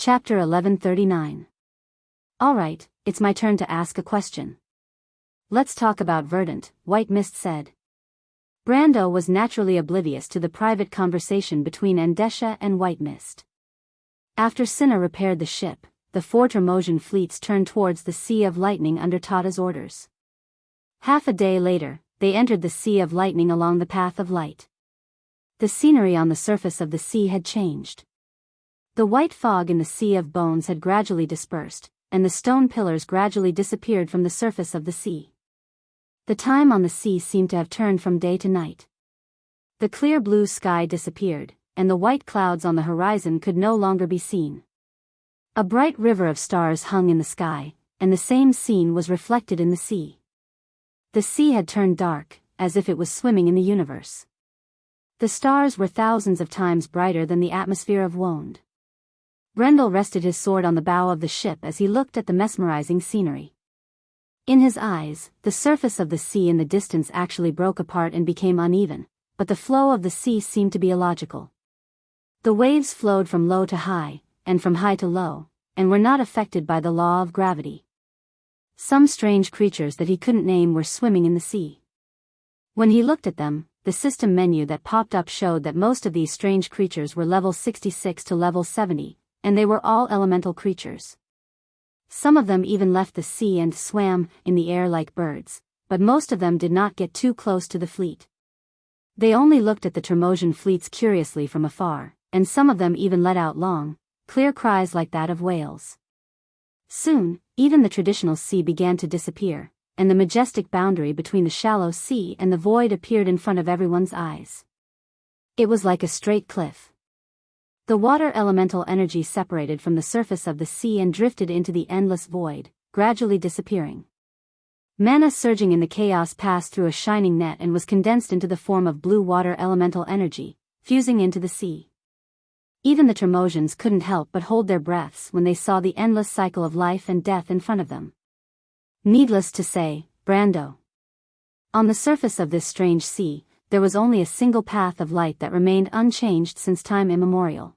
Chapter 1139. Alright, it's my turn to ask a question. Let's talk about Verdant, White Mist said. Brando was naturally oblivious to the private conversation between Endesha and White Mist. After Cinna repaired the ship, the 4 Termosian fleets turned towards the Sea of Lightning under Tata's orders. Half a day later, they entered the Sea of Lightning along the path of light. The scenery on the surface of the sea had changed. The white fog in the Sea of Bones had gradually dispersed, and the stone pillars gradually disappeared from the surface of the sea. The time on the sea seemed to have turned from day to night. The clear blue sky disappeared, and the white clouds on the horizon could no longer be seen. A bright river of stars hung in the sky, and the same scene was reflected in the sea. The sea had turned dark, as if it was swimming in the universe. The stars were thousands of times brighter than the atmosphere of Wonde. Brendel rested his sword on the bow of the ship as he looked at the mesmerizing scenery. In his eyes, the surface of the sea in the distance actually broke apart and became uneven, but the flow of the sea seemed to be illogical. The waves flowed from low to high, and from high to low, and were not affected by the law of gravity. Some strange creatures that he couldn't name were swimming in the sea. When he looked at them, the system menu that popped up showed that most of these strange creatures were level 66 to level 70, and they were all elemental creatures. Some of them even left the sea and swam in the air like birds, but most of them did not get too close to the fleet. They only looked at the Termosian fleets curiously from afar, and some of them even let out long, clear cries like that of whales. Soon, even the traditional sea began to disappear, and the majestic boundary between the shallow sea and the void appeared in front of everyone's eyes. It was like a straight cliff. The water elemental energy separated from the surface of the sea and drifted into the endless void, gradually disappearing. Mana surging in the chaos passed through a shining net and was condensed into the form of blue water elemental energy, fusing into the sea. Even the Termosians couldn't help but hold their breaths when they saw the endless cycle of life and death in front of them. Needless to say, Brando. On the surface of this strange sea, there was only a single path of light that remained unchanged since time immemorial.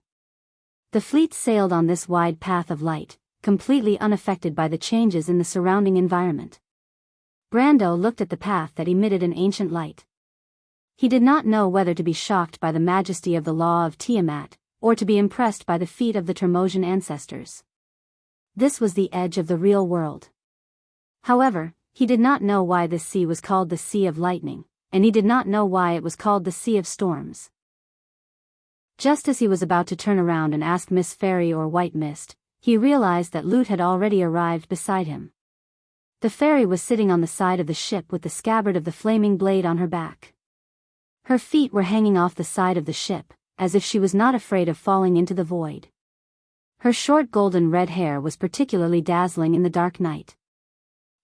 The fleet sailed on this wide path of light, completely unaffected by the changes in the surrounding environment. Brando looked at the path that emitted an ancient light. He did not know whether to be shocked by the majesty of the law of Tiamat, or to be impressed by the feat of the Termosian ancestors. This was the edge of the real world. However, he did not know why this sea was called the Sea of Lightning, and he did not know why it was called the Sea of Storms. Just as he was about to turn around and ask Miss Fairy or White Mist, he realized that Lute had already arrived beside him. The fairy was sitting on the side of the ship with the scabbard of the flaming blade on her back. Her feet were hanging off the side of the ship, as if she was not afraid of falling into the void. Her short golden red hair was particularly dazzling in the dark night.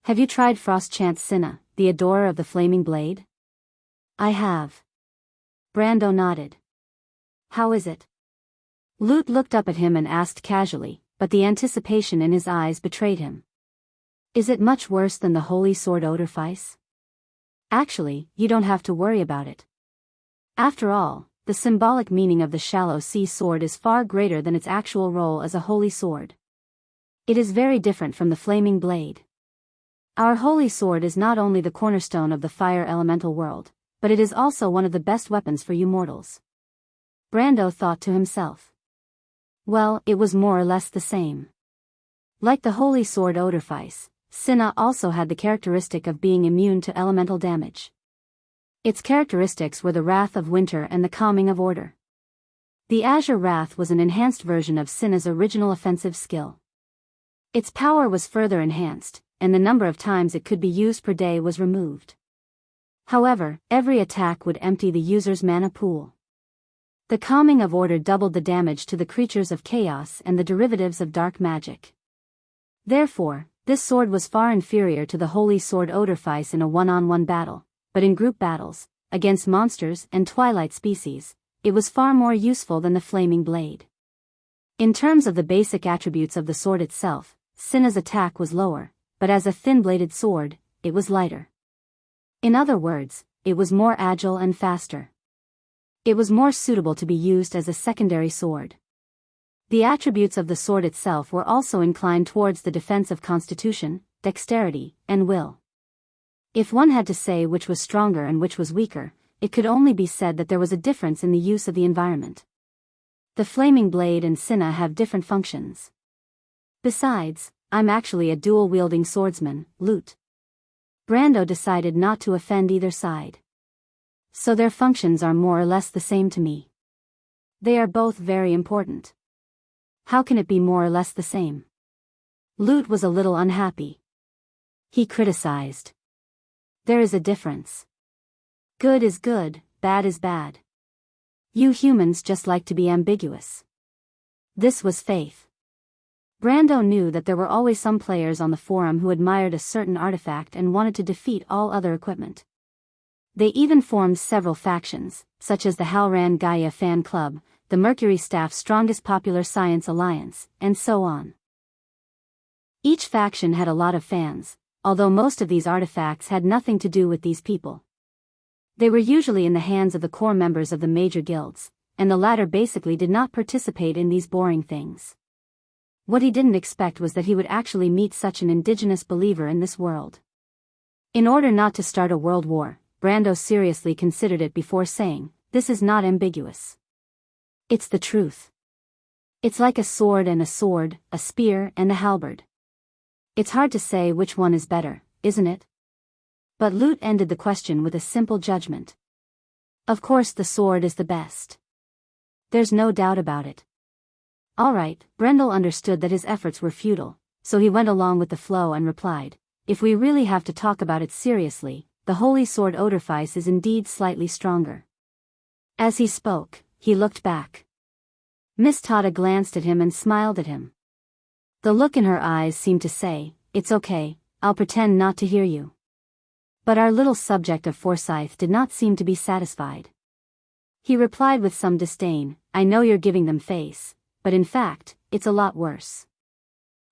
"Have you tried Frostchant Cinna, the adorer of the flaming blade?" "I have." Brando nodded. "How is it?" Lute looked up at him and asked casually, but the anticipation in his eyes betrayed him. "Is it much worse than the holy sword Oderfeis?" "Actually, you don't have to worry about it. After all, the symbolic meaning of the shallow sea sword is far greater than its actual role as a holy sword. It is very different from the flaming blade. Our holy sword is not only the cornerstone of the fire elemental world, but it is also one of the best weapons for you mortals." Brando thought to himself. Well, it was more or less the same. Like the holy sword Oderfeis, Cinna also had the characteristic of being immune to elemental damage. Its characteristics were the Wrath of Winter and the Calming of Order. The Azure Wrath was an enhanced version of Cinna's original offensive skill. Its power was further enhanced, and the number of times it could be used per day was removed. However, every attack would empty the user's mana pool. The Calming of Order doubled the damage to the creatures of chaos and the derivatives of dark magic. Therefore, this sword was far inferior to the holy sword Oderfeis in a one-on-one battle, but in group battles, against monsters and twilight species, it was far more useful than the flaming blade. In terms of the basic attributes of the sword itself, Cinna's attack was lower, but as a thin-bladed sword, it was lighter. In other words, it was more agile and faster. It was more suitable to be used as a secondary sword. The attributes of the sword itself were also inclined towards the defense of constitution, dexterity, and will. If one had to say which was stronger and which was weaker, it could only be said that there was a difference in the use of the environment. The flaming blade and Sinna have different functions. Besides, I'm actually a dual-wielding swordsman, Lute. Brando decided not to offend either side. So their functions are more or less the same to me. They are both very important. How can it be more or less the same? Lute was a little unhappy. He criticized. There is a difference. Good is good, bad is bad. You humans just like to be ambiguous. This was Faith. Brando knew that there were always some players on the forum who admired a certain artifact and wanted to defeat all other equipment. They even formed several factions, such as the Halran Gaia Fan Club, the Mercury Staff's Strongest Popular Science Alliance, and so on. Each faction had a lot of fans, although most of these artifacts had nothing to do with these people. They were usually in the hands of the core members of the major guilds, and the latter basically did not participate in these boring things. What he didn't expect was that he would actually meet such an indigenous believer in this world. In order not to start a world war, Brando seriously considered it before saying, "This is not ambiguous. It's the truth. It's like a sword, a spear and a halberd. It's hard to say which one is better, isn't it?" But Lute ended the question with a simple judgment. Of course the sword is the best. There's no doubt about it. Alright, Brendel understood that his efforts were futile, so he went along with the flow and replied, "If we really have to talk about it seriously, the holy sword Oderfeis is indeed slightly stronger." As he spoke, he looked back. Miss Tada glanced at him and smiled at him. The look in her eyes seemed to say, "It's okay, I'll pretend not to hear you." But our little subject of Forsyth did not seem to be satisfied. He replied with some disdain, "I know you're giving them face, but in fact, it's a lot worse."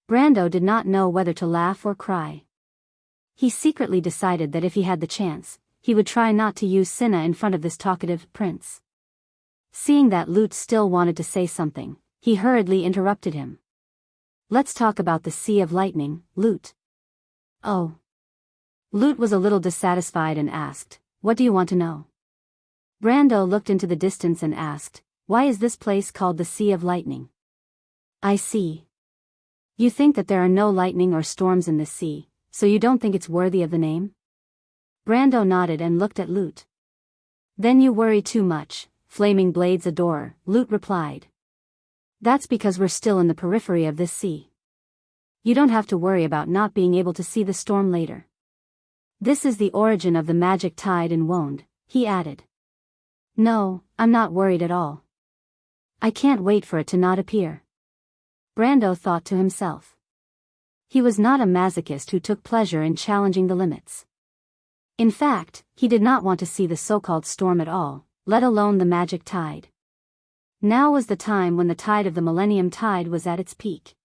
Brando did not know whether to laugh or cry. He secretly decided that if he had the chance, he would try not to use Sinna in front of this talkative prince. Seeing that Lute still wanted to say something, he hurriedly interrupted him. "Let's talk about the Sea of Lightning, Lute." "Oh." Lute was a little dissatisfied and asked, "What do you want to know?" Brando looked into the distance and asked, "Why is this place called the Sea of Lightning?" "I see. You think that there are no lightning or storms in this sea, so you don't think it's worthy of the name?" Brando nodded and looked at Lute. "Then you worry too much, Flaming Blade's adorer," Lute replied. "That's because we're still in the periphery of this sea. You don't have to worry about not being able to see the storm later. This is the origin of the magic tide in Wonde," he added. "No, I'm not worried at all. I can't wait for it to not appear." Brando thought to himself. He was not a masochist who took pleasure in challenging the limits. In fact, he did not want to see the so-called storm at all, let alone the magic tide. Now was the time when the tide of the Millennium Tide was at its peak.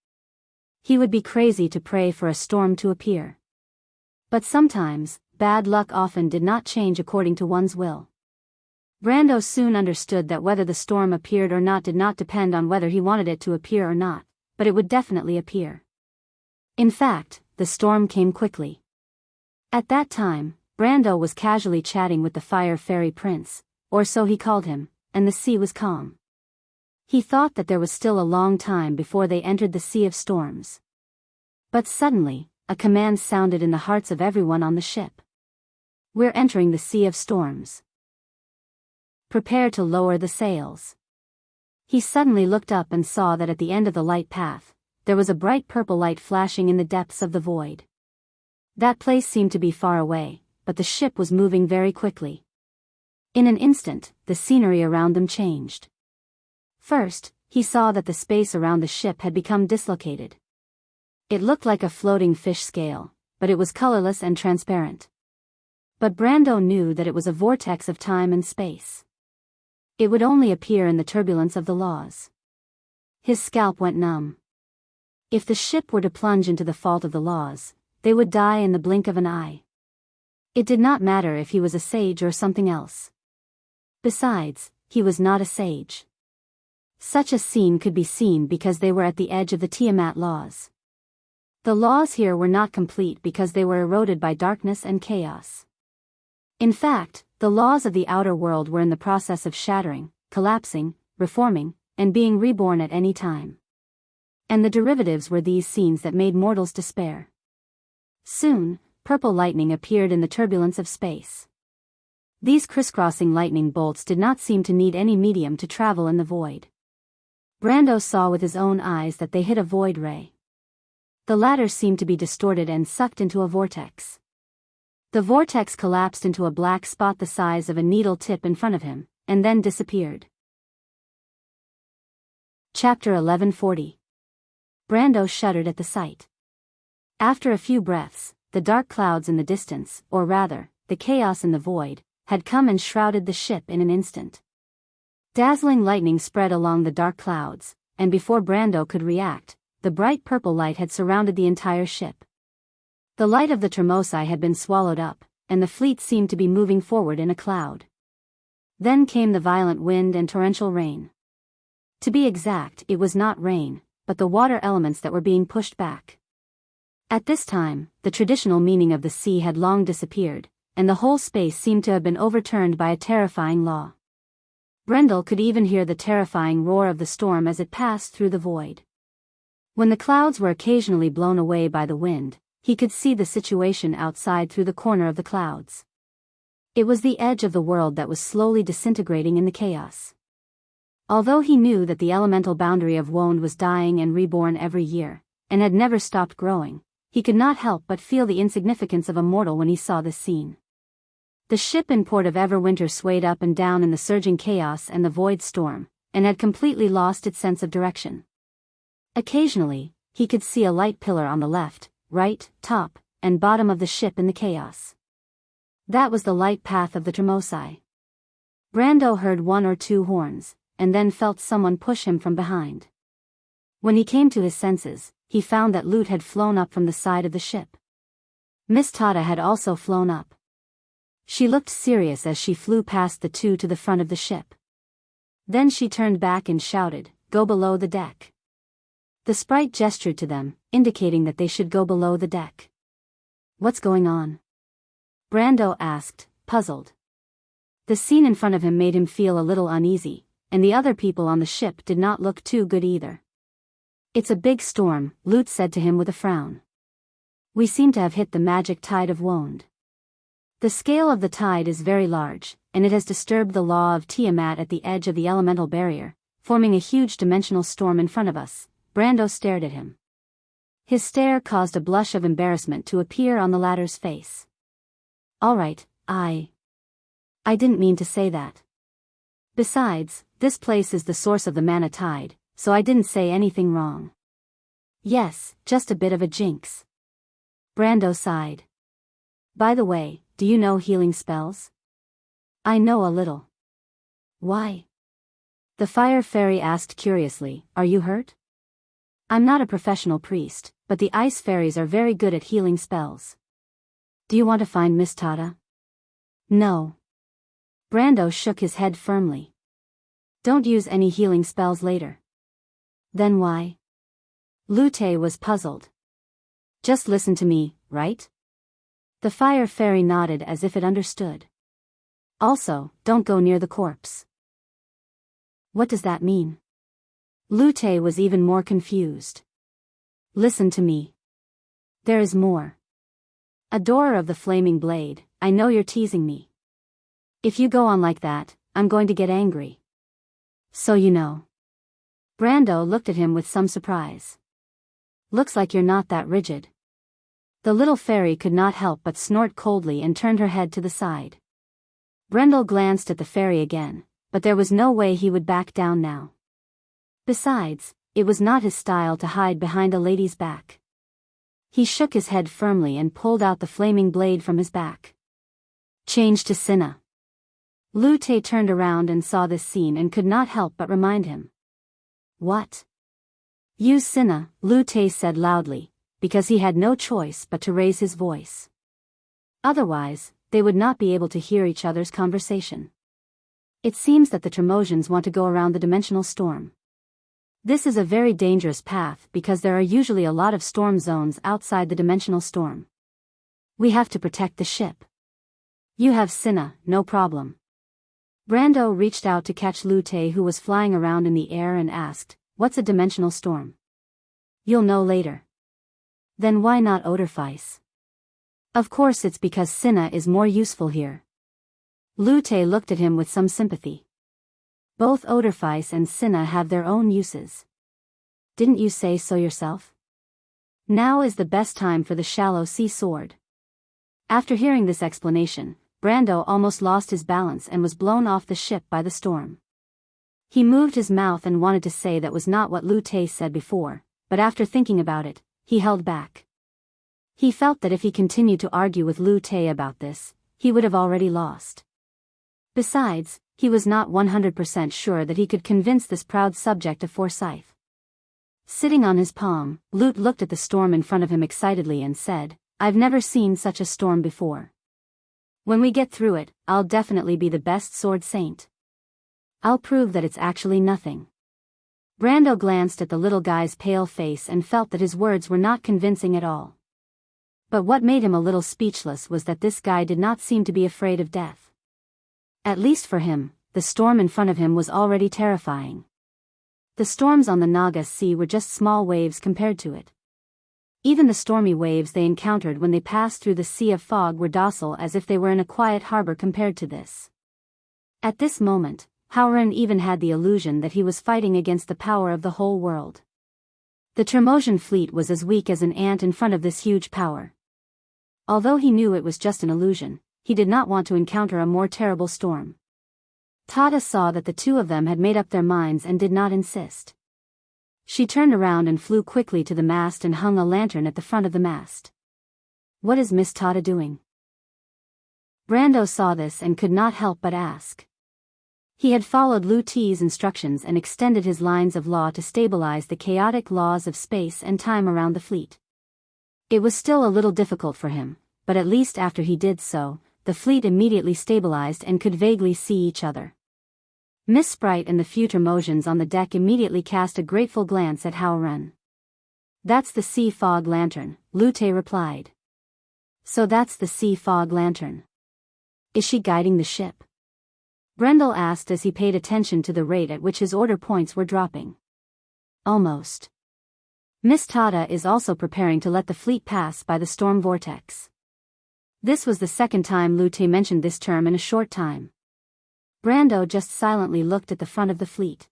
He would be crazy to pray for a storm to appear. But sometimes, bad luck often did not change according to one's will. Brando soon understood that whether the storm appeared or not did not depend on whether he wanted it to appear or not, but it would definitely appear. In fact, the storm came quickly. At that time, Brando was casually chatting with the Fire Fairy Prince, or so he called him, and the sea was calm. He thought that there was still a long time before they entered the Sea of Storms. But suddenly, a command sounded in the hearts of everyone on the ship. "We're entering the Sea of Storms. Prepare to lower the sails." He suddenly looked up and saw that at the end of the light path, there was a bright purple light flashing in the depths of the void. That place seemed to be far away, but the ship was moving very quickly. In an instant, the scenery around them changed. First, he saw that the space around the ship had become dislocated. It looked like a floating fish scale, but it was colorless and transparent. But Brando knew that it was a vortex of time and space. It would only appear in the turbulence of the laws. His scalp went numb. If the ship were to plunge into the fault of the laws, they would die in the blink of an eye. It did not matter if he was a sage or something else. Besides, he was not a sage. Such a scene could be seen because they were at the edge of the Tiamat laws. The laws here were not complete because they were eroded by darkness and chaos. In fact, the laws of the outer world were in the process of shattering, collapsing, reforming, and being reborn at any time. And the derivatives were these scenes that made mortals despair. Soon, purple lightning appeared in the turbulence of space. These crisscrossing lightning bolts did not seem to need any medium to travel in the void. Brando saw with his own eyes that they hit a void ray. The latter seemed to be distorted and sucked into a vortex. The vortex collapsed into a black spot the size of a needle tip in front of him, and then disappeared. Chapter 1140. Brando shuddered at the sight. After a few breaths, the dark clouds in the distance, or rather, the chaos in the void, had come and shrouded the ship in an instant. Dazzling lightning spread along the dark clouds, and before Brando could react, the bright purple light had surrounded the entire ship. The light of the Tremosai had been swallowed up, and the fleet seemed to be moving forward in a cloud. Then came the violent wind and torrential rain. To be exact, it was not rain, but the water elements that were being pushed back. At this time, the traditional meaning of the sea had long disappeared, and the whole space seemed to have been overturned by a terrifying law. Brendel could even hear the terrifying roar of the storm as it passed through the void. When the clouds were occasionally blown away by the wind, he could see the situation outside through the corner of the clouds. It was the edge of the world that was slowly disintegrating in the chaos. Although he knew that the elemental boundary of Wond was dying and reborn every year, and had never stopped growing, he could not help but feel the insignificance of a mortal when he saw this scene. The ship in port of Everwinter swayed up and down in the surging chaos and the void storm, and had completely lost its sense of direction. Occasionally, he could see a light pillar on the left, right, top, and bottom of the ship in the chaos. That was the light path of the Tremosai. Brando heard one or two horns, and then felt someone push him from behind. When he came to his senses, he found that loot had flown up from the side of the ship. Miss Tada had also flown up. She looked serious as she flew past the two to the front of the ship. Then she turned back and shouted, "Go below the deck." The sprite gestured to them, indicating that they should go below the deck. "What's going on?" Brando asked, puzzled. The scene in front of him made him feel a little uneasy, and the other people on the ship did not look too good either. "It's a big storm," Lute said to him with a frown. "We seem to have hit the magic tide of Wond. The scale of the tide is very large, and it has disturbed the law of Tiamat at the edge of the elemental barrier, forming a huge dimensional storm in front of us." Brando stared at him. His stare caused a blush of embarrassment to appear on the latter's face. "All right, I didn't mean to say that. Besides, this place is the source of the mana tide, so I didn't say anything wrong." "Yes, just a bit of a jinx." Brando sighed. "By the way, do you know healing spells?" "I know a little." "Why?" The fire fairy asked curiously. "Are you hurt?" "I'm not a professional priest, but the ice fairies are very good at healing spells." "Do you want to find Miss Tada?" "No." Brando shook his head firmly. "Don't use any healing spells later." "Then why?" Lute was puzzled. "Just listen to me, right?" The fire fairy nodded as if it understood. "Also, don't go near the corpse." "What does that mean?" Lute was even more confused. "Listen to me. There is more. Adorer of the flaming blade, I know you're teasing me. If you go on like that, I'm going to get angry. So you know." Brando looked at him with some surprise. "Looks like you're not that rigid." The little fairy could not help but snort coldly and turned her head to the side. Brendel glanced at the fairy again, but there was no way he would back down now. Besides, it was not his style to hide behind a lady's back. He shook his head firmly and pulled out the flaming blade from his back. "Change to Sinna." Lute turned around and saw this scene and could not help but remind him. "What?" "Use Sinna," Lute said loudly, because he had no choice but to raise his voice. Otherwise, they would not be able to hear each other's conversation. "It seems that the Tremosians want to go around the dimensional storm." This is a very dangerous path because there are usually a lot of storm zones outside the dimensional storm. We have to protect the ship. You have Cinna, no problem. Brando reached out to catch Lu Te, who was flying around in the air, and asked, "What's a dimensional storm?" "You'll know later." "Then why not Oderfeis?" "Of course it's because Cinna is more useful here." Lu Te looked at him with some sympathy. "Both Oderfeis and Cinna have their own uses. Didn't you say so yourself? Now is the best time for the shallow sea sword." After hearing this explanation, Brando almost lost his balance and was blown off the ship by the storm. He moved his mouth and wanted to say that was not what Lu Te said before, but after thinking about it, he held back. He felt that if he continued to argue with Lu Te about this, he would have already lost. Besides, he was not 100% sure that he could convince this proud subject of Forsyth. Sitting on his palm, Lute looked at the storm in front of him excitedly and said, "I've never seen such a storm before. When we get through it, I'll definitely be the best sword saint. I'll prove that it's actually nothing." Brando glanced at the little guy's pale face and felt that his words were not convincing at all. But what made him a little speechless was that this guy did not seem to be afraid of death. At least for him, the storm in front of him was already terrifying. The storms on the Naga Sea were just small waves compared to it. Even the stormy waves they encountered when they passed through the sea of fog were docile, as if they were in a quiet harbor compared to this. At this moment, Howren even had the illusion that he was fighting against the power of the whole world. The Tremosian fleet was as weak as an ant in front of this huge power. Although he knew it was just an illusion, he did not want to encounter a more terrible storm. Tata saw that the two of them had made up their minds and did not insist. She turned around and flew quickly to the mast and hung a lantern at the front of the mast. "What is Miss Tata doing?" Brando saw this and could not help but ask. He had followed Lu Te's instructions and extended his lines of law to stabilize the chaotic laws of space and time around the fleet. It was still a little difficult for him, but at least after he did so, the fleet immediately stabilized and could vaguely see each other. Miss Sprite and the few Tremosians on the deck immediately cast a grateful glance at Howren. "That's the sea fog lantern," Lu Te replied. "So that's the sea fog lantern. Is she guiding the ship?" Brendel asked as he paid attention to the rate at which his order points were dropping. "Almost. Miss Tata is also preparing to let the fleet pass by the storm vortex." This was the second time Lu Te mentioned this term in a short time. Brando just silently looked at the front of the fleet.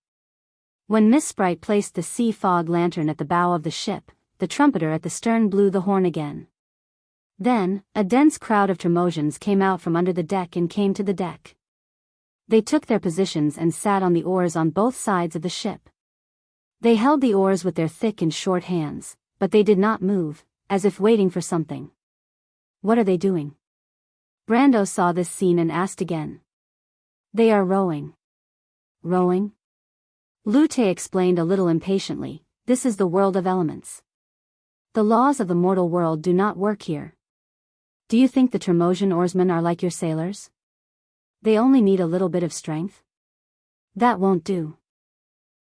When Miss Sprite placed the sea fog lantern at the bow of the ship, the trumpeter at the stern blew the horn again. Then, a dense crowd of Tremosians came out from under the deck and came to the deck. They took their positions and sat on the oars on both sides of the ship. They held the oars with their thick and short hands, but they did not move, as if waiting for something. "What are they doing?" Brando saw this scene and asked again. "They are rowing." "Rowing?" Lu Te explained a little impatiently, "This is the world of elements. The laws of the mortal world do not work here. Do you think the Tremosian oarsmen are like your sailors? They only need a little bit of strength? That won't do.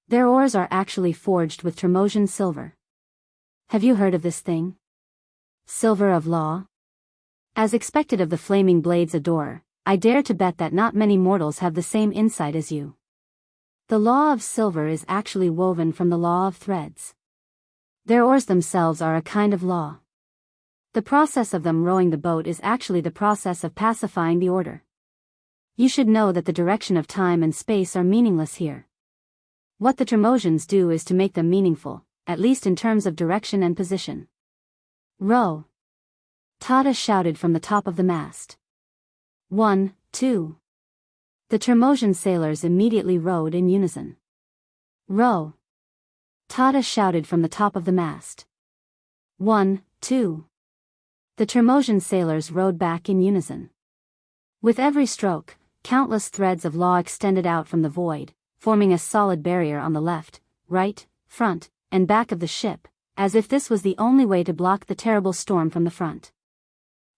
Their oars are actually forged with Tremosian silver. Have you heard of this thing? Silver of law? As expected of the flaming blade's adorer, I dare to bet that not many mortals have the same insight as you. The law of silver is actually woven from the law of threads. Their oars themselves are a kind of law. The process of them rowing the boat is actually the process of pacifying the order. You should know that the direction of time and space are meaningless here. What the Tremosians do is to make them meaningful, at least in terms of direction and position. Row! Tata shouted from the top of the mast. 1, 2. The Tremosian sailors immediately rowed in unison. Row! Tata shouted from the top of the mast. 1, 2. The Tremosian sailors rowed back in unison. With every stroke, countless threads of law extended out from the void, forming a solid barrier on the left, right, front, and back of the ship, as if this was the only way to block the terrible storm from the front.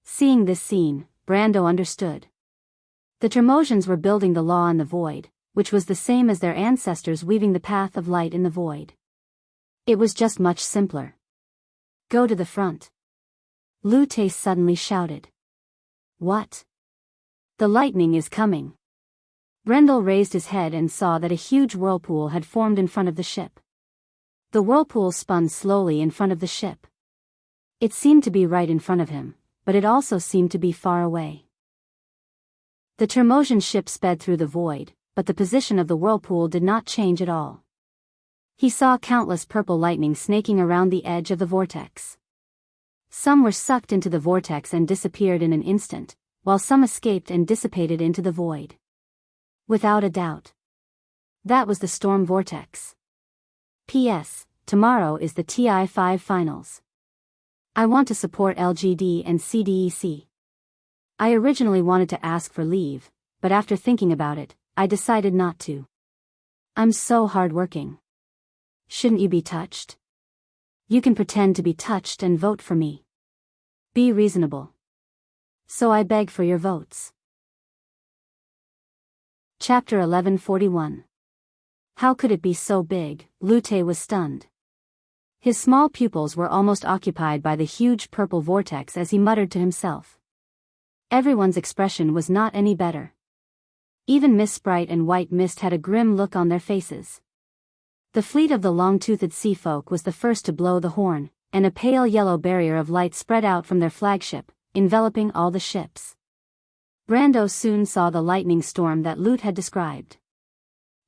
Seeing this scene, Brando understood. The Tremosians were building the law in the void, which was the same as their ancestors weaving the path of light in the void. It was just much simpler. Go to the front. Lu Tai suddenly shouted. What? The lightning is coming. Brendel raised his head and saw that a huge whirlpool had formed in front of the ship. The whirlpool spun slowly in front of the ship. It seemed to be right in front of him, but it also seemed to be far away. The Termosian ship sped through the void, but the position of the whirlpool did not change at all. He saw countless purple lightning snaking around the edge of the vortex. Some were sucked into the vortex and disappeared in an instant, while some escaped and dissipated into the void. Without a doubt. That was the storm vortex. P.S. Tomorrow is the TI-5 finals. I want to support LGD and CDEC. I originally wanted to ask for leave, but after thinking about it, I decided not to. I'm so hardworking. Shouldn't you be touched? You can pretend to be touched and vote for me. Be reasonable. So I beg for your votes. Chapter 1141. How could it be so big? Lu Tai was stunned. His small pupils were almost occupied by the huge purple vortex as he muttered to himself. Everyone's expression was not any better. Even Miss Sprite and White Mist had a grim look on their faces. The fleet of the long-toothed sea folk was the first to blow the horn, and a pale yellow barrier of light spread out from their flagship, enveloping all the ships. Brando soon saw the lightning storm that Lute had described.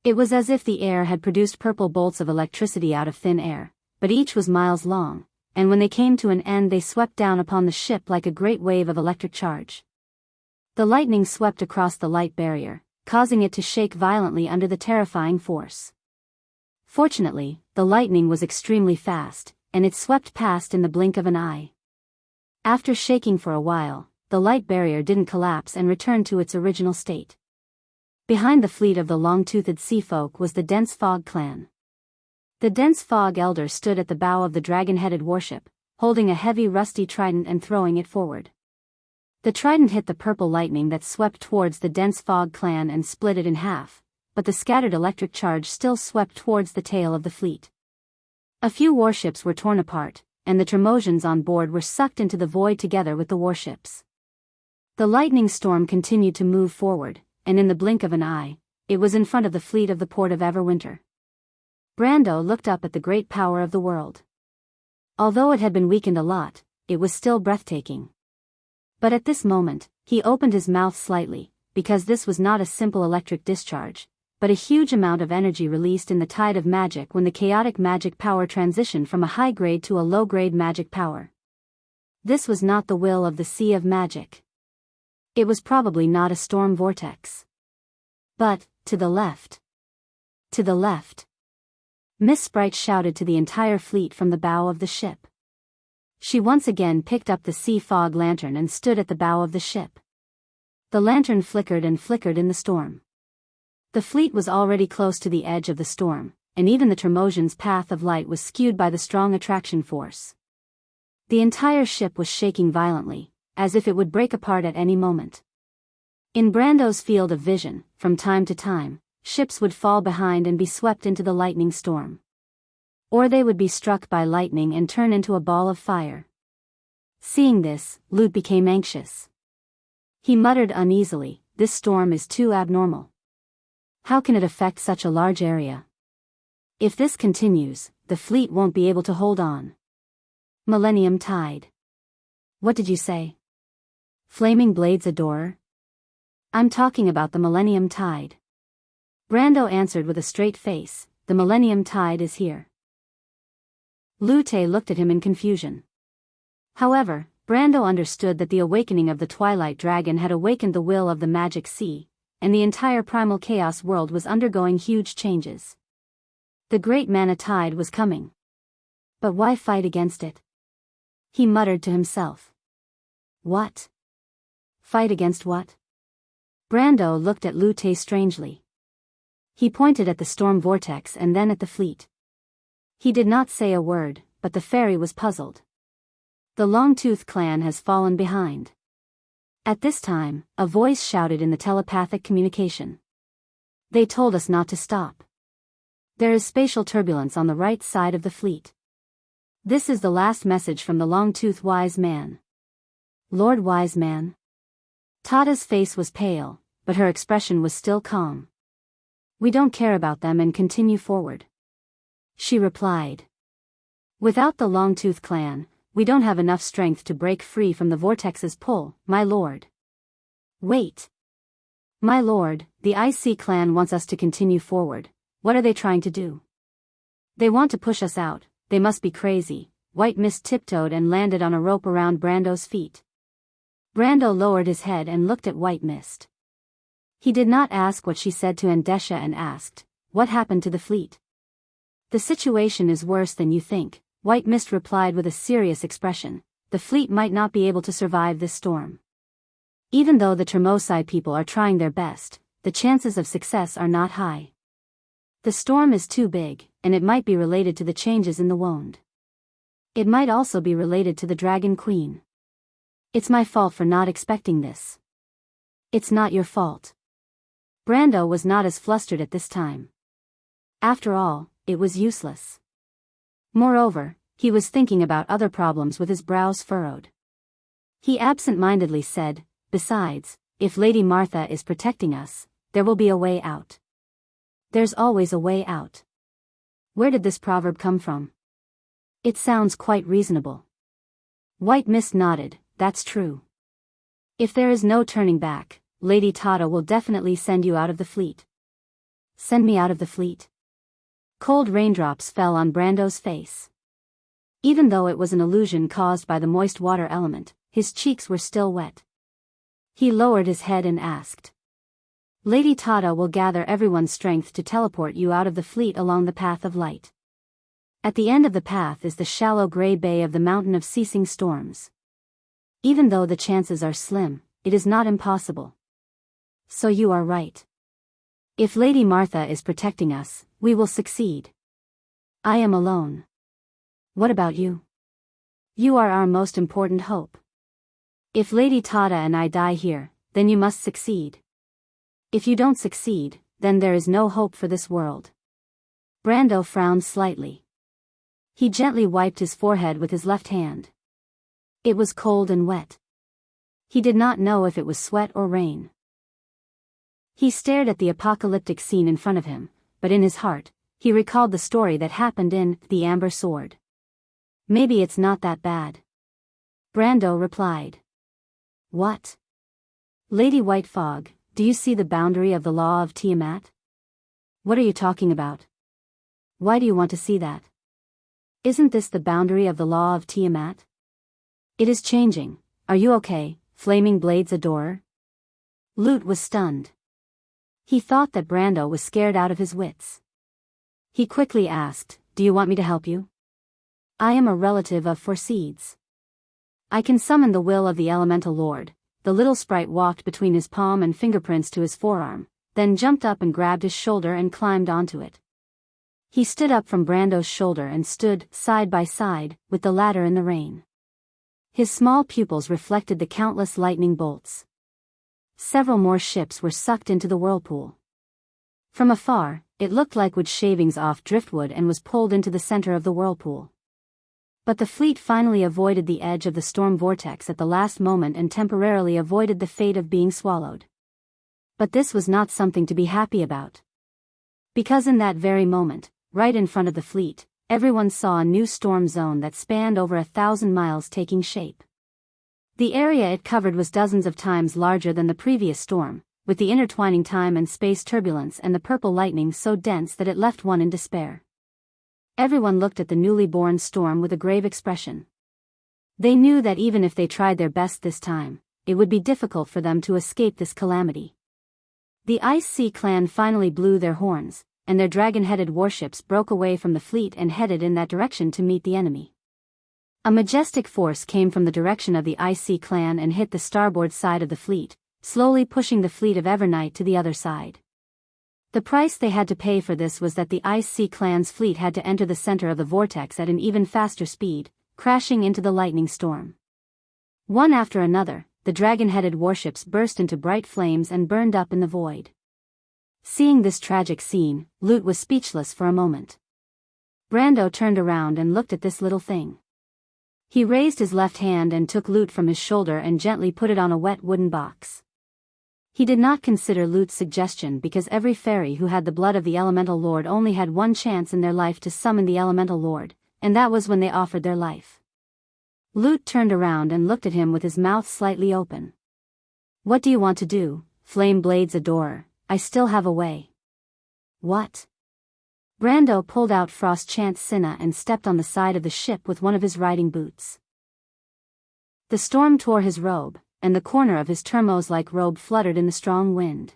It was as if the air had produced purple bolts of electricity out of thin air, but each was miles long, and when they came to an end they swept down upon the ship like a great wave of electric charge. The lightning swept across the light barrier, causing it to shake violently under the terrifying force. Fortunately, the lightning was extremely fast, and it swept past in the blink of an eye. After shaking for a while, the light barrier didn't collapse and returned to its original state. Behind the fleet of the long-toothed sea folk was the dense fog clan. The dense fog elder stood at the bow of the dragon-headed warship, holding a heavy rusty trident and throwing it forward. The trident hit the purple lightning that swept towards the dense fog clan and split it in half, but the scattered electric charge still swept towards the tail of the fleet. A few warships were torn apart, and the Termosians on board were sucked into the void together with the warships. The lightning storm continued to move forward, and in the blink of an eye, it was in front of the fleet of the port of Everwinter. Brando looked up at the great power of the world. Although it had been weakened a lot, it was still breathtaking. But at this moment, he opened his mouth slightly, because this was not a simple electric discharge, but a huge amount of energy released in the tide of magic when the chaotic magic power transitioned from a high-grade to a low-grade magic power. This was not the will of the sea of magic. It was probably not a storm vortex. But, to the left. To the left. Miss Sprite shouted to the entire fleet from the bow of the ship. She once again picked up the sea fog lantern and stood at the bow of the ship. The lantern flickered and flickered in the storm. The fleet was already close to the edge of the storm, and even the Termosian's path of light was skewed by the strong attraction force. The entire ship was shaking violently, as if it would break apart at any moment. In Brando's field of vision, from time to time, ships would fall behind and be swept into the lightning storm. Or they would be struck by lightning and turn into a ball of fire. Seeing this, Lute became anxious. He muttered uneasily, "This storm is too abnormal. How can it affect such a large area? If this continues, the fleet won't be able to hold on." Millennium Tide. What did you say? Flaming Blades Adorer? I'm talking about the Millennium Tide. Brando answered with a straight face, "The Millennium Tide is here." Lu Tai looked at him in confusion. However, Brando understood that the awakening of the Twilight Dragon had awakened the will of the magic sea, and the entire primal chaos world was undergoing huge changes. The great mana tide was coming. But why fight against it? He muttered to himself. What? Fight against what? Brando looked at Lu Tai strangely. He pointed at the storm vortex and then at the fleet. He did not say a word, but the fairy was puzzled. The Longtooth clan has fallen behind. At this time, a voice shouted in the telepathic communication. They told us not to stop. There is spatial turbulence on the right side of the fleet. This is the last message from the long-toothed wise man. Lord Wise Man. Tada's face was pale, but her expression was still calm. We don't care about them and continue forward. She replied. Without the Longtooth clan, we don't have enough strength to break free from the vortex's pull, my lord. Wait. My lord, the IC clan wants us to continue forward. What are they trying to do? They want to push us out. They must be crazy. White Mist tiptoed and landed on a rope around Brando's feet. Brando lowered his head and looked at White Mist. He did not ask what she said to Andesha and asked, what happened to the fleet? The situation is worse than you think, White Mist replied with a serious expression. The fleet might not be able to survive this storm. Even though the Termosai people are trying their best, the chances of success are not high. The storm is too big, and it might be related to the changes in the wound. It might also be related to the Dragon Queen. It's my fault for not expecting this. It's not your fault. Brando was not as flustered at this time. After all, it was useless. Moreover, he was thinking about other problems with his brows furrowed. He absent-mindedly said, besides, if Lady Martha is protecting us, there will be a way out. There's always a way out. Where did this proverb come from? It sounds quite reasonable. White Mist nodded, that's true. If there is no turning back, Lady Tada will definitely send you out of the fleet. Send me out of the fleet? Cold raindrops fell on Brando's face. Even though it was an illusion caused by the moist water element, his cheeks were still wet. He lowered his head and asked. Lady Tada will gather everyone's strength to teleport you out of the fleet along the path of light. At the end of the path is the shallow gray bay of the mountain of ceasing storms. Even though the chances are slim, it is not impossible. So you are right. If Lady Martha is protecting us, we will succeed. I am alone. What about you? You are our most important hope. If Lady Tada and I die here, then you must succeed. If you don't succeed, then there is no hope for this world. Brando frowned slightly. He gently wiped his forehead with his left hand. It was cold and wet. He did not know if it was sweat or rain. He stared at the apocalyptic scene in front of him, but in his heart, he recalled the story that happened in The Amber Sword. Maybe it's not that bad. Brando replied. What? Lady White Fog, do you see the boundary of the law of Tiamat? What are you talking about? Why do you want to see that? Isn't this the boundary of the law of Tiamat? It is changing. Are you okay, Flaming Blades Adorer? Lute was stunned. He thought that Brando was scared out of his wits. He quickly asked, do you want me to help you? I am a relative of Forseeds. I can summon the will of the Elemental Lord. The little sprite walked between his palm and fingerprints to his forearm, then jumped up and grabbed his shoulder and climbed onto it. He stood up from Brando's shoulder and stood, side by side, with the latter in the rain. His small pupils reflected the countless lightning bolts. Several more ships were sucked into the whirlpool. From afar, it looked like wood shavings off driftwood and was pulled into the center of the whirlpool. But the fleet finally avoided the edge of the storm vortex at the last moment and temporarily avoided the fate of being swallowed. But this was not something to be happy about. Because in that very moment, right in front of the fleet, everyone saw a new storm zone that spanned over 1,000 miles taking shape. The area it covered was dozens of times larger than the previous storm, with the intertwining time and space turbulence and the purple lightning so dense that it left one in despair. Everyone looked at the newly born storm with a grave expression. They knew that even if they tried their best this time, it would be difficult for them to escape this calamity. The Ice Sea clan finally blew their horns, and their dragon-headed warships broke away from the fleet and headed in that direction to meet the enemy. A majestic force came from the direction of the Ice Sea clan and hit the starboard side of the fleet, slowly pushing the fleet of Evernight to the other side. The price they had to pay for this was that the Ice Sea clan's fleet had to enter the center of the vortex at an even faster speed, crashing into the lightning storm. One after another, the dragon-headed warships burst into bright flames and burned up in the void. Seeing this tragic scene, Lute was speechless for a moment. Brando turned around and looked at this little thing. He raised his left hand and took Lute from his shoulder and gently put it on a wet wooden box. He did not consider Lute's suggestion because every fairy who had the blood of the Elemental Lord only had one chance in their life to summon the Elemental Lord, and that was when they offered their life. Lute turned around and looked at him with his mouth slightly open. "What do you want to do, Flame Blade's adorer? I still have a way." "What?" Brando pulled out Frost Chance Cinna and stepped on the side of the ship with one of his riding boots. The storm tore his robe, and the corner of his Termos-like robe fluttered in the strong wind.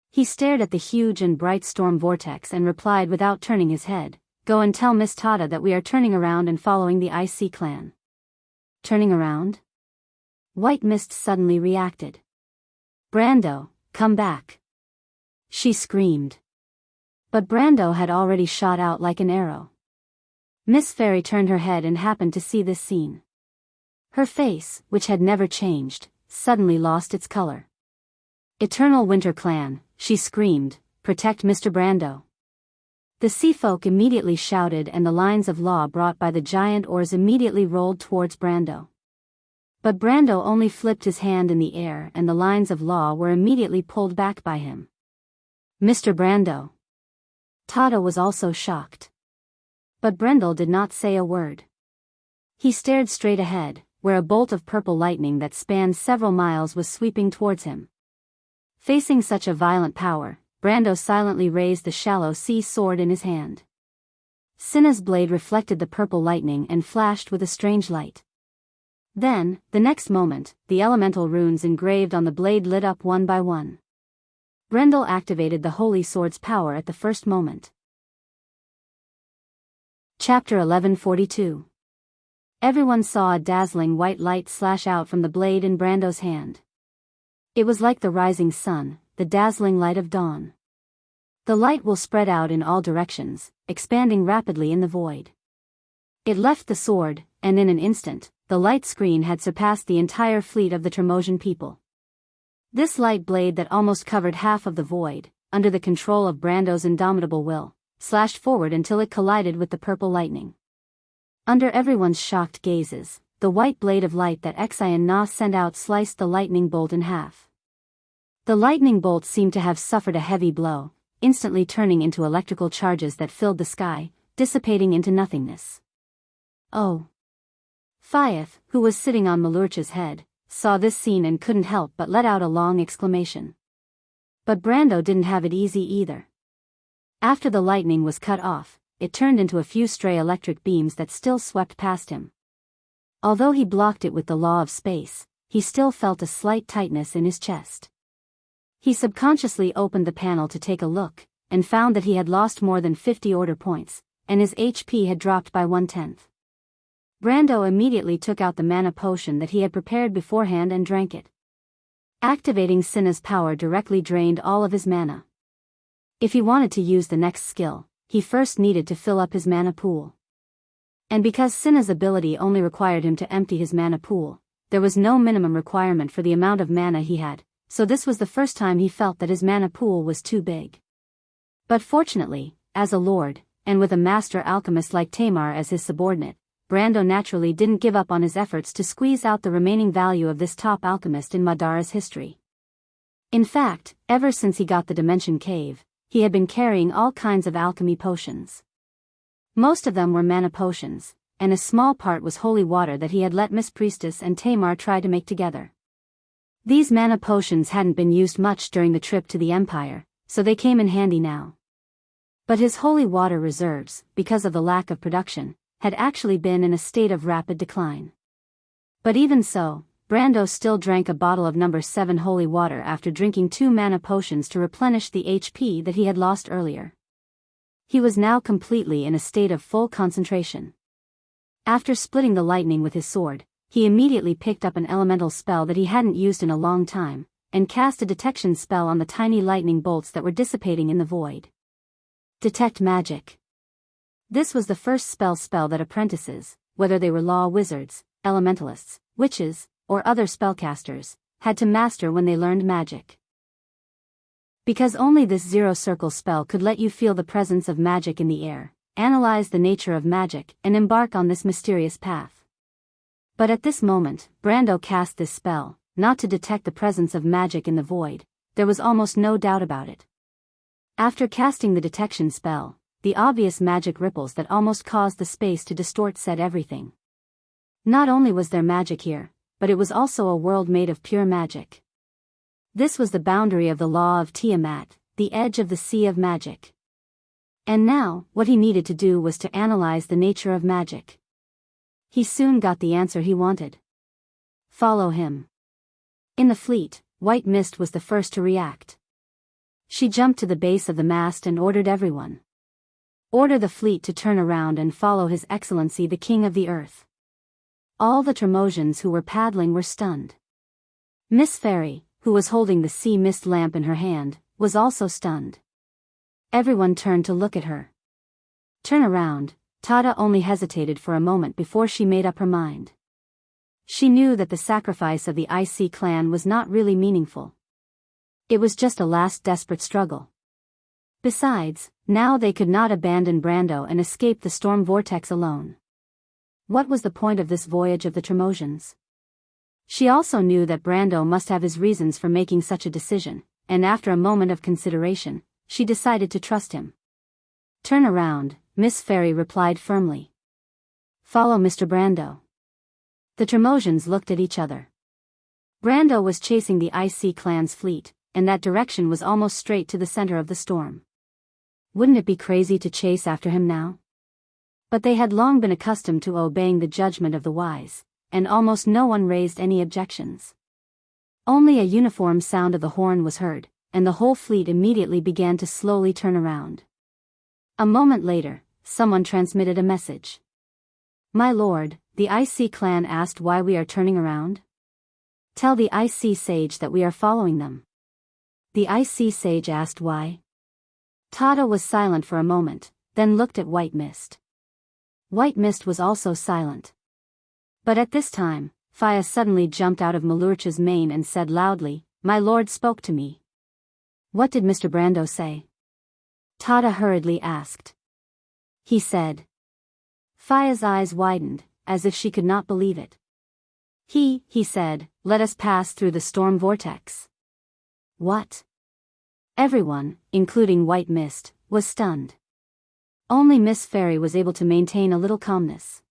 He stared at the huge and bright storm vortex and replied without turning his head, "Go and tell Miss Tada that we are turning around and following the IC clan." "Turning around?" White Mist suddenly reacted. "Brando, come back!" she screamed. But Brando had already shot out like an arrow. Miss Fairy turned her head and happened to see this scene. Her face, which had never changed, suddenly lost its color. "Eternal Winter Clan," she screamed, "protect Mr. Brando." The sea folk immediately shouted and the lines of law brought by the giant oars immediately rolled towards Brando. But Brando only flipped his hand in the air and the lines of law were immediately pulled back by him. "Mr. Brando." Tada was also shocked. But Brendel did not say a word. He stared straight ahead, where a bolt of purple lightning that spanned several miles was sweeping towards him. Facing such a violent power, Brando silently raised the shallow sea sword in his hand. Cinna's blade reflected the purple lightning and flashed with a strange light. Then, the next moment, the elemental runes engraved on the blade lit up one by one. Brendel activated the Holy Sword's power at the first moment. Chapter 1142. Everyone saw a dazzling white light slash out from the blade in Brando's hand. It was like the rising sun, the dazzling light of dawn. The light will spread out in all directions, expanding rapidly in the void. It left the sword, and in an instant, the light screen had surpassed the entire fleet of the Termosian people. This light blade that almost covered half of the void, under the control of Brando's indomitable will, slashed forward until it collided with the purple lightning. Under everyone's shocked gazes, the white blade of light that Xian Na sent out sliced the lightning bolt in half. The lightning bolt seemed to have suffered a heavy blow, instantly turning into electrical charges that filled the sky, dissipating into nothingness. "Oh!" Fyeth, who was sitting on Malurcha's head, saw this scene and couldn't help but let out a long exclamation. But Brando didn't have it easy either. After the lightning was cut off, it turned into a few stray electric beams that still swept past him. Although he blocked it with the law of space, he still felt a slight tightness in his chest. He subconsciously opened the panel to take a look, and found that he had lost more than 50 order points, and his HP had dropped by 1/10. Brando immediately took out the mana potion that he had prepared beforehand and drank it. Activating Cinna's power directly drained all of his mana. If he wanted to use the next skill, he first needed to fill up his mana pool. And because Cinna's ability only required him to empty his mana pool, there was no minimum requirement for the amount of mana he had, so this was the first time he felt that his mana pool was too big. But fortunately, as a lord, and with a master alchemist like Tamar as his subordinate, Brando naturally didn't give up on his efforts to squeeze out the remaining value of this top alchemist in Madara's history. In fact, ever since he got the Dimension Cave, he had been carrying all kinds of alchemy potions. Most of them were mana potions, and a small part was holy water that he had let Miss Priestess and Tamar try to make together. These mana potions hadn't been used much during the trip to the Empire, so they came in handy now. But his holy water reserves, because of the lack of production, had actually been in a state of rapid decline. But even so, Brando still drank a bottle of number 7 holy water after drinking 2 mana potions to replenish the HP that he had lost earlier. He was now completely in a state of full concentration. After splitting the lightning with his sword, he immediately picked up an elemental spell that he hadn't used in a long time, and cast a detection spell on the tiny lightning bolts that were dissipating in the void. Detect magic. This was the first spell that apprentices, whether they were law wizards, elementalists, witches, or other spellcasters, had to master when they learned magic. Because only this zero-circle spell could let you feel the presence of magic in the air, analyze the nature of magic, and embark on this mysterious path. But at this moment, Brando cast this spell, not to detect the presence of magic in the void. There was almost no doubt about it. After casting the detection spell, the obvious magic ripples that almost caused the space to distort said everything. Not only was there magic here, but it was also a world made of pure magic. This was the boundary of the law of Tiamat, the edge of the sea of magic. And now, what he needed to do was to analyze the nature of magic. He soon got the answer he wanted. Follow him. In the fleet, White Mist was the first to react. She jumped to the base of the mast and ordered everyone. Order the fleet to turn around and follow His Excellency the King of the Earth. All the Tremosians who were paddling were stunned. Miss Fairy, who was holding the sea mist lamp in her hand, was also stunned. Everyone turned to look at her. Turn around. Tada only hesitated for a moment before she made up her mind. She knew that the sacrifice of the IC clan was not really meaningful. It was just a last desperate struggle. Besides, now they could not abandon Brando and escape the storm vortex alone. What was the point of this voyage of the Tremosians? She also knew that Brando must have his reasons for making such a decision, and after a moment of consideration, she decided to trust him. Turn around, Miss Fairy replied firmly. Follow Mr. Brando. The Tremosians looked at each other. Brando was chasing the IC clan's fleet, and that direction was almost straight to the center of the storm. Wouldn't it be crazy to chase after him now? But they had long been accustomed to obeying the judgment of the wise, and almost no one raised any objections. Only a uniform sound of the horn was heard, and the whole fleet immediately began to slowly turn around. A moment later, someone transmitted a message. My lord, the IC clan asked why we are turning around. Tell the IC sage that we are following them. The IC sage asked why. Tada was silent for a moment, then looked at White Mist. White Mist was also silent. But at this time, Faya suddenly jumped out of Malurcha's mane and said loudly, My lord spoke to me. What did Mr. Brando say? Tada hurriedly asked. He said. Faya's eyes widened, as if she could not believe it. He said, let us pass through the storm vortex. What? Everyone, including White Mist, was stunned. Only Miss Fairy was able to maintain a little calmness.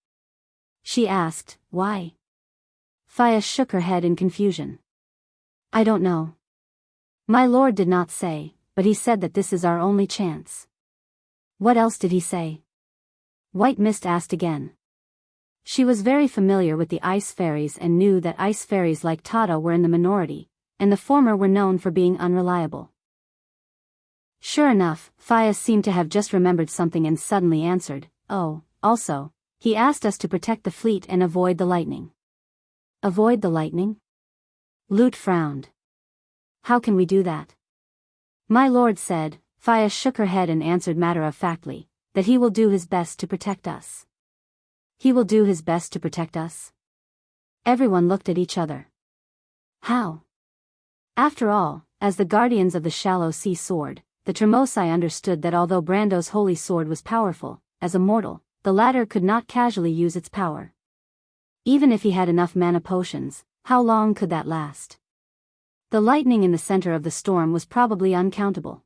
She asked, why? Faya shook her head in confusion. I don't know. My lord did not say, but he said that this is our only chance. What else did he say? White Mist asked again. She was very familiar with the ice fairies and knew that ice fairies like Tada were in the minority, and the former were known for being unreliable. Sure enough, Faya seemed to have just remembered something and suddenly answered, oh, also, he asked us to protect the fleet and avoid the lightning. Avoid the lightning? Lute frowned. How can we do that? My lord said, Faya shook her head and answered matter-of-factly, that he will do his best to protect us. He will do his best to protect us? Everyone looked at each other. How? After all, as the guardians of the shallow sea sword, the Tremosai understood that although Brando's holy sword was powerful, as a mortal, the latter could not casually use its power. Even if he had enough mana potions, how long could that last? The lightning in the center of the storm was probably uncountable.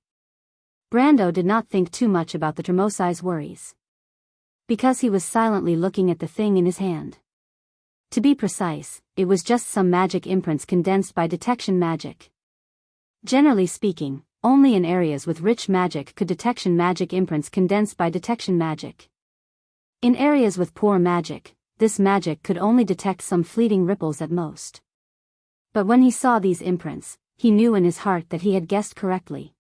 Brando did not think too much about the Tremosai's worries. Because he was silently looking at the thing in his hand. To be precise, it was just some magic imprints condensed by detection magic. Generally speaking, only in areas with rich magic could detection magic imprints condensed by detection magic. In areas with poor magic, this magic could only detect some fleeting ripples at most. But when he saw these imprints, he knew in his heart that he had guessed correctly.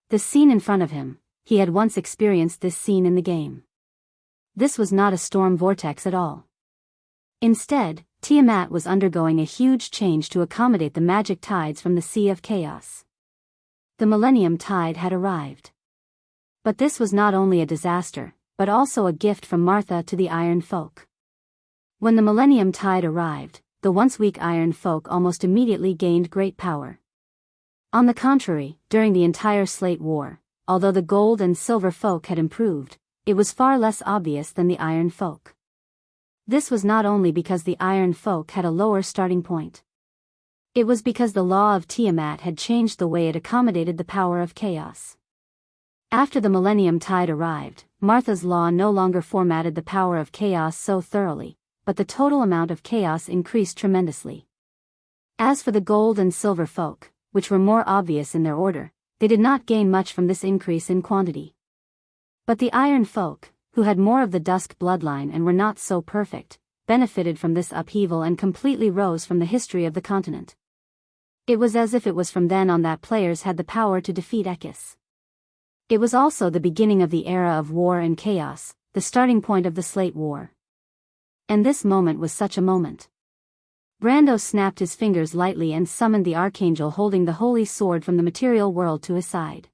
The scene in front of him, he had once experienced this scene in the game. This was not a storm vortex at all. Instead, Tiamat was undergoing a huge change to accommodate the magic tides from the Sea of Chaos. The Millennium Tide had arrived. But this was not only a disaster, but also a gift from Martha to the Iron Folk. When the Millennium Tide arrived, the once weak Iron Folk almost immediately gained great power. On the contrary, during the entire Slate War, although the gold and silver folk had improved, it was far less obvious than the iron folk. This was not only because the iron folk had a lower starting point. It was because the law of Tiamat had changed the way it accommodated the power of chaos. After the Millennium Tide arrived, Martha's law no longer formatted the power of chaos so thoroughly, but the total amount of chaos increased tremendously. As for the gold and silver folk, which were more obvious in their order, they did not gain much from this increase in quantity. But the iron folk, who had more of the dusk bloodline and were not so perfect, benefited from this upheaval and completely rose from the history of the continent. It was as if it was from then on that players had the power to defeat Ekis. It was also the beginning of the era of war and chaos, the starting point of the Slate War. And this moment was such a moment. Brando snapped his fingers lightly and summoned the archangel holding the holy sword from the material world to his side.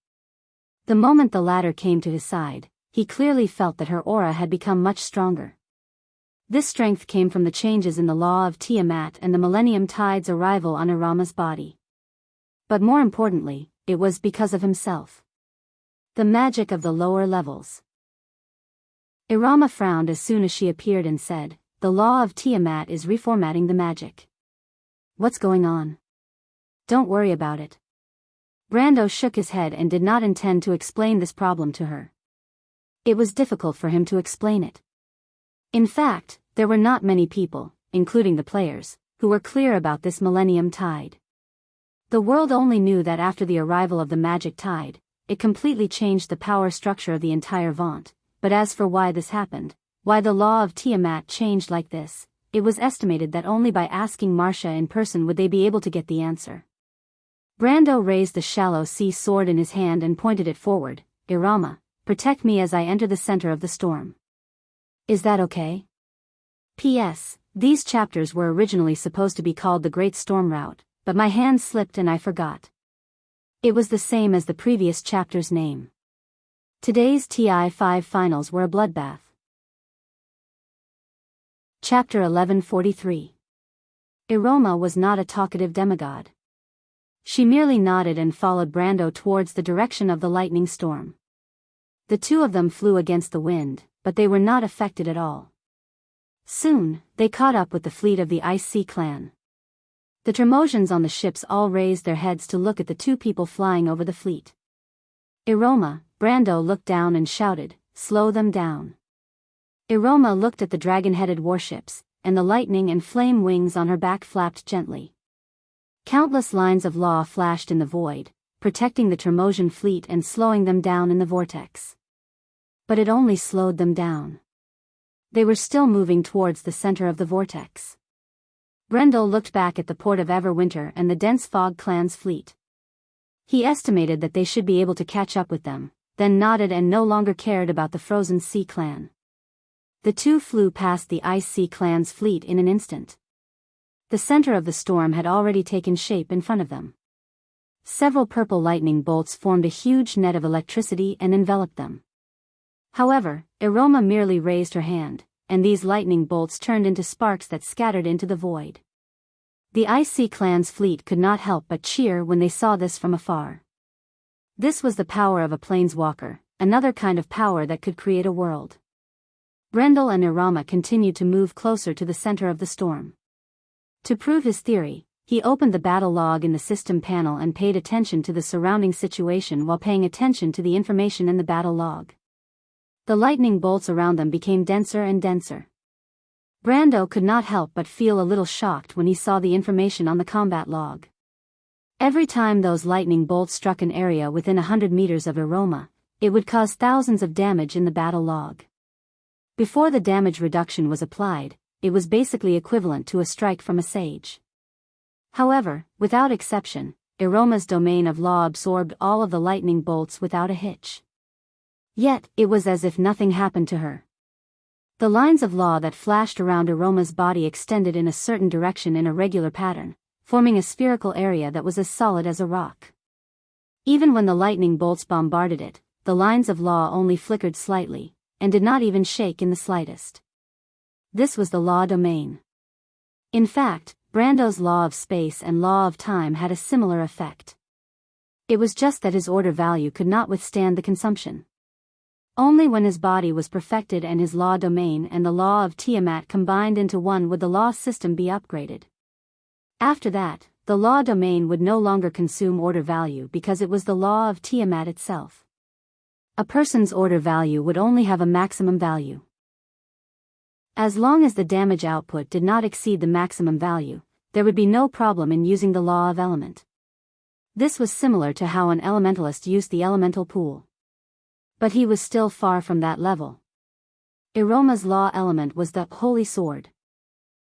The moment the latter came to his side, he clearly felt that her aura had become much stronger. This strength came from the changes in the law of Tiamat and the Millennium Tide's arrival on Irama's body. But more importantly, it was because of himself. The magic of the lower levels. Irama frowned as soon as she appeared and said, "The law of Tiamat is reformatting the magic." "What's going on?" "Don't worry about it." Brando shook his head and did not intend to explain this problem to her. It was difficult for him to explain it. In fact, there were not many people, including the players, who were clear about this Millennium Tide. The world only knew that after the arrival of the magic tide, it completely changed the power structure of the entire Vaunt, but as for why this happened, why the law of Tiamat changed like this, it was estimated that only by asking Marcia in person would they be able to get the answer. Brando raised the shallow sea sword in his hand and pointed it forward. "Irama, protect me as I enter the center of the storm." "Is that okay?" P.S. These chapters were originally supposed to be called the Great Storm Route, but my hand slipped and I forgot. It was the same as the previous chapter's name. Today's TI-5 finals were a bloodbath. Chapter 1143. Iroma was not a talkative demigod. She merely nodded and followed Brando towards the direction of the lightning storm. The two of them flew against the wind, but they were not affected at all. Soon, they caught up with the fleet of the Ice Sea clan. The Tremosians on the ships all raised their heads to look at the two people flying over the fleet. "Iroma," Brando looked down and shouted, "Slow them down." Iroma looked at the dragon-headed warships, and the lightning and flame wings on her back flapped gently. Countless lines of law flashed in the void, protecting the Tremosian fleet and slowing them down in the vortex. But it only slowed them down. They were still moving towards the center of the vortex. Brendel looked back at the port of Everwinter and the dense Fog clan's fleet. He estimated that they should be able to catch up with them, then nodded and no longer cared about the Frozen Sea clan. The two flew past the Ice Sea clan's fleet in an instant. The center of the storm had already taken shape in front of them. Several purple lightning bolts formed a huge net of electricity and enveloped them. However, Iroma merely raised her hand, and these lightning bolts turned into sparks that scattered into the void. The Ice Sea clan's fleet could not help but cheer when they saw this from afar. This was the power of a planeswalker, another kind of power that could create a world. Brendel and Irama continued to move closer to the center of the storm. To prove his theory, he opened the battle log in the system panel and paid attention to the surrounding situation while paying attention to the information in the battle log. The lightning bolts around them became denser and denser. Brando could not help but feel a little shocked when he saw the information on the combat log. Every time those lightning bolts struck an area within 100 meters of Iroma, it would cause thousands of damage in the battle log. Before the damage reduction was applied, it was basically equivalent to a strike from a sage. However, without exception, Iroma's domain of law absorbed all of the lightning bolts without a hitch. Yet, it was as if nothing happened to her. The lines of law that flashed around Iroma's body extended in a certain direction in a regular pattern, forming a spherical area that was as solid as a rock. Even when the lightning bolts bombarded it, the lines of law only flickered slightly, and did not even shake in the slightest. This was the law domain. In fact, Brando's law of space and law of time had a similar effect. It was just that his order value could not withstand the consumption. Only when his body was perfected and his law domain and the law of Tiamat combined into one would the law system be upgraded. After that, the law domain would no longer consume order value because it was the law of Tiamat itself. A person's order value would only have a maximum value. As long as the damage output did not exceed the maximum value, there would be no problem in using the law of element. This was similar to how an elementalist used the elemental pool. But he was still far from that level. Iroma's law element was the holy sword.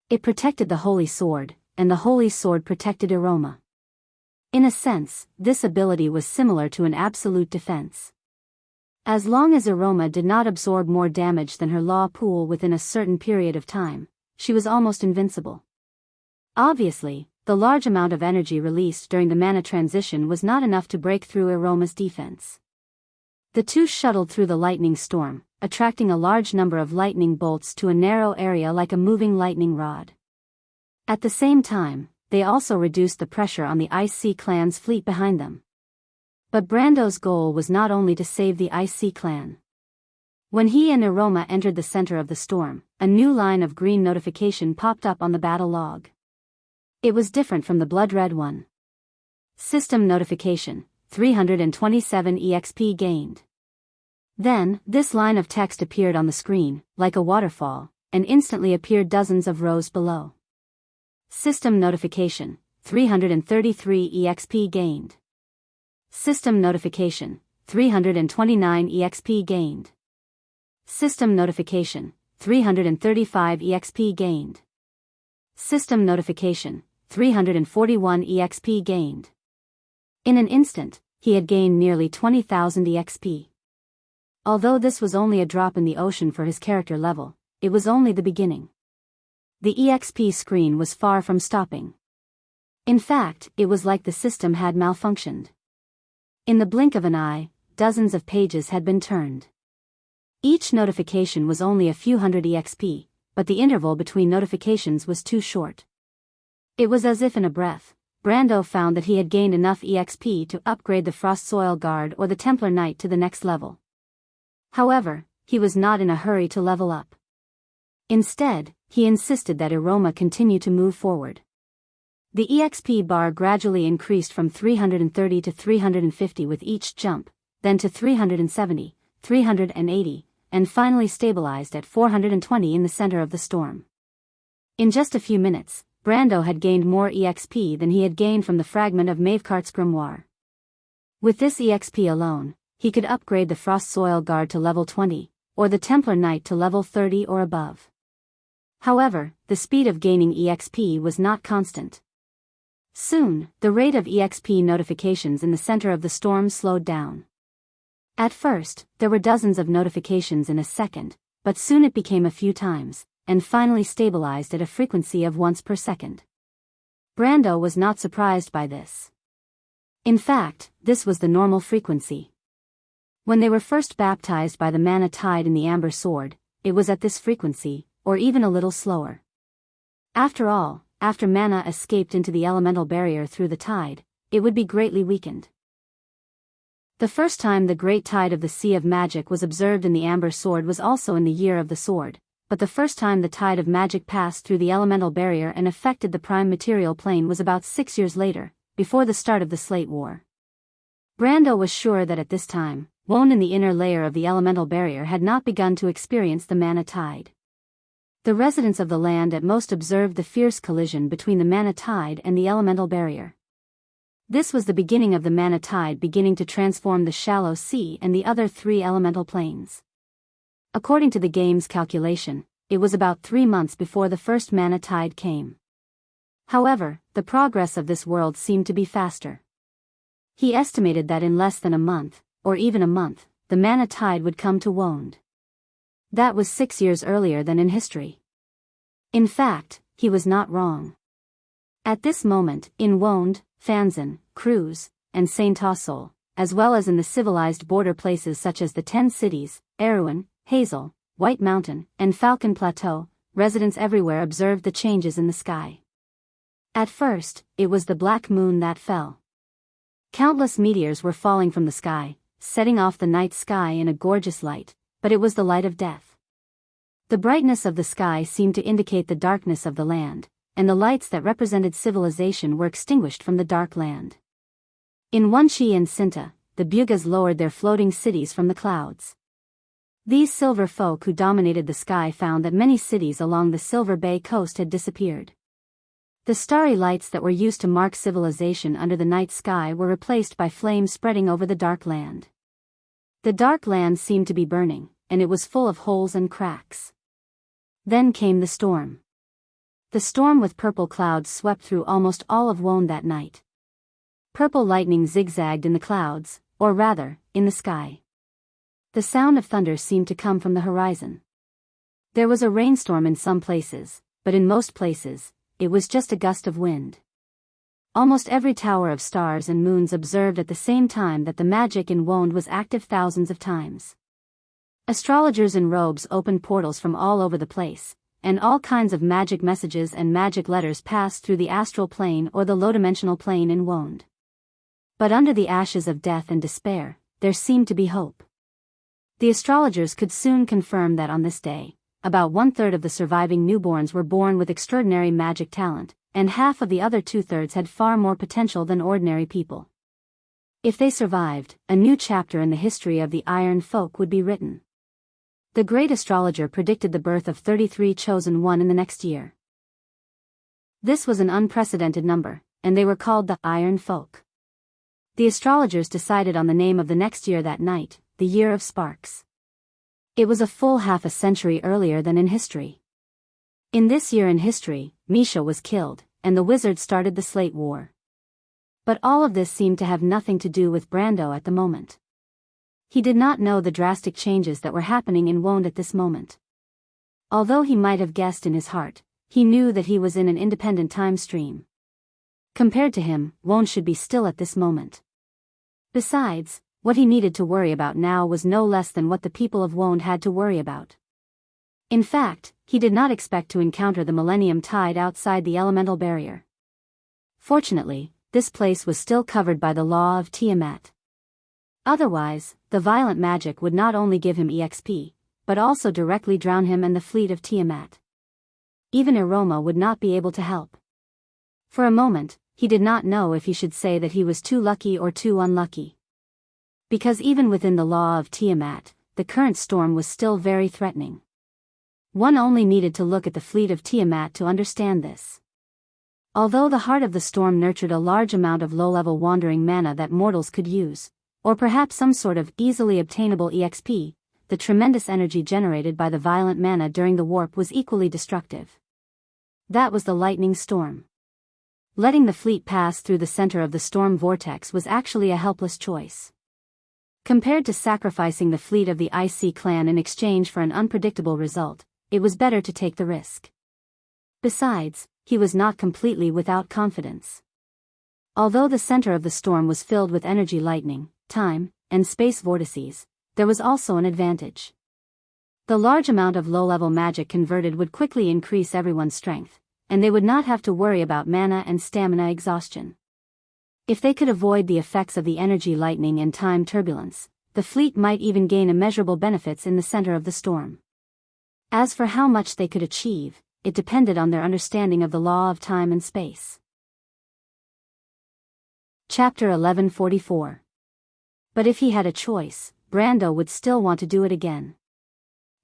It protected the holy sword, and the holy sword protected Iroma. In a sense, this ability was similar to an absolute defense. As long as Iroma did not absorb more damage than her law pool within a certain period of time, she was almost invincible. Obviously, the large amount of energy released during the mana transition was not enough to break through Iroma's defense. The two shuttled through the lightning storm, attracting a large number of lightning bolts to a narrow area like a moving lightning rod. At the same time, they also reduced the pressure on the Ice Sea clan's fleet behind them. But Brando's goal was not only to save the Ice Sea clan. When he and Iroma entered the center of the storm, a new line of green notification popped up on the battle log. It was different from the blood-red one. System notification, 327 EXP gained. Then, this line of text appeared on the screen, like a waterfall, and instantly appeared dozens of rows below. System notification, 333 EXP gained. System notification, 329 EXP gained. System notification, 335 EXP gained. System notification, 341 EXP gained. In an instant, he had gained nearly 20,000 EXP. Although this was only a drop in the ocean for his character level, it was only the beginning. The EXP screen was far from stopping. In fact, it was like the system had malfunctioned. In the blink of an eye, dozens of pages had been turned. Each notification was only a few hundred EXP, but the interval between notifications was too short. It was as if in a breath, Brando found that he had gained enough EXP to upgrade the Frost Soil Guard or the Templar Knight to the next level. However, he was not in a hurry to level up. Instead, he insisted that Iroma continue to move forward. The EXP bar gradually increased from 330 to 350 with each jump, then to 370, 380, and finally stabilized at 420 in the center of the storm. In just a few minutes, Brando had gained more EXP than he had gained from the fragment of Maevecart's grimoire. With this EXP alone, he could upgrade the Frost Soil Guard to level 20, or the Templar Knight to level 30 or above. However, the speed of gaining EXP was not constant. Soon, the rate of EXP notifications in the center of the storm slowed down. At first, there were dozens of notifications in a second, but soon it became a few times, and finally stabilized at a frequency of once per second. Brando was not surprised by this. In fact, this was the normal frequency. When they were first baptized by the mana tide in the Amber Sword, it was at this frequency, or even a little slower. After all, after mana escaped into the elemental barrier through the tide, it would be greatly weakened. The first time the great tide of the Sea of Magic was observed in the Amber Sword was also in the Year of the Sword, but the first time the tide of magic passed through the elemental barrier and affected the prime material plane was about 6 years later, before the start of the Slate War. Brando was sure that at this time, Wone in the inner layer of the elemental barrier had not begun to experience the mana tide. The residents of the land at most observed the fierce collision between the mana tide and the elemental barrier. This was the beginning of the mana tide beginning to transform the shallow sea and the other 3 elemental planes. According to the game's calculation, it was about 3 months before the first mana tide came. However, the progress of this world seemed to be faster. He estimated that in less than a month, or even a month, the mana tide would come to Woned. That was 6 years earlier than in history. In fact, he was not wrong. At this moment, in Woned, Fanzan, Cruz, and Saint Tossol, as well as in the civilized border places such as the 10 cities, Erewhon, Hazel, White Mountain, and Falcon Plateau, residents everywhere observed the changes in the sky. At first, it was the black moon that fell. Countless meteors were falling from the sky, setting off the night sky in a gorgeous light, but it was the light of death. The brightness of the sky seemed to indicate the darkness of the land, and the lights that represented civilization were extinguished from the dark land. In Wuxia and Xianxia, the Bugas lowered their floating cities from the clouds. These silver folk who dominated the sky found that many cities along the Silver Bay coast had disappeared. The starry lights that were used to mark civilization under the night sky were replaced by flames spreading over the dark land. The dark land seemed to be burning, and it was full of holes and cracks. Then came the storm. The storm with purple clouds swept through almost all of Wuxia that night. Purple lightning zigzagged in the clouds, or rather, in the sky. The sound of thunder seemed to come from the horizon. There was a rainstorm in some places, but in most places, it was just a gust of wind. Almost every tower of stars and moons observed at the same time that the magic in Wuxia was active thousands of times. Astrologers in robes opened portals from all over the place, and all kinds of magic messages and magic letters passed through the astral plane or the low-dimensional plane in Wuxia. But under the ashes of death and despair, there seemed to be hope. The astrologers could soon confirm that on this day, about 1/3 of the surviving newborns were born with extraordinary magic talent, and half of the other 2/3 had far more potential than ordinary people. If they survived, a new chapter in the history of the Iron Folk would be written. The great astrologer predicted the birth of 33 chosen one in the next year. This was an unprecedented number, and they were called the Iron Folk. The astrologers decided on the name of the next year that night, the Year of Sparks. It was a full half a century earlier than in history. In this year in history, Misha was killed, and the wizard started the Slate War. But all of this seemed to have nothing to do with Brando at the moment. He did not know the drastic changes that were happening in Wuxia at this moment. Although he might have guessed in his heart, he knew that he was in an independent time stream. Compared to him, Wuxia should be still at this moment. Besides, what he needed to worry about now was no less than what the people of Wuxia had to worry about. In fact, he did not expect to encounter the Millennium Tide outside the elemental barrier. Fortunately, this place was still covered by the law of Tiamat. Otherwise, the violent magic would not only give him EXP, but also directly drown him and the fleet of Tiamat. Even Aroma would not be able to help. For a moment, he did not know if he should say that he was too lucky or too unlucky. Because even within the law of Tiamat, the current storm was still very threatening. One only needed to look at the fleet of Tiamat to understand this. Although the heart of the storm nurtured a large amount of low-level wandering mana that mortals could use, or perhaps some sort of easily obtainable EXP, the tremendous energy generated by the violent mana during the warp was equally destructive. That was the lightning storm. Letting the fleet pass through the center of the storm vortex was actually a helpless choice. Compared to sacrificing the fleet of the IC clan in exchange for an unpredictable result, it was better to take the risk. Besides, he was not completely without confidence. Although the center of the storm was filled with energy lightning, time, and space vortices, there was also an advantage. The large amount of low-level magic converted would quickly increase everyone's strength, and they would not have to worry about mana and stamina exhaustion. If they could avoid the effects of the energy lightning and time turbulence, the fleet might even gain immeasurable benefits in the center of the storm. As for how much they could achieve, it depended on their understanding of the law of time and space. Chapter 1144. But if he had a choice, Brando would still want to do it again.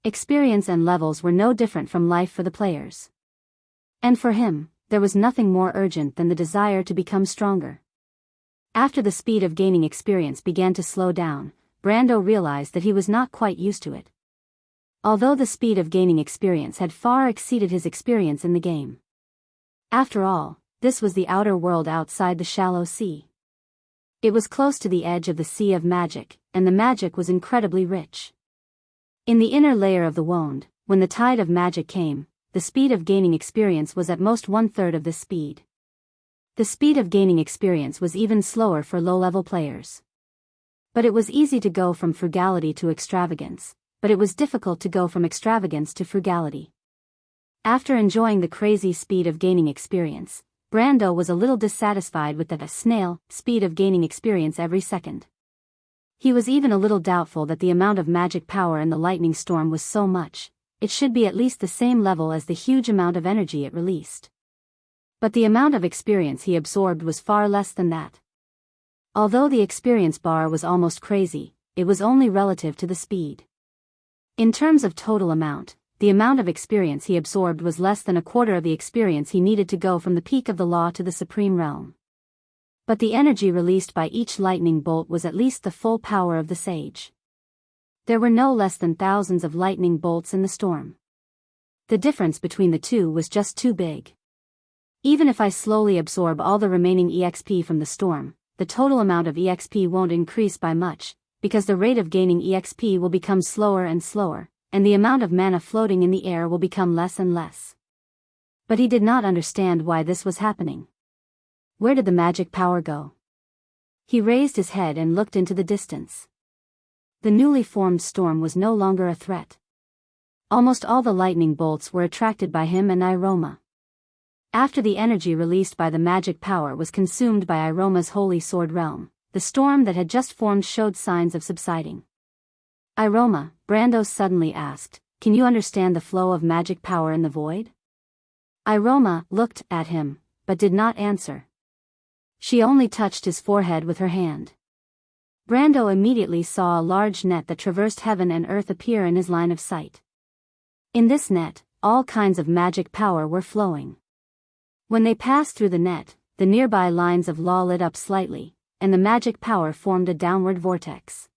Experience and levels were no different from life for the players. And for him, there was nothing more urgent than the desire to become stronger. After the speed of gaining experience began to slow down, Brando realized that he was not quite used to it. Although the speed of gaining experience had far exceeded his experience in the game. After all, this was the outer world outside the shallow sea. It was close to the edge of the sea of magic, and the magic was incredibly rich. In the inner layer of the wound, when the tide of magic came, the speed of gaining experience was at most 1/3 of this speed. The speed of gaining experience was even slower for low-level players. But it was easy to go from frugality to extravagance, but it was difficult to go from extravagance to frugality. After enjoying the crazy speed of gaining experience, Brando was a little dissatisfied with the snail speed of gaining experience every second. He was even a little doubtful that the amount of magic power in the lightning storm was so much. It should be at least the same level as the huge amount of energy it released. But the amount of experience he absorbed was far less than that. Although the experience bar was almost crazy, it was only relative to the speed. In terms of total amount, the amount of experience he absorbed was less than a quarter of the experience he needed to go from the peak of the law to the supreme realm. But the energy released by each lightning bolt was at least the full power of the sage. There were no less than thousands of lightning bolts in the storm. The difference between the two was just too big. Even if I slowly absorb all the remaining EXP from the storm, the total amount of EXP won't increase by much, because the rate of gaining EXP will become slower and slower, and the amount of mana floating in the air will become less and less. But he did not understand why this was happening. Where did the magic power go? He raised his head and looked into the distance. The newly formed storm was no longer a threat. Almost all the lightning bolts were attracted by him and Iroma. After the energy released by the magic power was consumed by Iroma's holy sword realm, the storm that had just formed showed signs of subsiding. Iroma, Brando suddenly asked, can you understand the flow of magic power in the void? Iroma looked at him, but did not answer. She only touched his forehead with her hand. Brando immediately saw a large net that traversed heaven and earth appear in his line of sight. In this net, all kinds of magic power were flowing. When they passed through the net, the nearby lines of law lit up slightly, and the magic power formed a downward vortex.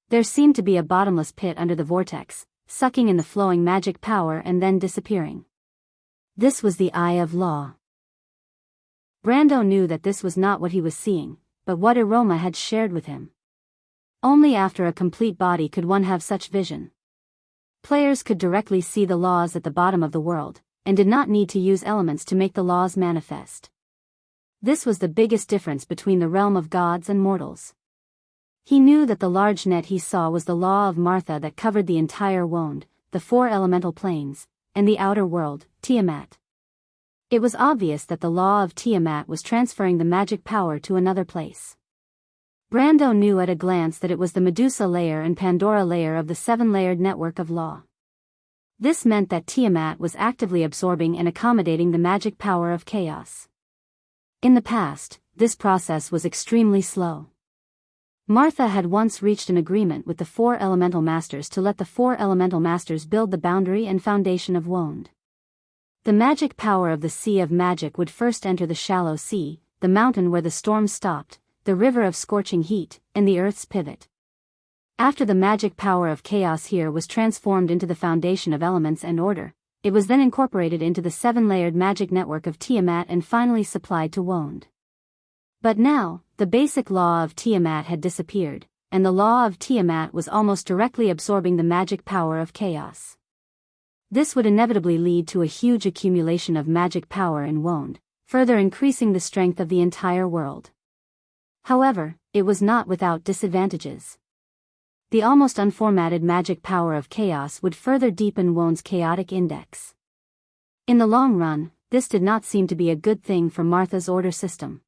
There seemed to be a bottomless pit under the vortex, sucking in the flowing magic power and then disappearing. This was the Eye of Law. Brando knew that this was not what he was seeing, but what Iroma had shared with him. Only after a complete body could one have such vision. Players could directly see the laws at the bottom of the world, and did not need to use elements to make the laws manifest. This was the biggest difference between the realm of gods and mortals. He knew that the large net he saw was the law of Martha that covered the entire Wond, the four elemental planes, and the outer world, Tiamat. It was obvious that the law of Tiamat was transferring the magic power to another place. Brando knew at a glance that it was the Medusa layer and Pandora layer of the seven-layered network of law. This meant that Tiamat was actively absorbing and accommodating the magic power of chaos. In the past, this process was extremely slow. Martha had once reached an agreement with the four elemental masters to let the four elemental masters build the boundary and foundation of Wond. The magic power of the Sea of Magic would first enter the shallow sea, the mountain where the storm stopped, the river of scorching heat, and the earth's pivot. After the magic power of chaos here was transformed into the foundation of elements and order, it was then incorporated into the seven-layered magic network of Tiamat and finally supplied to Wond. But now, the basic law of Tiamat had disappeared, and the law of Tiamat was almost directly absorbing the magic power of chaos. This would inevitably lead to a huge accumulation of magic power in Wond, further increasing the strength of the entire world. However, it was not without disadvantages. The almost unformatted magic power of chaos would further deepen Wond's chaotic index. In the long run, this did not seem to be a good thing for Martha's order system.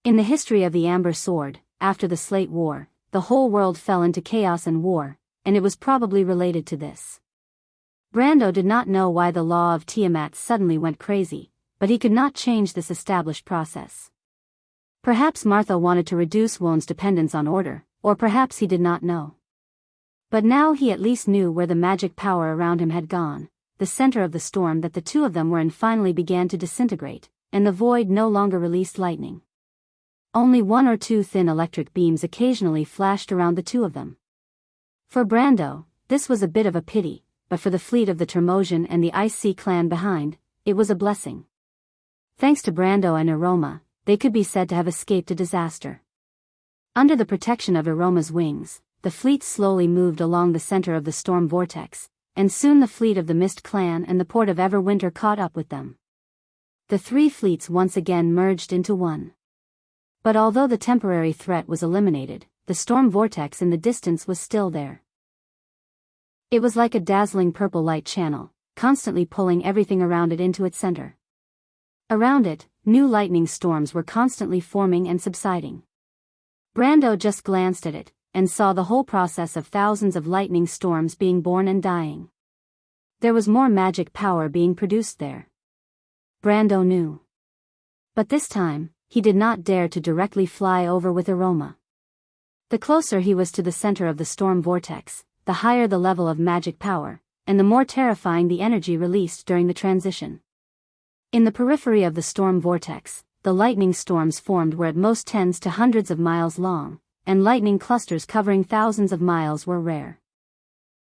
In the history of the Amber Sword, after the Slate War, the whole world fell into chaos and war, and it was probably related to this. Brando did not know why the law of Tiamat suddenly went crazy, but he could not change this established process. Perhaps Martha wanted to reduce Wond's dependence on order, or perhaps he did not know. But now he at least knew where the magic power around him had gone, the center of the storm that the two of them were in finally began to disintegrate, and the void no longer released lightning. Only one or two thin electric beams occasionally flashed around the two of them. For Brando, this was a bit of a pity, but for the fleet of the Termosian and the Ice Sea clan behind, it was a blessing. Thanks to Brando and Iroma, they could be said to have escaped a disaster. Under the protection of Iroma's wings, the fleet slowly moved along the center of the storm vortex, and soon the fleet of the Mist clan and the port of Everwinter caught up with them. The three fleets once again merged into one. But although the temporary threat was eliminated, the storm vortex in the distance was still there. It was like a dazzling purple light channel, constantly pulling everything around it into its center. Around it, new lightning storms were constantly forming and subsiding. Brando just glanced at it, and saw the whole process of thousands of lightning storms being born and dying. There was more magic power being produced there. Brando knew. But this time, he did not dare to directly fly over with aroma. The closer he was to the center of the storm vortex, the higher the level of magic power, and the more terrifying the energy released during the transition. In the periphery of the storm vortex, the lightning storms formed were at most tens to hundreds of miles long, and lightning clusters covering thousands of miles were rare.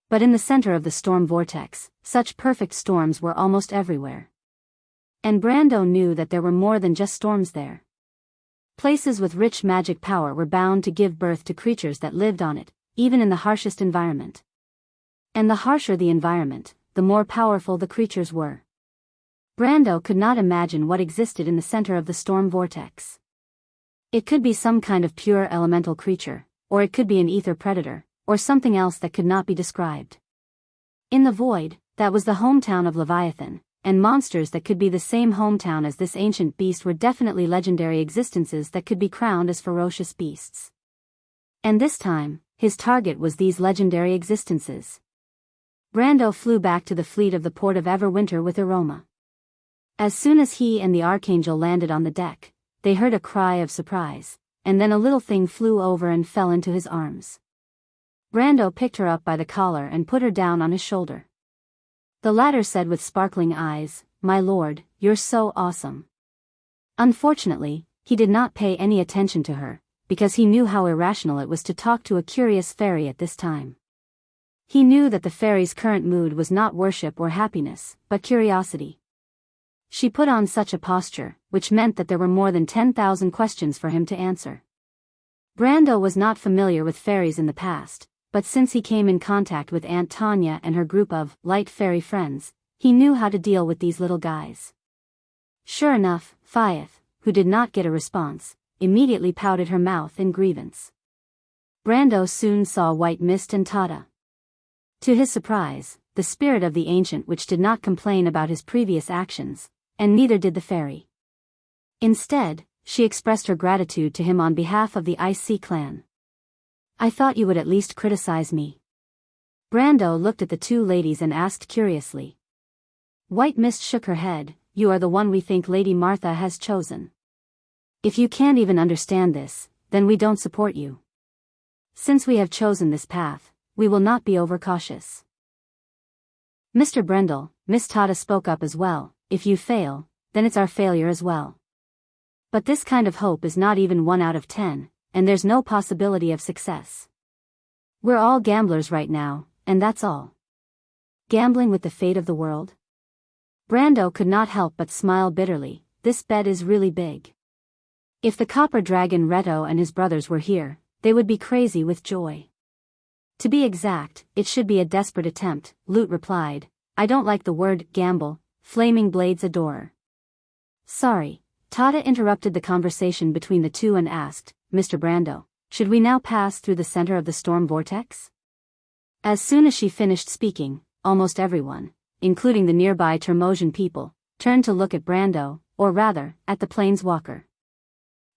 But in the center of the storm vortex, such perfect storms were almost everywhere. And Brando knew that there were more than just storms there. Places with rich magic power were bound to give birth to creatures that lived on it, even in the harshest environment. And the harsher the environment, the more powerful the creatures were. Brando could not imagine what existed in the center of the storm vortex. It could be some kind of pure elemental creature, or it could be an ether predator, or something else that could not be described. In the void, that was the hometown of Leviathan, and monsters that could be the same hometown as this ancient beast were definitely legendary existences that could be crowned as ferocious beasts. And this time, his target was these legendary existences. Brando flew back to the fleet of the port of Everwinter with aroma. As soon as he and the Archangel landed on the deck, they heard a cry of surprise, and then a little thing flew over and fell into his arms. Brando picked her up by the collar and put her down on his shoulder. The latter said with sparkling eyes, "My lord, you're so awesome." Unfortunately, he did not pay any attention to her, because he knew how irrational it was to talk to a curious fairy at this time. He knew that the fairy's current mood was not worship or happiness, but curiosity. She put on such a posture, which meant that there were more than 10,000 questions for him to answer. Brando was not familiar with fairies in the past, but since he came in contact with Aunt Tanya and her group of light fairy friends, he knew how to deal with these little guys. Sure enough, Faith, who did not get a response, immediately pouted her mouth in grievance. Brando soon saw White Mist and Tata. To his surprise, the spirit of the ancient witch did not complain about his previous actions, and neither did the fairy. Instead, she expressed her gratitude to him on behalf of the Ice Sea clan. "I thought you would at least criticize me." Brando looked at the two ladies and asked curiously. White Mist shook her head. "You are the one we think Lady Martha has chosen. If you can't even understand this, then we don't support you. Since we have chosen this path, we will not be overcautious." "Mr. Brendel," Miss Tata spoke up as well, "if you fail, then it's our failure as well. But this kind of hope is not even 1 out of 10, and there's no possibility of success. We're all gamblers right now, and that's all." Gambling with the fate of the world? Brando could not help but smile bitterly. This bet is really big. If the copper dragon Reto and his brothers were here, they would be crazy with joy. "To be exact, it should be a desperate attempt," Lute replied. "I don't like the word gamble, Flaming Blade's adorer." "Sorry." Tata interrupted the conversation between the two and asked, "Mr. Brando, should we now pass through the center of the storm vortex?" As soon as she finished speaking, almost everyone, including the nearby Termosian people, turned to look at Brando, or rather, at the planeswalker.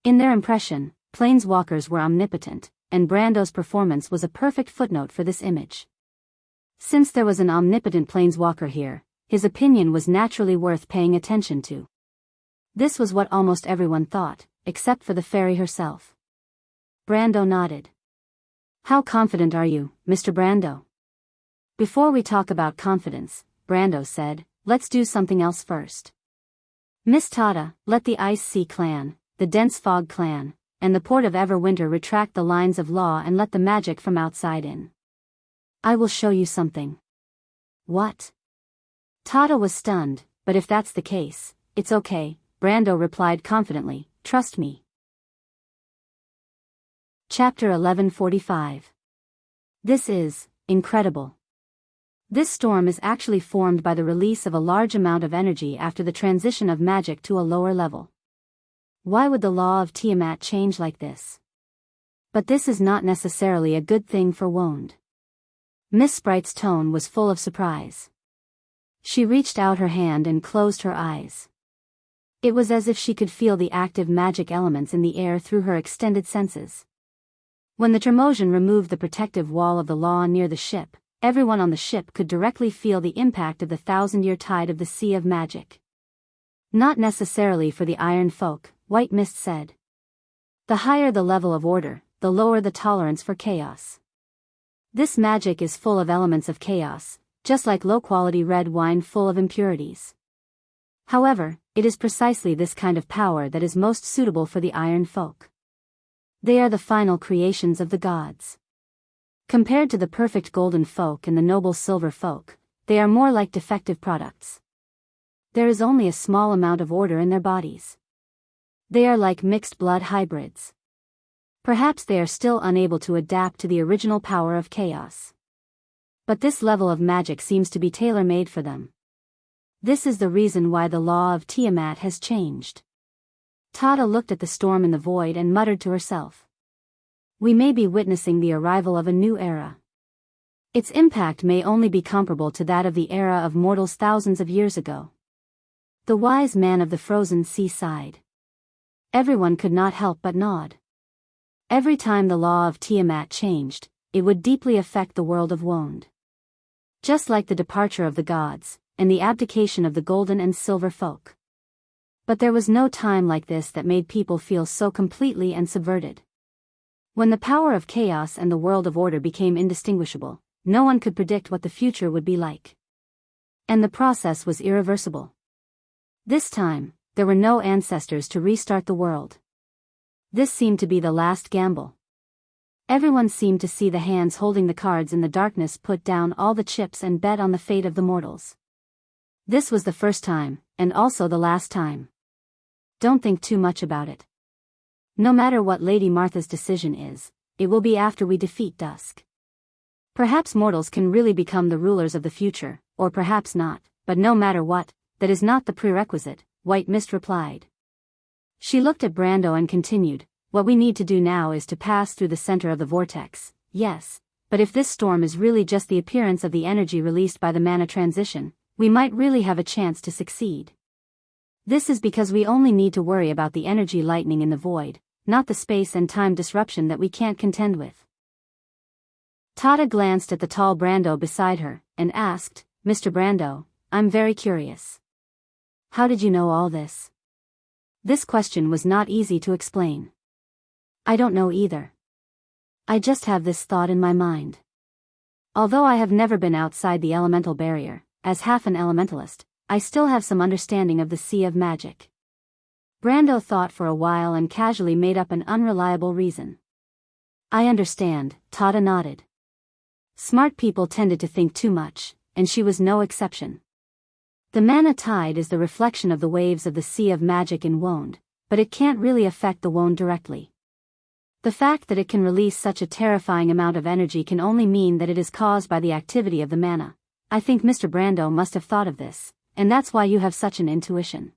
In their impression, planeswalkers were omnipotent, and Brando's performance was a perfect footnote for this image. Since there was an omnipotent planeswalker here, his opinion was naturally worth paying attention to. This was what almost everyone thought, except for the fairy herself. Brando nodded. "How confident are you, Mr. Brando?" "Before we talk about confidence," Brando said, "let's do something else first. Miss Tata, let the Ice Sea clan, the Dense Fog clan, and the Port of Everwinter retract the lines of law and let the magic from outside in. I will show you something." "What?" Tata was stunned, but if that's the case, it's okay, Brando replied confidently, "Trust me." Chapter 1145. This is incredible. This storm is actually formed by the release of a large amount of energy after the transition of magic to a lower level. Why would the law of Tiamat change like this? But this is not necessarily a good thing for Wonde. Miss Sprite's tone was full of surprise. She reached out her hand and closed her eyes. It was as if she could feel the active magic elements in the air through her extended senses. When the Trimosian removed the protective wall of the law near the ship, everyone on the ship could directly feel the impact of the thousand-year tide of the sea of magic. Not necessarily for the Iron Folk, White Mist said. The higher the level of order, the lower the tolerance for chaos. This magic is full of elements of chaos, just like low-quality red wine full of impurities. However, it is precisely this kind of power that is most suitable for the Iron Folk. They are the final creations of the gods. Compared to the perfect golden folk and the noble silver folk, they are more like defective products. There is only a small amount of order in their bodies. They are like mixed blood hybrids. Perhaps they are still unable to adapt to the original power of chaos. But this level of magic seems to be tailor-made for them. This is the reason why the law of Tiamat has changed. Tada looked at the storm in the void and muttered to herself. We may be witnessing the arrival of a new era. Its impact may only be comparable to that of the era of mortals thousands of years ago. The wise man of the frozen sea sighed. Everyone could not help but nod. Every time the law of Tiamat changed, it would deeply affect the world of Wond. Just like the departure of the gods, and the abdication of the golden and silver folk. But there was no time like this that made people feel so completely and subverted. When the power of chaos and the world of order became indistinguishable, no one could predict what the future would be like. And the process was irreversible. This time, there were no ancestors to restart the world. This seemed to be the last gamble. Everyone seemed to see the hands holding the cards in the darkness put down all the chips and bet on the fate of the mortals. This was the first time, and also the last time. Don't think too much about it. No matter what Lady Martha's decision is, it will be after we defeat Dusk. Perhaps mortals can really become the rulers of the future, or perhaps not, but no matter what, that is not the prerequisite, White Mist replied. She looked at Brando and continued, what we need to do now is to pass through the center of the vortex, yes, but if this storm is really just the appearance of the energy released by the mana transition, we might really have a chance to succeed. This is because we only need to worry about the energy lightning in the void, not the space and time disruption that we can't contend with. Tada glanced at the tall Brando beside her, and asked, Mr. Brando, I'm very curious. How did you know all this? This question was not easy to explain. I don't know either. I just have this thought in my mind. Although I have never been outside the elemental barrier, as half an elementalist, I still have some understanding of the sea of magic. Brando thought for a while and casually made up an unreliable reason. I understand, Tada nodded. Smart people tended to think too much, and she was no exception. The mana tide is the reflection of the waves of the sea of magic in Wond, but it can't really affect the Wond directly. The fact that it can release such a terrifying amount of energy can only mean that it is caused by the activity of the mana. I think Mr. Brando must have thought of this, and that's why you have such an intuition.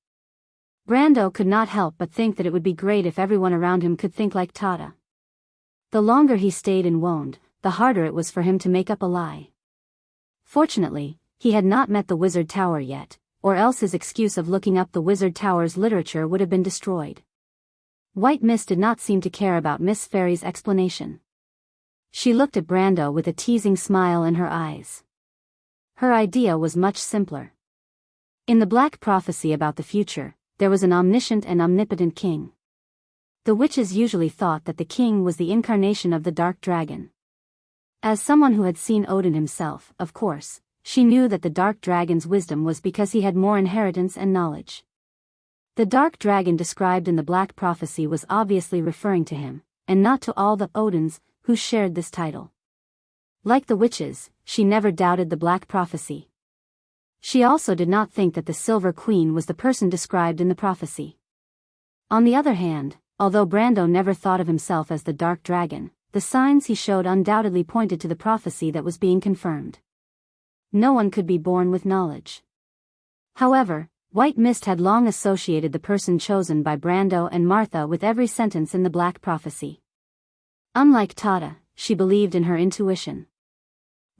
Brando could not help but think that it would be great if everyone around him could think like Tada. The longer he stayed in Wond, the harder it was for him to make up a lie. Fortunately, he had not met the Wizard Tower yet, or else his excuse of looking up the Wizard Tower's literature would have been destroyed. White Mist did not seem to care about Miss Fairy's explanation. She looked at Brando with a teasing smile in her eyes. Her idea was much simpler. In the Black Prophecy about the future, there was an omniscient and omnipotent king. The witches usually thought that the king was the incarnation of the Dark Dragon. As someone who had seen Odin himself, of course, she knew that the Dark Dragon's wisdom was because he had more inheritance and knowledge. The Dark Dragon described in the Black Prophecy was obviously referring to him, and not to all the Odins who shared this title. Like the witches, she never doubted the Black Prophecy. She also did not think that the Silver Queen was the person described in the prophecy. On the other hand, although Brando never thought of himself as the Dark Dragon, the signs he showed undoubtedly pointed to the prophecy that was being confirmed. No one could be born with knowledge. However, White Mist had long associated the person chosen by Brando and Martha with every sentence in the Black Prophecy. Unlike Tada, she believed in her intuition.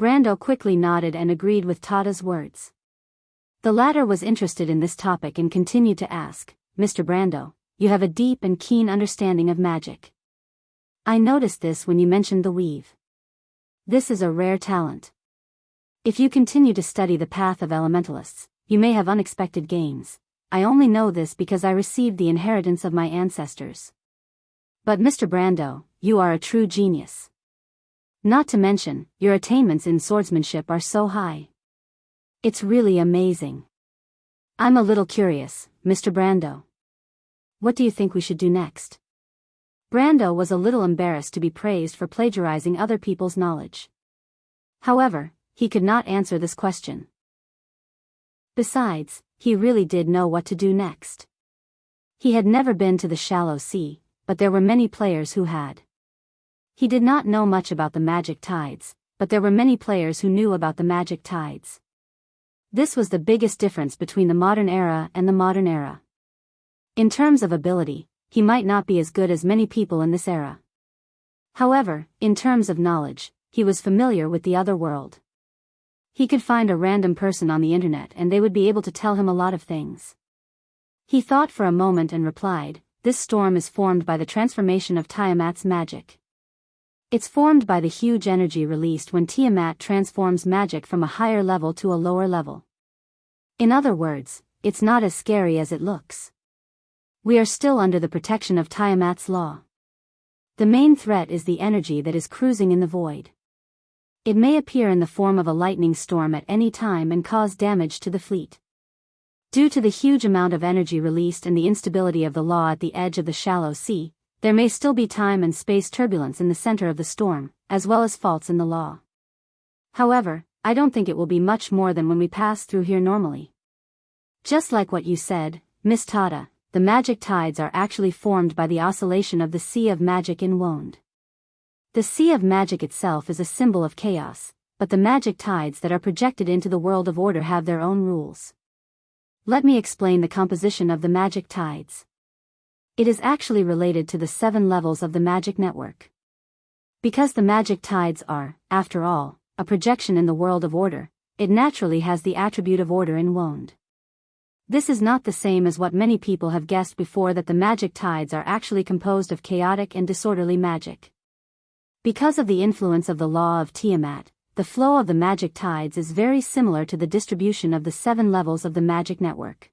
Brando quickly nodded and agreed with Tada's words. The latter was interested in this topic and continued to ask, Mr. Brando, you have a deep and keen understanding of magic. I noticed this when you mentioned the weave. This is a rare talent. If you continue to study the path of elementalists, you may have unexpected gains. I only know this because I received the inheritance of my ancestors. But Mr. Brando, you are a true genius. Not to mention, your attainments in swordsmanship are so high. It's really amazing. I'm a little curious, Mr. Brando. What do you think we should do next? Brando was a little embarrassed to be praised for plagiarizing other people's knowledge. However, he could not answer this question. Besides, he really did know what to do next. He had never been to the shallow sea, but there were many players who had. He did not know much about the magic tides, but there were many players who knew about the magic tides. This was the biggest difference between the modern era and the modern era. In terms of ability, he might not be as good as many people in this era. However, in terms of knowledge, he was familiar with the other world. He could find a random person on the internet and they would be able to tell him a lot of things. He thought for a moment and replied, "This storm is formed by the transformation of Tiamat's magic. It's formed by the huge energy released when Tiamat transforms magic from a higher level to a lower level. In other words, it's not as scary as it looks. We are still under the protection of Tiamat's law. The main threat is the energy that is cruising in the void. It may appear in the form of a lightning storm at any time and cause damage to the fleet. Due to the huge amount of energy released and the instability of the law at the edge of the shallow sea, there may still be time and space turbulence in the center of the storm, as well as faults in the law. However, I don't think it will be much more than when we pass through here normally. Just like what you said, Miss Tada, the magic tides are actually formed by the oscillation of the Sea of Magic in Wond. The Sea of Magic itself is a symbol of chaos, but the magic tides that are projected into the world of order have their own rules. Let me explain the composition of the magic tides. It is actually related to the 7 levels of the magic network. Because the magic tides are, after all, a projection in the world of order, it naturally has the attribute of order in Wond. This is not the same as what many people have guessed before, that the magic tides are actually composed of chaotic and disorderly magic. Because of the influence of the law of Tiamat, the flow of the magic tides is very similar to the distribution of the 7 levels of the magic network.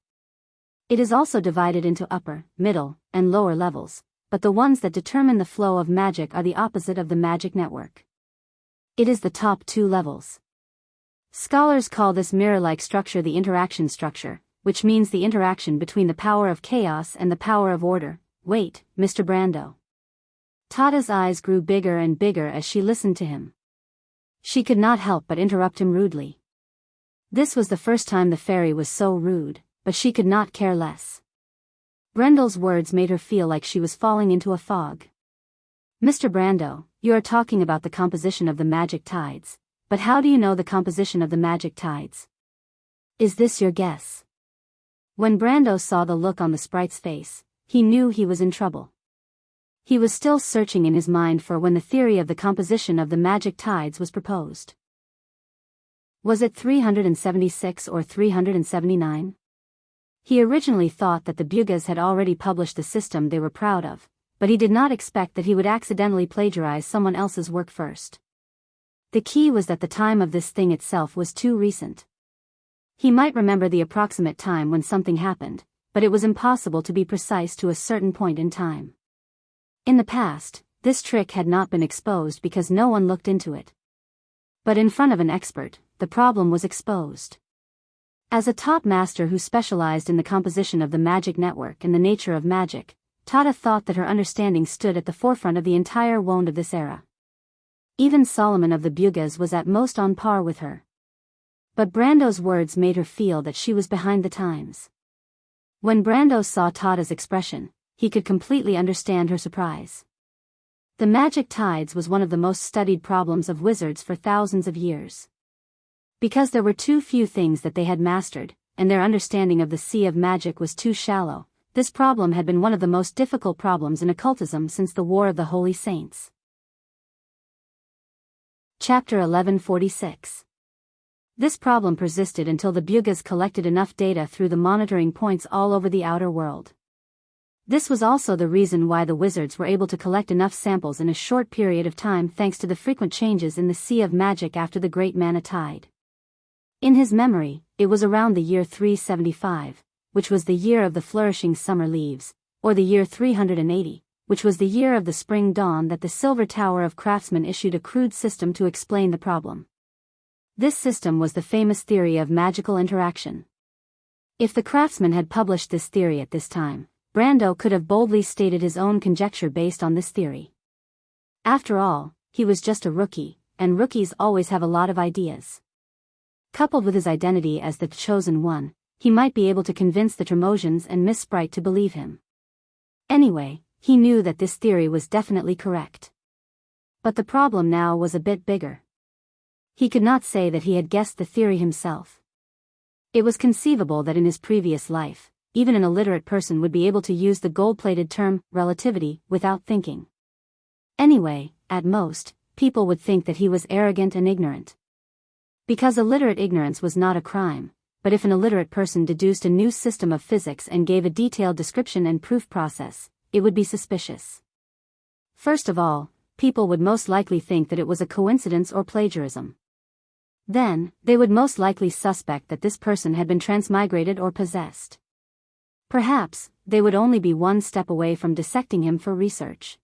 It is also divided into upper, middle, and lower levels, but the ones that determine the flow of magic are the opposite of the magic network. It is the top 2 levels. Scholars call this mirror-like structure the interaction structure, which means the interaction between the power of chaos and the power of order. Wait, Mr. Brando. Tada's eyes grew bigger and bigger as she listened to him. She could not help but interrupt him rudely. This was the first time the fairy was so rude, but she could not care less. Brendel's words made her feel like she was falling into a fog. Mr. Brando, you are talking about the composition of the magic tides, but how do you know the composition of the magic tides? Is this your guess? When Brando saw the look on the sprite's face, he knew he was in trouble. He was still searching in his mind for when the theory of the composition of the magic tides was proposed. Was it 376 or 379? He originally thought that the Bugas had already published the system they were proud of, but he did not expect that he would accidentally plagiarize someone else's work first. The key was that the time of this thing itself was too recent. He might remember the approximate time when something happened, but it was impossible to be precise to a certain point in time. In the past, this trick had not been exposed because no one looked into it. But in front of an expert, the problem was exposed. As a top master who specialized in the composition of the magic network and the nature of magic, Tada thought that her understanding stood at the forefront of the entire Wond of this era. Even Solomon of the Bugas was at most on par with her. But Brando's words made her feel that she was behind the times. When Brando saw Tada's expression, he could completely understand her surprise. The magic tides was one of the most studied problems of wizards for thousands of years. Because there were too few things that they had mastered, and their understanding of the Sea of Magic was too shallow, this problem had been one of the most difficult problems in occultism since the War of the Holy Saints. Chapter 1146. This problem persisted until the Bugas collected enough data through the monitoring points all over the outer world. This was also the reason why the wizards were able to collect enough samples in a short period of time thanks to the frequent changes in the Sea of Magic after the Great Mana Tide. In his memory, it was around the year 375, which was the year of the flourishing summer leaves, or the year 380, which was the year of the spring dawn, that the Silver Tower of Craftsmen issued a crude system to explain the problem. This system was the famous theory of magical interaction. If the craftsman had published this theory at this time, Brando could have boldly stated his own conjecture based on this theory. After all, he was just a rookie, and rookies always have a lot of ideas. Coupled with his identity as the chosen one, he might be able to convince the Tremosians and Miss Sprite to believe him. Anyway, he knew that this theory was definitely correct. But the problem now was a bit bigger. He could not say that he had guessed the theory himself. It was conceivable that in his previous life, even an illiterate person would be able to use the gold-plated term, relativity, without thinking. Anyway, at most, people would think that he was arrogant and ignorant. Because illiterate ignorance was not a crime, but if an illiterate person deduced a new system of physics and gave a detailed description and proof process, it would be suspicious. First of all, people would most likely think that it was a coincidence or plagiarism. Then, they would most likely suspect that this person had been transmigrated or possessed. Perhaps, they would only be one step away from dissecting him for research.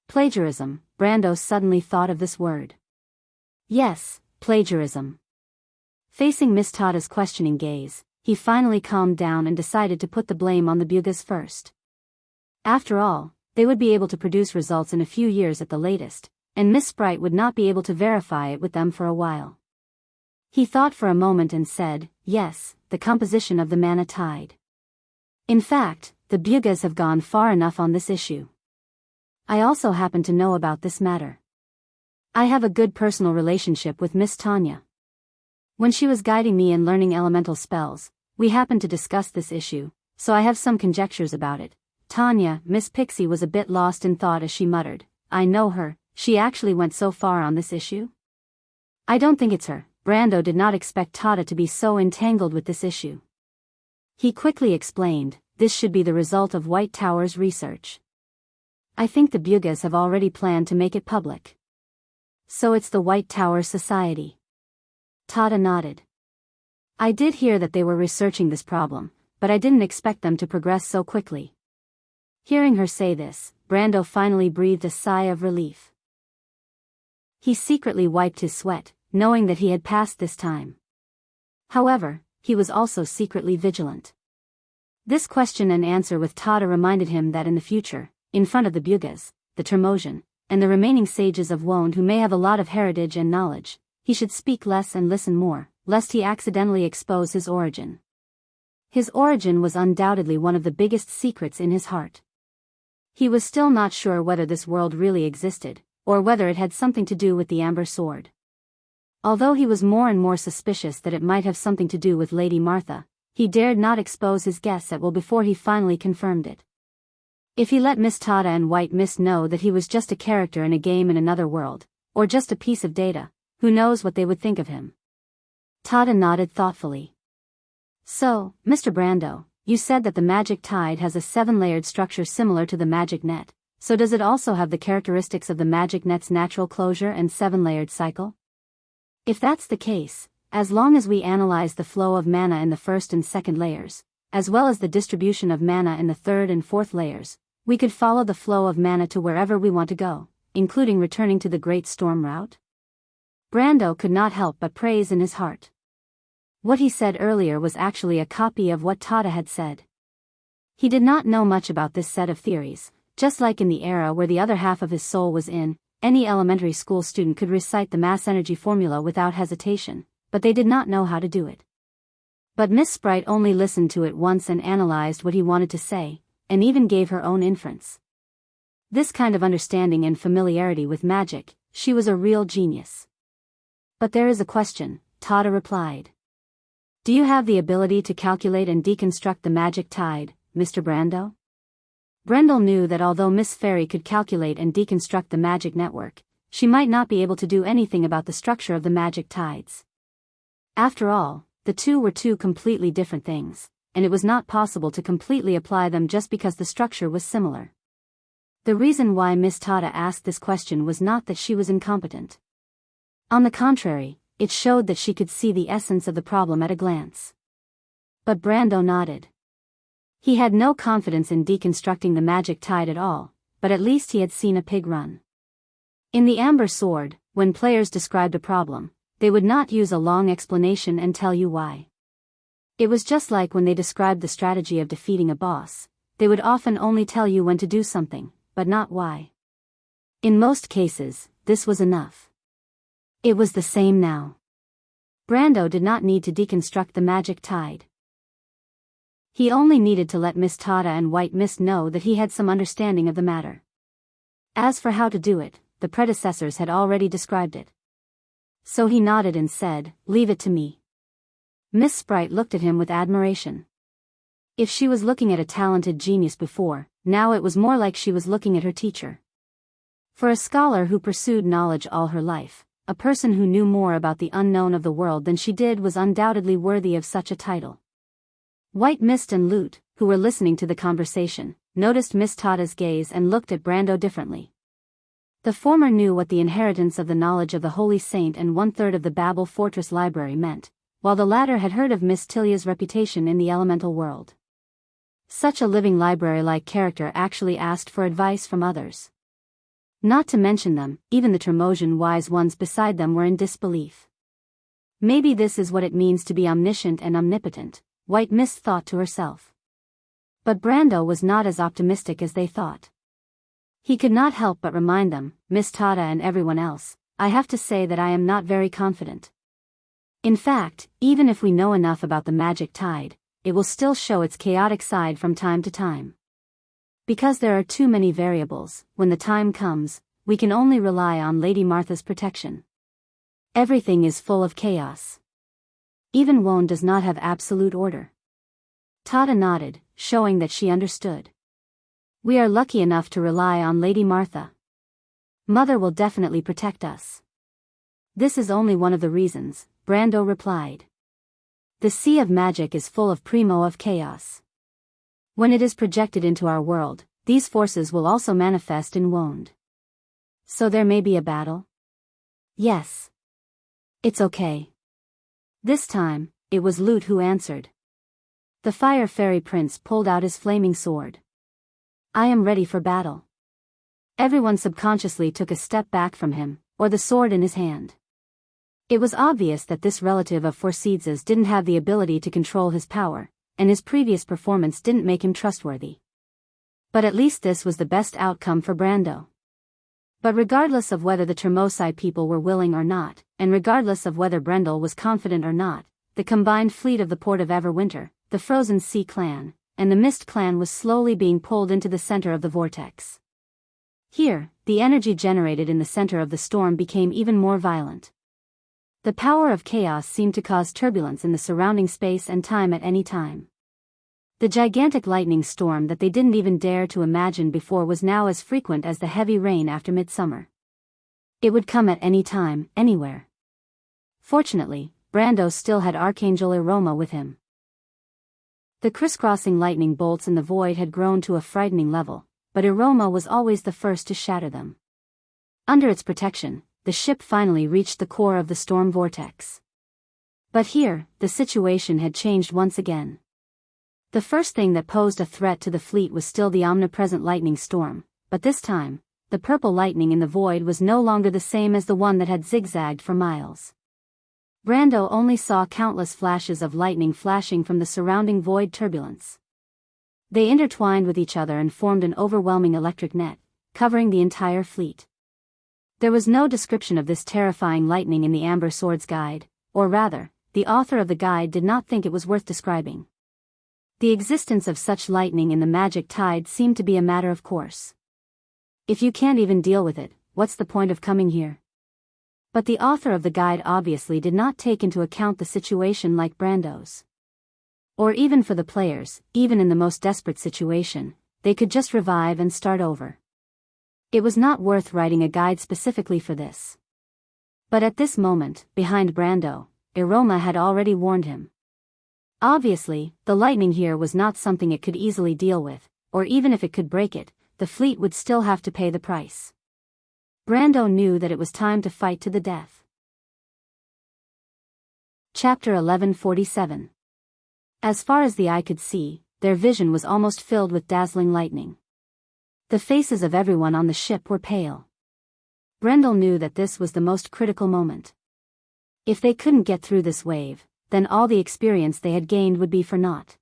Plagiarism, Brando suddenly thought of this word. Yes, plagiarism. Facing Miss Tada's questioning gaze, he finally calmed down and decided to put the blame on the Bugas first. After all, they would be able to produce results in a few years at the latest, and Miss Sprite would not be able to verify it with them for a while. He thought for a moment and said, yes, the composition of the Mana Tide. In fact, the Bugas have gone far enough on this issue. I also happen to know about this matter. I have a good personal relationship with Miss Tanya. When she was guiding me in learning elemental spells, we happened to discuss this issue, so I have some conjectures about it. Tanya, Miss Pixie was a bit lost in thought as she muttered, I know her, she actually went so far on this issue? I don't think it's her. Brando did not expect Tada to be so entangled with this issue. He quickly explained, this should be the result of White Tower's research. I think the Bugas have already planned to make it public. So it's the White Tower Society. Tada nodded. I did hear that they were researching this problem, but I didn't expect them to progress so quickly. Hearing her say this, Brando finally breathed a sigh of relief. He secretly wiped his sweat, knowing that he had passed this time. However, he was also secretly vigilant. This question and answer with Tada reminded him that in the future, in front of the Bugas, the Tremosian, and the remaining sages of Wonde who may have a lot of heritage and knowledge, he should speak less and listen more, lest he accidentally expose his origin. His origin was undoubtedly one of the biggest secrets in his heart. He was still not sure whether this world really existed, or whether it had something to do with the Amber Sword. Although he was more and more suspicious that it might have something to do with Lady Martha, he dared not expose his guess at will before he finally confirmed it. If he let Miss Tada and White Mist know that he was just a character in a game in another world, or just a piece of data, who knows what they would think of him? Tada nodded thoughtfully. So, Mr. Brando, you said that the magic tide has a 7-layered structure similar to the magic net, so does it also have the characteristics of the magic net's natural closure and 7-layered cycle? If that's the case, as long as we analyze the flow of mana in the first and second layers, as well as the distribution of mana in the third and fourth layers, we could follow the flow of mana to wherever we want to go, including returning to the Great Storm route? Brando could not help but praise in his heart. What he said earlier was actually a copy of what Tada had said. He did not know much about this set of theories, just like in the era where the other half of his soul was in, any elementary school student could recite the mass energy formula without hesitation, but they did not know how to do it. But Miss Sprite only listened to it once and analyzed what he wanted to say, and even gave her own inference. This kind of understanding and familiarity with magic, she was a real genius. But there is a question, Tada replied. Do you have the ability to calculate and deconstruct the magic tide, Mr. Brando? Brendel knew that although Miss Fairy could calculate and deconstruct the magic network, she might not be able to do anything about the structure of the magic tides. After all, the two were two completely different things, and it was not possible to completely apply them just because the structure was similar. The reason why Miss Tada asked this question was not that she was incompetent. On the contrary, it showed that she could see the essence of the problem at a glance. But Brando nodded. He had no confidence in deconstructing the magic tide at all, but at least he had seen a pig run. In the Amber Sword, when players described a problem, they would not use a long explanation and tell you why. It was just like when they described the strategy of defeating a boss, they would often only tell you when to do something, but not why. In most cases, this was enough. It was the same now. Brando did not need to deconstruct the magic tide. He only needed to let Miss Tada and White Mist know that he had some understanding of the matter. As for how to do it, the predecessors had already described it. So he nodded and said, "Leave it to me." Miss Sprite looked at him with admiration. If she was looking at a talented genius before, now it was more like she was looking at her teacher. For a scholar who pursued knowledge all her life, a person who knew more about the unknown of the world than she did was undoubtedly worthy of such a title. White Mist and Lute, who were listening to the conversation, noticed Miss Tada's gaze and looked at Brando differently. The former knew what the inheritance of the knowledge of the Holy Saint and 1/3 of the Babel Fortress Library meant, while the latter had heard of Miss Tilia's reputation in the elemental world. Such a living library-like character actually asked for advice from others. Not to mention them, even the Tremosian wise ones beside them were in disbelief. Maybe this is what it means to be omniscient and omnipotent, White Mist thought to herself. But Brando was not as optimistic as they thought. He could not help but remind them, Miss Tada and everyone else, "I have to say that I am not very confident. In fact, even if we know enough about the magic tide, it will still show its chaotic side from time to time. Because there are too many variables, when the time comes, we can only rely on Lady Martha's protection. Everything is full of chaos. Even Wone does not have absolute order." Tada nodded, showing that she understood. "We are lucky enough to rely on Lady Martha. Mother will definitely protect us." "This is only one of the reasons," Brando replied. "The sea of magic is full of of chaos. When it is projected into our world, these forces will also manifest in Wone. So there may be a battle?" "Yes. It's okay." This time, it was Lute who answered. The Fire Fairy Prince pulled out his flaming sword. "I am ready for battle." Everyone subconsciously took a step back from him, or the sword in his hand. It was obvious that this relative of Forseed's didn't have the ability to control his power, and his previous performance didn't make him trustworthy. But at least this was the best outcome for Brando. But regardless of whether the Tremosai people were willing or not, and regardless of whether Brendel was confident or not, the combined fleet of the port of Everwinter, the Frozen Sea clan, and the Mist clan was slowly being pulled into the center of the vortex. Here, the energy generated in the center of the storm became even more violent. The power of chaos seemed to cause turbulence in the surrounding space and time at any time. The gigantic lightning storm that they didn't even dare to imagine before was now as frequent as the heavy rain after midsummer. It would come at any time, anywhere. Fortunately, Brando still had Archangel Iroma with him. The crisscrossing lightning bolts in the void had grown to a frightening level, but Iroma was always the first to shatter them. Under its protection, the ship finally reached the core of the storm vortex. But here, the situation had changed once again. The first thing that posed a threat to the fleet was still the omnipresent lightning storm, but this time, the purple lightning in the void was no longer the same as the one that had zigzagged for miles. Brando only saw countless flashes of lightning flashing from the surrounding void turbulence. They intertwined with each other and formed an overwhelming electric net, covering the entire fleet. There was no description of this terrifying lightning in the Amber Sword's guide, or rather, the author of the guide did not think it was worth describing. The existence of such lightning in the magic tide seemed to be a matter of course. If you can't even deal with it, what's the point of coming here? But the author of the guide obviously did not take into account the situation like Brando's. Or even for the players, even in the most desperate situation, they could just revive and start over. It was not worth writing a guide specifically for this. But at this moment, behind Brando, Iroma had already warned him. Obviously, the lightning here was not something it could easily deal with, or even if it could break it, the fleet would still have to pay the price. Brando knew that it was time to fight to the death. Chapter 1147. As far as the eye could see, their vision was almost filled with dazzling lightning. The faces of everyone on the ship were pale. Brendel knew that this was the most critical moment. If they couldn't get through this wave, then all the experience they had gained would be for naught.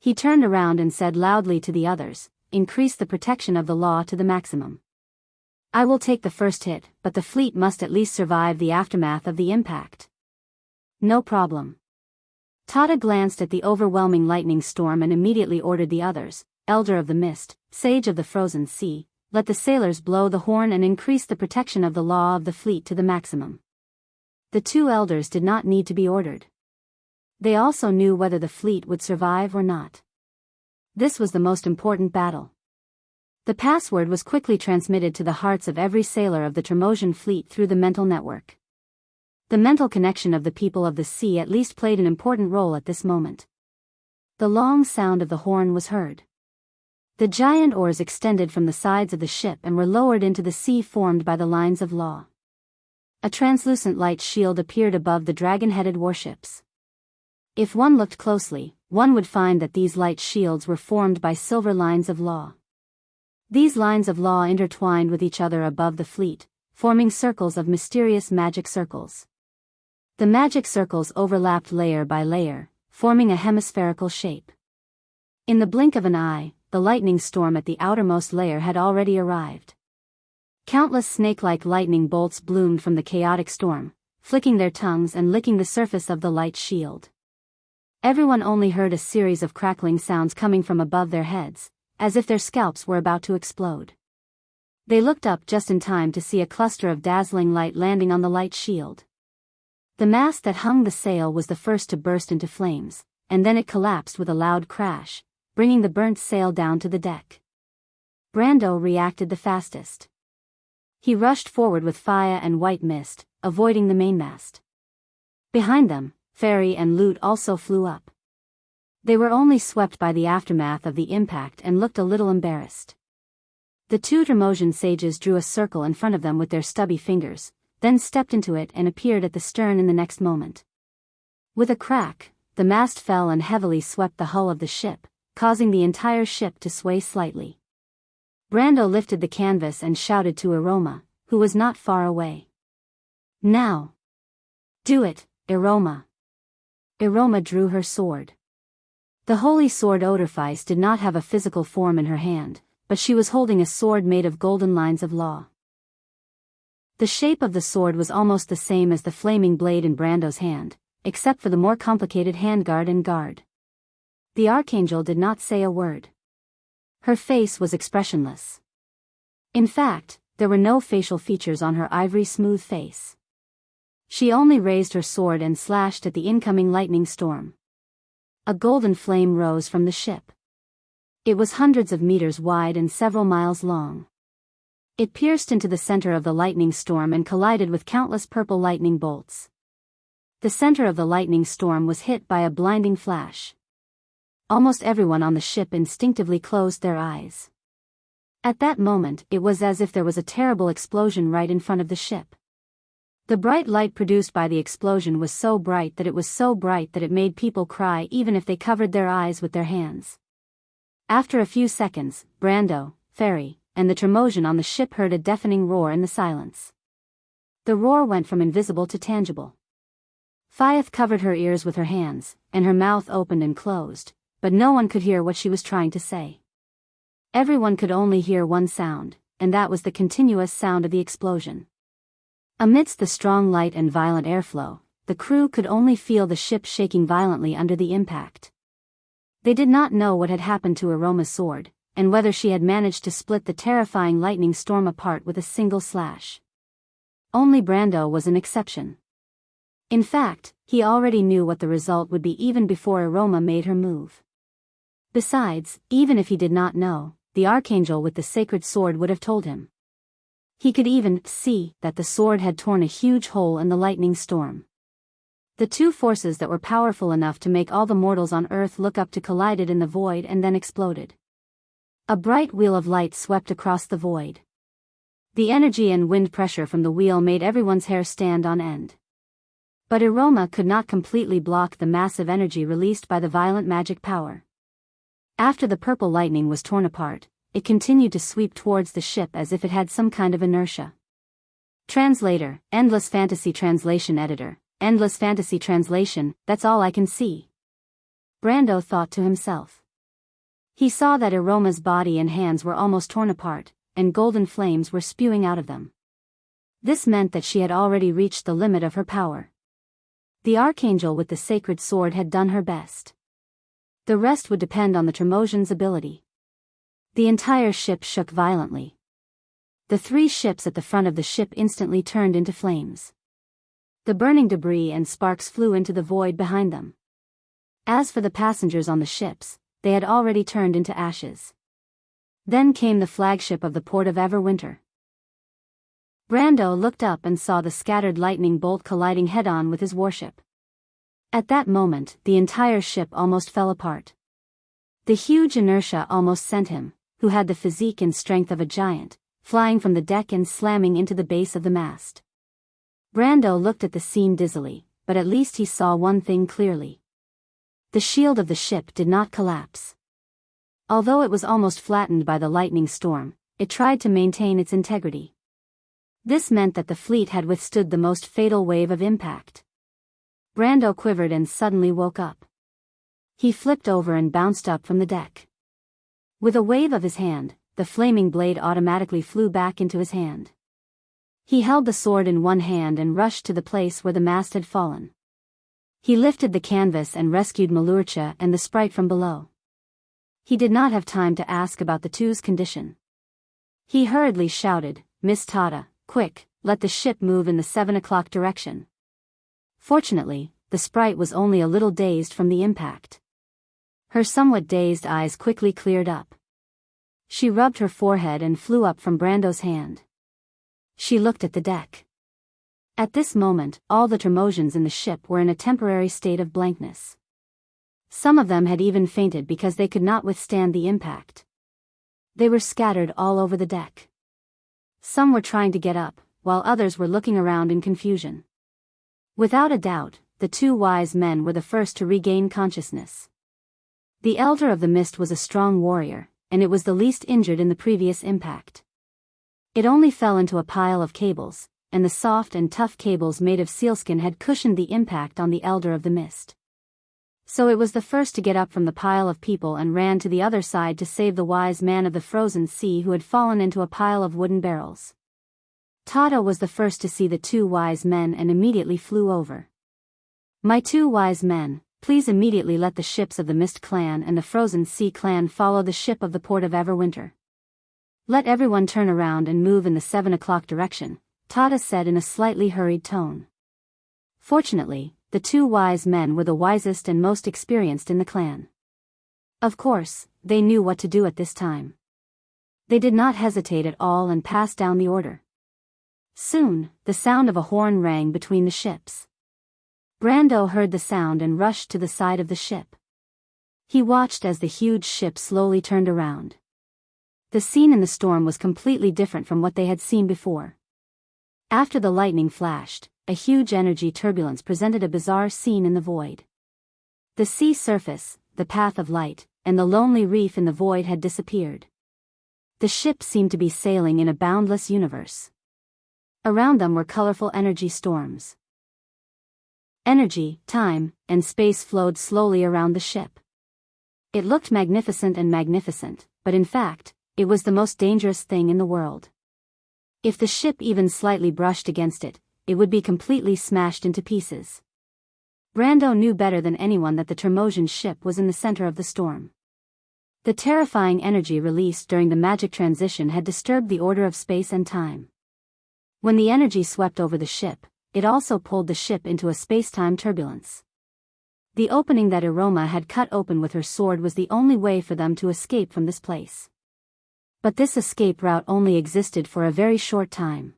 He turned around and said loudly to the others, "Increase the protection of the law to the maximum. I will take the first hit, but the fleet must at least survive the aftermath of the impact." "No problem." Tada glanced at the overwhelming lightning storm and immediately ordered the others, "Elder of the Mist, Sage of the Frozen Sea, let the sailors blow the horn and increase the protection of the law of the fleet to the maximum." The two elders did not need to be ordered. They also knew whether the fleet would survive or not. This was the most important battle. The password was quickly transmitted to the hearts of every sailor of the Tremosian fleet through the mental network. The mental connection of the people of the sea at least played an important role at this moment. The long sound of the horn was heard. The giant oars extended from the sides of the ship and were lowered into the sea formed by the lines of law. A translucent light shield appeared above the dragon-headed warships. If one looked closely, one would find that these light shields were formed by silver lines of law. These lines of law intertwined with each other above the fleet, forming circles of mysterious magic circles. The magic circles overlapped layer by layer, forming a hemispherical shape. In the blink of an eye, the lightning storm at the outermost layer had already arrived. Countless snake-like lightning bolts bloomed from the chaotic storm, flicking their tongues and licking the surface of the light shield. Everyone only heard a series of crackling sounds coming from above their heads, as if their scalps were about to explode. They looked up just in time to see a cluster of dazzling light landing on the light shield. The mast that hung the sail was the first to burst into flames, and then it collapsed with a loud crash, bringing the burnt sail down to the deck. Brando reacted the fastest. He rushed forward with fire and white mist, avoiding the mainmast. Behind them, Fairy and Lute also flew up. They were only swept by the aftermath of the impact and looked a little embarrassed. The two Tremosian sages drew a circle in front of them with their stubby fingers, then stepped into it and appeared at the stern in the next moment. With a crack, the mast fell and heavily swept the hull of the ship, causing the entire ship to sway slightly. Brando lifted the canvas and shouted to Aroma, who was not far away. "Now! Do it, Aroma!" Aroma drew her sword. The holy sword Odorfice did not have a physical form in her hand, but she was holding a sword made of golden lines of law. The shape of the sword was almost the same as the flaming blade in Brando's hand, except for the more complicated handguard and guard. The Archangel did not say a word. Her face was expressionless. In fact, there were no facial features on her ivory-smooth face. She only raised her sword and slashed at the incoming lightning storm. A golden flame rose from the ship. It was hundreds of meters wide and several miles long. It pierced into the center of the lightning storm and collided with countless purple lightning bolts. The center of the lightning storm was hit by a blinding flash. Almost everyone on the ship instinctively closed their eyes. At that moment, it was as if there was a terrible explosion right in front of the ship. The bright light produced by the explosion was so bright that it made people cry even if they covered their eyes with their hands. After a few seconds, Brando, Fairy, and the Tremosian on the ship heard a deafening roar in the silence. The roar went from invisible to tangible. Fyeth covered her ears with her hands, and her mouth opened and closed, but no one could hear what she was trying to say. Everyone could only hear one sound, and that was the continuous sound of the explosion. Amidst the strong light and violent airflow, the crew could only feel the ship shaking violently under the impact. They did not know what had happened to Aroma's sword, and whether she had managed to split the terrifying lightning storm apart with a single slash. Only Brando was an exception. In fact, he already knew what the result would be even before Aroma made her move. Besides, even if he did not know, the Archangel with the sacred sword would have told him. He could even see that the sword had torn a huge hole in the lightning storm. The two forces that were powerful enough to make all the mortals on Earth look up to collided in the void and then exploded. A bright wheel of light swept across the void. The energy and wind pressure from the wheel made everyone's hair stand on end. But Aroma could not completely block the massive energy released by the violent magic power. After the purple lightning was torn apart, it continued to sweep towards the ship as if it had some kind of inertia. Translator, Endless Fantasy Translation Editor, Endless Fantasy Translation, that's all I can see. Brando thought to himself. He saw that Aroma's body and hands were almost torn apart, and golden flames were spewing out of them. This meant that she had already reached the limit of her power. The archangel with the sacred sword had done her best. The rest would depend on the Tremosian's ability. The entire ship shook violently. The three ships at the front of the ship instantly turned into flames. The burning debris and sparks flew into the void behind them. As for the passengers on the ships, they had already turned into ashes. Then came the flagship of the port of Everwinter. Brando looked up and saw the scattered lightning bolt colliding head-on with his warship. At that moment, the entire ship almost fell apart. The huge inertia almost sent him, who had the physique and strength of a giant, flying from the deck and slamming into the base of the mast. Brando looked at the scene dizzily, but at least he saw one thing clearly. The shield of the ship did not collapse. Although it was almost flattened by the lightning storm, it tried to maintain its integrity. This meant that the fleet had withstood the most fatal wave of impact. Brando quivered and suddenly woke up. He flipped over and bounced up from the deck. With a wave of his hand, the flaming blade automatically flew back into his hand. He held the sword in one hand and rushed to the place where the mast had fallen. He lifted the canvas and rescued Malurcha and the sprite from below. He did not have time to ask about the two's condition. He hurriedly shouted, "Miss Tata, quick, let the ship move in the 7 o'clock direction." Fortunately, the sprite was only a little dazed from the impact. Her somewhat dazed eyes quickly cleared up. She rubbed her forehead and flew up from Brando's hand. She looked at the deck. At this moment, all the Tremosians in the ship were in a temporary state of blankness. Some of them had even fainted because they could not withstand the impact. They were scattered all over the deck. Some were trying to get up, while others were looking around in confusion. Without a doubt, the two wise men were the first to regain consciousness. The Elder of the Mist was a strong warrior, and it was the least injured in the previous impact. It only fell into a pile of cables, and the soft and tough cables made of sealskin had cushioned the impact on the Elder of the Mist. So it was the first to get up from the pile of people and ran to the other side to save the wise man of the frozen sea who had fallen into a pile of wooden barrels. Tata was the first to see the two wise men and immediately flew over. "My two wise men, please immediately let the ships of the Mist Clan and the Frozen Sea Clan follow the ship of the port of Everwinter. Let everyone turn around and move in the 7 o'clock direction," Tata said in a slightly hurried tone. Fortunately, the two wise men were the wisest and most experienced in the clan. Of course, they knew what to do at this time. They did not hesitate at all and passed down the order. Soon, the sound of a horn rang between the ships. Brando heard the sound and rushed to the side of the ship. He watched as the huge ship slowly turned around. The scene in the storm was completely different from what they had seen before. After the lightning flashed, a huge energy turbulence presented a bizarre scene in the void. The sea surface, the path of light, and the lonely reef in the void had disappeared. The ship seemed to be sailing in a boundless universe. Around them were colorful energy storms. Energy, time, and space flowed slowly around the ship. It looked magnificent, but in fact, it was the most dangerous thing in the world. If the ship even slightly brushed against it, it would be completely smashed into pieces. Brando knew better than anyone that the Tremosian ship was in the center of the storm. The terrifying energy released during the magic transition had disturbed the order of space and time. When the energy swept over the ship, it also pulled the ship into a space-time turbulence. The opening that Aroma had cut open with her sword was the only way for them to escape from this place. But this escape route only existed for a very short time.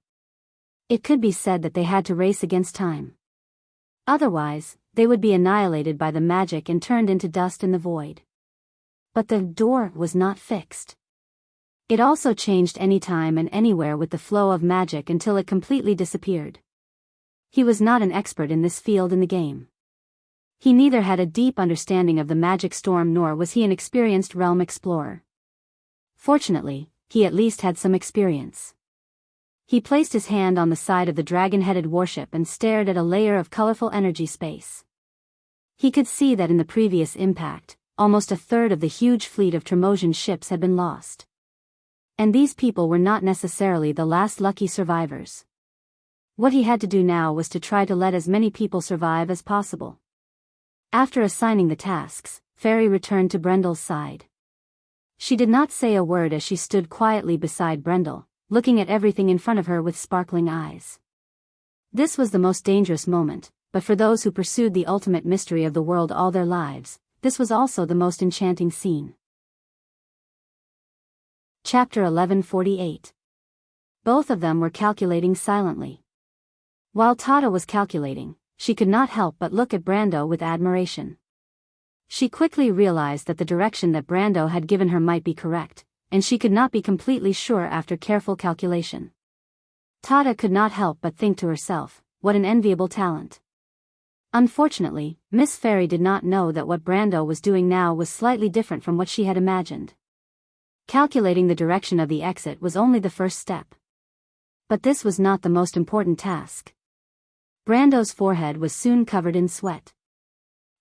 It could be said that they had to race against time. Otherwise, they would be annihilated by the magic and turned into dust in the void. But the door was not fixed. It also changed anytime and anywhere with the flow of magic until it completely disappeared. He was not an expert in this field in the game. He neither had a deep understanding of the magic storm nor was he an experienced realm explorer. Fortunately, he at least had some experience. He placed his hand on the side of the dragon-headed warship and stared at a layer of colorful energy space. He could see that in the previous impact, almost a third of the huge fleet of Tremosian ships had been lost. And these people were not necessarily the last lucky survivors. What he had to do now was to try to let as many people survive as possible. After assigning the tasks, Fairy returned to Brendel's side. She did not say a word as she stood quietly beside Brendel, looking at everything in front of her with sparkling eyes. This was the most dangerous moment, but for those who pursued the ultimate mystery of the world all their lives, this was also the most enchanting scene. Chapter 1148. Both of them were calculating silently. While Tata was calculating, she could not help but look at Brando with admiration. She quickly realized that the direction that Brando had given her might be correct, and she could not be completely sure after careful calculation. Tata could not help but think to herself, what an enviable talent. Unfortunately, Miss Fairy did not know that what Brando was doing now was slightly different from what she had imagined. Calculating the direction of the exit was only the first step. But this was not the most important task. Brando's forehead was soon covered in sweat.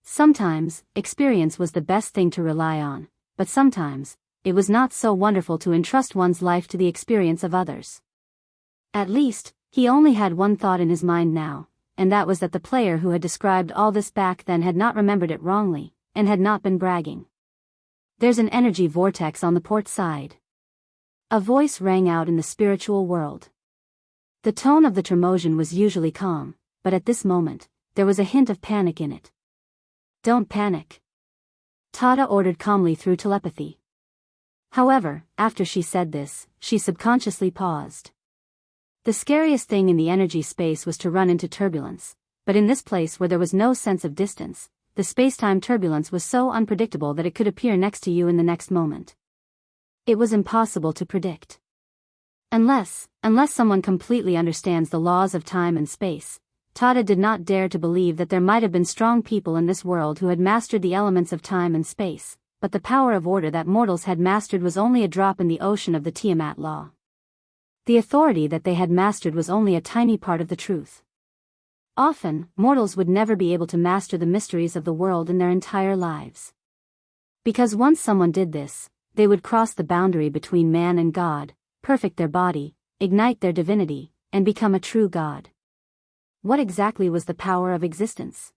Sometimes, experience was the best thing to rely on, but sometimes, it was not so wonderful to entrust one's life to the experience of others. At least, he only had one thought in his mind now, and that was that the player who had described all this back then had not remembered it wrongly, and had not been bragging. There's an energy vortex on the port side. A voice rang out in the spiritual world. The tone of the Tremosian was usually calm, but at this moment, there was a hint of panic in it. Don't panic. Tata ordered calmly through telepathy. However, after she said this, she subconsciously paused. The scariest thing in the energy space was to run into turbulence, but in this place where there was no sense of distance, the space-time turbulence was so unpredictable that it could appear next to you in the next moment. It was impossible to predict. Unless someone completely understands the laws of time and space, Tata did not dare to believe that there might have been strong people in this world who had mastered the elements of time and space, but the power of order that mortals had mastered was only a drop in the ocean of the Tiamat law. The authority that they had mastered was only a tiny part of the truth. Often, mortals would never be able to master the mysteries of the world in their entire lives. Because once someone did this, they would cross the boundary between man and God, perfect their body, ignite their divinity, and become a true god. What exactly was the power of existence?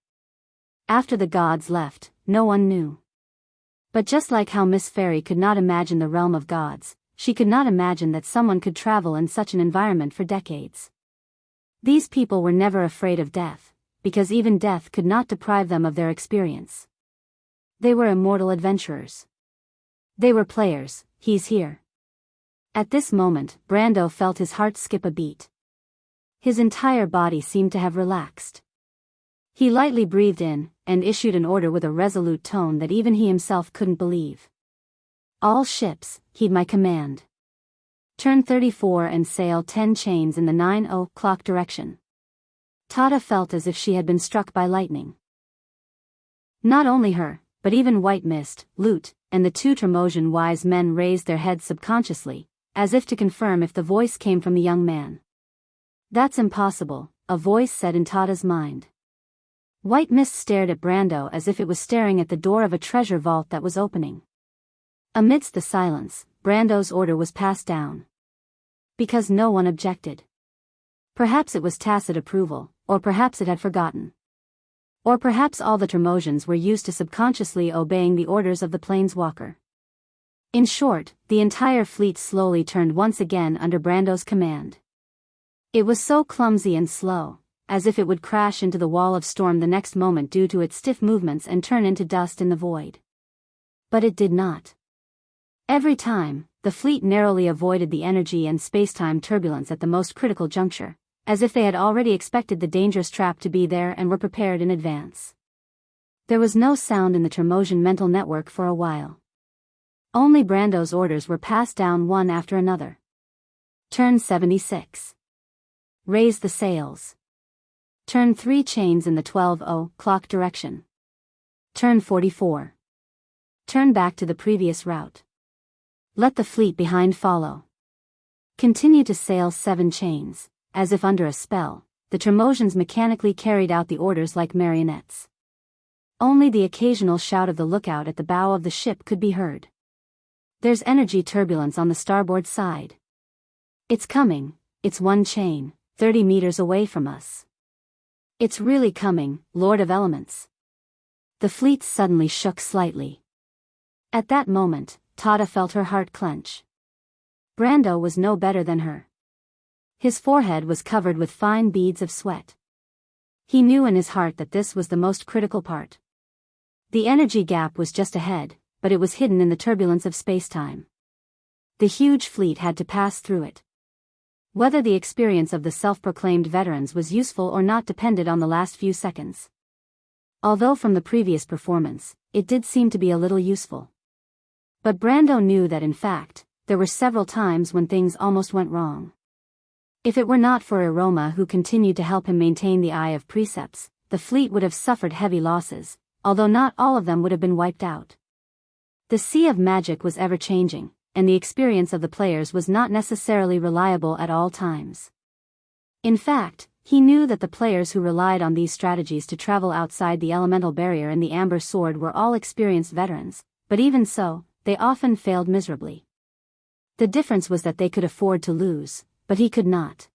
After the gods left, no one knew. But just like how Miss Fairy could not imagine the realm of gods, she could not imagine that someone could travel in such an environment for decades. These people were never afraid of death, because even death could not deprive them of their experience. They were immortal adventurers. They were players. He's here. At this moment, Brando felt his heart skip a beat. His entire body seemed to have relaxed. He lightly breathed in, and issued an order with a resolute tone that even he himself couldn't believe. All ships, heed my command. Turn 34 and sail 10 chains in the 9:00 direction. Tata felt as if she had been struck by lightning. Not only her, but even White Mist, Lute, and the two Tremosian wise men raised their heads subconsciously, as if to confirm if the voice came from the young man. That's impossible, a voice said in Tata's mind. White Mist stared at Brando as if it was staring at the door of a treasure vault that was opening. Amidst the silence, Brando's order was passed down. Because no one objected. Perhaps it was tacit approval, or perhaps it had forgotten. Or perhaps all the Tremosians were used to subconsciously obeying the orders of the planeswalker. In short, the entire fleet slowly turned once again under Brando's command. It was so clumsy and slow, as if it would crash into the wall of storm the next moment due to its stiff movements and turn into dust in the void. But it did not. Every time, the fleet narrowly avoided the energy and space-time turbulence at the most critical juncture, as if they had already expected the dangerous trap to be there and were prepared in advance. There was no sound in the Termosian mental network for a while. Only Brando's orders were passed down one after another. Turn 76. Raise the sails. Turn 3 chains in the 12:0 clock direction. Turn 44. Turn back to the previous route. Let the fleet behind follow. Continue to sail 7 chains. As if under a spell, the Termosians mechanically carried out the orders like marionettes. Only the occasional shout of the lookout at the bow of the ship could be heard. There's energy turbulence on the starboard side. It's coming, it's 1 chain, 30 meters away from us. It's really coming, Lord of Elements. The fleet suddenly shook slightly. At that moment, Tada felt her heart clench. Brando was no better than her. His forehead was covered with fine beads of sweat. He knew in his heart that this was the most critical part. The energy gap was just ahead, but it was hidden in the turbulence of space-time. The huge fleet had to pass through it. Whether the experience of the self-proclaimed veterans was useful or not depended on the last few seconds. Although from the previous performance, it did seem to be a little useful. But Brando knew that in fact, there were several times when things almost went wrong. If it were not for Iroma who continued to help him maintain the Eye of Precepts, the fleet would have suffered heavy losses, although not all of them would have been wiped out. The sea of magic was ever-changing, and the experience of the players was not necessarily reliable at all times. In fact, he knew that the players who relied on these strategies to travel outside the elemental barrier and the Amber Sword were all experienced veterans, but even so, they often failed miserably. The difference was that they could afford to lose, but he could not.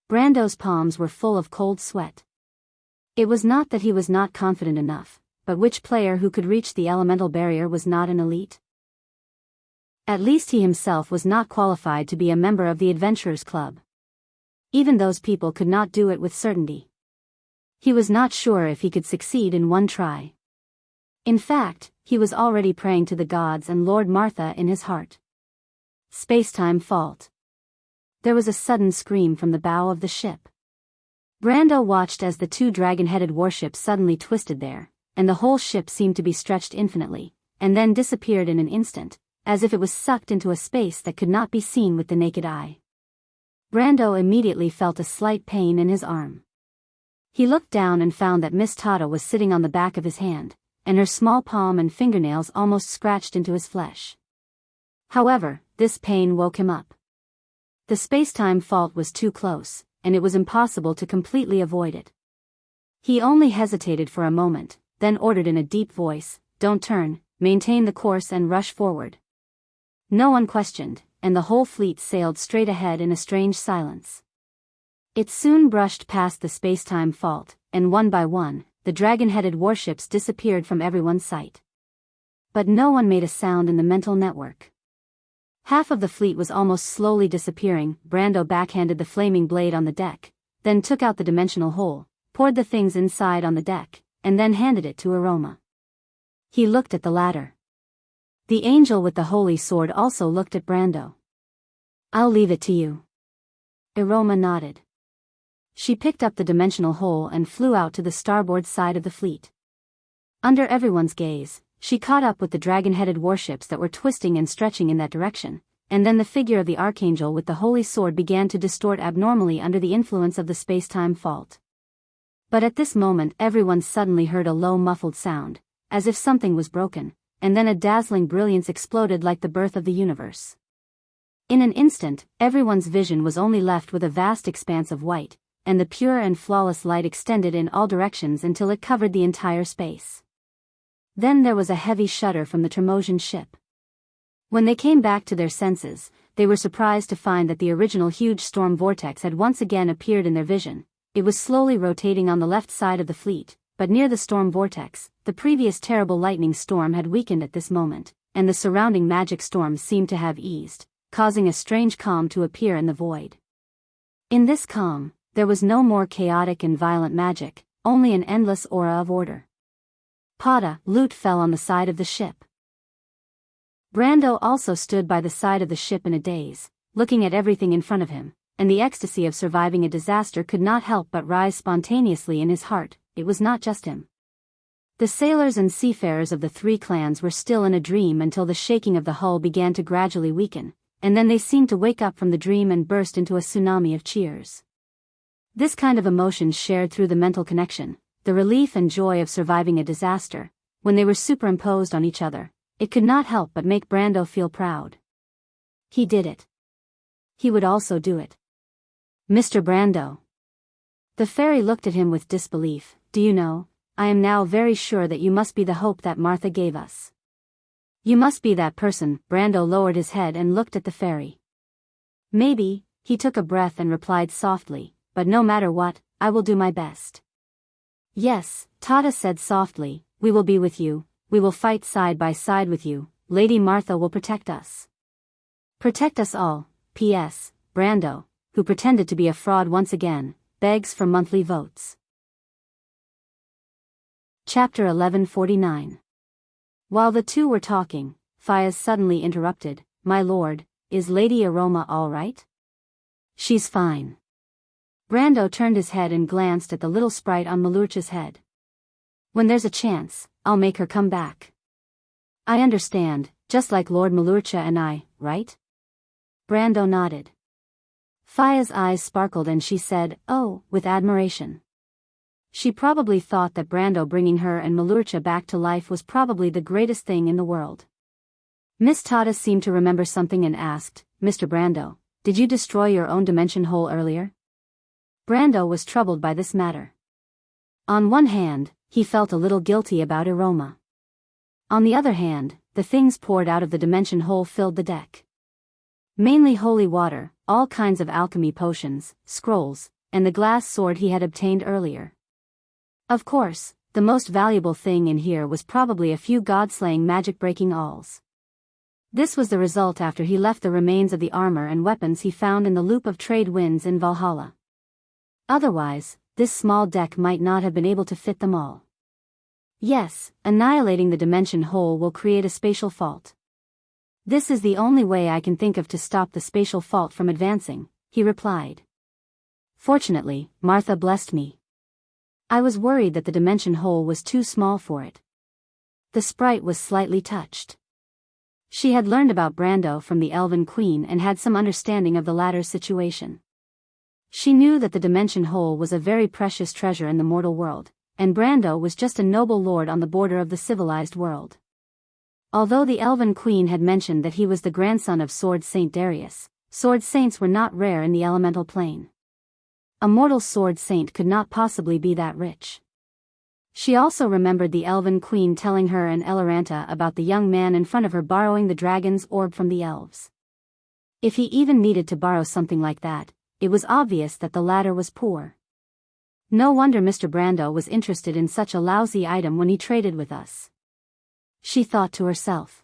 Brando's palms were full of cold sweat. It was not that he was not confident enough, but which player who could reach the elemental barrier was not an elite? At least he himself was not qualified to be a member of the Adventurers Club. Even those people could not do it with certainty. He was not sure if he could succeed in one try. In fact, he was already praying to the gods and Lord Martha in his heart. Spacetime fault. There was a sudden scream from the bow of the ship. Brando watched as the 2 dragon-headed warships suddenly twisted there, and the whole ship seemed to be stretched infinitely, and then disappeared in an instant, as if it was sucked into a space that could not be seen with the naked eye. Brando immediately felt a slight pain in his arm. He looked down and found that Miss Tada was sitting on the back of his hand, and her small palm and fingernails almost scratched into his flesh. However, this pain woke him up. The space-time fault was too close, and it was impossible to completely avoid it. He only hesitated for a moment, then ordered in a deep voice, "Don't turn, maintain the course and rush forward." No one questioned, and the whole fleet sailed straight ahead in a strange silence. It soon brushed past the space-time fault, and one by one, the dragon-headed warships disappeared from everyone's sight. But no one made a sound in the mental network. Half of the fleet was almost slowly disappearing. Brando backhanded the flaming blade on the deck, then took out the dimensional hole, poured the things inside on the deck, and then handed it to Iroma. He looked at the latter. The angel with the holy sword also looked at Brando. "I'll leave it to you." Iroma nodded. She picked up the dimensional hole and flew out to the starboard side of the fleet. Under everyone's gaze, she caught up with the dragon-headed warships that were twisting and stretching in that direction, and then the figure of the archangel with the holy sword began to distort abnormally under the influence of the space-time fault. But at this moment everyone suddenly heard a low muffled sound, as if something was broken, and then a dazzling brilliance exploded like the birth of the universe. In an instant, everyone's vision was only left with a vast expanse of white, and the pure and flawless light extended in all directions until it covered the entire space. Then there was a heavy shudder from the Termosian ship. When they came back to their senses, they were surprised to find that the original huge storm vortex had once again appeared in their vision. It was slowly rotating on the left side of the fleet, but near the storm vortex, the previous terrible lightning storm had weakened at this moment, and the surrounding magic storm seemed to have eased, causing a strange calm to appear in the void. In this calm, there was no more chaotic and violent magic, only an endless aura of order. Pada, loot fell on the side of the ship. Brando also stood by the side of the ship in a daze, looking at everything in front of him, and the ecstasy of surviving a disaster could not help but rise spontaneously in his heart. It was not just him. The sailors and seafarers of the three clans were still in a dream until the shaking of the hull began to gradually weaken, and then they seemed to wake up from the dream and burst into a tsunami of cheers. This kind of emotion shared through the mental connection, the relief and joy of surviving a disaster, when they were superimposed on each other, it could not help but make Brando feel proud. He did it. He would also do it. Mr. Brando. The fairy looked at him with disbelief. Do you know, I am now very sure that you must be the hope that Martha gave us. You must be that person. Brando lowered his head and looked at the fairy. Maybe, he took a breath and replied softly, but no matter what, I will do my best. Yes, Tata said softly, we will be with you, we will fight side by side with you, Lady Martha will protect us. Protect us all. P.S. Brando, who pretended to be a fraud once again, begs for monthly votes. Chapter 1149. While the two were talking, Fayez suddenly interrupted, My lord, is Lady Aroma all right? She's fine. Brando turned his head and glanced at the little sprite on Malucha's head. When there's a chance, I'll make her come back. I understand, just like Lord Malucha and I, right? Brando nodded. Fayez's eyes sparkled and she said, oh, with admiration. She probably thought that Brando bringing her and Malucha back to life was probably the greatest thing in the world. Miss Tata seemed to remember something and asked, Mr. Brando, did you destroy your own dimension hole earlier? Brando was troubled by this matter. On one hand, he felt a little guilty about Aroma. On the other hand, the things poured out of the dimension hole filled the deck. Mainly holy water, all kinds of alchemy potions, scrolls, and the glass sword he had obtained earlier. Of course, the most valuable thing in here was probably a few god-slaying magic-breaking alls. This was the result after he left the remains of the armor and weapons he found in the loop of trade winds in Valhalla. Otherwise, this small deck might not have been able to fit them all. Yes, annihilating the dimension hole will create a spatial fault. This is the only way I can think of to stop the spatial fault from advancing, he replied. Fortunately, Martha blessed me. I was worried that the dimension hole was too small for it. The sprite was slightly touched. She had learned about Brando from the Elven Queen and had some understanding of the latter's situation. She knew that the dimension hole was a very precious treasure in the mortal world, and Brando was just a noble lord on the border of the civilized world. Although the Elven Queen had mentioned that he was the grandson of Sword Saint Darius, sword saints were not rare in the elemental plane. A mortal sword saint could not possibly be that rich. She also remembered the Elven Queen telling her and Eloranta about the young man in front of her borrowing the dragon's orb from the elves. If he even needed to borrow something like that, it was obvious that the latter was poor. No wonder Mr. Brando was interested in such a lousy item when he traded with us. She thought to herself.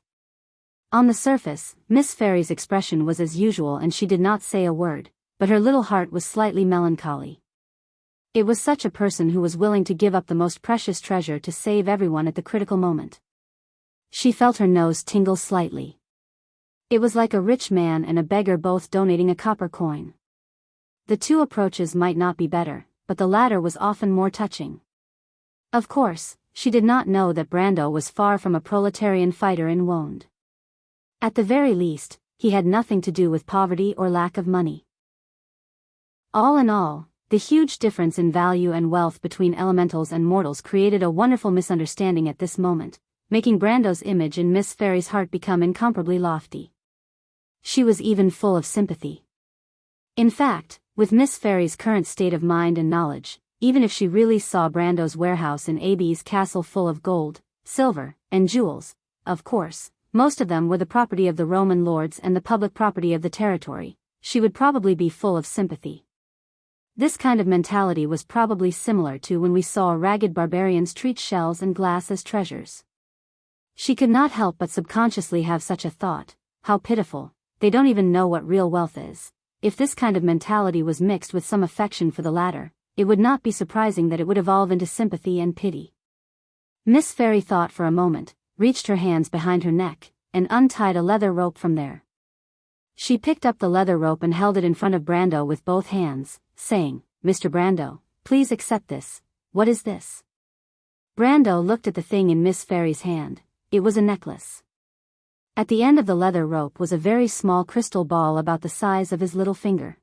On the surface, Miss Fairy's expression was as usual and she did not say a word, but her little heart was slightly melancholy. It was such a person who was willing to give up the most precious treasure to save everyone at the critical moment. She felt her nose tingle slightly. It was like a rich man and a beggar both donating a copper coin. The two approaches might not be better, but the latter was often more touching. Of course, she did not know that Brando was far from a proletarian fighter in wound. At the very least, he had nothing to do with poverty or lack of money. All in all, the huge difference in value and wealth between elementals and mortals created a wonderful misunderstanding at this moment, making Brando's image in Miss Fairy's heart become incomparably lofty. She was even full of sympathy. In fact, with Miss Fairy's current state of mind and knowledge, even if she really saw Brando's warehouse in Abi's castle full of gold, silver, and jewels, of course, most of them were the property of the Roman lords and the public property of the territory, she would probably be full of sympathy. This kind of mentality was probably similar to when we saw ragged barbarians treat shells and glass as treasures. She could not help but subconsciously have such a thought, how pitiful, they don't even know what real wealth is. If this kind of mentality was mixed with some affection for the latter, it would not be surprising that it would evolve into sympathy and pity. Miss Fairy thought for a moment, reached her hands behind her neck, and untied a leather rope from there. She picked up the leather rope and held it in front of Brando with both hands, saying, "Mr. Brando, please accept this. What is this?" Brando looked at the thing in Miss Fairy's hand. It was a necklace. At the end of the leather rope was a very small crystal ball about the size of his little finger.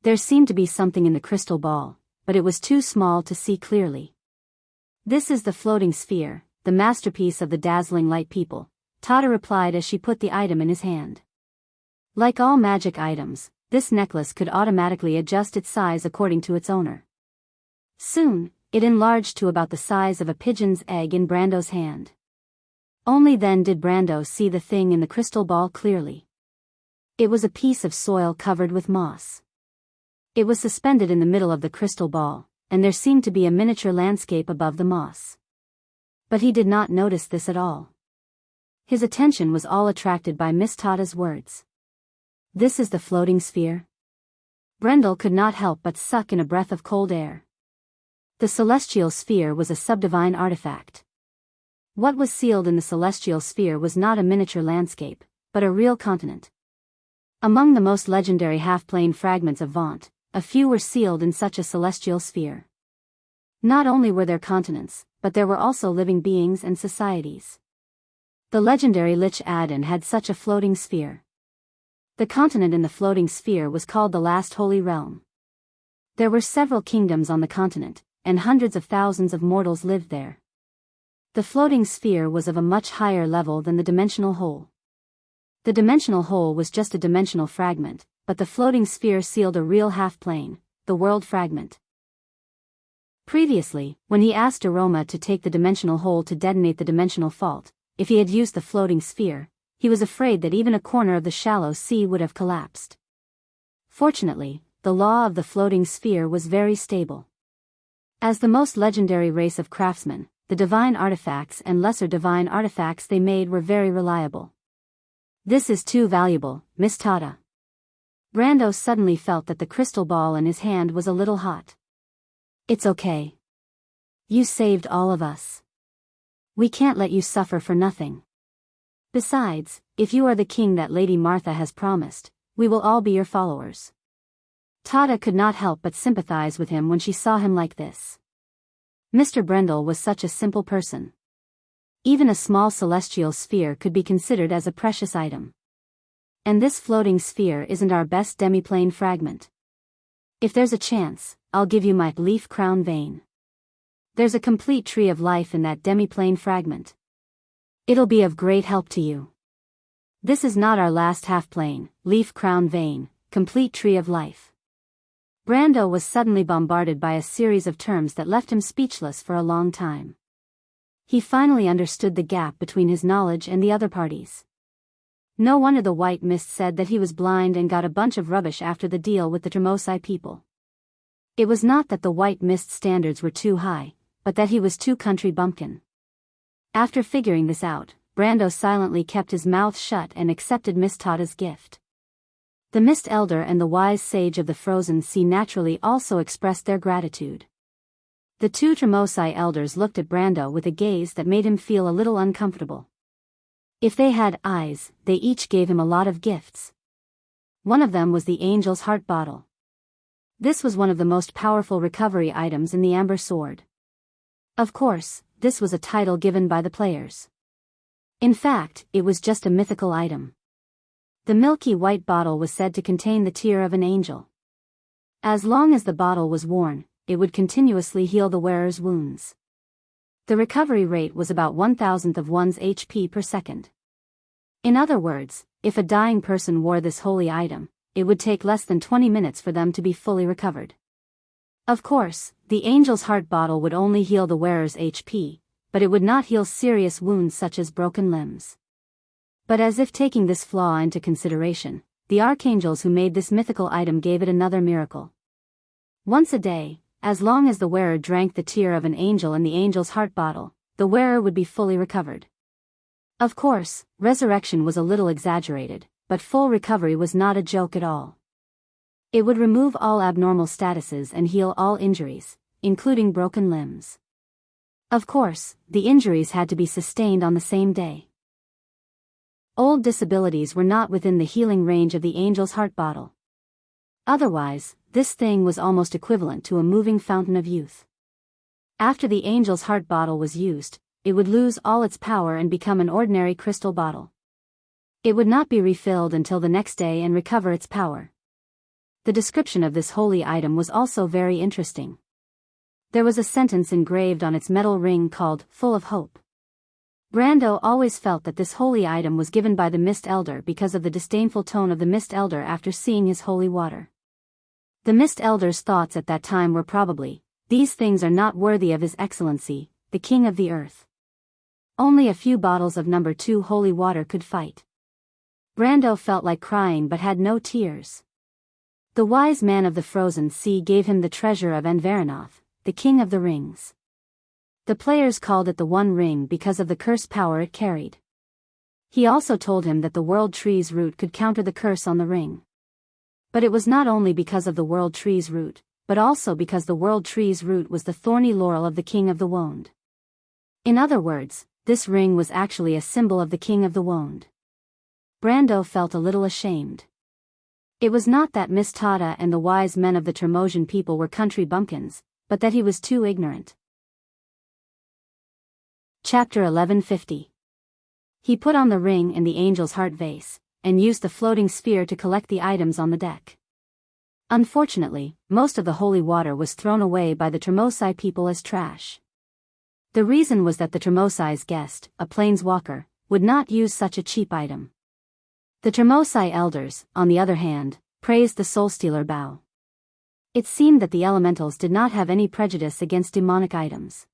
There seemed to be something in the crystal ball, but it was too small to see clearly. "This is the floating sphere, the masterpiece of the dazzling light people," Tada replied as she put the item in his hand. Like all magic items, this necklace could automatically adjust its size according to its owner. Soon, it enlarged to about the size of a pigeon's egg in Brando's hand. Only then did Brando see the thing in the crystal ball clearly. It was a piece of soil covered with moss. It was suspended in the middle of the crystal ball, and there seemed to be a miniature landscape above the moss. But he did not notice this at all. His attention was all attracted by Miss Tada's words. "This is the floating sphere?" Brendel could not help but suck in a breath of cold air. The celestial sphere was a subdivine artifact. What was sealed in the celestial sphere was not a miniature landscape, but a real continent. Among the most legendary half-plane fragments of Vaunt, a few were sealed in such a celestial sphere. Not only were there continents, but there were also living beings and societies. The legendary Lich Adden had such a floating sphere. The continent in the floating sphere was called the Last Holy Realm. There were several kingdoms on the continent, and hundreds of thousands of mortals lived there. The floating sphere was of a much higher level than the dimensional hole. The dimensional hole was just a dimensional fragment, but the floating sphere sealed a real half-plane, the world fragment. Previously, when he asked Aroma to take the dimensional hole to detonate the dimensional fault, if he had used the floating sphere, he was afraid that even a corner of the shallow sea would have collapsed. Fortunately, the law of the floating sphere was very stable. As the most legendary race of craftsmen, the divine artifacts and lesser divine artifacts they made were very reliable. "This is too valuable, Miss Tada." Brando suddenly felt that the crystal ball in his hand was a little hot. "It's okay. You saved all of us. We can't let you suffer for nothing. Besides, if you are the king that Lady Martha has promised, we will all be your followers." Tada could not help but sympathize with him when she saw him like this. Mr. Brendel was such a simple person. Even a small celestial sphere could be considered as a precious item. And this floating sphere isn't our best demi-plane fragment. If there's a chance, I'll give you my leaf crown vein. There's a complete tree of life in that demi-plane fragment. It'll be of great help to you. This is not our last half-plane, leaf crown vein, complete tree of life. Brando was suddenly bombarded by a series of terms that left him speechless for a long time. He finally understood the gap between his knowledge and the other parties. No wonder the White Mist said that he was blind and got a bunch of rubbish after the deal with the Tremosai people. It was not that the White Mist's standards were too high, but that he was too country bumpkin. After figuring this out, Brando silently kept his mouth shut and accepted Miss Tada's gift. The Mist Elder and the wise sage of the frozen sea naturally also expressed their gratitude. The two Tremosai elders looked at Brando with a gaze that made him feel a little uncomfortable. If they had eyes, they each gave him a lot of gifts. One of them was the Angel's Heart Bottle. This was one of the most powerful recovery items in the Amber Sword. Of course, this was a title given by the players. In fact, it was just a mythical item. The milky white bottle was said to contain the tear of an angel. As long as the bottle was worn, it would continuously heal the wearer's wounds. The recovery rate was about 1,000th of one's HP per second. In other words, if a dying person wore this holy item, it would take less than 20 minutes for them to be fully recovered. Of course, the Angel's Heart Bottle would only heal the wearer's HP, but it would not heal serious wounds such as broken limbs. But as if taking this flaw into consideration, the archangels who made this mythical item gave it another miracle. Once a day, as long as the wearer drank the tear of an angel in the Angel's Heart Bottle, the wearer would be fully recovered. Of course, resurrection was a little exaggerated, but full recovery was not a joke at all. It would remove all abnormal statuses and heal all injuries, including broken limbs. Of course, the injuries had to be sustained on the same day. Old disabilities were not within the healing range of the angel's heart bottle. Otherwise, this thing was almost equivalent to a moving fountain of youth. After the angel's heart bottle was used, it would lose all its power and become an ordinary crystal bottle. It would not be refilled until the next day and recover its power. The description of this holy item was also very interesting. There was a sentence engraved on its metal ring called, "Full of Hope." Brando always felt that this holy item was given by the Mist Elder because of the disdainful tone of the Mist Elder after seeing his holy water. The Mist Elder's thoughts at that time were probably, "These things are not worthy of His Excellency, the King of the Earth." Only a few bottles of number 2 holy water could fight. Brando felt like crying but had no tears. The wise man of the frozen sea gave him the treasure of Anvaranoth, the King of the Rings. The players called it the One Ring because of the curse power it carried. He also told him that the World Tree's root could counter the curse on the ring. But it was not only because of the World Tree's root, but also because the World Tree's root was the thorny laurel of the King of the Wound. In other words, this ring was actually a symbol of the King of the Wound. Brando felt a little ashamed. It was not that Miss Tada and the wise men of the Termosian people were country bumpkins, but that he was too ignorant. Chapter 1150. He put on the ring and the angel's heart vase, and used the floating sphere to collect the items on the deck. Unfortunately, most of the holy water was thrown away by the Termosai people as trash. The reason was that the Termosai's guest, a planeswalker, would not use such a cheap item. The Termosai elders, on the other hand, praised the soul-stealer bow. It seemed that the elementals did not have any prejudice against demonic items.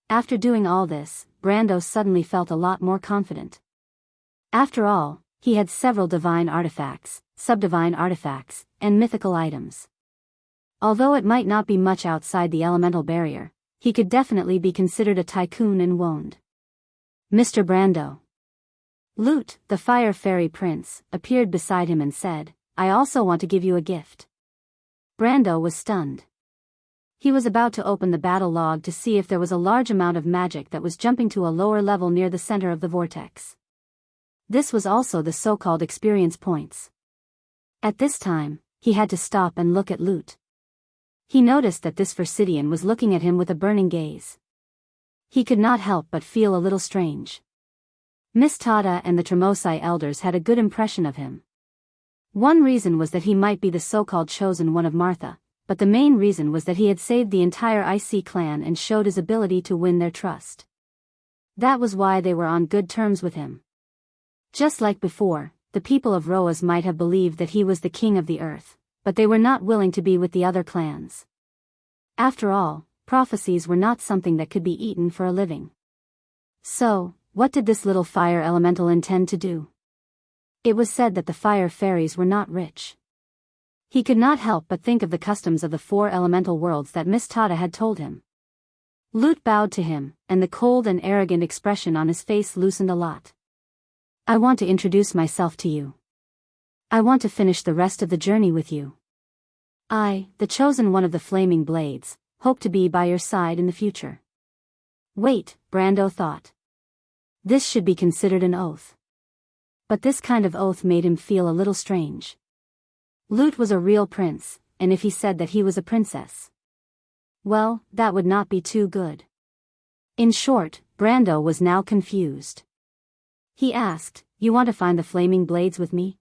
After doing all this, Brando suddenly felt a lot more confident. After all, he had several divine artifacts, subdivine artifacts, and mythical items. Although it might not be much outside the elemental barrier, he could definitely be considered a tycoon in Wound. Mr. Brando. Lute, the fire fairy prince, appeared beside him and said, "I also want to give you a gift." Brando was stunned. He was about to open the battle log to see if there was a large amount of magic that was jumping to a lower level near the center of the vortex. This was also the so-called experience points. At this time, he had to stop and look at Lute. He noticed that this Versidian was looking at him with a burning gaze. He could not help but feel a little strange. Miss Tada and the Termosai elders had a good impression of him. One reason was that he might be the so-called chosen one of Martha, but the main reason was that he had saved the entire IC clan and showed his ability to win their trust. That was why they were on good terms with him. Just like before, the people of Roas might have believed that he was the king of the earth, but they were not willing to be with the other clans. After all, prophecies were not something that could be eaten for a living. So, what did this little fire elemental intend to do? It was said that the fire fairies were not rich. He could not help but think of the customs of the 4 elemental worlds that Miss Tada had told him. Lute bowed to him, and the cold and arrogant expression on his face loosened a lot. "I want to introduce myself to you. I want to finish the rest of the journey with you. I, the chosen one of the flaming blades, hope to be by your side in the future." Wait, Brando thought. This should be considered an oath. But this kind of oath made him feel a little strange. Lute was a real prince, and if he said that he was a princess, well, that would not be too good. In short, Brando was now confused. He asked, "You want to find the flaming blades with me?"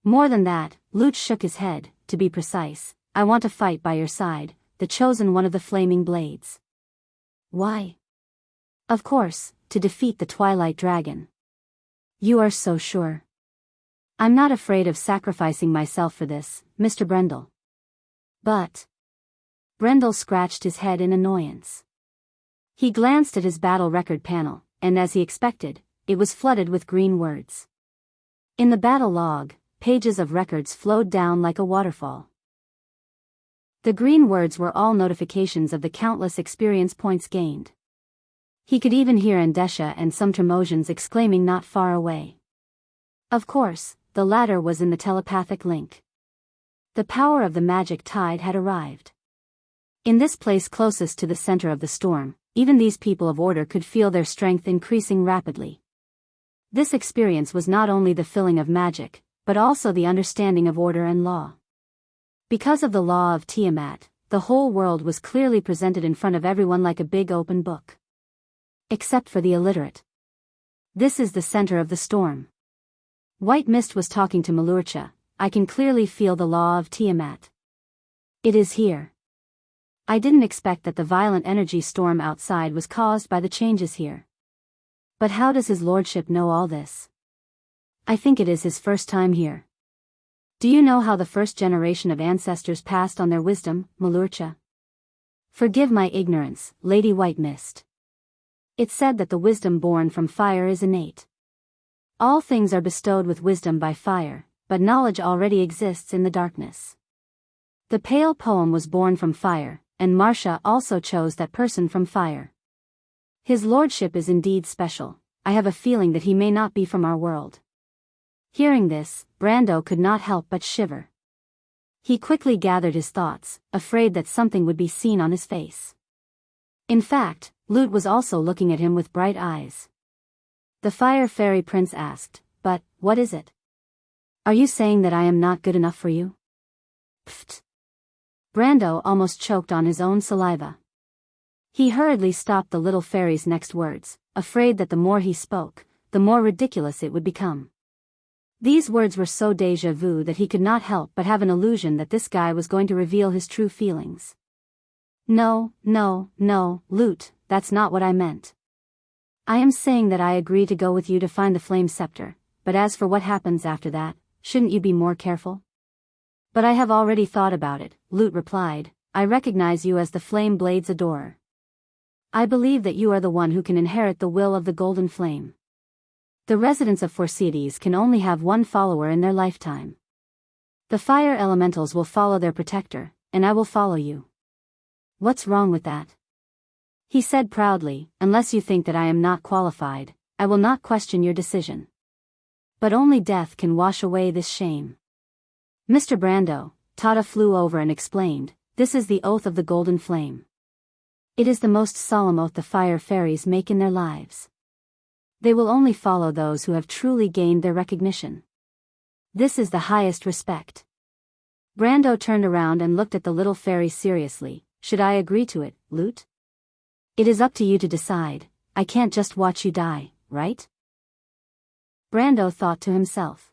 More than that, Lute shook his head. "To be precise, I want to fight by your side, the chosen one of the flaming blades." "Why?" "Of course, to defeat the Twilight Dragon." "You are so sure?" "I'm not afraid of sacrificing myself for this, Mr. Brendel." "But..." Brendel scratched his head in annoyance. He glanced at his battle record panel, and as he expected, it was flooded with green words. In the battle log, pages of records flowed down like a waterfall. The green words were all notifications of the countless experience points gained. He could even hear Andesha and some Termosians exclaiming not far away. Of course, the latter was in the telepathic link. The power of the magic tide had arrived. In this place closest to the center of the storm, even these people of order could feel their strength increasing rapidly. This experience was not only the feeling of magic, but also the understanding of order and law. Because of the law of Tiamat, the whole world was clearly presented in front of everyone like a big open book. Except for the illiterate. This is the center of the storm. White Mist was talking to Malurcha. I can clearly feel the law of Tiamat. It is here. I didn't expect that the violent energy storm outside was caused by the changes here. But how does his lordship know all this? I think it is his first time here. Do you know how the first generation of ancestors passed on their wisdom, Malurcha? Forgive my ignorance, Lady White Mist. It's said that the wisdom born from fire is innate. All things are bestowed with wisdom by fire, but knowledge already exists in the darkness. The pale poem was born from fire, and Marcia also chose that person from fire. His lordship is indeed special. I have a feeling that he may not be from our world. Hearing this, Brando could not help but shiver. He quickly gathered his thoughts, afraid that something would be seen on his face. In fact, Lute was also looking at him with bright eyes. The Fire Fairy Prince asked, "But, what is it? Are you saying that I am not good enough for you?" Pfft. Brando almost choked on his own saliva. He hurriedly stopped the little fairy's next words, afraid that the more he spoke, the more ridiculous it would become. These words were so déjà vu that he could not help but have an illusion that this guy was going to reveal his true feelings. No, Lute, that's not what I meant. I am saying that I agree to go with you to find the flame scepter, but as for what happens after that, shouldn't you be more careful? But I have already thought about it, Lute replied. I recognize you as the Flame Blade's adorer. I believe that you are the one who can inherit the will of the Golden Flame. The residents of Forsytes can only have one follower in their lifetime. The fire elementals will follow their protector, and I will follow you. What's wrong with that? He said proudly, unless you think that I am not qualified, I will not question your decision. But only death can wash away this shame. Mr. Brando, Tata flew over and explained, this is the oath of the Golden Flame. It is the most solemn oath the fire fairies make in their lives. They will only follow those who have truly gained their recognition. This is the highest respect. Brando turned around and looked at the little fairy seriously. Should I agree to it, Lute? It is up to you to decide. I can't just watch you die, right? Brando thought to himself.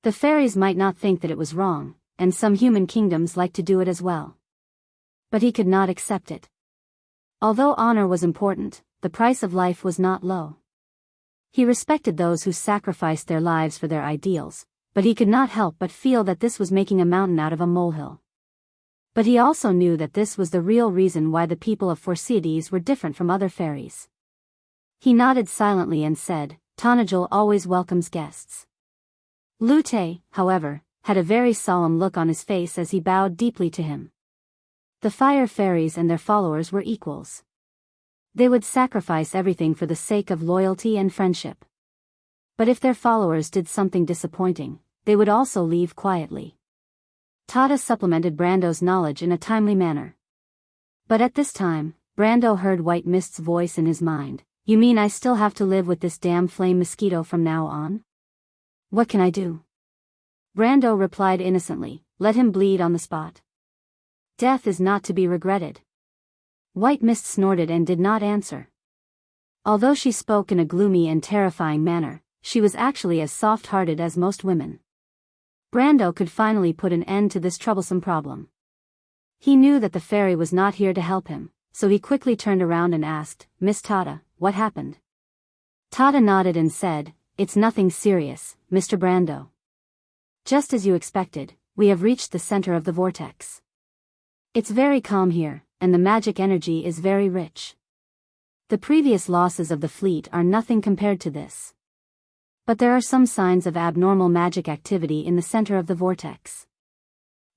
The fairies might not think that it was wrong, and some human kingdoms like to do it as well. But he could not accept it. Although honor was important, the price of life was not low. He respected those who sacrificed their lives for their ideals, but he could not help but feel that this was making a mountain out of a molehill. But he also knew that this was the real reason why the people of Forsytes were different from other fairies. He nodded silently and said, Tonajal always welcomes guests. Lute, however, had a very solemn look on his face as he bowed deeply to him. The fire fairies and their followers were equals. They would sacrifice everything for the sake of loyalty and friendship. But if their followers did something disappointing, they would also leave quietly. Tata supplemented Brando's knowledge in a timely manner. But at this time, Brando heard White Mist's voice in his mind. You mean I still have to live with this damn flame mosquito from now on? What can I do? Brando replied innocently, let him bleed on the spot. Death is not to be regretted. White Mist snorted and did not answer. Although she spoke in a gloomy and terrifying manner, she was actually as soft-hearted as most women. Brando could finally put an end to this troublesome problem. He knew that the fairy was not here to help him, so he quickly turned around and asked, Miss Tata, what happened? Tata nodded and said, It's nothing serious, Mr. Brando. Just as you expected, we have reached the center of the vortex. It's very calm here, and the magic energy is very rich. The previous losses of the fleet are nothing compared to this. But there are some signs of abnormal magic activity in the center of the vortex.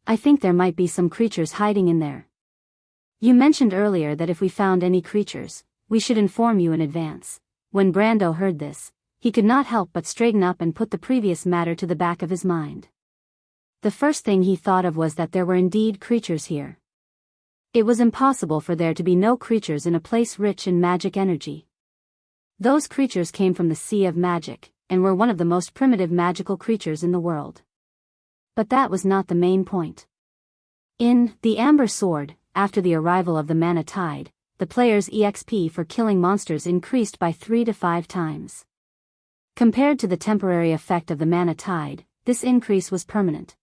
I think there might be some creatures hiding in there. You mentioned earlier that if we found any creatures, we should inform you in advance. When Brando heard this, he could not help but straighten up and put the previous matter to the back of his mind. The first thing he thought of was that there were indeed creatures here. It was impossible for there to be no creatures in a place rich in magic energy. Those creatures came from the Sea of Magic, and were one of the most primitive magical creatures in the world. But that was not the main point. In The Amber Sword, after the arrival of the Mana Tide, the player's EXP for killing monsters increased by 3 to 5 times. Compared to the temporary effect of the Mana Tide, this increase was permanent.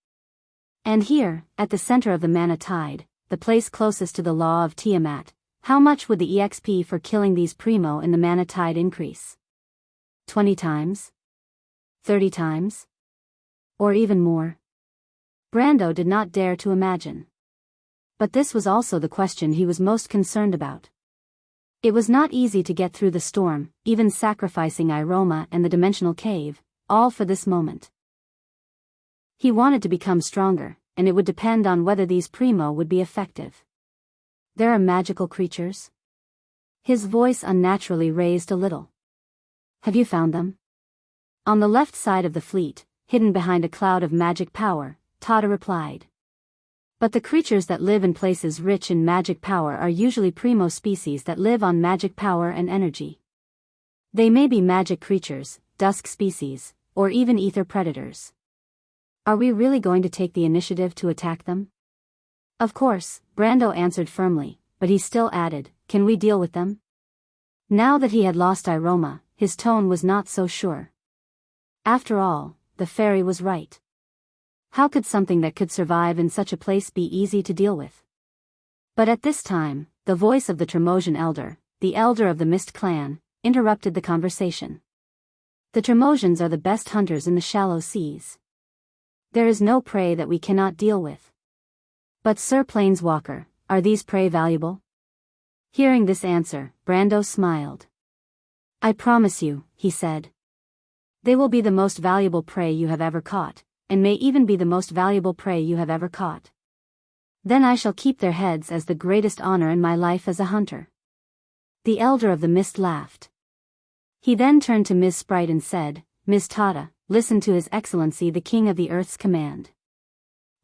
And here, at the center of the Mana Tide, the place closest to the Law of Tiamat, how much would the EXP for killing these primo in the Mana Tide increase? 20 times? 30 times? Or even more? Brando did not dare to imagine. But this was also the question he was most concerned about. It was not easy to get through the storm, even sacrificing Iroma and the dimensional cave, all for this moment. He wanted to become stronger, and it would depend on whether these primo would be effective. There are magical creatures? His voice unnaturally raised a little. Have you found them? On the left side of the fleet, hidden behind a cloud of magic power, Tada replied. But the creatures that live in places rich in magic power are usually primo species that live on magic power and energy. They may be magic creatures, dusk species, or even ether predators. Are we really going to take the initiative to attack them? Of course, Brando answered firmly, but he still added, can we deal with them? Now that he had lost Iroma, his tone was not so sure. After all, the fairy was right. How could something that could survive in such a place be easy to deal with? But at this time, the voice of the Tremosian elder, the elder of the Mist clan, interrupted the conversation. The Tremosians are the best hunters in the shallow seas. There is no prey that we cannot deal with. But Sir Planeswalker, are these prey valuable? Hearing this answer, Brando smiled. I promise you, he said. They will be the most valuable prey you have ever caught, and may even be the most valuable prey you have ever caught. Then I shall keep their heads as the greatest honor in my life as a hunter. The Elder of the Mist laughed. He then turned to Ms. Sprite and said, Ms. Tada, listen to His Excellency the King of the Earth's command.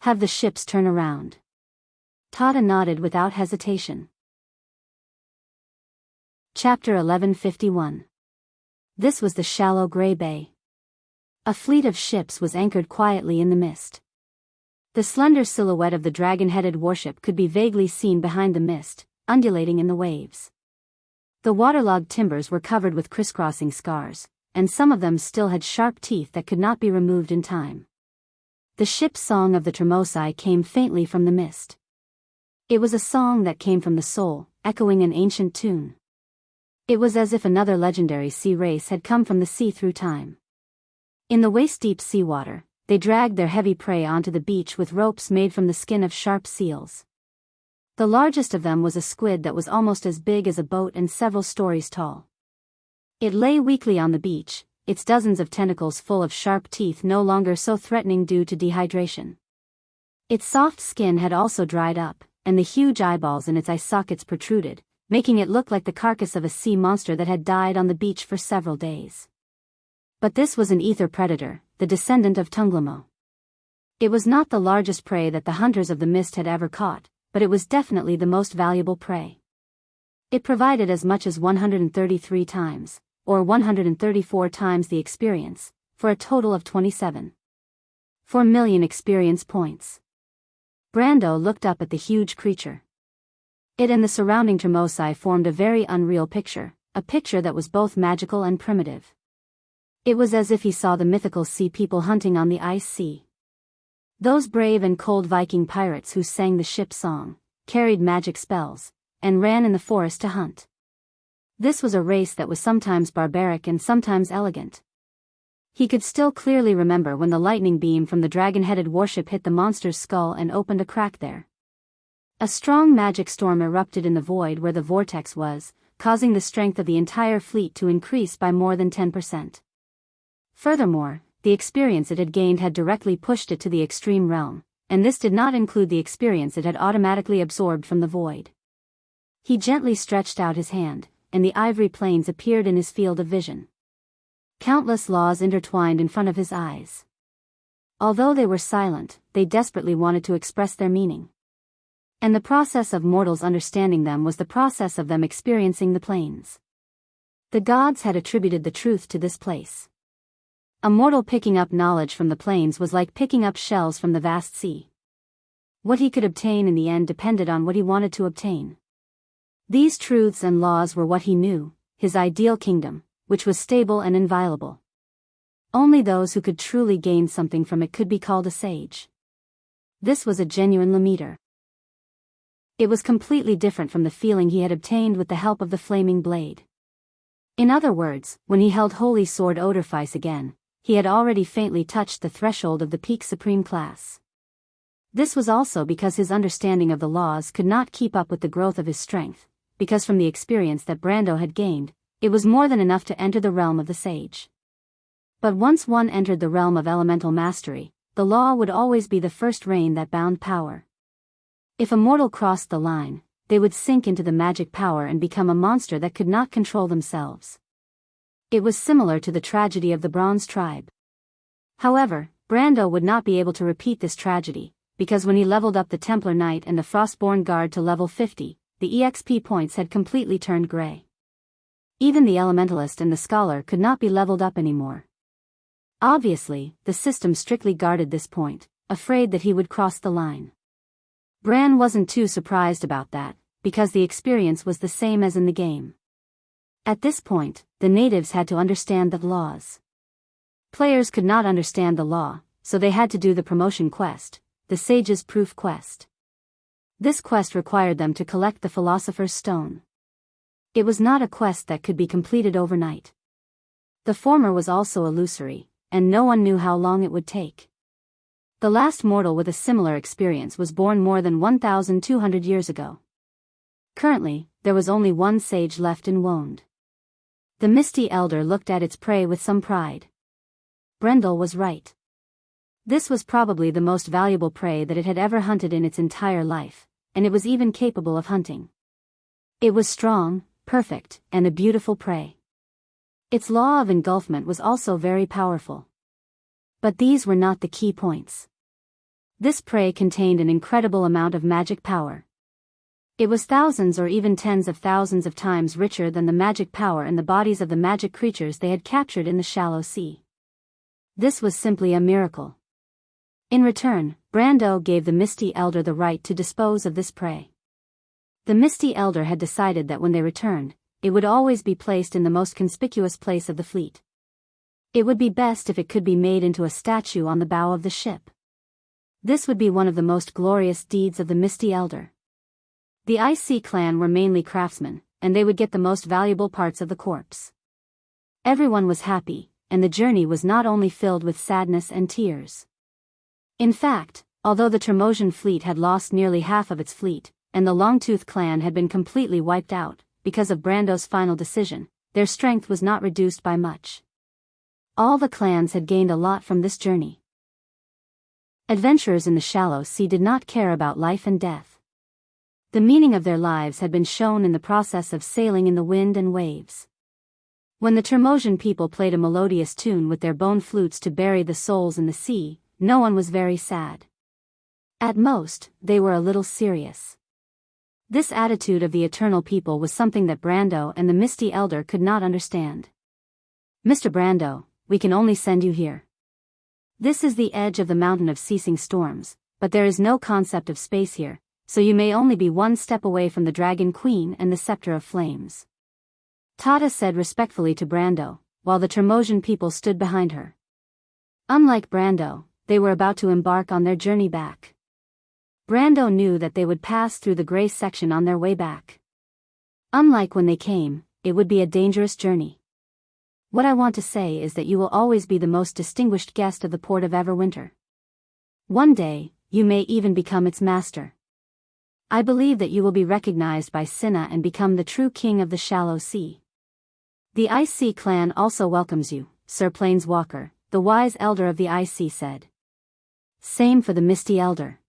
Have the ships turn around. Tada nodded without hesitation. Chapter 1151. This was the shallow gray bay. A fleet of ships was anchored quietly in the mist. The slender silhouette of the dragon-headed warship could be vaguely seen behind the mist, undulating in the waves. The waterlogged timbers were covered with crisscrossing scars, and some of them still had sharp teeth that could not be removed in time. The ship's song of the Tremosai came faintly from the mist. It was a song that came from the soul, echoing an ancient tune. It was as if another legendary sea race had come from the sea through time. In the waist-deep seawater, they dragged their heavy prey onto the beach with ropes made from the skin of sharp seals. The largest of them was a squid that was almost as big as a boat and several stories tall. It lay weakly on the beach, its dozens of tentacles full of sharp teeth no longer so threatening due to dehydration. Its soft skin had also dried up, and the huge eyeballs in its eye sockets protruded, making it look like the carcass of a sea monster that had died on the beach for several days. But this was an ether predator, the descendant of Tunglamo. It was not the largest prey that the hunters of the mist had ever caught, but it was definitely the most valuable prey. It provided as much as 133 times, or 134 times the experience, for a total of 27.4 million experience points. Brando looked up at the huge creature. It and the surrounding Tremosai formed a very unreal picture, a picture that was both magical and primitive. It was as if he saw the mythical sea people hunting on the ice sea. Those brave and cold Viking pirates who sang the ship song, carried magic spells, and ran in the forest to hunt. This was a race that was sometimes barbaric and sometimes elegant. He could still clearly remember when the lightning beam from the dragon-headed warship hit the monster's skull and opened a crack there. A strong magic storm erupted in the void where the vortex was, causing the strength of the entire fleet to increase by more than 10%. Furthermore, the experience it had gained had directly pushed it to the extreme realm, and this did not include the experience it had automatically absorbed from the void. He gently stretched out his hand, and the ivory planes appeared in his field of vision. Countless laws intertwined in front of his eyes. Although they were silent, they desperately wanted to express their meaning. And the process of mortals understanding them was the process of them experiencing the planes. The gods had attributed the truth to this place. A mortal picking up knowledge from the plains was like picking up shells from the vast sea. What he could obtain in the end depended on what he wanted to obtain. These truths and laws were what he knew, his ideal kingdom, which was stable and inviolable. Only those who could truly gain something from it could be called a sage. This was a genuine Lamiter. It was completely different from the feeling he had obtained with the help of the flaming blade. In other words, when he held Holy Sword Odorfice again, he had already faintly touched the threshold of the peak supreme class. This was also because his understanding of the laws could not keep up with the growth of his strength, because from the experience that Brando had gained, it was more than enough to enter the realm of the sage. But once one entered the realm of elemental mastery, the law would always be the first rein that bound power. If a mortal crossed the line, they would sink into the magic power and become a monster that could not control themselves. It was similar to the tragedy of the Bronze Tribe. However, Brando would not be able to repeat this tragedy, because when he leveled up the Templar Knight and the Frostborn Guard to level 50, the EXP points had completely turned gray. Even the Elementalist and the Scholar could not be leveled up anymore. Obviously, the system strictly guarded this point, afraid that he would cross the line. Bran wasn't too surprised about that, because the experience was the same as in the game. At this point, the natives had to understand the laws. Players could not understand the law, so they had to do the promotion quest, the Sage's Proof quest. This quest required them to collect the Philosopher's Stone. It was not a quest that could be completed overnight. The former was also illusory, and no one knew how long it would take. The last mortal with a similar experience was born more than 1,200 years ago. Currently, there was only one sage left in Wonde. The Misty Elder looked at its prey with some pride. Brendel was right. This was probably the most valuable prey that it had ever hunted in its entire life, and it was even capable of hunting. It was strong, perfect, and a beautiful prey. Its law of engulfment was also very powerful. But these were not the key points. This prey contained an incredible amount of magic power. It was thousands or even tens of thousands of times richer than the magic power in the bodies of the magic creatures they had captured in the shallow sea. This was simply a miracle. In return, Brando gave the Misty Elder the right to dispose of this prey. The Misty Elder had decided that when they returned, it would always be placed in the most conspicuous place of the fleet. It would be best if it could be made into a statue on the bow of the ship. This would be one of the most glorious deeds of the Misty Elder. The IC clan were mainly craftsmen, and they would get the most valuable parts of the corpse. Everyone was happy, and the journey was not only filled with sadness and tears. In fact, although the Tremosian fleet had lost nearly half of its fleet, and the Longtooth clan had been completely wiped out, because of Brando's final decision, their strength was not reduced by much. All the clans had gained a lot from this journey. Adventurers in the shallow sea did not care about life and death. The meaning of their lives had been shown in the process of sailing in the wind and waves. When the Tremosian people played a melodious tune with their bone flutes to bury the souls in the sea, no one was very sad. At most, they were a little serious. This attitude of the eternal people was something that Brando and the Misty Elder could not understand. Mr. Brando, we can only send you here. This is the edge of the mountain of ceasing storms, but there is no concept of space here, so you may only be one step away from the Dragon Queen and the Scepter of Flames. Tata said respectfully to Brando, while the Tremosian people stood behind her. Unlike Brando, they were about to embark on their journey back. Brando knew that they would pass through the gray section on their way back. Unlike when they came, it would be a dangerous journey. What I want to say is that you will always be the most distinguished guest of the port of Everwinter. One day, you may even become its master. I believe that you will be recognized by Cinna and become the true king of the shallow sea. The IC clan also welcomes you, Sir Planeswalker, the wise elder of the IC said. Same for the Misty Elder.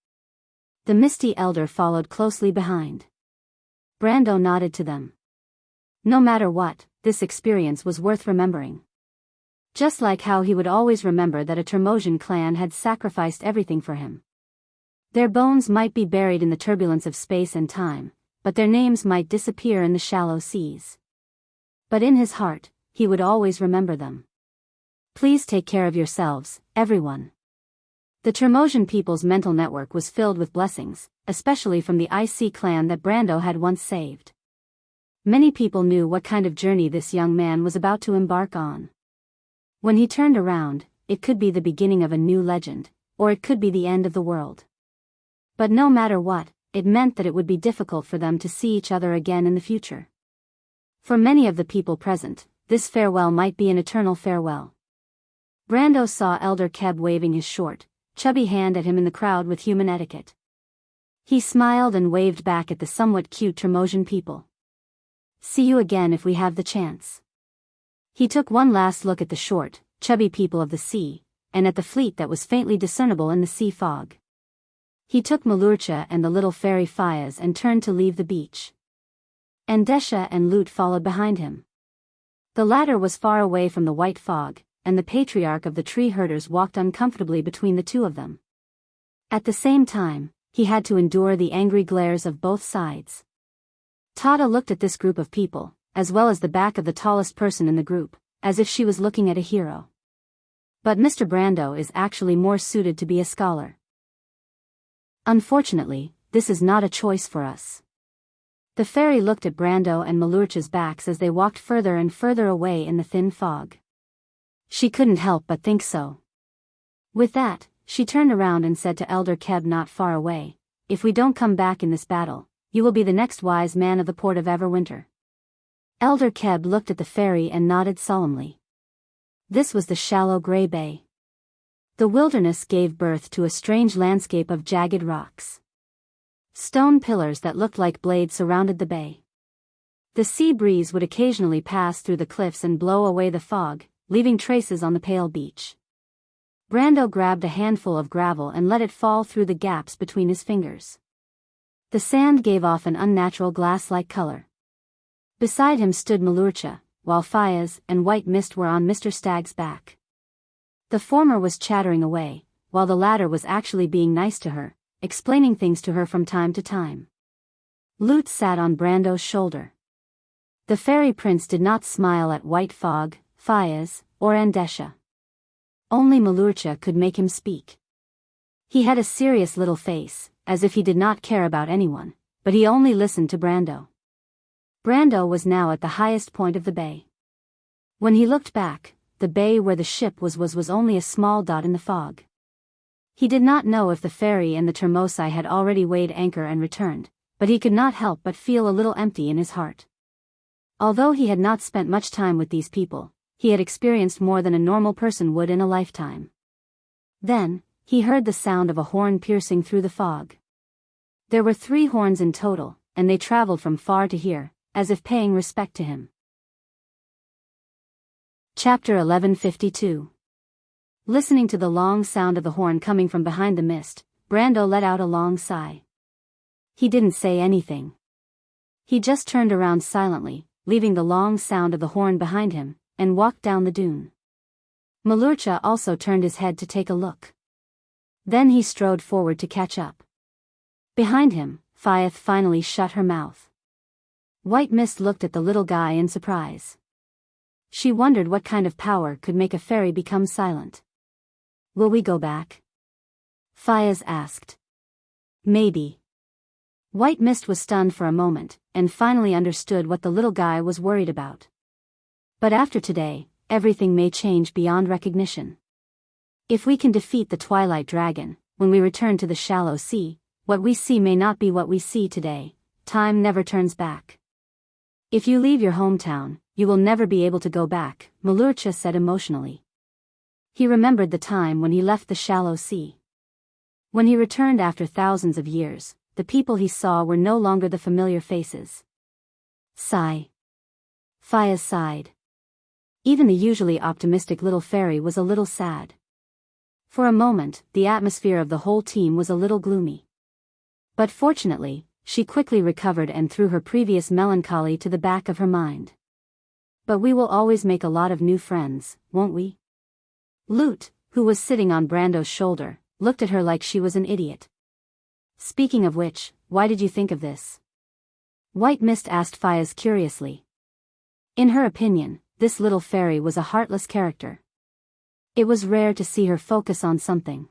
The Misty Elder followed closely behind. Brando nodded to them. No matter what, this experience was worth remembering. Just like how he would always remember that a Tremosian clan had sacrificed everything for him. Their bones might be buried in the turbulence of space and time, but their names might disappear in the shallow seas. But in his heart, he would always remember them. Please take care of yourselves, everyone. The Tremosian people's mental network was filled with blessings, especially from the IC clan that Brando had once saved. Many people knew what kind of journey this young man was about to embark on. When he turned around, it could be the beginning of a new legend, or it could be the end of the world. But no matter what, it meant that it would be difficult for them to see each other again in the future. For many of the people present, this farewell might be an eternal farewell. Brando saw Elder Keb waving his short, chubby hand at him in the crowd with human etiquette. He smiled and waved back at the somewhat cute Tremosian people. See you again if we have the chance. He took one last look at the short, chubby people of the sea, and at the fleet that was faintly discernible in the sea fog. He took Malurcha and the little fairy Fayaz and turned to leave the beach. Andesha and Lut followed behind him. The latter was far away from the white fog, and the patriarch of the tree herders walked uncomfortably between the two of them. At the same time, he had to endure the angry glares of both sides. Tata looked at this group of people, as well as the back of the tallest person in the group, as if she was looking at a hero. But Mr. Brando is actually more suited to be a scholar. Unfortunately, this is not a choice for us. The fairy looked at Brando and Malurcha's backs as they walked further and further away in the thin fog. She couldn't help but think so. With that, she turned around and said to Elder Keb not far away, "If we don't come back in this battle, you will be the next wise man of the port of Everwinter." Elder Keb looked at the fairy and nodded solemnly. This was the shallow gray bay. The wilderness gave birth to a strange landscape of jagged rocks. Stone pillars that looked like blades surrounded the bay. The sea breeze would occasionally pass through the cliffs and blow away the fog, leaving traces on the pale beach. Brando grabbed a handful of gravel and let it fall through the gaps between his fingers. The sand gave off an unnatural glass-like color. Beside him stood Malurcha, while Fayaz and White Mist were on Mr. Stag's back. The former was chattering away, while the latter was actually being nice to her, explaining things to her from time to time. Lut sat on Brando's shoulder. The fairy prince did not smile at White Fog, Fayaz, or Andesha. Only Malurcha could make him speak. He had a serious little face, as if he did not care about anyone, but he only listened to Brando. Brando was now at the highest point of the bay. When he looked back, the bay where the ship was only a small dot in the fog. He did not know if the fairy and the Termosai had already weighed anchor and returned, but he could not help but feel a little empty in his heart. Although he had not spent much time with these people, he had experienced more than a normal person would in a lifetime. Then, he heard the sound of a horn piercing through the fog. There were 3 horns in total, and they traveled from far to here, as if paying respect to him. Chapter 1152. Listening to the long sound of the horn coming from behind the mist, Brando let out a long sigh. He didn't say anything. He just turned around silently, leaving the long sound of the horn behind him, and walked down the dune. Malurcha also turned his head to take a look. Then he strode forward to catch up. Behind him, Fayaz finally shut her mouth. White Mist looked at the little guy in surprise. She wondered what kind of power could make a fairy become silent. "Will we go back?" Fayaz asked. "Maybe." White Mist was stunned for a moment, and finally understood what the little guy was worried about. But after today, everything may change beyond recognition. If we can defeat the Twilight Dragon, when we return to the shallow sea, what we see may not be what we see today. Time never turns back. If you leave your hometown, you will never be able to go back, Malurcha said emotionally. He remembered the time when he left the shallow sea. When he returned after thousands of years, the people he saw were no longer the familiar faces. Sigh. Fayaz sighed. Even the usually optimistic little fairy was a little sad. For a moment, the atmosphere of the whole team was a little gloomy. But fortunately, she quickly recovered and threw her previous melancholy to the back of her mind. But we will always make a lot of new friends, won't we? Lut, who was sitting on Brando's shoulder, looked at her like she was an idiot. Speaking of which, why did you think of this? White Mist asked Fayaz curiously. In her opinion, this little fairy was a heartless character. It was rare to see her focus on something.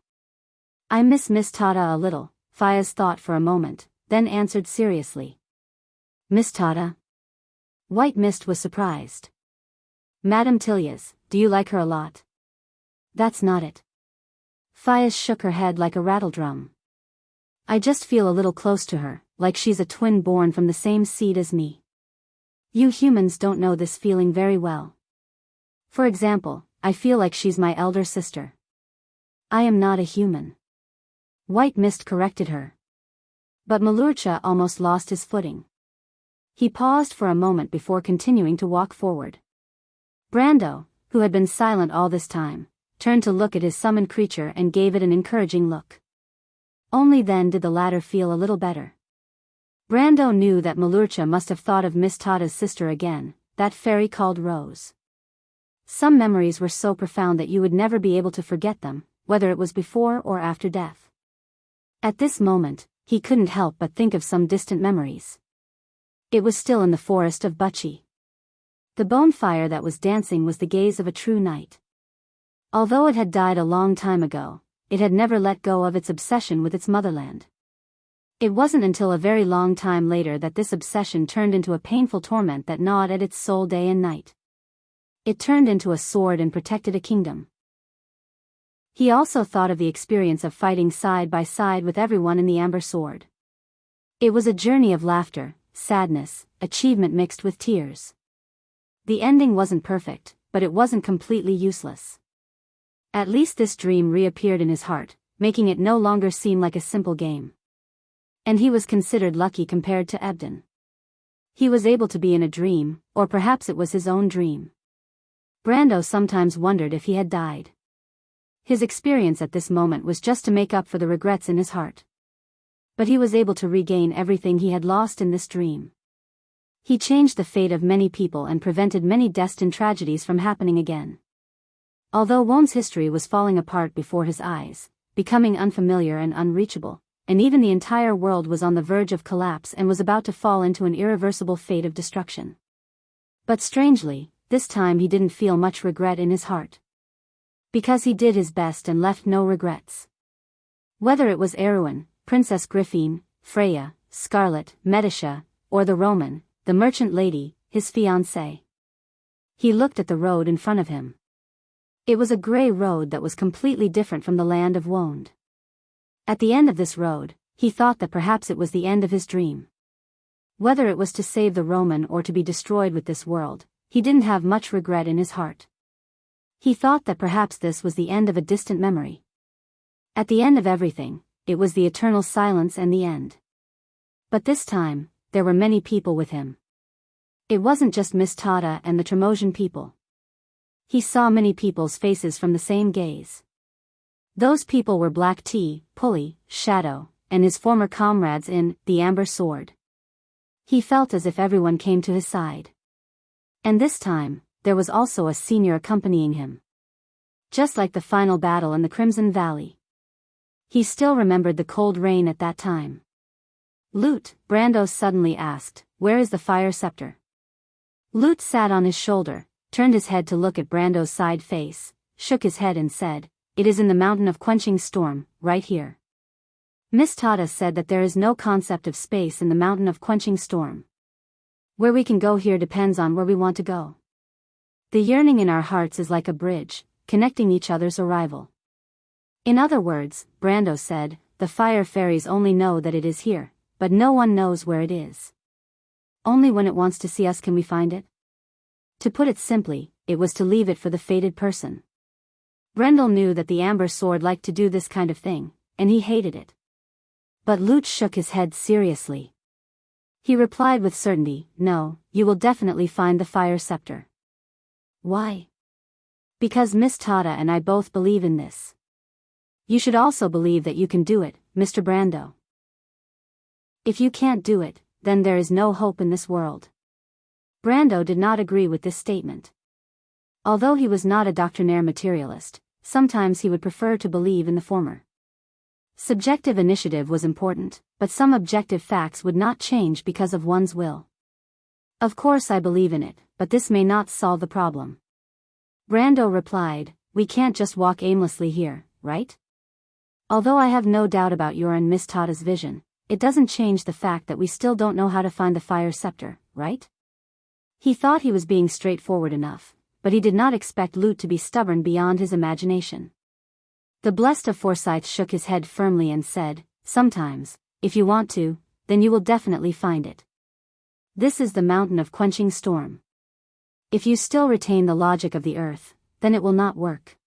I miss Miss Tata a little, Fayez thought for a moment, then answered seriously. Miss Tata? White Mist was surprised. Madame Tilias, do you like her a lot? That's not it. Fayez shook her head like a rattledrum. I just feel a little close to her, like she's a twin born from the same seed as me. You humans don't know this feeling very well. For example, I feel like she's my elder sister. I am not a human. White Mist corrected her. But Malurcha almost lost his footing. He paused for a moment before continuing to walk forward. Brando, who had been silent all this time, turned to look at his summoned creature and gave it an encouraging look. Only then did the latter feel a little better. Brando knew that Malurcha must have thought of Miss Tata's sister again, that fairy called Rose. Some memories were so profound that you would never be able to forget them, whether it was before or after death. At this moment, he couldn't help but think of some distant memories. It was still in the forest of Buchi. The bonfire that was dancing was the gaze of a true knight. Although it had died a long time ago, it had never let go of its obsession with its motherland. It wasn't until a very long time later that this obsession turned into a painful torment that gnawed at its soul day and night. It turned into a sword and protected a kingdom. He also thought of the experience of fighting side by side with everyone in the Amber Sword. It was a journey of laughter, sadness, achievement mixed with tears. The ending wasn't perfect, but it wasn't completely useless. At least this dream reappeared in his heart, making it no longer seem like a simple game. And he was considered lucky compared to Ebden. He was able to be in a dream, or perhaps it was his own dream. Brando sometimes wondered if he had died. His experience at this moment was just to make up for the regrets in his heart. But he was able to regain everything he had lost in this dream. He changed the fate of many people and prevented many destined tragedies from happening again. Although Won's history was falling apart before his eyes, becoming unfamiliar and unreachable, and even the entire world was on the verge of collapse and was about to fall into an irreversible fate of destruction. But strangely, this time he didn't feel much regret in his heart. Because he did his best and left no regrets. Whether it was Erwin, Princess Griffine, Freya, Scarlet, Medisha, or the Roman, the merchant lady, his fiancée. He looked at the road in front of him. It was a grey road that was completely different from the land of Wond. At the end of this road, he thought that perhaps it was the end of his dream. Whether it was to save the Roman or to be destroyed with this world, he didn't have much regret in his heart. He thought that perhaps this was the end of a distant memory. At the end of everything, it was the eternal silence and the end. But this time, there were many people with him. It wasn't just Miss Tata and the Tremosian people. He saw many people's faces from the same gaze. Those people were Black Tea, Pulley, Shadow, and his former comrades in the Amber Sword. He felt as if everyone came to his side. And this time, there was also a senior accompanying him. Just like the final battle in the Crimson Valley. He still remembered the cold rain at that time. Lute, Brando suddenly asked, where is the fire scepter? Lute sat on his shoulder, turned his head to look at Brando's side face, shook his head and said, it is in the mountain of quenching storm, right here. Miss Tata said that there is no concept of space in the mountain of quenching storm. Where we can go here depends on where we want to go. The yearning in our hearts is like a bridge, connecting each other's arrival. In other words, Brando said, the fire fairies only know that it is here, but no one knows where it is. Only when it wants to see us can we find it. To put it simply, it was to leave it for the fated person. Brendel knew that the Amber Sword liked to do this kind of thing, and he hated it. But Lute shook his head seriously. He replied with certainty, no, you will definitely find the fire scepter. Why? Because Miss Tata and I both believe in this. You should also believe that you can do it, Mr. Brando. If you can't do it, then there is no hope in this world. Brando did not agree with this statement. Although he was not a doctrinaire materialist, sometimes he would prefer to believe in the former. Subjective initiative was important, but some objective facts would not change because of one's will. Of course I believe in it, but this may not solve the problem. Brando replied, "We can't just walk aimlessly here, right? Although I have no doubt about your and Miss Tada's vision, it doesn't change the fact that we still don't know how to find the fire scepter, right?" He thought he was being straightforward enough, but he did not expect Lute to be stubborn beyond his imagination. The Blessed of Forsyth shook his head firmly and said, "Sometimes, if you want to, then you will definitely find it. This is the mountain of quenching storm. If you still retain the logic of the earth, then it will not work."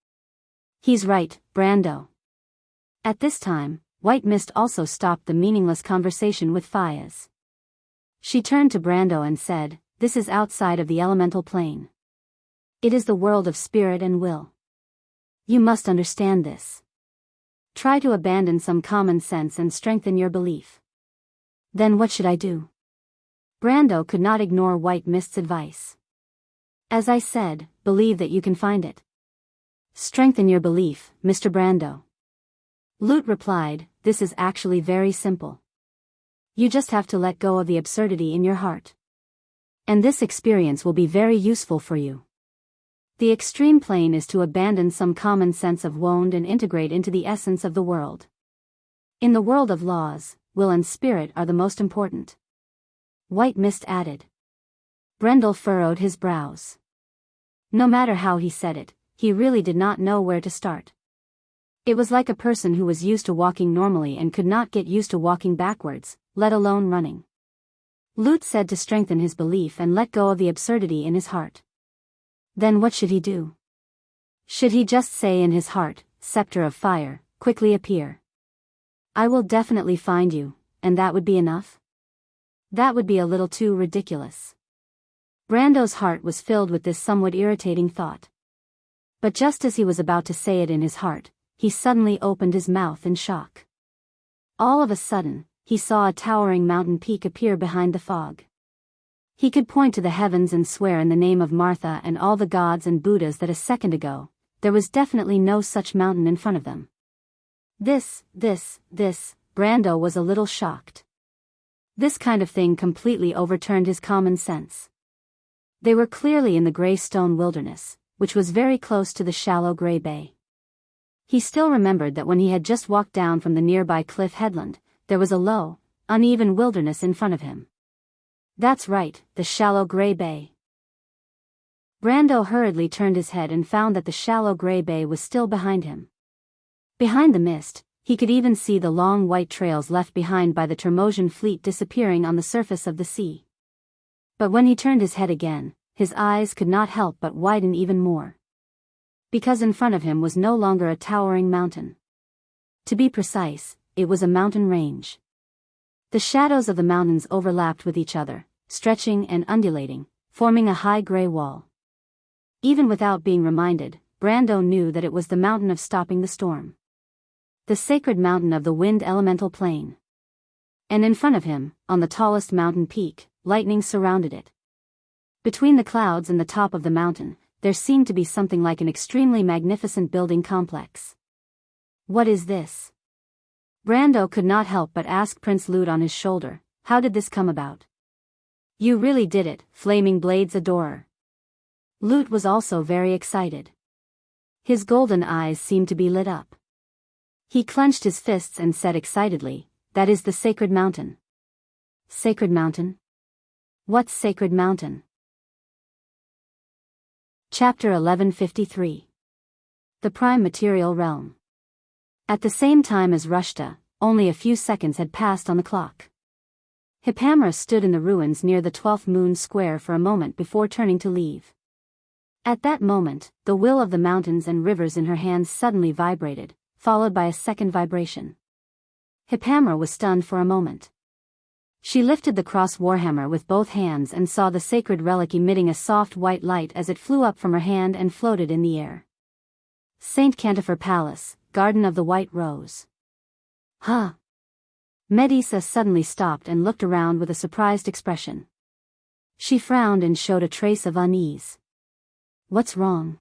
"He's right, Brando." At this time, White Mist also stopped the meaningless conversation with Fayez. She turned to Brando and said, "This is outside of the elemental plane. It is the world of spirit and will. You must understand this. Try to abandon some common sense and strengthen your belief." "Then what should I do?" Brando could not ignore White Mist's advice. "As I said, believe that you can find it. Strengthen your belief, Mr. Brando." Lute replied, "This is actually very simple. You just have to let go of the absurdity in your heart. And this experience will be very useful for you. The extreme plane is to abandon some common sense of wound and integrate into the essence of the world. In the world of laws, will and spirit are the most important." White Mist added. Brendel furrowed his brows. No matter how he said it, he really did not know where to start. It was like a person who was used to walking normally and could not get used to walking backwards, let alone running. Lute said to strengthen his belief and let go of the absurdity in his heart. Then what should he do? Should he just say in his heart, "Scepter of fire, quickly appear. I will definitely find you," and that would be enough? That would be a little too ridiculous. Brando's heart was filled with this somewhat irritating thought. But just as he was about to say it in his heart, he suddenly opened his mouth in shock. All of a sudden, he saw a towering mountain peak appear behind the fog. He could point to the heavens and swear in the name of Martha and all the gods and Buddhas that a second ago, there was definitely no such mountain in front of them. This, Brando was a little shocked. This kind of thing completely overturned his common sense. They were clearly in the gray stone wilderness, which was very close to the shallow gray bay. He still remembered that when he had just walked down from the nearby cliff headland, there was a low, uneven wilderness in front of him. That's right, the shallow gray bay. Brando hurriedly turned his head and found that the shallow gray bay was still behind him. Behind the mist, he could even see the long white trails left behind by the Termosian fleet disappearing on the surface of the sea. But when he turned his head again, his eyes could not help but widen even more. Because in front of him was no longer a towering mountain. To be precise, it was a mountain range. The shadows of the mountains overlapped with each other, stretching and undulating, forming a high gray wall. Even without being reminded, Brando knew that it was the mountain of stopping the storm. The sacred mountain of the wind elemental plane. And in front of him, on the tallest mountain peak, lightning surrounded it. Between the clouds and the top of the mountain, there seemed to be something like an extremely magnificent building complex. What is this? Brando could not help but ask Prince Lute on his shoulder, how did this come about? You really did it, Flaming Blades Adorer. Lute was also very excited. His golden eyes seemed to be lit up. He clenched his fists and said excitedly, that is the sacred mountain. Sacred mountain? What sacred mountain? Chapter 1153. The Prime Material Realm. At the same time as Rushta, only a few seconds had passed on the clock. Hippamra stood in the ruins near the 12th moon square for a moment before turning to leave. At that moment, the will of the mountains and rivers in her hands suddenly vibrated, followed by a second vibration. Hippamra was stunned for a moment. She lifted the cross warhammer with both hands and saw the sacred relic emitting a soft white light as it flew up from her hand and floated in the air. St. Cantifer Palace, Garden of the White Rose. Huh? Medisa suddenly stopped and looked around with a surprised expression. She frowned and showed a trace of unease. What's wrong?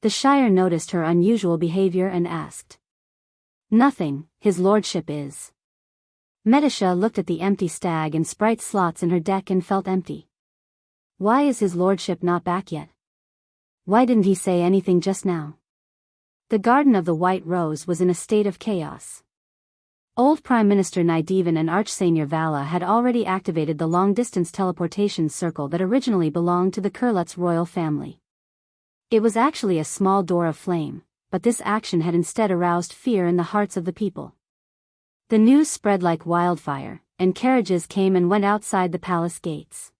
The Shire noticed her unusual behavior and asked. Nothing, his lordship is. Medisha looked at the empty stag and sprite slots in her deck and felt empty. Why is his lordship not back yet? Why didn't he say anything just now? The Garden of the White Rose was in a state of chaos. Old Prime Minister Naidivan and Archseigneur Vala had already activated the long-distance teleportation circle that originally belonged to the Kurlutz royal family. It was actually a small door of flame, but this action had instead aroused fear in the hearts of the people. The news spread like wildfire, and carriages came and went outside the palace gates.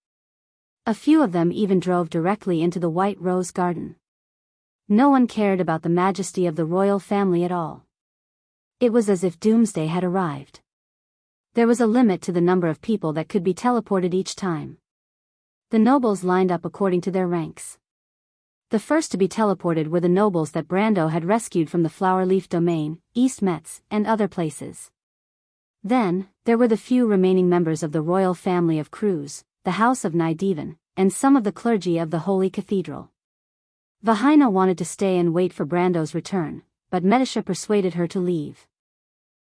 A few of them even drove directly into the White Rose Garden. No one cared about the majesty of the royal family at all. It was as if doomsday had arrived. There was a limit to the number of people that could be teleported each time. The nobles lined up according to their ranks. The first to be teleported were the nobles that Brando had rescued from the Flower Leaf Domain, East Metz, and other places. Then, there were the few remaining members of the royal family of Cruz, the House of Naidivan, and some of the clergy of the Holy Cathedral. Vahina wanted to stay and wait for Brando's return, but Medisha persuaded her to leave.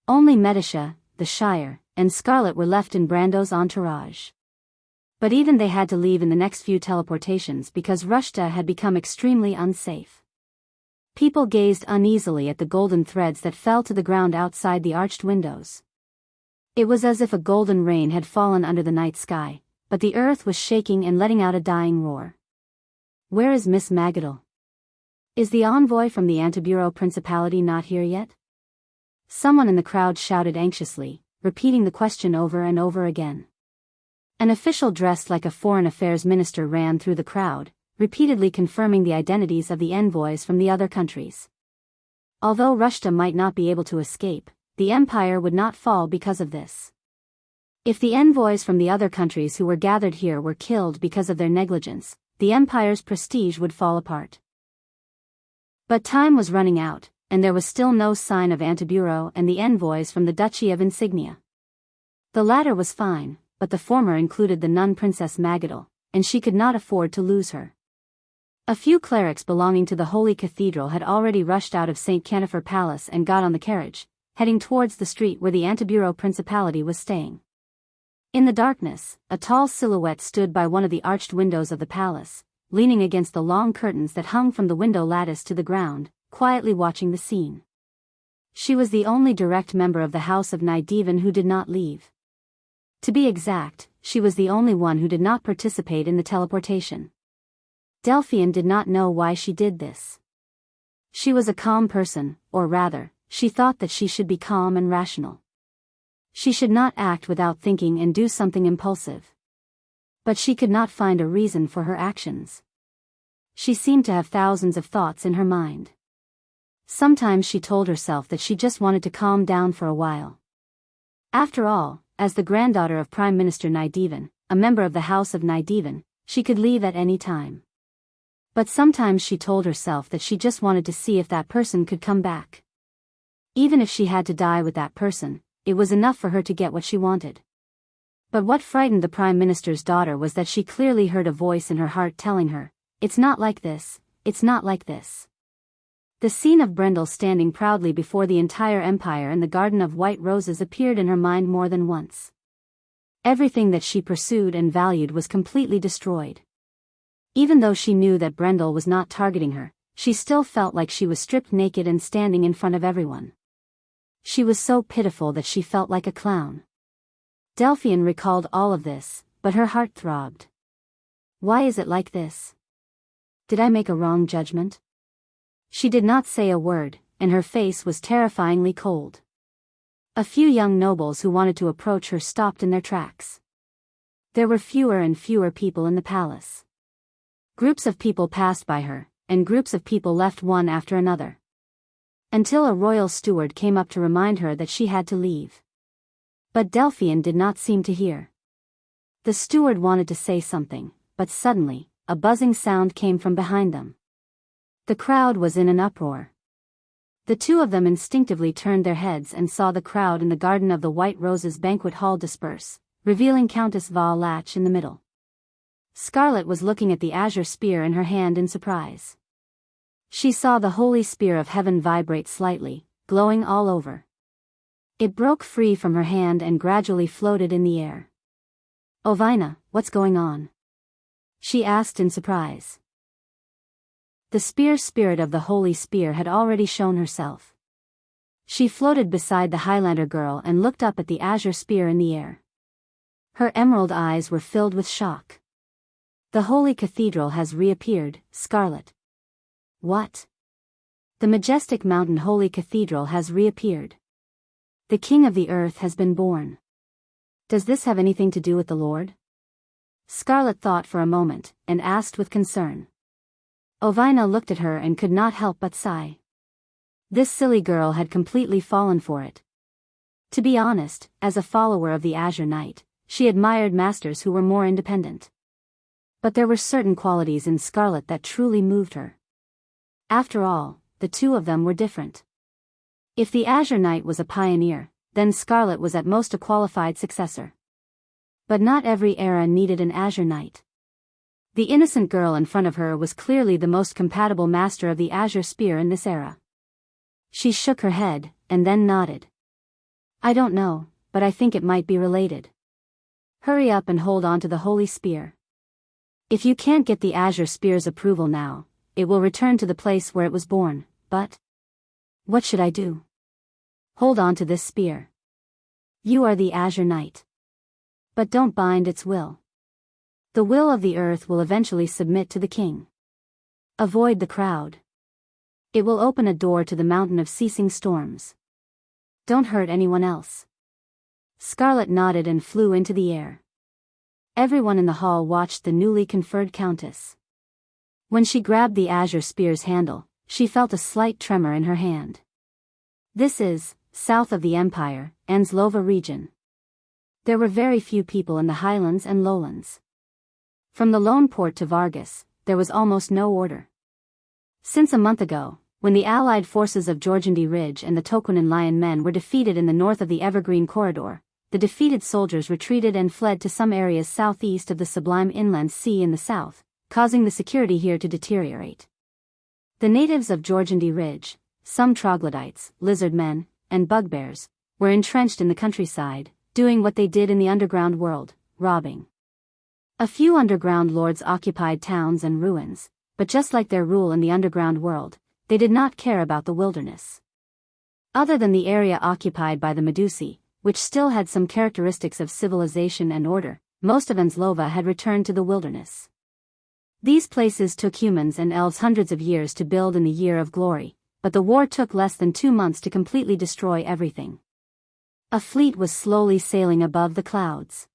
Only Medisha, the Shire, and Scarlet were left in Brando's entourage. But even they had to leave in the next few teleportations because Rushta had become extremely unsafe. People gazed uneasily at the golden threads that fell to the ground outside the arched windows. It was as if a golden rain had fallen under the night sky, but the earth was shaking and letting out a dying roar. Where is Miss Magadal? Is the envoy from the Antiburo Principality not here yet? Someone in the crowd shouted anxiously, repeating the question over and over again. An official dressed like a foreign affairs minister ran through the crowd, repeatedly confirming the identities of the envoys from the other countries. Although Rushta might not be able to escape, the empire would not fall because of this. If the envoys from the other countries who were gathered here were killed because of their negligence, the empire's prestige would fall apart. But time was running out, and there was still no sign of Antiburo and the envoys from the Duchy of Insignia. The latter was fine, but the former included the nun Princess Magadal, and she could not afford to lose her. A few clerics belonging to the Holy Cathedral had already rushed out of St. Canifer Palace and got on the carriage, heading towards the street where the Antiburo Principality was staying. In the darkness, a tall silhouette stood by one of the arched windows of the palace, leaning against the long curtains that hung from the window lattice to the ground, quietly watching the scene. She was the only direct member of the House of Naidivan who did not leave. To be exact, she was the only one who did not participate in the teleportation. Delphian did not know why she did this. She was a calm person, or rather, she thought that she should be calm and rational. She should not act without thinking and do something impulsive. But she could not find a reason for her actions. She seemed to have thousands of thoughts in her mind. Sometimes she told herself that she just wanted to calm down for a while. After all, as the granddaughter of Prime Minister Naidivan, a member of the House of Naidivan, she could leave at any time. But sometimes she told herself that she just wanted to see if that person could come back. Even if she had to die with that person, it was enough for her to get what she wanted. But what frightened the Prime Minister's daughter was that she clearly heard a voice in her heart telling her, "It's not like this, it's not like this." The scene of Brendel standing proudly before the entire empire in the Garden of White Roses appeared in her mind more than once. Everything that she pursued and valued was completely destroyed. Even though she knew that Brendel was not targeting her, she still felt like she was stripped naked and standing in front of everyone. She was so pitiful that she felt like a clown. Delphian recalled all of this, but her heart throbbed. Why is it like this? Did I make a wrong judgment? She did not say a word, and her face was terrifyingly cold. A few young nobles who wanted to approach her stopped in their tracks. There were fewer and fewer people in the palace. Groups of people passed by her, and groups of people left one after another. Until a royal steward came up to remind her that she had to leave. But Delphian did not seem to hear. The steward wanted to say something, but suddenly, a buzzing sound came from behind them. The crowd was in an uproar. The two of them instinctively turned their heads and saw the crowd in the Garden of the White Roses banquet hall disperse, revealing Countess Val Lach in the middle. Scarlet was looking at the azure spear in her hand in surprise. She saw the holy spear of heaven vibrate slightly, glowing all over. It broke free from her hand and gradually floated in the air. "Ovina, what's going on?" she asked in surprise. The spear spirit of the Holy Spear had already shown herself. She floated beside the Highlander girl and looked up at the azure spear in the air. Her emerald eyes were filled with shock. The Holy Cathedral has reappeared, Scarlet. What? The majestic mountain Holy Cathedral has reappeared. The King of the Earth has been born. Does this have anything to do with the Lord? Scarlet thought for a moment, and asked with concern. Ovina looked at her and could not help but sigh. This silly girl had completely fallen for it. To be honest, as a follower of the Azure Knight, she admired masters who were more independent. But there were certain qualities in Scarlet that truly moved her. After all, the two of them were different. If the Azure Knight was a pioneer, then Scarlet was at most a qualified successor. But not every era needed an Azure Knight. The innocent girl in front of her was clearly the most compatible master of the Azure Spear in this era. She shook her head, and then nodded. I don't know, but I think it might be related. Hurry up and hold on to the Holy Spear. If you can't get the Azure Spear's approval now, it will return to the place where it was born, but... What should I do? Hold on to this spear. You are the Azure Knight. But don't bind its will. The will of the earth will eventually submit to the king. Avoid the crowd. It will open a door to the mountain of ceasing storms. Don't hurt anyone else. Scarlet nodded and flew into the air. Everyone in the hall watched the newly conferred countess. When she grabbed the Azure Spear's handle, she felt a slight tremor in her hand. This is, south of the Empire, Anslova region. There were very few people in the highlands and lowlands. From the lone port to Vargas, there was almost no order. Since a month ago, when the allied forces of Jorgandi Ridge and the Tokunin Lion men were defeated in the north of the Evergreen Corridor, the defeated soldiers retreated and fled to some areas southeast of the Sublime Inland Sea in the south, causing the security here to deteriorate. The natives of Jorgandi Ridge, some troglodytes, lizard men, and bugbears, were entrenched in the countryside, doing what they did in the underground world, robbing. A few underground lords occupied towns and ruins, but just like their rule in the underground world, they did not care about the wilderness. Other than the area occupied by the Medusi, which still had some characteristics of civilization and order, most of Anslova had returned to the wilderness. These places took humans and elves hundreds of years to build in the Year of Glory, but the war took less than 2 months to completely destroy everything. A fleet was slowly sailing above the clouds.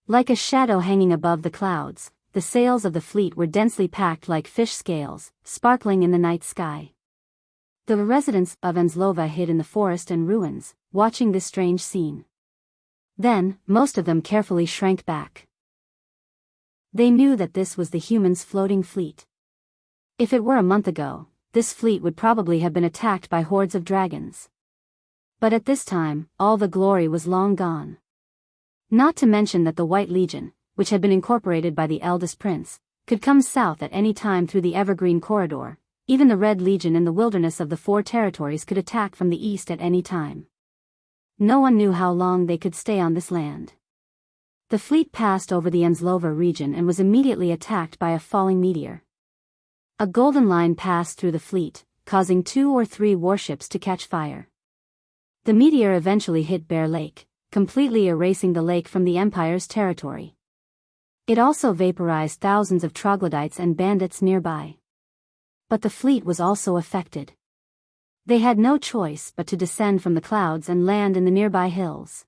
Like a shadow hanging above the clouds, the sails of the fleet were densely packed like fish scales, sparkling in the night sky. The residents of Anslova hid in the forest and ruins, watching this strange scene. Then, most of them carefully shrank back. They knew that this was the humans' floating fleet. If it were a month ago, this fleet would probably have been attacked by hordes of dragons. But at this time, all the glory was long gone. Not to mention that the White Legion, which had been incorporated by the eldest prince, could come south at any time through the Evergreen Corridor. Even the Red Legion in the wilderness of the Four Territories could attack from the east at any time. No one knew how long they could stay on this land. The fleet passed over the Anslova region and was immediately attacked by a falling meteor. A golden line passed through the fleet, causing 2 or 3 warships to catch fire. The meteor eventually hit Bear Lake, completely erasing the lake from the Empire's territory. It also vaporized thousands of troglodytes and bandits nearby. But the fleet was also affected. They had no choice but to descend from the clouds and land in the nearby hills.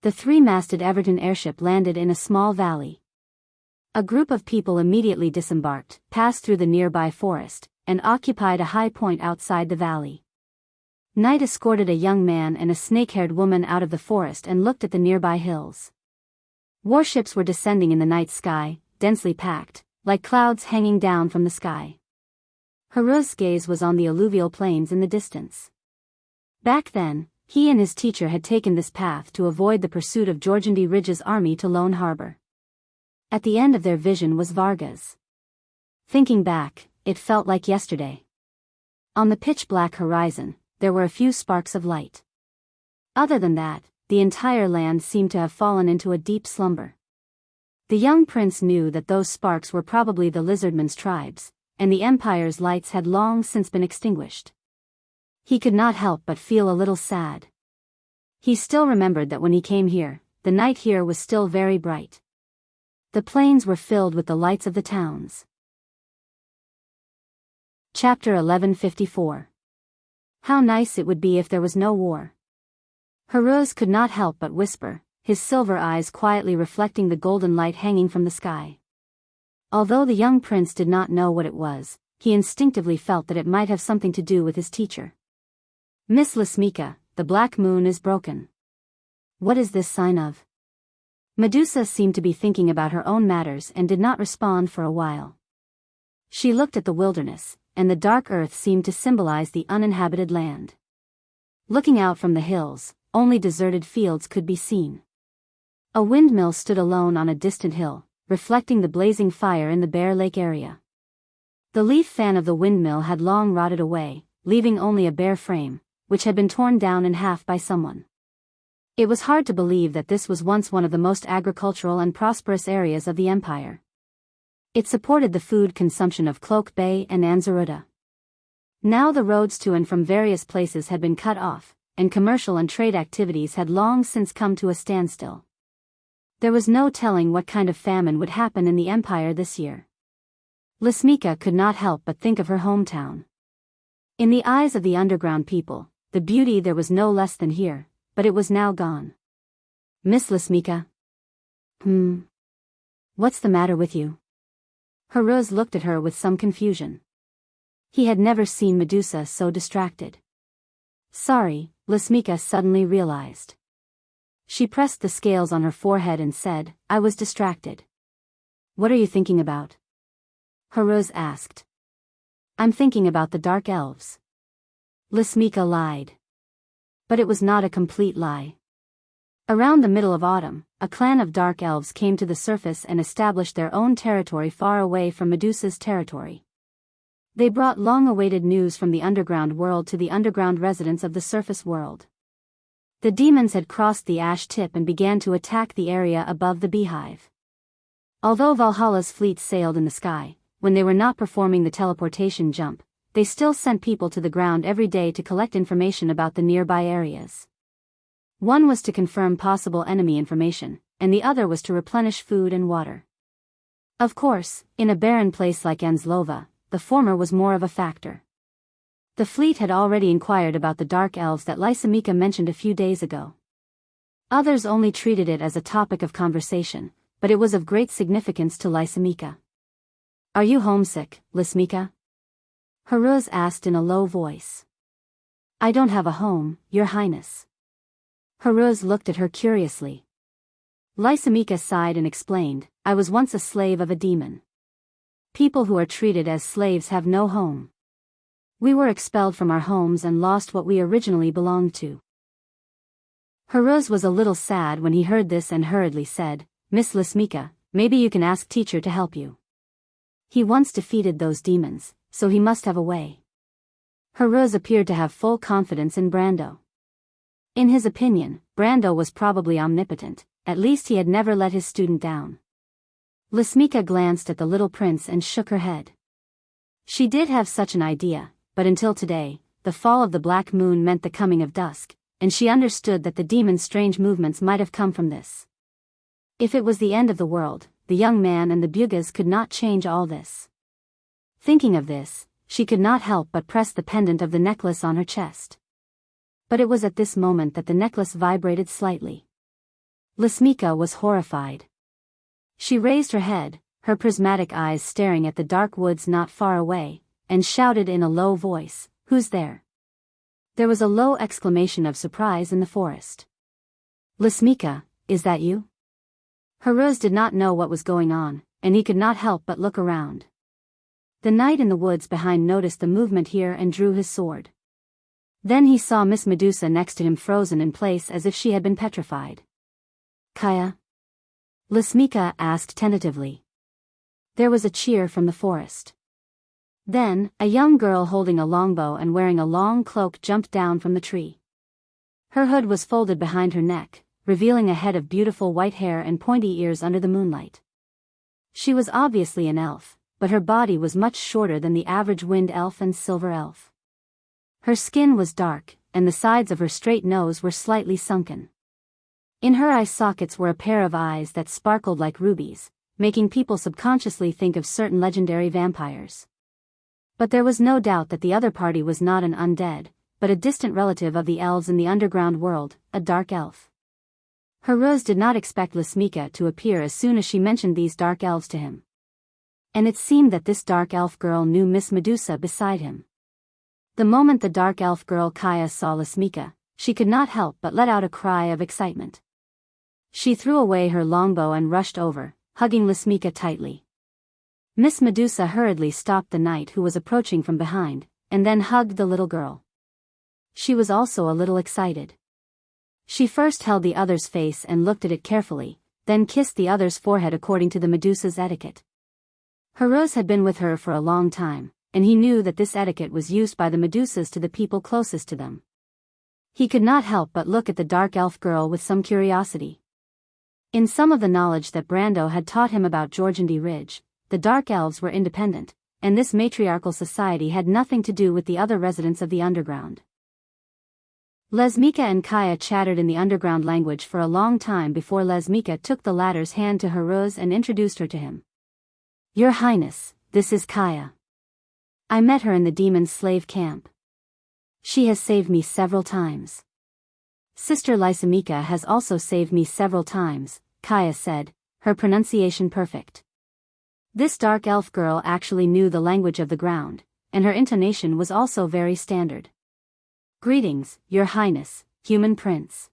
The 3-masted Everton airship landed in a small valley. A group of people immediately disembarked, passed through the nearby forest, and occupied a high point outside the valley. Knight escorted a young man and a snake-haired woman out of the forest and looked at the nearby hills. Warships were descending in the night sky, densely packed, like clouds hanging down from the sky. Haru's gaze was on the alluvial plains in the distance. Back then, he and his teacher had taken this path to avoid the pursuit of Jorgandi Ridge's army to Lone Harbor. At the end of their vision was Vargas. Thinking back, it felt like yesterday. On the pitch-black horizon, there were a few sparks of light. Other than that, the entire land seemed to have fallen into a deep slumber. The young prince knew that those sparks were probably the lizardmen's tribes, and the empire's lights had long since been extinguished. He could not help but feel a little sad. He still remembered that when he came here, the night here was still very bright. The plains were filled with the lights of the towns. Chapter 1154. How nice it would be if there was no war. Heruz could not help but whisper, his silver eyes quietly reflecting the golden light hanging from the sky. Although the young prince did not know what it was, he instinctively felt that it might have something to do with his teacher. Miss Lasmika, the black moon is broken. What is this sign of? Medusa seemed to be thinking about her own matters and did not respond for a while. She looked at the wilderness, and the dark earth seemed to symbolize the uninhabited land. Looking out from the hills, only deserted fields could be seen. A windmill stood alone on a distant hill, reflecting the blazing fire in the bare lake area. The leaf fan of the windmill had long rotted away, leaving only a bare frame, which had been torn down in half by someone. It was hard to believe that this was once one of the most agricultural and prosperous areas of the empire. It supported the food consumption of Cloak Bay and Anzaruda. Now the roads to and from various places had been cut off, and commercial and trade activities had long since come to a standstill. There was no telling what kind of famine would happen in the empire this year. Lasmika could not help but think of her hometown. In the eyes of the underground people, the beauty there was no less than here, but it was now gone. Miss Lasmika? What's the matter with you? Heruz looked at her with some confusion. He had never seen Medusa so distracted. Sorry, Lasmika suddenly realized. She pressed the scales on her forehead and said, I was distracted. What are you thinking about? Heruz asked. I'm thinking about the dark elves. Lasmika lied. But it was not a complete lie. Around the middle of autumn, a clan of dark elves came to the surface and established their own territory far away from Medusa's territory. They brought long-awaited news from the underground world to the underground residents of the surface world. The demons had crossed the ash tip and began to attack the area above the beehive. Although Valhalla's fleet sailed in the sky, when they were not performing the teleportation jump, they still sent people to the ground every day to collect information about the nearby areas. One was to confirm possible enemy information, and the other was to replenish food and water. Of course, in a barren place like Anzlova, the former was more of a factor. The fleet had already inquired about the dark elves that Lysimika mentioned a few days ago. Others only treated it as a topic of conversation, but it was of great significance to Lysimika. Are you homesick, Lasmika? Heruz asked in a low voice. I don't have a home, Your Highness. Heruz looked at her curiously. Lysimika sighed and explained, I was once a slave of a demon. People who are treated as slaves have no home. We were expelled from our homes and lost what we originally belonged to. Heruz was a little sad when he heard this and hurriedly said, Miss Lasmika, maybe you can ask teacher to help you. He once defeated those demons, so he must have a way. Heruz appeared to have full confidence in Brando. In his opinion, Brando was probably omnipotent, at least he had never let his student down. Lasmika glanced at the little prince and shook her head. She did have such an idea, but until today, the fall of the black moon meant the coming of dusk, and she understood that the demon's strange movements might have come from this. If it was the end of the world, the young man and the Bugas could not change all this. Thinking of this, she could not help but press the pendant of the necklace on her chest. But it was at this moment that the necklace vibrated slightly. Lasmika was horrified. She raised her head, her prismatic eyes staring at the dark woods not far away, and shouted in a low voice, Who's there? There was a low exclamation of surprise in the forest. Lasmika, is that you? Heruz did not know what was going on, and he could not help but look around. The knight in the woods behind noticed the movement here and drew his sword. Then he saw Miss Medusa next to him frozen in place as if she had been petrified. Kaya? Lasmika asked tentatively. There was a cheer from the forest. Then, a young girl holding a longbow and wearing a long cloak jumped down from the tree. Her hood was folded behind her neck, revealing a head of beautiful white hair and pointy ears under the moonlight. She was obviously an elf, but her body was much shorter than the average wind elf and silver elf. Her skin was dark, and the sides of her straight nose were slightly sunken. In her eye sockets were a pair of eyes that sparkled like rubies, making people subconsciously think of certain legendary vampires. But there was no doubt that the other party was not an undead, but a distant relative of the elves in the underground world, a dark elf. Heruz did not expect Lasmika to appear as soon as she mentioned these dark elves to him. And it seemed that this dark elf girl knew Miss Medusa beside him. The moment the dark elf girl Kaya saw Lasmika, she could not help but let out a cry of excitement. She threw away her longbow and rushed over, hugging Lasmika tightly. Miss Medusa hurriedly stopped the knight who was approaching from behind, and then hugged the little girl. She was also a little excited. She first held the other's face and looked at it carefully, then kissed the other's forehead according to the Medusa's etiquette. Heruz had been with her for a long time, and he knew that this etiquette was used by the Medusas to the people closest to them. He could not help but look at the dark elf girl with some curiosity. In some of the knowledge that Brando had taught him about Jorgandi Ridge, the dark elves were independent, and this matriarchal society had nothing to do with the other residents of the underground. Lasmika and Kaya chattered in the underground language for a long time before Lasmika took the latter's hand to Heruz and introduced her to him. "Your Highness, this is Kaya. I met her in the demon's slave camp. She has saved me several times. Sister Lysimika has also saved me several times," Kaya said, her pronunciation perfect. This dark elf girl actually knew the language of the ground, and her intonation was also very standard. "Greetings, Your Highness, human prince.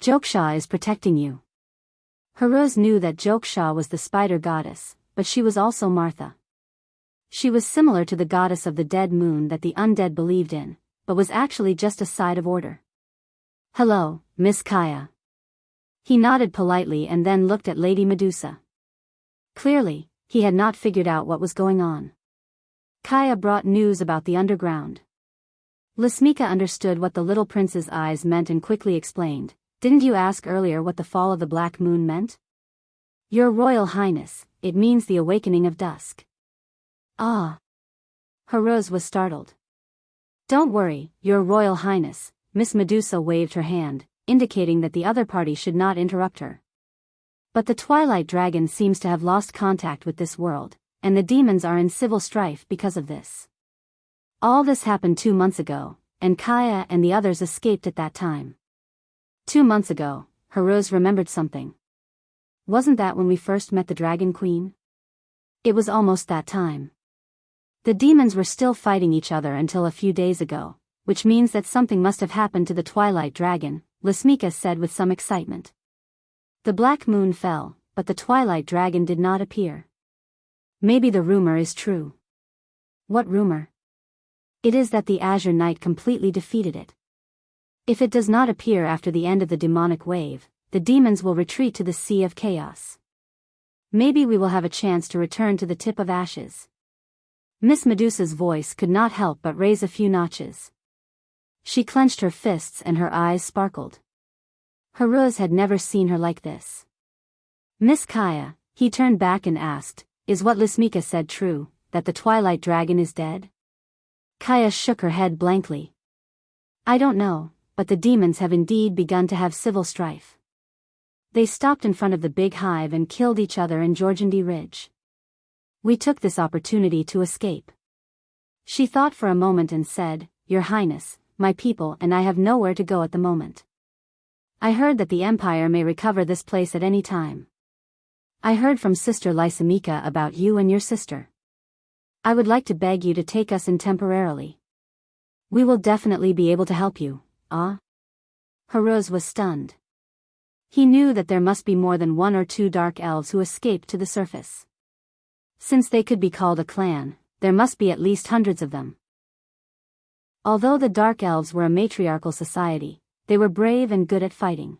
Joksha is protecting you." Heruz knew that Joksha was the spider goddess, but she was also Martha. She was similar to the goddess of the dead moon that the undead believed in, but was actually just a side of order. "Hello, Miss Kaya." He nodded politely and then looked at Lady Medusa. Clearly, he had not figured out what was going on. Kaya brought news about the underground. Lasmika understood what the little prince's eyes meant and quickly explained. "Didn't you ask earlier what the fall of the black moon meant?" "Your Royal Highness, it means the awakening of dusk." "Ah." Heruz was startled. "Don't worry, Your Royal Highness," Miss Medusa waved her hand, indicating that the other party should not interrupt her. "But the Twilight Dragon seems to have lost contact with this world, and the demons are in civil strife because of this. All this happened 2 months ago, and Kaya and the others escaped at that time." 2 months ago, Heruz remembered something. "Wasn't that when we first met the Dragon Queen?" It was almost that time. The demons were still fighting each other until a few days ago, which means that something must have happened to the Twilight Dragon, Lasmika said with some excitement. "The black moon fell, but the Twilight Dragon did not appear. Maybe the rumor is true." "What rumor?" "It is that the Azure Knight completely defeated it. If it does not appear after the end of the demonic wave, the demons will retreat to the Sea of Chaos. Maybe we will have a chance to return to the Tip of Ashes." Miss Medusa's voice could not help but raise a few notches. She clenched her fists and her eyes sparkled. Heruz had never seen her like this. "Miss Kaya," he turned back and asked, "is what Lasmika said true, that the Twilight Dragon is dead?" Kaya shook her head blankly. "I don't know, but the demons have indeed begun to have civil strife. They stopped in front of the big hive and killed each other in Jorgandi Ridge. We took this opportunity to escape." She thought for a moment and said, "Your Highness, my people and I have nowhere to go at the moment. I heard that the Empire may recover this place at any time. I heard from Sister Lysimika about you and your sister. I would like to beg you to take us in temporarily. We will definitely be able to help you." "Ah?" Heruz was stunned. He knew that there must be more than 1 or 2 dark elves who escaped to the surface. Since they could be called a clan, there must be at least hundreds of them. Although the dark elves were a matriarchal society, they were brave and good at fighting.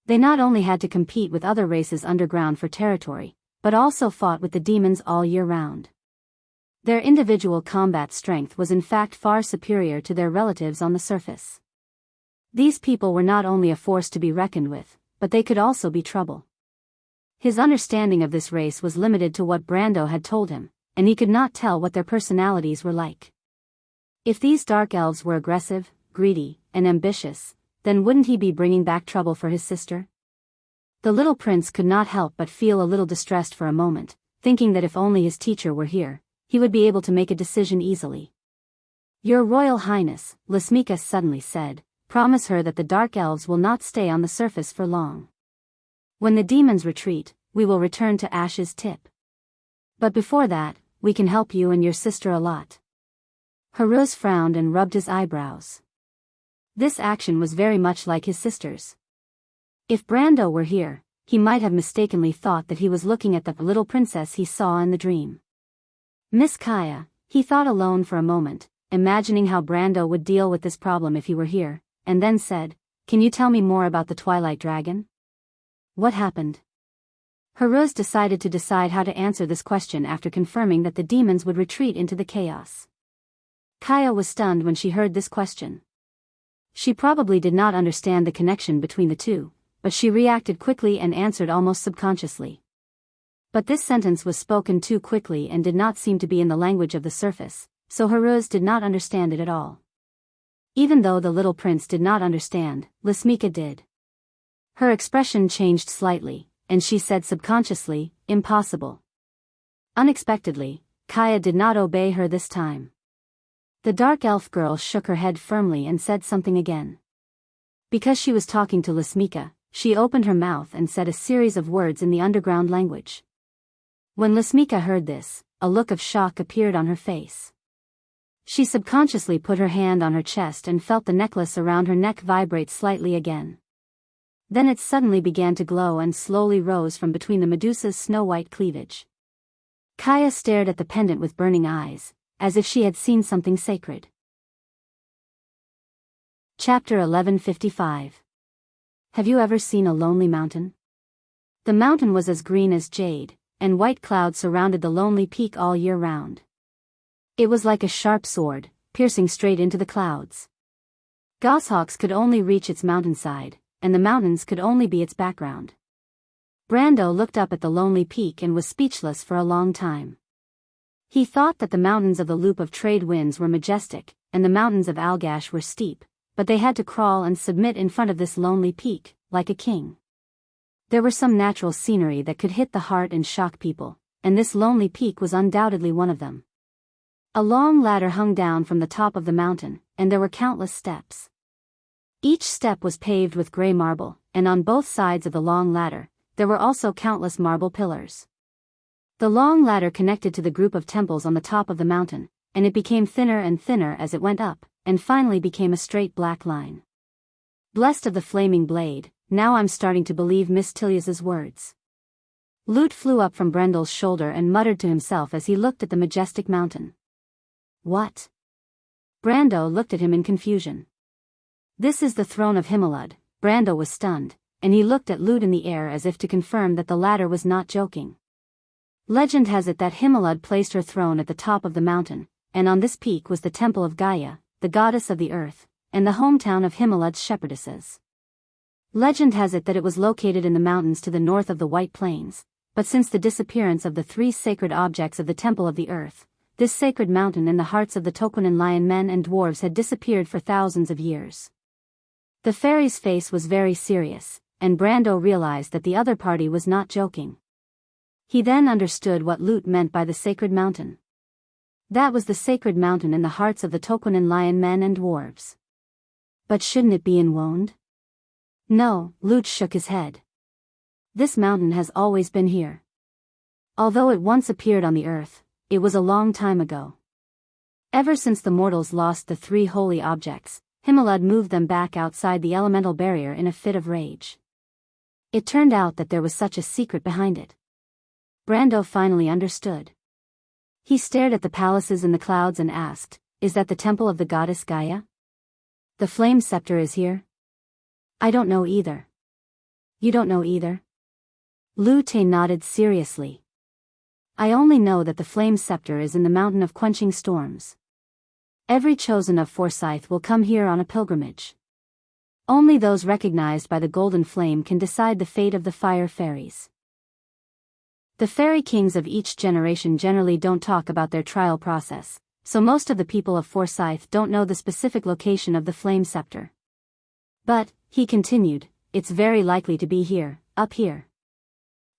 They not only had to compete with other races underground for territory, but also fought with the demons all year round. Their individual combat strength was in fact far superior to their relatives on the surface. These people were not only a force to be reckoned with, but they could also be trouble. His understanding of this race was limited to what Brando had told him, and he could not tell what their personalities were like. If these dark elves were aggressive, greedy, and ambitious, then wouldn't he be bringing back trouble for his sister? The little prince could not help but feel a little distressed for a moment, thinking that if only his teacher were here, he would be able to make a decision easily. "Your Royal Highness," Lasmika suddenly said, "promise her that the dark elves will not stay on the surface for long. When the demons retreat, we will return to Ash's Tip. But before that, we can help you and your sister a lot." Haruz frowned and rubbed his eyebrows. This action was very much like his sister's. If Brando were here, he might have mistakenly thought that he was looking at the little princess he saw in the dream. Miss Kaya, he thought alone for a moment, imagining how Brando would deal with this problem if he were here, and then said, "Can you tell me more about the Twilight Dragon? What happened?" Haruz decided how to answer this question after confirming that the demons would retreat into the chaos. Kaya was stunned when she heard this question. She probably did not understand the connection between the two, but she reacted quickly and answered almost subconsciously. But this sentence was spoken too quickly and did not seem to be in the language of the surface, so Haruz did not understand it at all. Even though the little prince did not understand, Lasmika did. Her expression changed slightly, and she said subconsciously, "Impossible." Unexpectedly, Kaya did not obey her this time. The dark elf girl shook her head firmly and said something again. Because she was talking to Lasmika, she opened her mouth and said a series of words in the underground language. When Lasmika heard this, a look of shock appeared on her face. She subconsciously put her hand on her chest and felt the necklace around her neck vibrate slightly again. Then it suddenly began to glow and slowly rose from between the Medusa's snow-white cleavage. Kaya stared at the pendant with burning eyes, as if she had seen something sacred. Chapter 1155. Have you ever seen a lonely mountain? The mountain was as green as jade, and white clouds surrounded the lonely peak all year round. It was like a sharp sword, piercing straight into the clouds. Goshawks could only reach its mountainside, and the mountains could only be its background. Brando looked up at the lonely peak and was speechless for a long time. He thought that the mountains of the Loop of Trade Winds were majestic, and the mountains of Algash were steep, but they had to crawl and submit in front of this lonely peak, like a king. There were some natural scenery that could hit the heart and shock people, and this lonely peak was undoubtedly one of them. A long ladder hung down from the top of the mountain, and there were countless steps. Each step was paved with gray marble, and on both sides of the long ladder, there were also countless marble pillars. The long ladder connected to the group of temples on the top of the mountain, and it became thinner and thinner as it went up, and finally became a straight black line. Blessed of the flaming blade, now I'm starting to believe Miss Tilius's words. Lute flew up from Brendel's shoulder and muttered to himself as he looked at the majestic mountain. What? Brando looked at him in confusion. This is the throne of Himalud. Brando was stunned, and he looked at Lute in the air as if to confirm that the latter was not joking. Legend has it that Himalud placed her throne at the top of the mountain, and on this peak was the temple of Gaia, the goddess of the earth, and the hometown of Himalud's shepherdesses. Legend has it that it was located in the mountains to the north of the White Plains, but since the disappearance of the three sacred objects of the temple of the earth, this sacred mountain in the hearts of the Tokunin lion men and dwarves had disappeared for thousands of years. The fairy's face was very serious, and Brando realized that the other party was not joking. He then understood what Lute meant by the sacred mountain. That was the sacred mountain in the hearts of the Tokunin lion men and dwarves. But shouldn't it be in Wonde? No, Lute shook his head. This mountain has always been here. Although it once appeared on the earth, it was a long time ago. Ever since the mortals lost the three holy objects, Himalud moved them back outside the elemental barrier in a fit of rage. It turned out that there was such a secret behind it. Brando finally understood. He stared at the palaces in the clouds and asked, "Is that the temple of the goddess Gaia? The flame scepter is here?" "I don't know either." "You don't know either?" Lute nodded seriously. "I only know that the flame scepter is in the mountain of quenching storms. Every chosen of Forsyth will come here on a pilgrimage. Only those recognized by the golden flame can decide the fate of the fire fairies. The fairy kings of each generation generally don't talk about their trial process, so most of the people of Forsyth don't know the specific location of the flame scepter. But, he continued, it's very likely to be here, up here.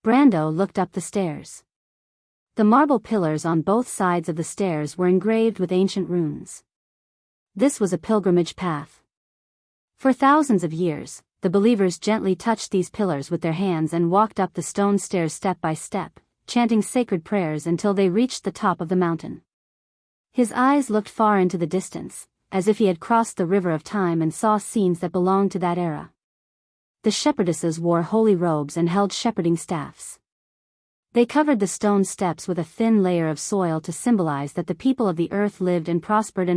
Brando looked up the stairs. The marble pillars on both sides of the stairs were engraved with ancient runes. This was a pilgrimage path. For thousands of years, the believers gently touched these pillars with their hands and walked up the stone stairs step by step, chanting sacred prayers until they reached the top of the mountain. His eyes looked far into the distance, as if he had crossed the river of time and saw scenes that belonged to that era. The shepherdesses wore holy robes and held shepherding staffs. They covered the stone steps with a thin layer of soil to symbolize that the people of the earth lived and prospered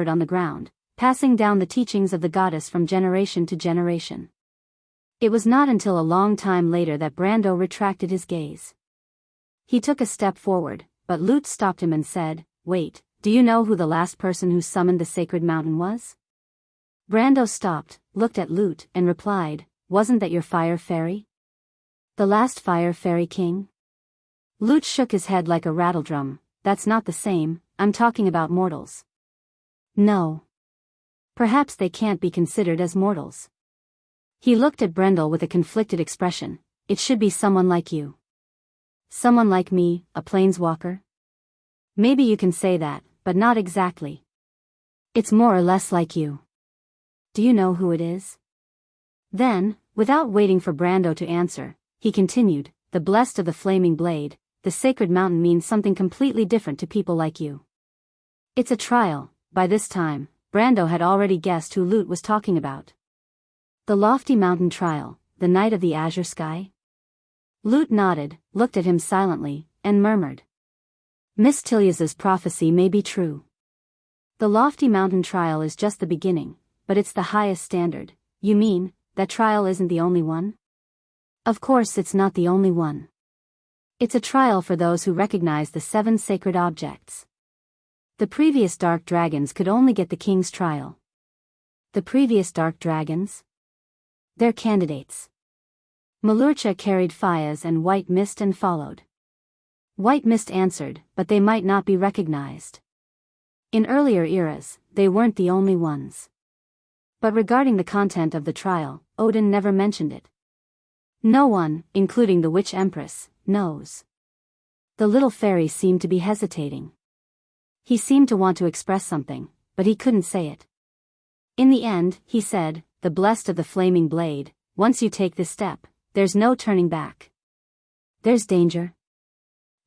on the ground, passing down the teachings of the goddess from generation to generation. It was not until a long time later that Brando retracted his gaze. He took a step forward, but Lute stopped him and said, "Wait, do you know who the last person who summoned the sacred mountain was?" Brando stopped, looked at Lute, and replied, "Wasn't that your fire fairy?" "The last fire fairy king?" Lute shook his head like a rattledrum. "That's not the same, I'm talking about mortals." "No. Perhaps they can't be considered as mortals." He looked at Brendel with a conflicted expression. "It should be someone like you." "Someone like me, a planeswalker?" "Maybe you can say that, but not exactly. It's more or less like you." "Do you know who it is?" Then, without waiting for Brando to answer, he continued, "The blessed of the flaming blade, the sacred mountain means something completely different to people like you. It's a trial." By this time, Brando had already guessed who Lute was talking about. "The lofty mountain trial, the night of the azure sky?" Lute nodded, looked at him silently, and murmured, "Miss Tilius's prophecy may be true. The lofty mountain trial is just the beginning, but it's the highest standard." "You mean, that trial isn't the only one?" "Of course it's not the only one. It's a trial for those who recognize the 7 sacred objects. The previous dark dragons could only get the king's trial." "The previous dark dragons?" "They're candidates. Malurcha carried Fayaz and White Mist and followed. White Mist answered, but they might not be recognized. In earlier eras, they weren't the only ones. But regarding the content of the trial, Odin never mentioned it. No one, including the Witch Empress, knows." The little fairy seemed to be hesitating. He seemed to want to express something, but he couldn't say it. In the end, he said, "The blessed of the flaming blade, once you take this step, there's no turning back. There's danger.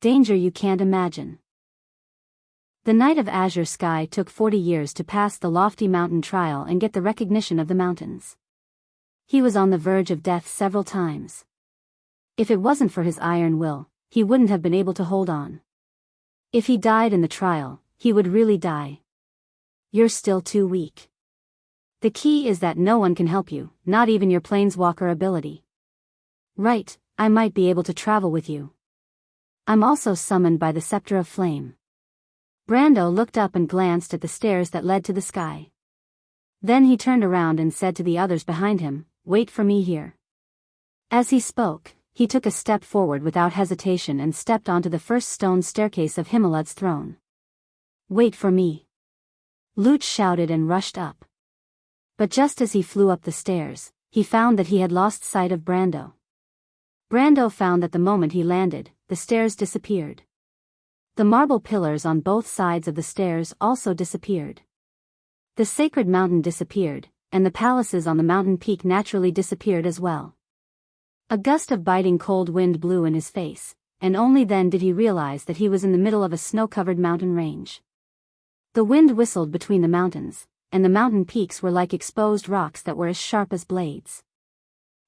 Danger you can't imagine." The night of azure sky took 40 years to pass the lofty mountain trial and get the recognition of the mountains. He was on the verge of death several times. If it wasn't for his iron will, he wouldn't have been able to hold on. If he died in the trial, he would really die. "You're still too weak. The key is that no one can help you, not even your planeswalker ability." "Right, I might be able to travel with you. I'm also summoned by the Scepter of Flame." Brando looked up and glanced at the stairs that led to the sky. Then he turned around and said to the others behind him, "Wait for me here." As he spoke, he took a step forward without hesitation and stepped onto the first stone staircase of Himalad's throne. "Wait for me!" Lute shouted and rushed up. But just as he flew up the stairs, he found that he had lost sight of Brando. Brando found that the moment he landed, the stairs disappeared. The marble pillars on both sides of the stairs also disappeared. The sacred mountain disappeared, and the palaces on the mountain peak naturally disappeared as well. A gust of biting cold wind blew in his face, and only then did he realize that he was in the middle of a snow-covered mountain range. The wind whistled between the mountains, and the mountain peaks were like exposed rocks that were as sharp as blades.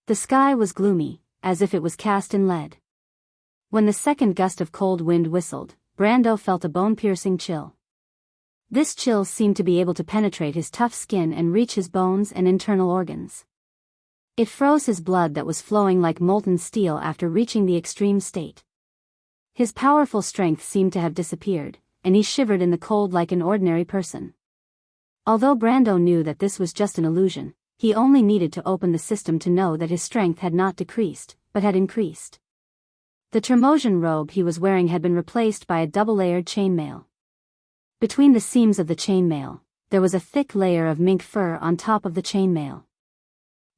The sky was gloomy, as if it was cast in lead. When the second gust of cold wind whistled, Brando felt a bone-piercing chill. This chill seemed to be able to penetrate his tough skin and reach his bones and internal organs. It froze his blood that was flowing like molten steel after reaching the extreme state. His powerful strength seemed to have disappeared, and he shivered in the cold like an ordinary person. Although Brando knew that this was just an illusion, he only needed to open the system to know that his strength had not decreased, but had increased. The Termosian robe he was wearing had been replaced by a double-layered chainmail. Between the seams of the chainmail, there was a thick layer of mink fur on top of the chainmail.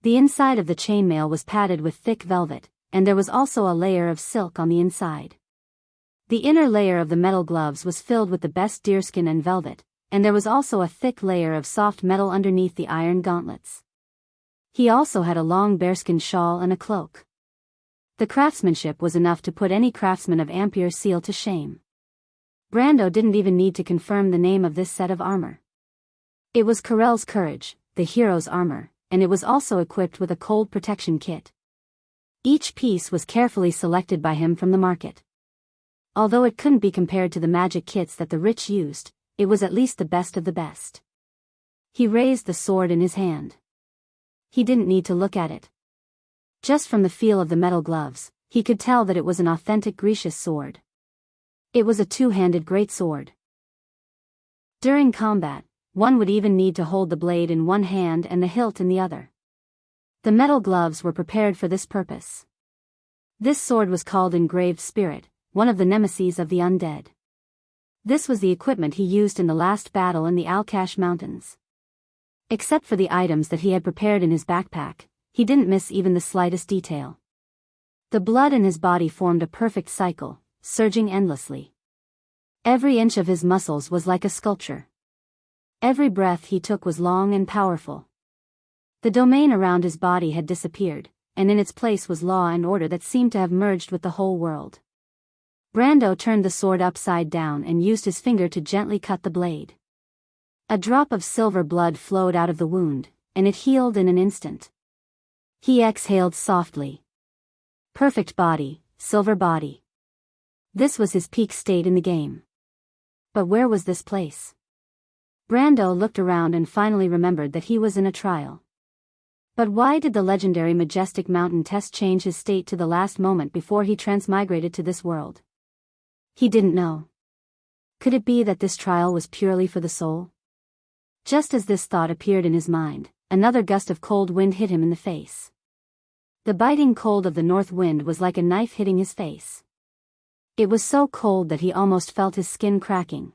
The inside of the chainmail was padded with thick velvet, and there was also a layer of silk on the inside. The inner layer of the metal gloves was filled with the best deerskin and velvet, and there was also a thick layer of soft metal underneath the iron gauntlets. He also had a long bearskin shawl and a cloak. The craftsmanship was enough to put any craftsman of Ampere Seal to shame. Brando didn't even need to confirm the name of this set of armor. It was Corel's courage, the hero's armor, and it was also equipped with a cold protection kit. Each piece was carefully selected by him from the market. Although it couldn't be compared to the magic kits that the rich used, it was at least the best of the best. He raised the sword in his hand. He didn't need to look at it. Just from the feel of the metal gloves, he could tell that it was an authentic Grecian sword. It was a two-handed greatsword. During combat, one would even need to hold the blade in one hand and the hilt in the other. The metal gloves were prepared for this purpose. This sword was called Engraved Spirit, one of the nemeses of the undead. This was the equipment he used in the last battle in the Alkash Mountains. Except for the items that he had prepared in his backpack, he didn't miss even the slightest detail. The blood in his body formed a perfect cycle, surging endlessly. Every inch of his muscles was like a sculpture. Every breath he took was long and powerful. The domain around his body had disappeared, and in its place was law and order that seemed to have merged with the whole world. Brando turned the sword upside down and used his finger to gently cut the blade. A drop of silver blood flowed out of the wound, and it healed in an instant. He exhaled softly. Perfect body, silver body. This was his peak state in the game. But where was this place? Brando looked around and finally remembered that he was in a trial. But why did the legendary majestic mountain test change his state to the last moment before he transmigrated to this world? He didn't know. Could it be that this trial was purely for the soul? Just as this thought appeared in his mind, another gust of cold wind hit him in the face. The biting cold of the north wind was like a knife hitting his face. It was so cold that he almost felt his skin cracking.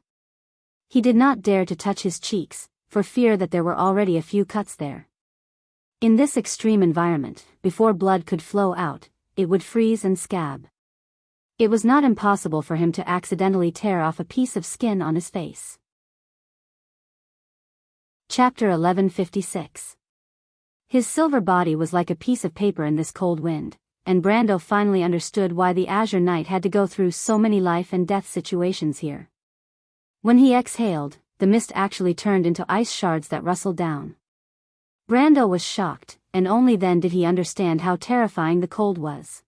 He did not dare to touch his cheeks, for fear that there were already a few cuts there. In this extreme environment, before blood could flow out, it would freeze and scab. It was not impossible for him to accidentally tear off a piece of skin on his face. Chapter 1156. His silver body was like a piece of paper in this cold wind, and Brando finally understood why the Azure Knight had to go through so many life and death situations here. When he exhaled, the mist actually turned into ice shards that rustled down. Brando was shocked, and only then did he understand how terrifying the cold was.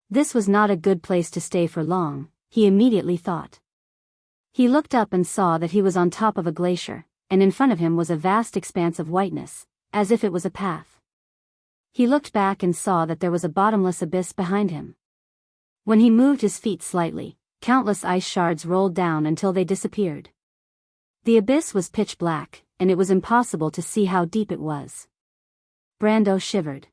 This was not a good place to stay for long, he immediately thought. He looked up and saw that he was on top of a glacier, and in front of him was a vast expanse of whiteness, as if it was a path. He looked back and saw that there was a bottomless abyss behind him. When he moved his feet slightly, countless ice shards rolled down until they disappeared. The abyss was pitch black, and it was impossible to see how deep it was. Brando shivered.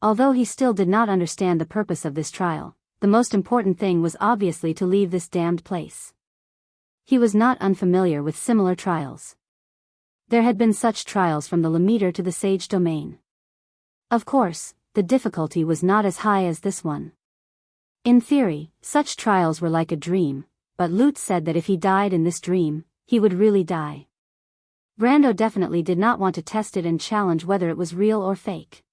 Although he still did not understand the purpose of this trial, the most important thing was obviously to leave this damned place. He was not unfamiliar with similar trials. There had been such trials from the Lemieter to the Sage Domain. Of course, the difficulty was not as high as this one. In theory, such trials were like a dream, but Lutz said that if he died in this dream, he would really die. Brando definitely did not want to test it and challenge whether it was real or fake.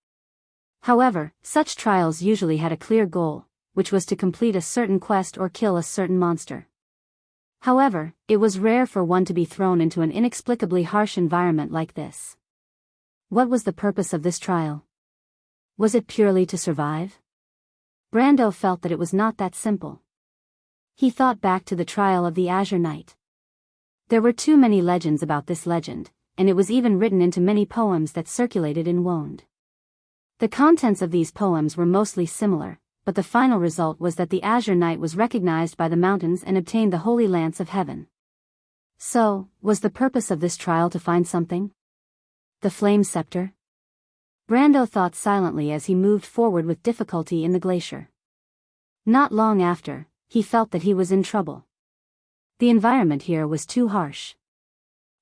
However, such trials usually had a clear goal, which was to complete a certain quest or kill a certain monster. However, it was rare for one to be thrown into an inexplicably harsh environment like this. What was the purpose of this trial? Was it purely to survive? Brando felt that it was not that simple. He thought back to the trial of the Azure Knight. There were too many legends about this legend, and it was even written into many poems that circulated in Wonde. The contents of these poems were mostly similar, but the final result was that the Azure Knight was recognized by the mountains and obtained the Holy Lance of Heaven. So, was the purpose of this trial to find something? The Flame Scepter? Brando thought silently as he moved forward with difficulty in the glacier. Not long after, he felt that he was in trouble. The environment here was too harsh.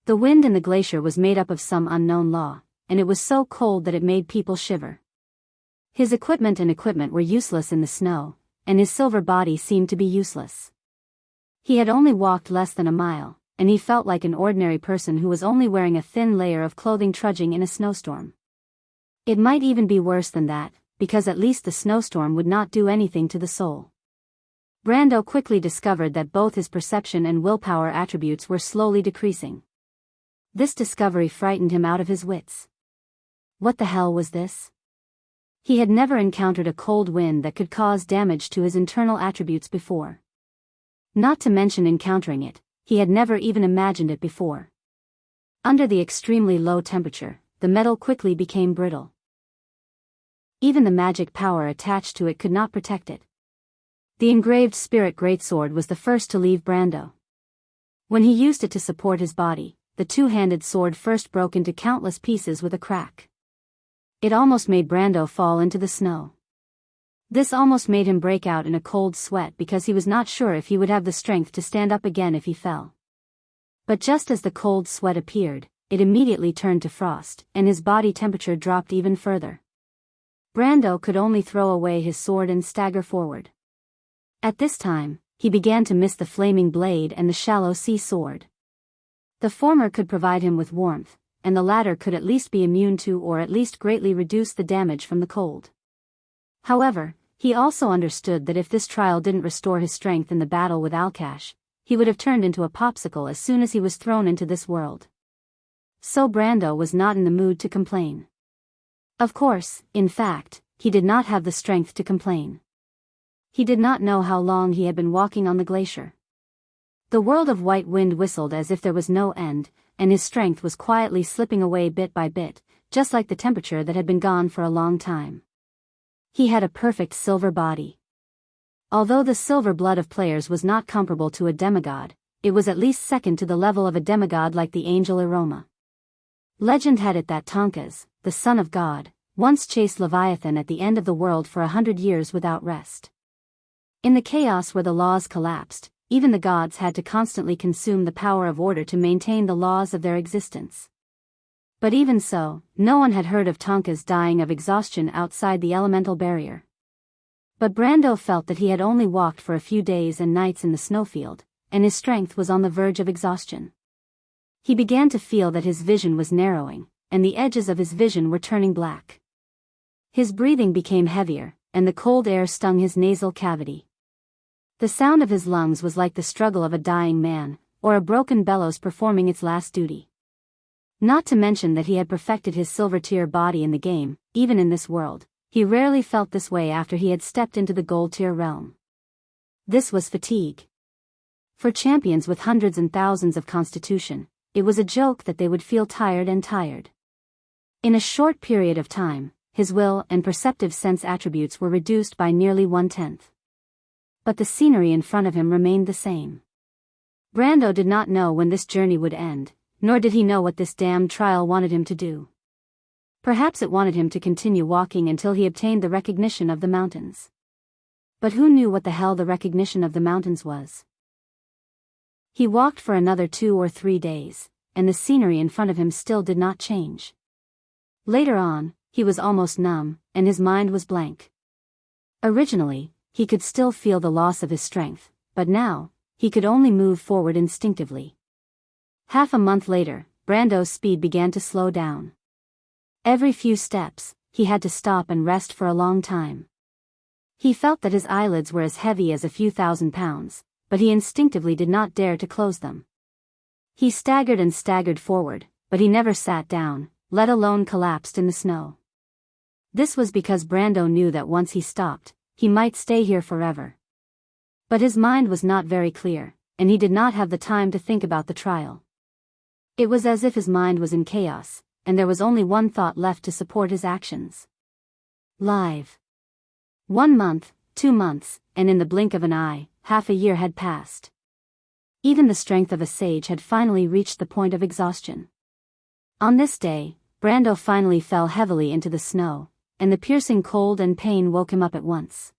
The wind in the glacier was made up of some unknown law, and it was so cold that it made people shiver. His equipment were useless in the snow, and his silver body seemed to be useless. He had only walked less than a mile, and he felt like an ordinary person who was only wearing a thin layer of clothing trudging in a snowstorm. It might even be worse than that, because at least the snowstorm would not do anything to the soul. Brando quickly discovered that both his perception and willpower attributes were slowly decreasing. This discovery frightened him out of his wits. What the hell was this? He had never encountered a cold wind that could cause damage to his internal attributes before. Not to mention encountering it, he had never even imagined it before. Under the extremely low temperature, the metal quickly became brittle. Even the magic power attached to it could not protect it. The engraved spirit greatsword was the first to leave Brando. When he used it to support his body, the two-handed sword first broke into countless pieces with a crack. It almost made Brando fall into the snow. This almost made him break out in a cold sweat because he was not sure if he would have the strength to stand up again if he fell. But just as the cold sweat appeared, it immediately turned to frost, and his body temperature dropped even further. Brando could only throw away his sword and stagger forward. At this time, he began to miss the flaming blade and the shallow sea sword. The former could provide him with warmth, and the latter could at least be immune to or at least greatly reduce the damage from the cold. However, he also understood that if this trial didn't restore his strength in the battle with Alkash, he would have turned into a popsicle as soon as he was thrown into this world. So Brando was not in the mood to complain. Of course, in fact, he did not have the strength to complain. He did not know how long he had been walking on the glacier. The world of white wind whistled as if there was no end, and his strength was quietly slipping away bit by bit, just like the temperature that had been gone for a long time. He had a perfect silver body. Although the silver blood of players was not comparable to a demigod, it was at least second to the level of a demigod like the angel Iroma. Legend had it that Tonkas, the son of God, once chased Leviathan at the end of the world for 100 years without rest. In the chaos where the laws collapsed, even the gods had to constantly consume the power of order to maintain the laws of their existence. But even so, no one had heard of Tonkas dying of exhaustion outside the elemental barrier. But Brando felt that he had only walked for a few days and nights in the snowfield, and his strength was on the verge of exhaustion. He began to feel that his vision was narrowing, and the edges of his vision were turning black. His breathing became heavier, and the cold air stung his nasal cavity. The sound of his lungs was like the struggle of a dying man, or a broken bellows performing its last duty. Not to mention that he had perfected his silver-tier body in the game, even in this world. He rarely felt this way after he had stepped into the gold-tier realm. This was fatigue. For champions with hundreds and thousands of constitution, it was a joke that they would feel tired and tired. In a short period of time, his will and perceptive sense attributes were reduced by nearly 1/10. But the scenery in front of him remained the same. Brando did not know when this journey would end, nor did he know what this damned trial wanted him to do. Perhaps it wanted him to continue walking until he obtained the recognition of the mountains. But who knew what the hell the recognition of the mountains was? He walked for another 2 or 3 days, and the scenery in front of him still did not change. Later on, he was almost numb, and his mind was blank. Originally, he could still feel the loss of his strength, but now, he could only move forward instinctively. Half a month later, Brando's speed began to slow down. Every few steps, he had to stop and rest for a long time. He felt that his eyelids were as heavy as a few thousand pounds, but he instinctively did not dare to close them. He staggered and staggered forward, but he never sat down, let alone collapsed in the snow. This was because Brando knew that once he stopped, he might stay here forever. But his mind was not very clear, and he did not have the time to think about the trial. It was as if his mind was in chaos, and there was only one thought left to support his actions. Live. 1 month, 2 months, and in the blink of an eye, half a year had passed. Even the strength of a sage had finally reached the point of exhaustion. On this day, Brando finally fell heavily into the snow, and the piercing cold and pain woke him up at once.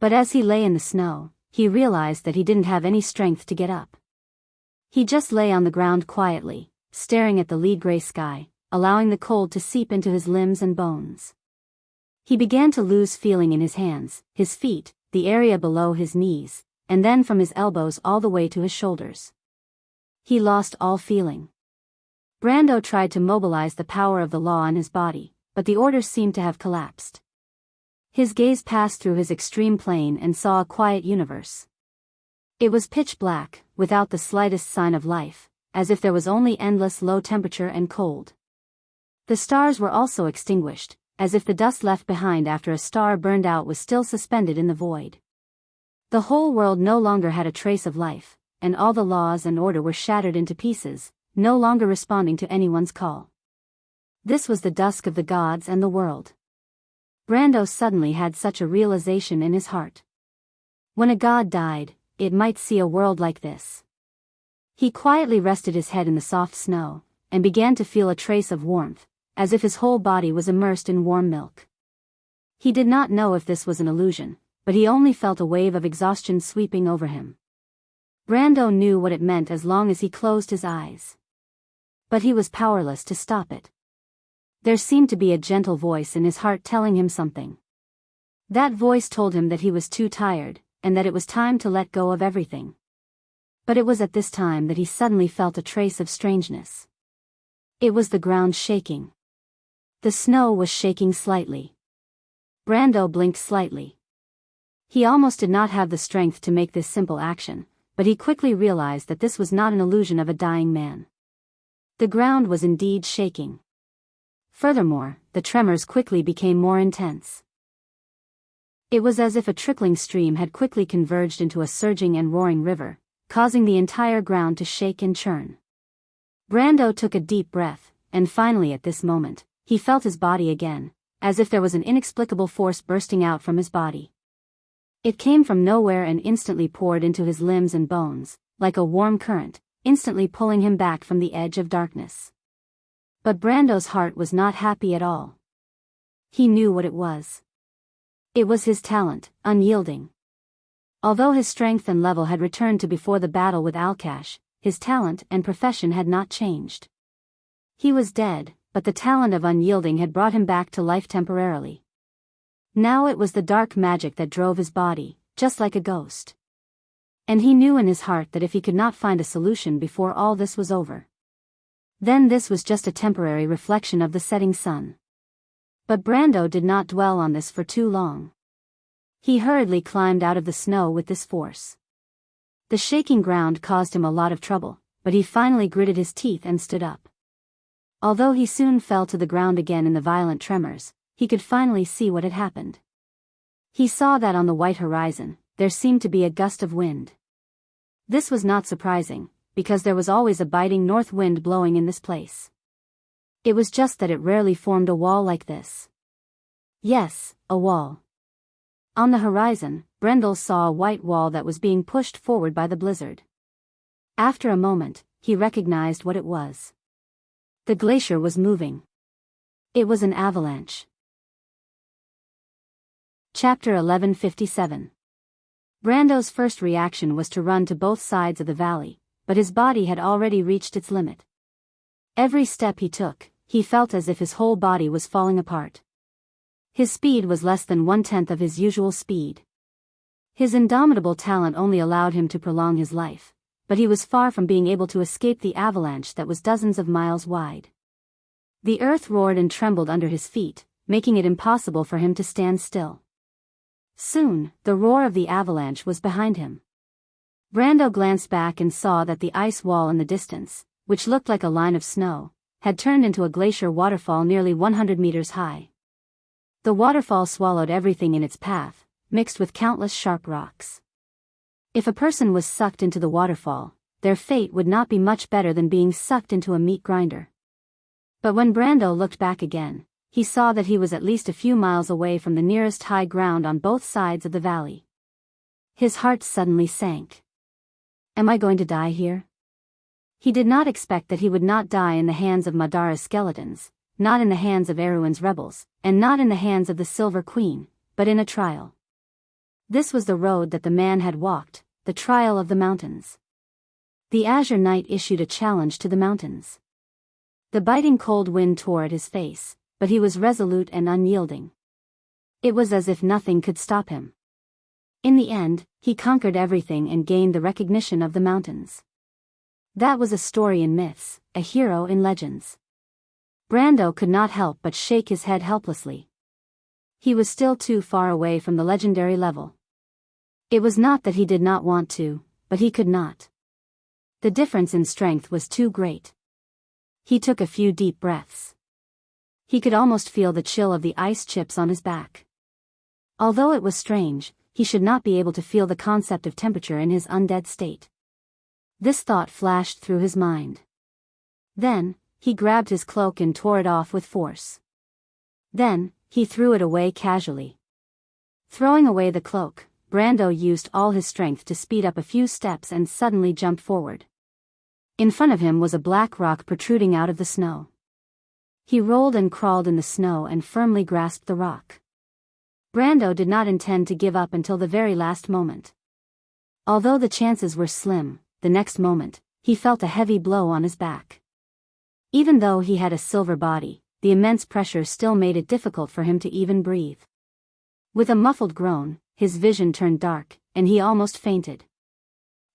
But as he lay in the snow, he realized that he didn't have any strength to get up. He just lay on the ground quietly, staring at the lead-gray sky, allowing the cold to seep into his limbs and bones. He began to lose feeling in his hands, his feet, the area below his knees, and then from his elbows all the way to his shoulders. He lost all feeling. Brando tried to mobilize the power of the law in his body, but the orders seemed to have collapsed. His gaze passed through his extreme plane and saw a quiet universe. It was pitch black, without the slightest sign of life, as if there was only endless low temperature and cold. The stars were also extinguished, as if the dust left behind after a star burned out was still suspended in the void. The whole world no longer had a trace of life, and all the laws and order were shattered into pieces, no longer responding to anyone's call. This was the dusk of the gods and the world. Brando suddenly had such a realization in his heart. When a god died, it might see a world like this. He quietly rested his head in the soft snow, and began to feel a trace of warmth, as if his whole body was immersed in warm milk. He did not know if this was an illusion, but he only felt a wave of exhaustion sweeping over him. Brando knew what it meant as long as he closed his eyes. But he was powerless to stop it. There seemed to be a gentle voice in his heart telling him something. That voice told him that he was too tired, and that it was time to let go of everything. But it was at this time that he suddenly felt a trace of strangeness. It was the ground shaking. The snow was shaking slightly. Brando blinked slightly. He almost did not have the strength to make this simple action, but he quickly realized that this was not an illusion of a dying man. The ground was indeed shaking. Furthermore, the tremors quickly became more intense. It was as if a trickling stream had quickly converged into a surging and roaring river, causing the entire ground to shake and churn. Brando took a deep breath, and finally at this moment, he felt his body again, as if there was an inexplicable force bursting out from his body. It came from nowhere and instantly poured into his limbs and bones, like a warm current, instantly pulling him back from the edge of darkness. But Brando's heart was not happy at all. He knew what it was. It was his talent, unyielding. Although his strength and level had returned to before the battle with Alkash, his talent and profession had not changed. He was dead, but the talent of unyielding had brought him back to life temporarily. Now it was the dark magic that drove his body, just like a ghost. And he knew in his heart that if he could not find a solution before all this was over, then this was just a temporary reflection of the setting sun. But Brando did not dwell on this for too long. He hurriedly climbed out of the snow with this force. The shaking ground caused him a lot of trouble, but he finally gritted his teeth and stood up. Although he soon fell to the ground again in the violent tremors, he could finally see what had happened. He saw that on the white horizon, there seemed to be a gust of wind. This was not surprising, because there was always a biting north wind blowing in this place. It was just that it rarely formed a wall like this. Yes, a wall. On the horizon, Brendel saw a white wall that was being pushed forward by the blizzard. After a moment, he recognized what it was. The glacier was moving. It was an avalanche. Chapter 1157. Brando's first reaction was to run to both sides of the valley, but his body had already reached its limit. Every step he took, he felt as if his whole body was falling apart. His speed was less than 1/10 of his usual speed. His indomitable talent only allowed him to prolong his life, but he was far from being able to escape the avalanche that was dozens of miles wide. The earth roared and trembled under his feet, making it impossible for him to stand still. Soon, the roar of the avalanche was behind him. Brando glanced back and saw that the ice wall in the distance, which looked like a line of snow, had turned into a glacier waterfall nearly 100 meters high. The waterfall swallowed everything in its path, mixed with countless sharp rocks. If a person was sucked into the waterfall, their fate would not be much better than being sucked into a meat grinder. But when Brando looked back again, he saw that he was at least a few miles away from the nearest high ground on both sides of the valley. His heart suddenly sank. Am I going to die here? He did not expect that he would not die in the hands of Madara's skeletons, not in the hands of Erewhon's rebels, and not in the hands of the Silver Queen, but in a trial. This was the road that the man had walked, the trial of the mountains. The azure night issued a challenge to the mountains. The biting cold wind tore at his face, but he was resolute and unyielding. It was as if nothing could stop him. In the end, he conquered everything and gained the recognition of the mountains. That was a story in myths, a hero in legends. Brando could not help but shake his head helplessly. He was still too far away from the legendary level. It was not that he did not want to, but he could not. The difference in strength was too great. He took a few deep breaths. He could almost feel the chill of the ice chips on his back. Although it was strange, he should not be able to feel the concept of temperature in his undead state. This thought flashed through his mind. Then, he grabbed his cloak and tore it off with force. Then, he threw it away casually. Throwing away the cloak, Brando used all his strength to speed up a few steps and suddenly jumped forward. In front of him was a black rock protruding out of the snow. He rolled and crawled in the snow and firmly grasped the rock. Brando did not intend to give up until the very last moment. Although the chances were slim, the next moment, he felt a heavy blow on his back. Even though he had a silver body, the immense pressure still made it difficult for him to even breathe. With a muffled groan, his vision turned dark, and he almost fainted.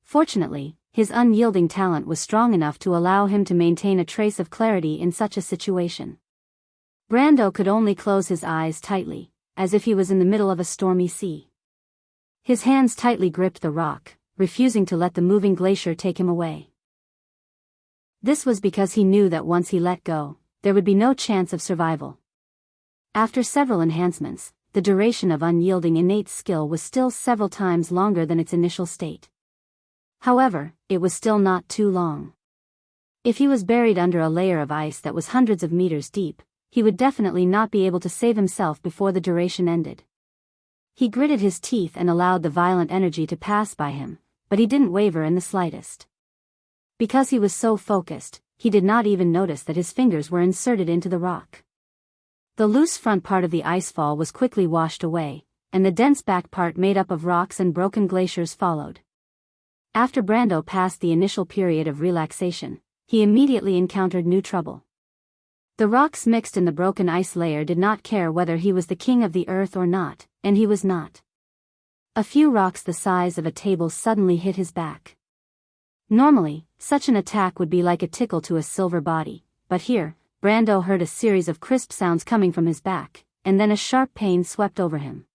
Fortunately, his unyielding talent was strong enough to allow him to maintain a trace of clarity in such a situation. Brando could only close his eyes tightly, as if he was in the middle of a stormy sea. His hands tightly gripped the rock, refusing to let the moving glacier take him away. This was because he knew that once he let go, there would be no chance of survival. After several enhancements, the duration of unyielding innate skill was still several times longer than its initial state. However, it was still not too long. If he was buried under a layer of ice that was hundreds of meters deep, he would definitely not be able to save himself before the duration ended. He gritted his teeth and allowed the violent energy to pass by him, but he didn't waver in the slightest. Because he was so focused, he did not even notice that his fingers were inserted into the rock. The loose front part of the icefall was quickly washed away, and the dense back part made up of rocks and broken glaciers followed. After Brando passed the initial period of relaxation, he immediately encountered new trouble. The rocks mixed in the broken ice layer did not care whether he was the king of the earth or not, and he was not. A few rocks the size of a table suddenly hit his back. Normally, such an attack would be like a tickle to a silver body, but here, Brando heard a series of crisp sounds coming from his back, and then a sharp pain swept over him.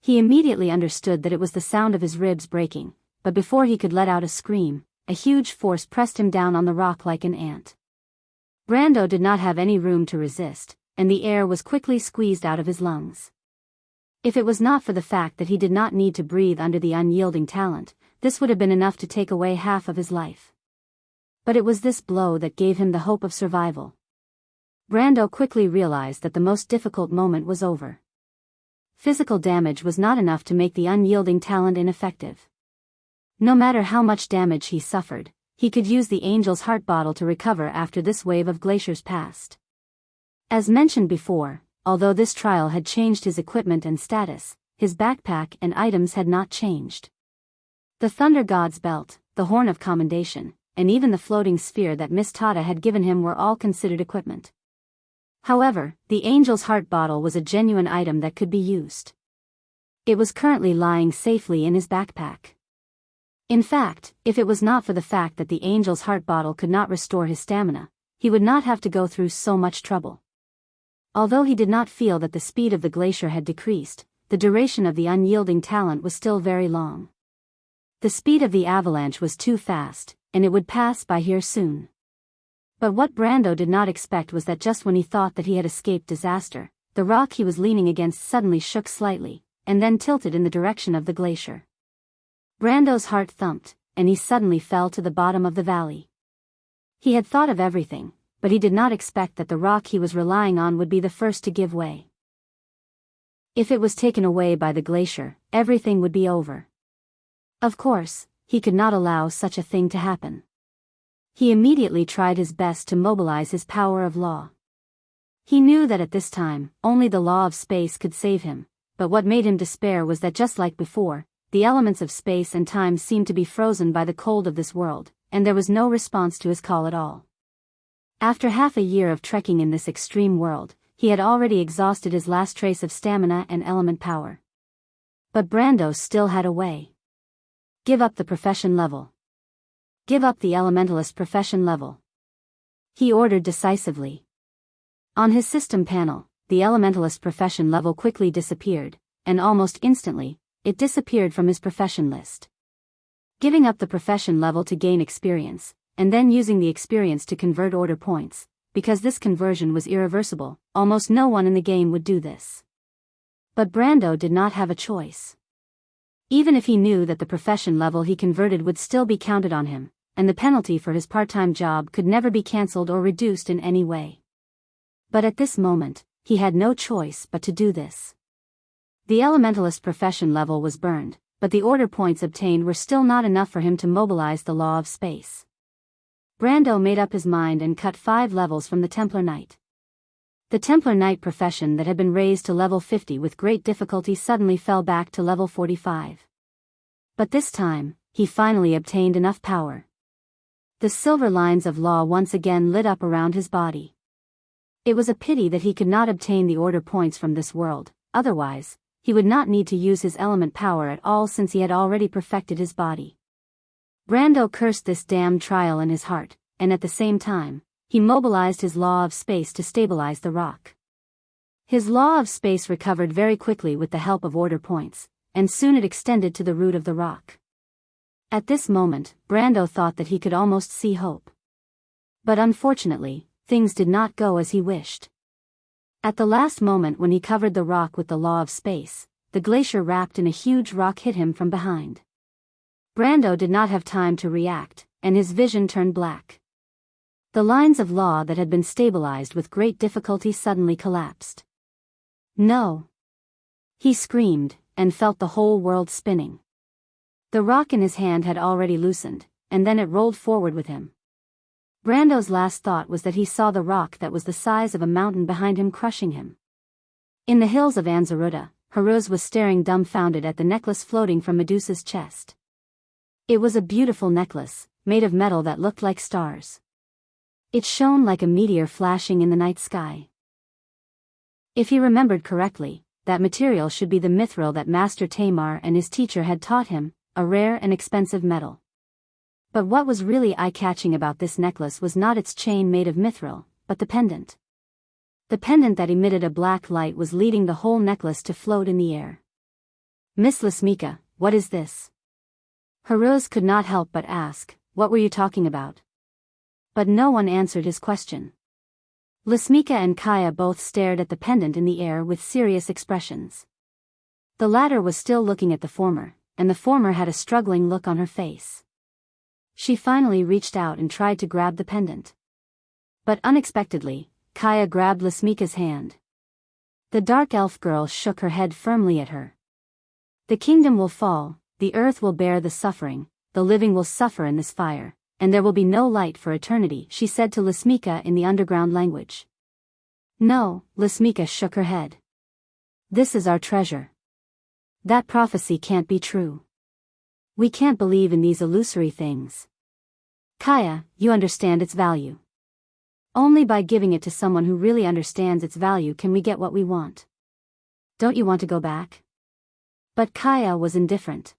He immediately understood that it was the sound of his ribs breaking, but before he could let out a scream, a huge force pressed him down on the rock like an ant. Brando did not have any room to resist, and the air was quickly squeezed out of his lungs. If it was not for the fact that he did not need to breathe under the unyielding talent, this would have been enough to take away half of his life. But it was this blow that gave him the hope of survival. Brando quickly realized that the most difficult moment was over. Physical damage was not enough to make the unyielding talent ineffective. No matter how much damage he suffered, he could use the angel's heart bottle to recover after this wave of glaciers passed. As mentioned before, although this trial had changed his equipment and status, his backpack and items had not changed. The Thunder God's belt, the Horn of Commendation, and even the floating sphere that Miss Tada had given him were all considered equipment. However, the angel's heart bottle was a genuine item that could be used. It was currently lying safely in his backpack. In fact, if it was not for the fact that the angel's heart bottle could not restore his stamina, he would not have to go through so much trouble. Although he did not feel that the speed of the glacier had decreased, the duration of the unyielding talent was still very long. The speed of the avalanche was too fast, and it would pass by here soon. But what Brando did not expect was that just when he thought that he had escaped disaster, the rock he was leaning against suddenly shook slightly, and then tilted in the direction of the glacier. Brando's heart thumped, and he suddenly fell to the bottom of the valley. He had thought of everything, but he did not expect that the rock he was relying on would be the first to give way. If it was taken away by the glacier, everything would be over. Of course, he could not allow such a thing to happen. He immediately tried his best to mobilize his power of law. He knew that at this time, only the law of space could save him, but what made him despair was that just like before, the elements of space and time seemed to be frozen by the cold of this world, and there was no response to his call at all. After half a year of trekking in this extreme world, he had already exhausted his last trace of stamina and element power. But Brando still had a way. Give up the profession level. Give up the elementalist profession level. He ordered decisively. On his system panel, the elementalist profession level quickly disappeared, and almost instantly, it disappeared from his profession list. Giving up the profession level to gain experience, and then using the experience to convert order points, because this conversion was irreversible, almost no one in the game would do this. But Brando did not have a choice. Even if he knew that the profession level he converted would still be counted on him, and the penalty for his part-time job could never be cancelled or reduced in any way. But at this moment, he had no choice but to do this. The elementalist profession level was burned, but the order points obtained were still not enough for him to mobilize the law of space. Brando made up his mind and cut 5 levels from the Templar Knight. The Templar Knight profession that had been raised to level 50 with great difficulty suddenly fell back to level 45. But this time, he finally obtained enough power. The silver lines of law once again lit up around his body. It was a pity that he could not obtain the order points from this world, otherwise, he would not need to use his element power at all since he had already perfected his body. Brando cursed this damned trial in his heart, and at the same time, he mobilized his law of space to stabilize the rock. His law of space recovered very quickly with the help of order points, and soon it extended to the root of the rock. At this moment, Brando thought that he could almost see hope. But unfortunately, things did not go as he wished. At the last moment when he covered the rock with the law of space, the glacier wrapped in a huge rock hit him from behind. Brando did not have time to react, and his vision turned black. The lines of law that had been stabilized with great difficulty suddenly collapsed. No! He screamed, and felt the whole world spinning. The rock in his hand had already loosened, and then it rolled forward with him. Brando's last thought was that he saw the rock that was the size of a mountain behind him crushing him. In the hills of Anzaruta, Haruz was staring dumbfounded at the necklace floating from Medusa's chest. It was a beautiful necklace, made of metal that looked like stars. It shone like a meteor flashing in the night sky. If he remembered correctly, that material should be the mithril that Master Tamar and his teacher had taught him, a rare and expensive metal. But what was really eye-catching about this necklace was not its chain made of mithril, but the pendant. The pendant that emitted a black light was leading the whole necklace to float in the air. "Miss Lasmika, what is this?" Haruz could not help but ask, "What were you talking about?" But no one answered his question. Lasmika and Kaya both stared at the pendant in the air with serious expressions. The latter was still looking at the former, and the former had a struggling look on her face. She finally reached out and tried to grab the pendant. But unexpectedly, Kaya grabbed Lasmika's hand. The dark elf girl shook her head firmly at her. "The kingdom will fall, the earth will bear the suffering, the living will suffer in this fire, and there will be no light for eternity," she said to Lasmika in the underground language. "No," Lasmika shook her head. "This is our treasure. That prophecy can't be true. We can't believe in these illusory things. Kaya, you understand its value. Only by giving it to someone who really understands its value can we get what we want. Don't you want to go back?" But Kaya was indifferent.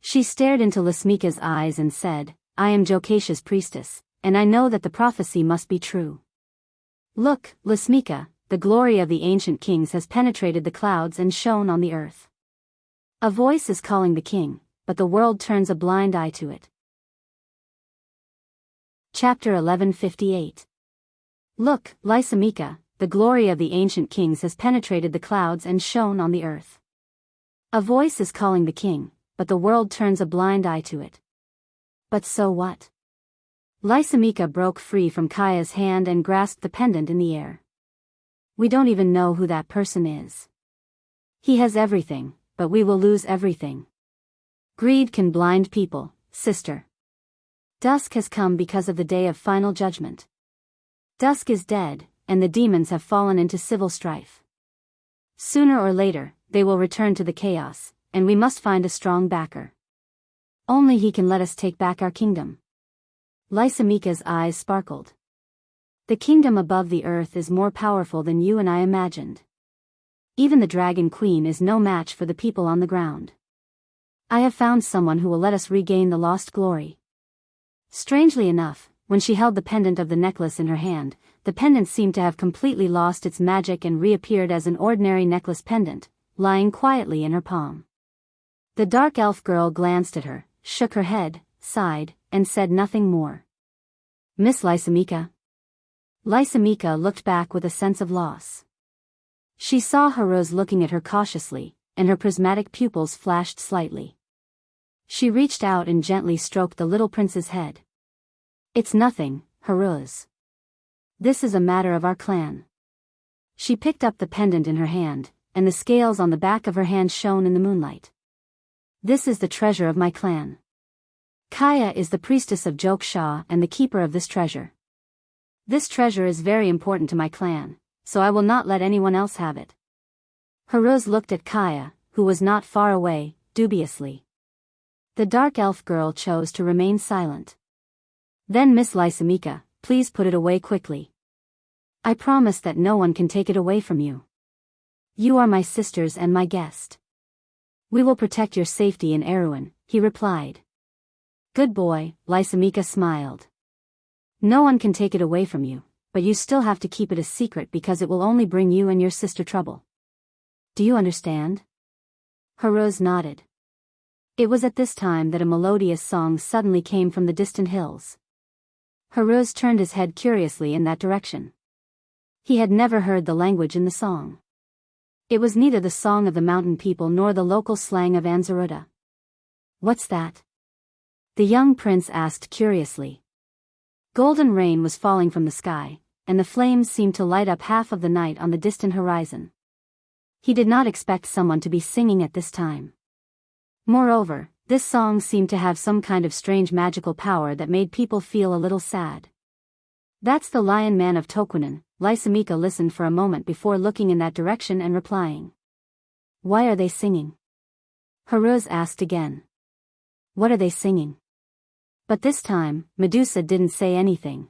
She stared into Lasmika's eyes and said, "I am Jokasha's priestess, and I know that the prophecy must be true. Look, Lasmika, the glory of the ancient kings has penetrated the clouds and shone on the earth. A voice is calling the king, but the world turns a blind eye to it." Chapter 1158. Look, Lysamika, the glory of the ancient kings has penetrated the clouds and shone on the earth. A voice is calling the king, but the world turns a blind eye to it. But so what? Lysamika broke free from Kaya's hand and grasped the pendant in the air. "We don't even know who that person is. He has everything, but we will lose everything. Greed can blind people, sister. Dusk has come because of the day of final judgment. Dusk is dead, and the demons have fallen into civil strife. Sooner or later, they will return to the chaos, and we must find a strong backer. Only he can let us take back our kingdom. Lysimeka's eyes sparkled. The kingdom above the earth is more powerful than you and I imagined. Even the Dragon Queen is no match for the people on the ground. I have found someone who will let us regain the lost glory. Strangely enough, when she held the pendant of the necklace in her hand, the pendant seemed to have completely lost its magic and reappeared as an ordinary necklace pendant, lying quietly in her palm. The dark elf girl glanced at her, shook her head, sighed, and said nothing more. Miss Lysimeka? Lysimeka looked back with a sense of loss. She saw Haruz looking at her cautiously, and her prismatic pupils flashed slightly. She reached out and gently stroked the little prince's head. It's nothing, Haruz. This is a matter of our clan. She picked up the pendant in her hand, and the scales on the back of her hand shone in the moonlight. This is the treasure of my clan. Kaya is the priestess of Wuxia and the keeper of this treasure. This treasure is very important to my clan, so I will not let anyone else have it. Haruz looked at Kaya, who was not far away, dubiously. The dark elf girl chose to remain silent. Then Miss Lysimeka, please put it away quickly. I promise that no one can take it away from you. You are my sisters and my guest. We will protect your safety in Erewhon, he replied. Good boy, Lysimeka smiled. No one can take it away from you, but you still have to keep it a secret because it will only bring you and your sister trouble. Do you understand? Haruz nodded. It was at this time that a melodious song suddenly came from the distant hills. Haruz turned his head curiously in that direction. He had never heard the language in the song. It was neither the song of the mountain people nor the local slang of Anzaruda. What's that? The young prince asked curiously. Golden rain was falling from the sky, and the flames seemed to light up half of the night on the distant horizon. He did not expect someone to be singing at this time. Moreover, this song seemed to have some kind of strange magical power that made people feel a little sad. That's the Lion Man of Tokunen. Lysimeka listened for a moment before looking in that direction and replying. Why are they singing? Haruz asked again. What are they singing? But this time, Medusa didn't say anything.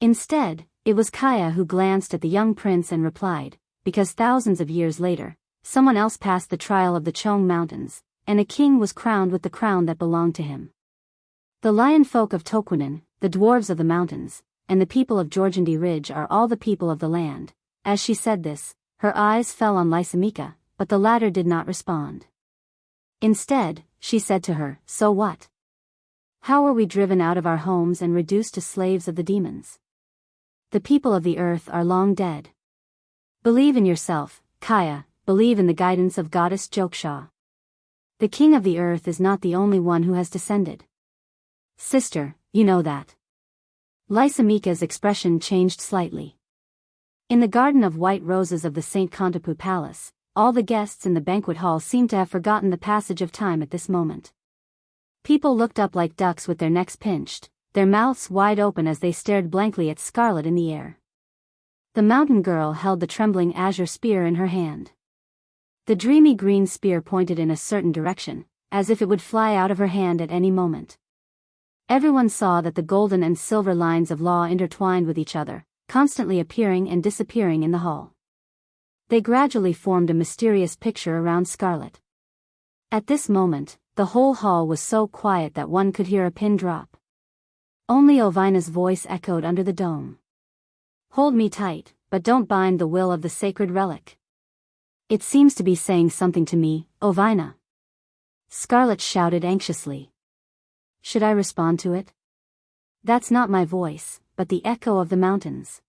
Instead, it was Kaya who glanced at the young prince and replied, because thousands of years later, someone else passed the trial of the Chong Mountains, and a king was crowned with the crown that belonged to him. The lion folk of Tokunen, the dwarves of the mountains, and the people of Jorgandi Ridge are all the people of the land. As she said this, her eyes fell on Lysimeka, but the latter did not respond. Instead, she said to her, So what? How are we driven out of our homes and reduced to slaves of the demons? The people of the earth are long dead. Believe in yourself, Kaya, believe in the guidance of goddess Wuxia. The king of the earth is not the only one who has descended. Sister, you know that. Lysimeka's expression changed slightly. In the garden of white roses of the St. Contapu Palace, all the guests in the banquet hall seemed to have forgotten the passage of time at this moment. People looked up like ducks with their necks pinched, their mouths wide open as they stared blankly at Scarlet in the air. The mountain girl held the trembling azure spear in her hand. The dreamy green spear pointed in a certain direction, as if it would fly out of her hand at any moment. Everyone saw that the golden and silver lines of law intertwined with each other, constantly appearing and disappearing in the hall. They gradually formed a mysterious picture around Scarlet. At this moment, the whole hall was so quiet that one could hear a pin drop. Only Ovina's voice echoed under the dome. Hold me tight, but don't bind the will of the sacred relic. It seems to be saying something to me, Ovina. Scarlet shouted anxiously. Should I respond to it? That's not my voice, but the echo of the mountains.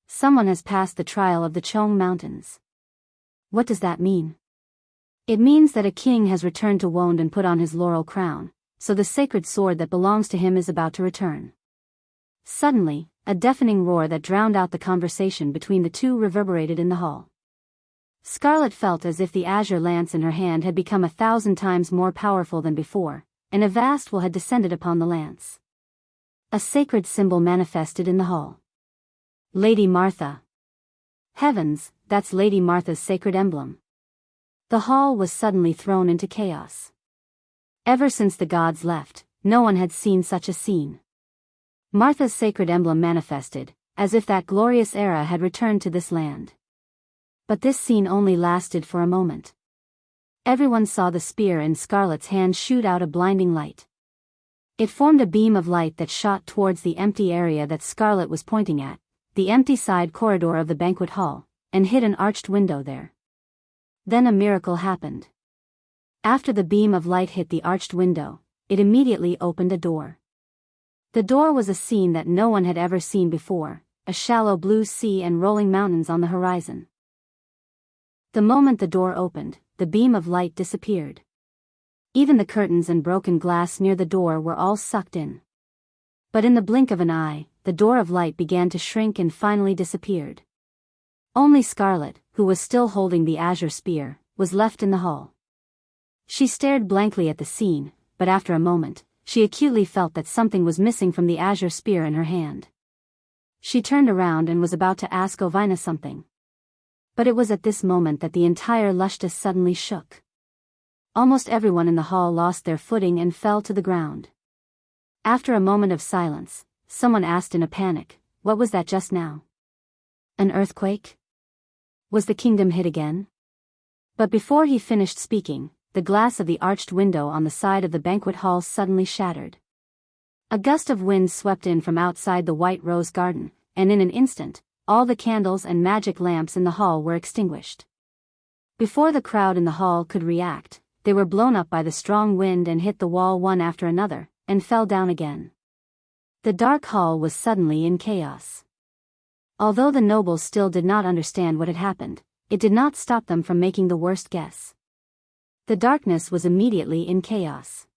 Someone has passed the trial of the Chong Mountains. What does that mean? It means that a king has returned to Wond and put on his laurel crown, so the sacred sword that belongs to him is about to return. Suddenly, a deafening roar that drowned out the conversation between the two reverberated in the hall. Scarlet felt as if the azure lance in her hand had become 1,000 times more powerful than before, and a vast will had descended upon the lance. A sacred symbol manifested in the hall. Lady Martha. Heavens, that's Lady Martha's sacred emblem. The hall was suddenly thrown into chaos. Ever since the gods left, no one had seen such a scene. Martha's sacred emblem manifested, as if that glorious era had returned to this land. But this scene only lasted for a moment. Everyone saw the spear in Scarlet's hand shoot out a blinding light. It formed a beam of light that shot towards the empty area that Scarlet was pointing at, the empty side corridor of the banquet hall, and hit an arched window there. Then a miracle happened. After the beam of light hit the arched window, it immediately opened a door. The door was a scene that no one had ever seen before, a shallow blue sea and rolling mountains on the horizon. The moment the door opened, the beam of light disappeared. Even the curtains and broken glass near the door were all sucked in. But in the blink of an eye, the door of light began to shrink and finally disappeared. Only Scarlet, who was still holding the azure spear, was left in the hall. She stared blankly at the scene, but after a moment, she acutely felt that something was missing from the azure spear in her hand. She turned around and was about to ask Ovina something. But it was at this moment that the entire Lushtas suddenly shook. Almost everyone in the hall lost their footing and fell to the ground. After a moment of silence, someone asked in a panic, "What was that just now? An earthquake? Was the kingdom hit again?" But before he finished speaking, the glass of the arched window on the side of the banquet hall suddenly shattered. A gust of wind swept in from outside the white rose garden, and in an instant, all the candles and magic lamps in the hall were extinguished. Before the crowd in the hall could react, they were blown up by the strong wind and hit the wall one after another, and fell down again. The dark hall was suddenly in chaos. Although the nobles still did not understand what had happened, it did not stop them from making the worst guess. The darkness was immediately in chaos.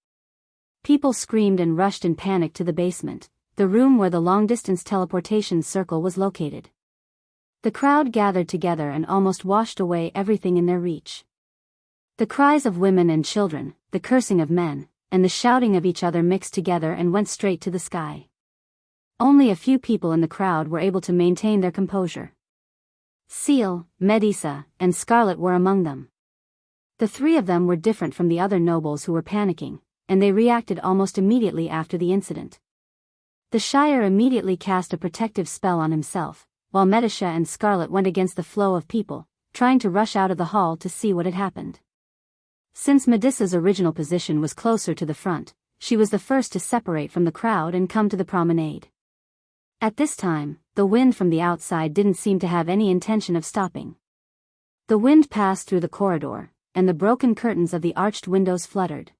People screamed and rushed in panic to the basement, the room where the long-distance teleportation circle was located. The crowd gathered together and almost washed away everything in their reach. The cries of women and children, the cursing of men, and the shouting of each other mixed together and went straight to the sky. Only a few people in the crowd were able to maintain their composure. Seal, Medisa, and Scarlet were among them. The three of them were different from the other nobles who were panicking, and they reacted almost immediately after the incident. The Shire immediately cast a protective spell on himself, while Medisa and Scarlet went against the flow of people, trying to rush out of the hall to see what had happened. Since Medisa's original position was closer to the front, she was the first to separate from the crowd and come to the promenade. At this time, the wind from the outside didn't seem to have any intention of stopping. The wind passed through the corridor, and the broken curtains of the arched windows fluttered.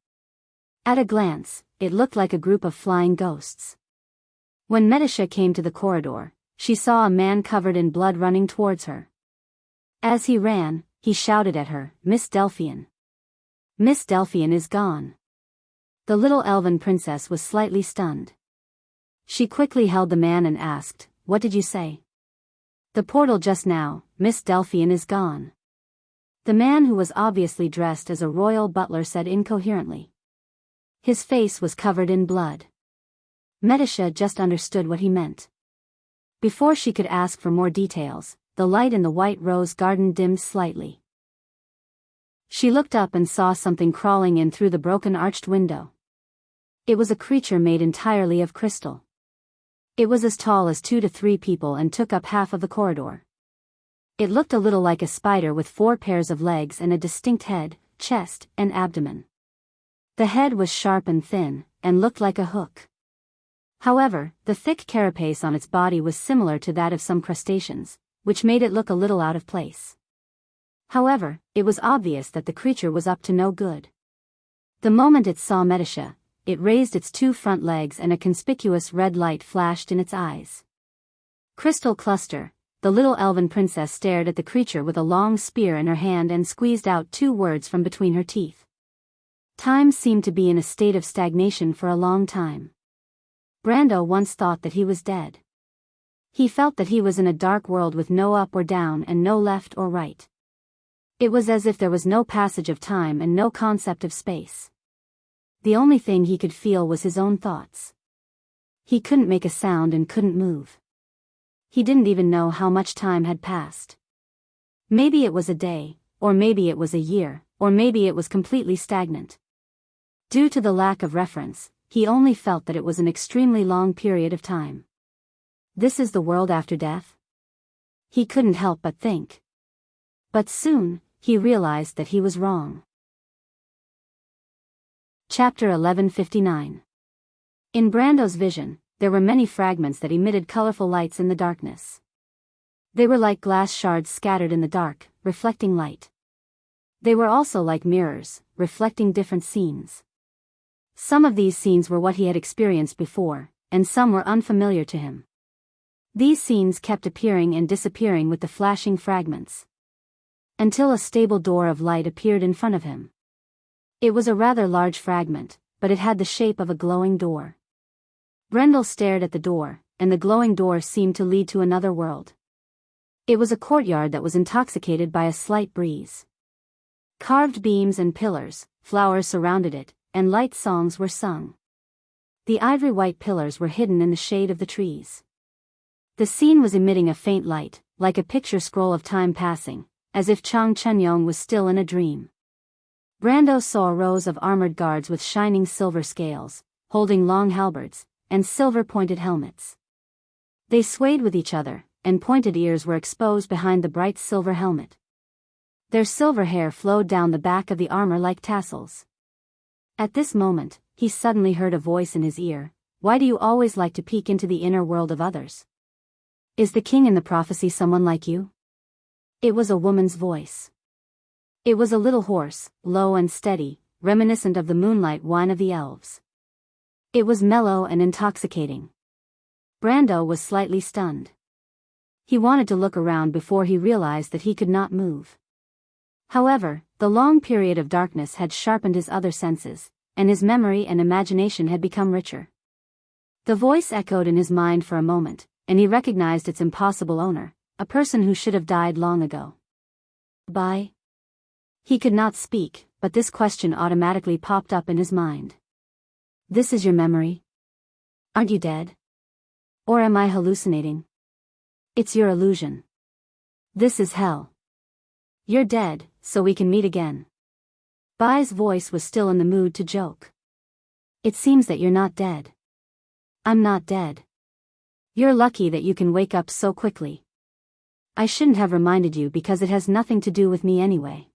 At a glance, it looked like a group of flying ghosts. When Medisa came to the corridor, she saw a man covered in blood running towards her. As he ran, he shouted at her, "Miss Delphian! Miss Delphian is gone." The little elven princess was slightly stunned. She quickly held the man and asked, "What did you say?" "The portal just now, Miss Delphian is gone." The man, who was obviously dressed as a royal butler, said incoherently. His face was covered in blood. Medisa just understood what he meant. Before she could ask for more details, the light in the white rose garden dimmed slightly. She looked up and saw something crawling in through the broken arched window. It was a creature made entirely of crystal. It was as tall as 2 to 3 people and took up half of the corridor. It looked a little like a spider with 4 pairs of legs and a distinct head, chest, and abdomen. The head was sharp and thin, and looked like a hook. However, the thick carapace on its body was similar to that of some crustaceans, which made it look a little out of place. However, it was obvious that the creature was up to no good. The moment it saw Medisa, it raised its 2 front legs and a conspicuous red light flashed in its eyes. Crystal Cluster, the little elven princess stared at the creature with a long spear in her hand and squeezed out 2 words from between her teeth. Time seemed to be in a state of stagnation for a long time. Brando once thought that he was dead. He felt that he was in a dark world with no up or down and no left or right. It was as if there was no passage of time and no concept of space. The only thing he could feel was his own thoughts. He couldn't make a sound and couldn't move. He didn't even know how much time had passed. Maybe it was a day, or maybe it was a year, or maybe it was completely stagnant. Due to the lack of reference, he only felt that it was an extremely long period of time. This is the world after death? He couldn't help but think. But soon, he realized that he was wrong. Chapter 1159. In Brando's vision, there were many fragments that emitted colorful lights in the darkness. They were like glass shards scattered in the dark, reflecting light. They were also like mirrors, reflecting different scenes. Some of these scenes were what he had experienced before, and some were unfamiliar to him. These scenes kept appearing and disappearing with the flashing fragments, until a stable door of light appeared in front of him. It was a rather large fragment, but it had the shape of a glowing door. Brendel stared at the door, and the glowing door seemed to lead to another world. It was a courtyard that was intoxicated by a slight breeze. Carved beams and pillars, flowers surrounded it, and light songs were sung. The ivory-white pillars were hidden in the shade of the trees. The scene was emitting a faint light, like a picture scroll of time passing, as if Chang Chenyong was still in a dream. Brando saw rows of armored guards with shining silver scales, holding long halberds, and silver-pointed helmets. They swayed with each other, and pointed ears were exposed behind the bright silver helmet. Their silver hair flowed down the back of the armor like tassels. At this moment, he suddenly heard a voice in his ear. Why do you always like to peek into the inner world of others? Is the king in the prophecy someone like you? It was a woman's voice. It was a little hoarse, low and steady, reminiscent of the moonlight whine of the elves. It was mellow and intoxicating. Brando was slightly stunned. He wanted to look around before he realized that he could not move. However, the long period of darkness had sharpened his other senses, and his memory and imagination had become richer. The voice echoed in his mind for a moment, and he recognized its impossible owner, a person who should have died long ago. Bye? He could not speak, but this question automatically popped up in his mind. This is your memory? Aren't you dead? Or am I hallucinating? It's your illusion. This is hell. You're dead, so we can meet again. Bai's voice was still in the mood to joke. It seems that you're not dead. I'm not dead. You're lucky that you can wake up so quickly. I shouldn't have reminded you because it has nothing to do with me anyway.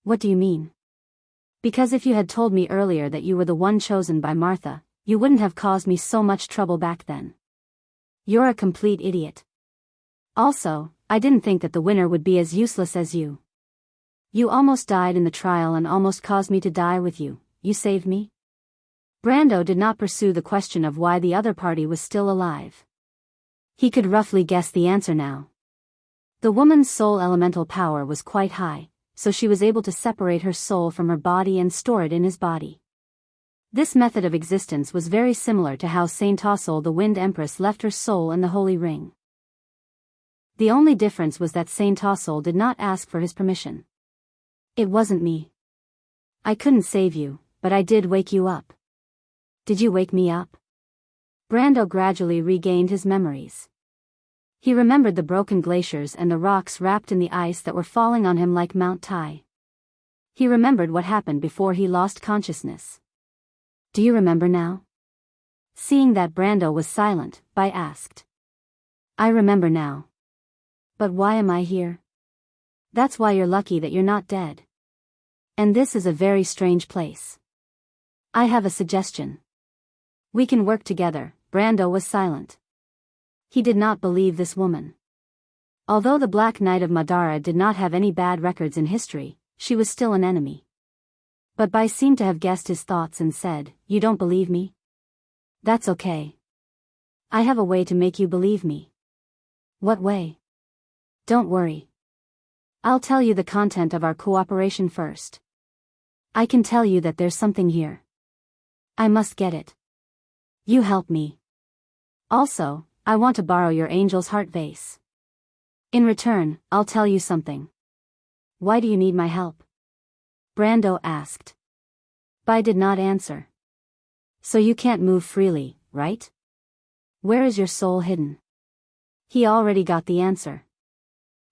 What do you mean? Because if you had told me earlier that you were the one chosen by Martha, you wouldn't have caused me so much trouble back then. You're a complete idiot. Also, I didn't think that the winner would be as useless as you. You almost died in the trial and almost caused me to die with you. You saved me? Brando did not pursue the question of why the other party was still alive. He could roughly guess the answer now. The woman's soul elemental power was quite high, so she was able to separate her soul from her body and store it in his body. This method of existence was very similar to how Saint Tossol the Wind Empress left her soul in the Holy Ring. The only difference was that Saint Tossol did not ask for his permission. It wasn't me. I couldn't save you, but I did wake you up. Did you wake me up? Brando gradually regained his memories. He remembered the broken glaciers and the rocks wrapped in the ice that were falling on him like Mount Tai. He remembered what happened before he lost consciousness. Do you remember now? Seeing that Brando was silent, Bai asked. I remember now. But why am I here? That's why you're lucky that you're not dead. And this is a very strange place. I have a suggestion. We can work together. Brando was silent. He did not believe this woman. Although the Black Knight of Madara did not have any bad records in history, she was still an enemy. But Bai seemed to have guessed his thoughts and said, You don't believe me? That's okay. I have a way to make you believe me. What way? Don't worry. I'll tell you the content of our cooperation first. I can tell you that there's something here. I must get it. You help me. Also, I want to borrow your angel's heart vase. In return, I'll tell you something. Why do you need my help? Brando asked. Bai did not answer. So you can't move freely, right? Where is your soul hidden? He already got the answer.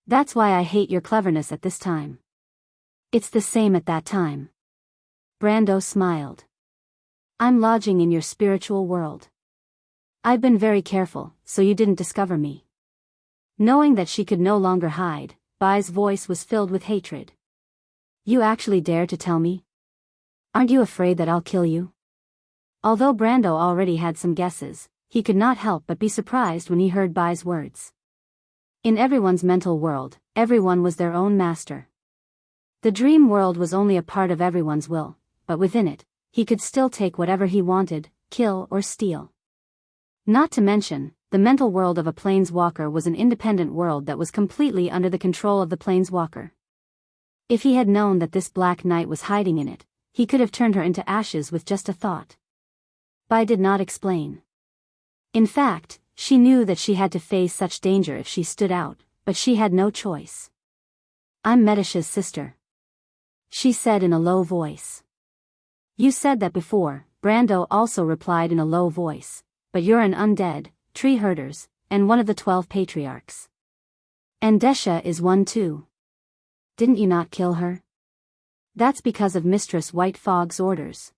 That's why I hate your cleverness at this time. It's the same at that time. Brando smiled. I'm lodging in your spiritual world. I've been very careful, so you didn't discover me. Knowing that she could no longer hide, Bai's voice was filled with hatred. You actually dare to tell me? Aren't you afraid that I'll kill you? Although Brando already had some guesses, he could not help but be surprised when he heard Bai's words. In everyone's mental world, everyone was their own master. The dream world was only a part of everyone's will, but within it, he could still take whatever he wanted, kill or steal. Not to mention, the mental world of a planeswalker was an independent world that was completely under the control of the planeswalker. If he had known that this Black Knight was hiding in it, he could have turned her into ashes with just a thought. Bai did not explain. In fact, she knew that she had to face such danger if she stood out, but she had no choice. I'm Medish's sister, she said in a low voice. You said that before, Brando also replied in a low voice, but you're an undead, tree herders, and one of the 12 patriarchs. And Desha is one too. Didn't you not kill her? That's because of Mistress White Fog's orders.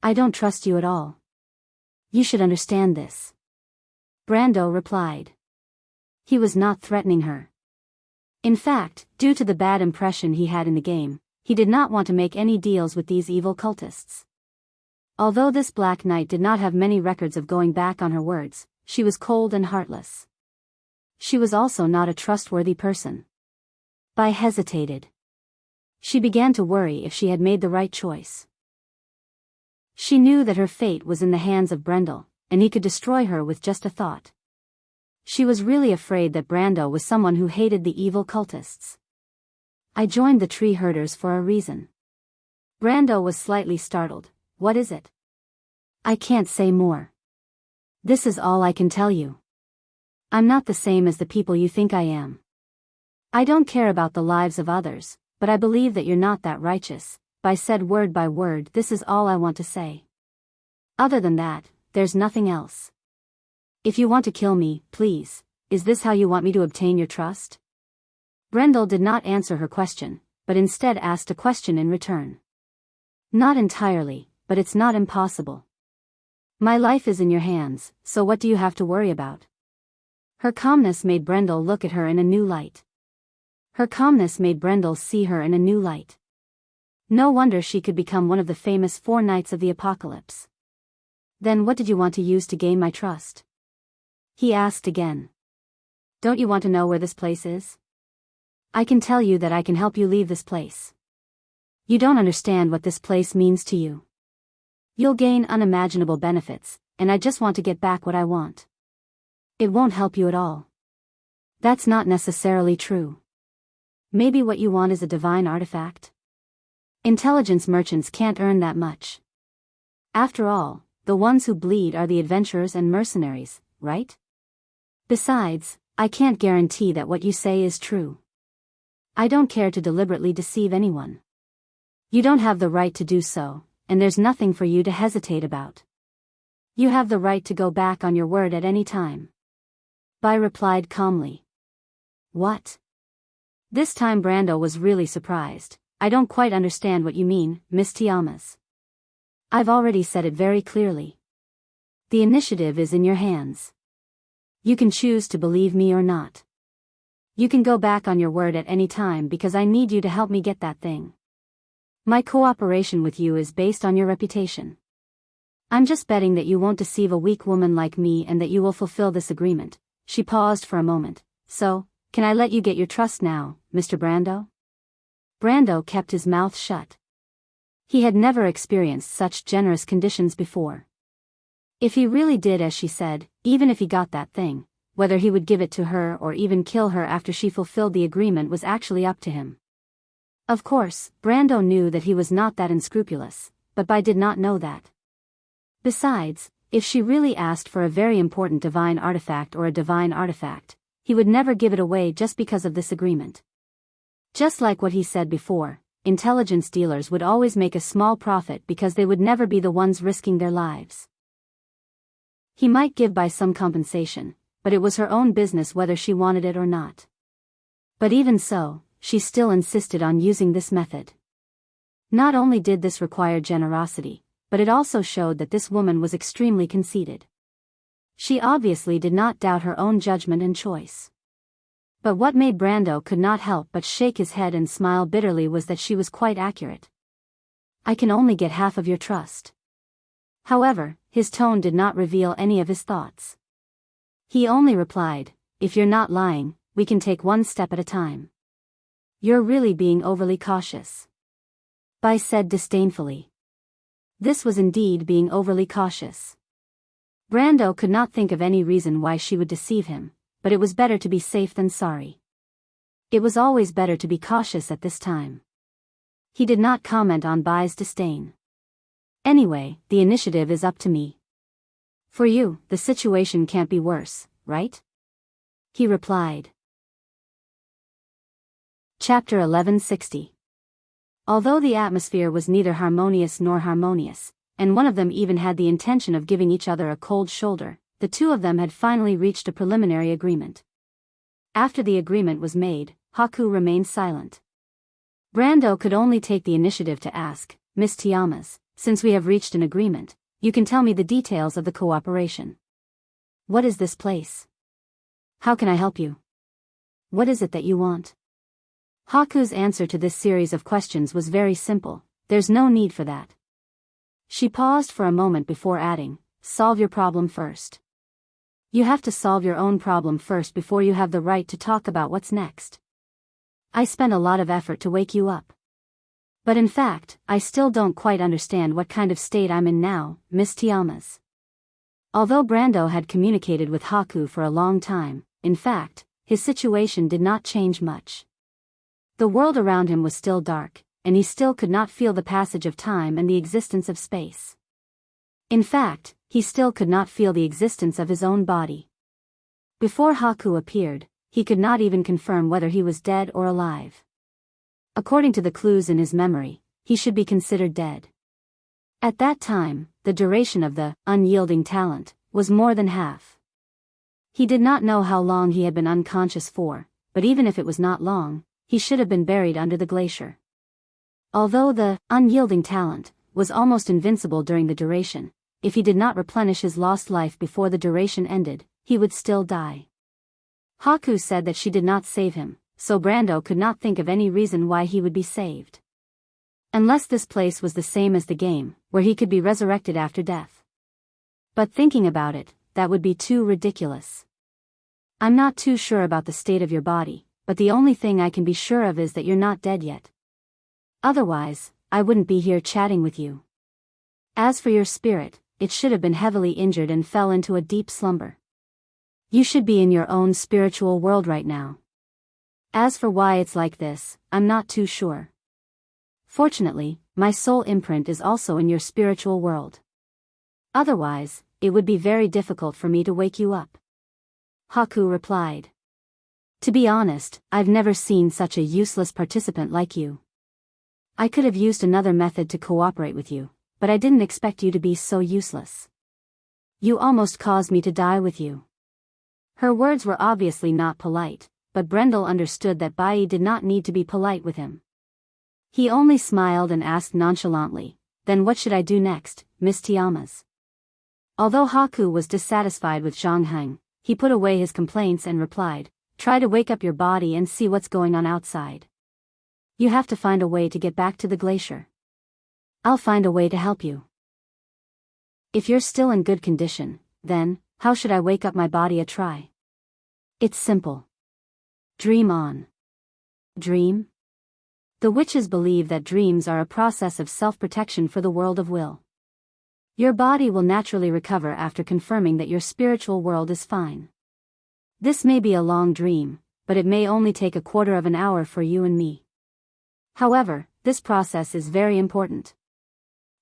I don't trust you at all. You should understand this. Brando replied. He was not threatening her. In fact, due to the bad impression he had in the game, he did not want to make any deals with these evil cultists. Although this Black Knight did not have many records of going back on her words, she was cold and heartless. She was also not a trustworthy person. Bai hesitated. She began to worry if she had made the right choice. She knew that her fate was in the hands of Brendel, and he could destroy her with just a thought. She was really afraid that Brando was someone who hated the evil cultists. I joined the tree herders for a reason. Brando was slightly startled. What is it? I can't say more. This is all I can tell you. I'm not the same as the people you think I am. I don't care about the lives of others, but I believe that you're not that righteous. Bai said word by word, this is all I want to say. Other than that, there's nothing else. If you want to kill me, please, is this how you want me to obtain your trust? Brendel did not answer her question, but instead asked a question in return. Not entirely, but it's not impossible. My life is in your hands, so what do you have to worry about? Her calmness made Brendel look at her in a new light. Her calmness made Brendel see her in a new light. No wonder she could become one of the famous 4 Knights of the Apocalypse. Then what did you want to use to gain my trust? He asked again. Don't you want to know where this place is? I can tell you that I can help you leave this place. You don't understand what this place means to you. You'll gain unimaginable benefits, and I just want to get back what I want. It won't help you at all. That's not necessarily true. Maybe what you want is a divine artifact? Intelligence merchants can't earn that much. After all, the ones who bleed are the adventurers and mercenaries, right? Besides, I can't guarantee that what you say is true. I don't care to deliberately deceive anyone. You don't have the right to do so, and there's nothing for you to hesitate about. You have the right to go back on your word at any time. Bai replied calmly. What? This time Brando was really surprised. I don't quite understand what you mean, Miss Tiamas. I've already said it very clearly. The initiative is in your hands. You can choose to believe me or not. You can go back on your word at any time because I need you to help me get that thing. My cooperation with you is based on your reputation. I'm just betting that you won't deceive a weak woman like me and that you will fulfill this agreement. She paused for a moment. So, can I let you get your trust now, Mr. Brando? Brando kept his mouth shut. He had never experienced such generous conditions before. If he really did as she said, even if he got that thing, whether he would give it to her or even kill her after she fulfilled the agreement was actually up to him. Of course, Brando knew that he was not that unscrupulous, but Bai did not know that. Besides, if she really asked for a very important divine artifact or a divine artifact, he would never give it away just because of this agreement. Just like what he said before, intelligence dealers would always make a small profit because they would never be the ones risking their lives. He might give Bai some compensation, but it was her own business whether she wanted it or not. But even so, she still insisted on using this method. Not only did this require generosity, but it also showed that this woman was extremely conceited. She obviously did not doubt her own judgment and choice. But what made Brando could not help but shake his head and smile bitterly was that she was quite accurate. I can only get half of your trust. However, his tone did not reveal any of his thoughts. He only replied, if you're not lying, we can take one step at a time. You're really being overly cautious. Bai said disdainfully. This was indeed being overly cautious. Brando could not think of any reason why she would deceive him, but it was better to be safe than sorry. It was always better to be cautious at this time. He did not comment on Bai's disdain. Anyway, the initiative is up to me. For you, the situation can't be worse, right? He replied. Chapter 1160. Although the atmosphere was neither harmonious nor harmonious, and one of them even had the intention of giving each other a cold shoulder, the two of them had finally reached a preliminary agreement. After the agreement was made, Haku remained silent. Brando could only take the initiative to ask, Miss Tiamas, since we have reached an agreement, you can tell me the details of the cooperation. What is this place? How can I help you? What is it that you want? Haku's answer to this series of questions was very simple, there's no need for that. She paused for a moment before adding, solve your problem first. You have to solve your own problem first before you have the right to talk about what's next. I spent a lot of effort to wake you up. But in fact, I still don't quite understand what kind of state I'm in now, Miss Tiamas. Although Brando had communicated with Haku for a long time, in fact, his situation did not change much. The world around him was still dark, and he still could not feel the passage of time and the existence of space. In fact, he still could not feel the existence of his own body. Before Haku appeared, he could not even confirm whether he was dead or alive. According to the clues in his memory, he should be considered dead. At that time, the duration of the unyielding talent was more than half. He did not know how long he had been unconscious for, but even if it was not long, he should have been buried under the glacier. Although the unyielding talent was almost invincible during the duration, if he did not replenish his lost life before the duration ended, he would still die. Haku said that she did not save him, so Brando could not think of any reason why he would be saved. Unless this place was the same as the game, where he could be resurrected after death. But thinking about it, that would be too ridiculous. I'm not too sure about the state of your body, but the only thing I can be sure of is that you're not dead yet. Otherwise, I wouldn't be here chatting with you. As for your spirit, it should have been heavily injured and fell into a deep slumber. You should be in your own spiritual world right now. As for why it's like this, I'm not too sure. Fortunately, my soul imprint is also in your spiritual world. Otherwise, it would be very difficult for me to wake you up. Haku replied. To be honest, I've never seen such a useless participant like you. I could have used another method to cooperate with you, but I didn't expect you to be so useless. You almost caused me to die with you. Her words were obviously not polite, but Brendel understood that Bai did not need to be polite with him. He only smiled and asked nonchalantly, then what should I do next, Miss Tiamas? Although Haku was dissatisfied with Jianghu, he put away his complaints and replied, try to wake up your body and see what's going on outside. You have to find a way to get back to the glacier. I'll find a way to help you. If you're still in good condition, then, how should I wake up my body a try? It's simple. Dream on. Dream? The witches believe that dreams are a process of self-protection for the world of will. Your body will naturally recover after confirming that your spiritual world is fine. This may be a long dream, but it may only take a quarter of an hour for you and me. However, this process is very important.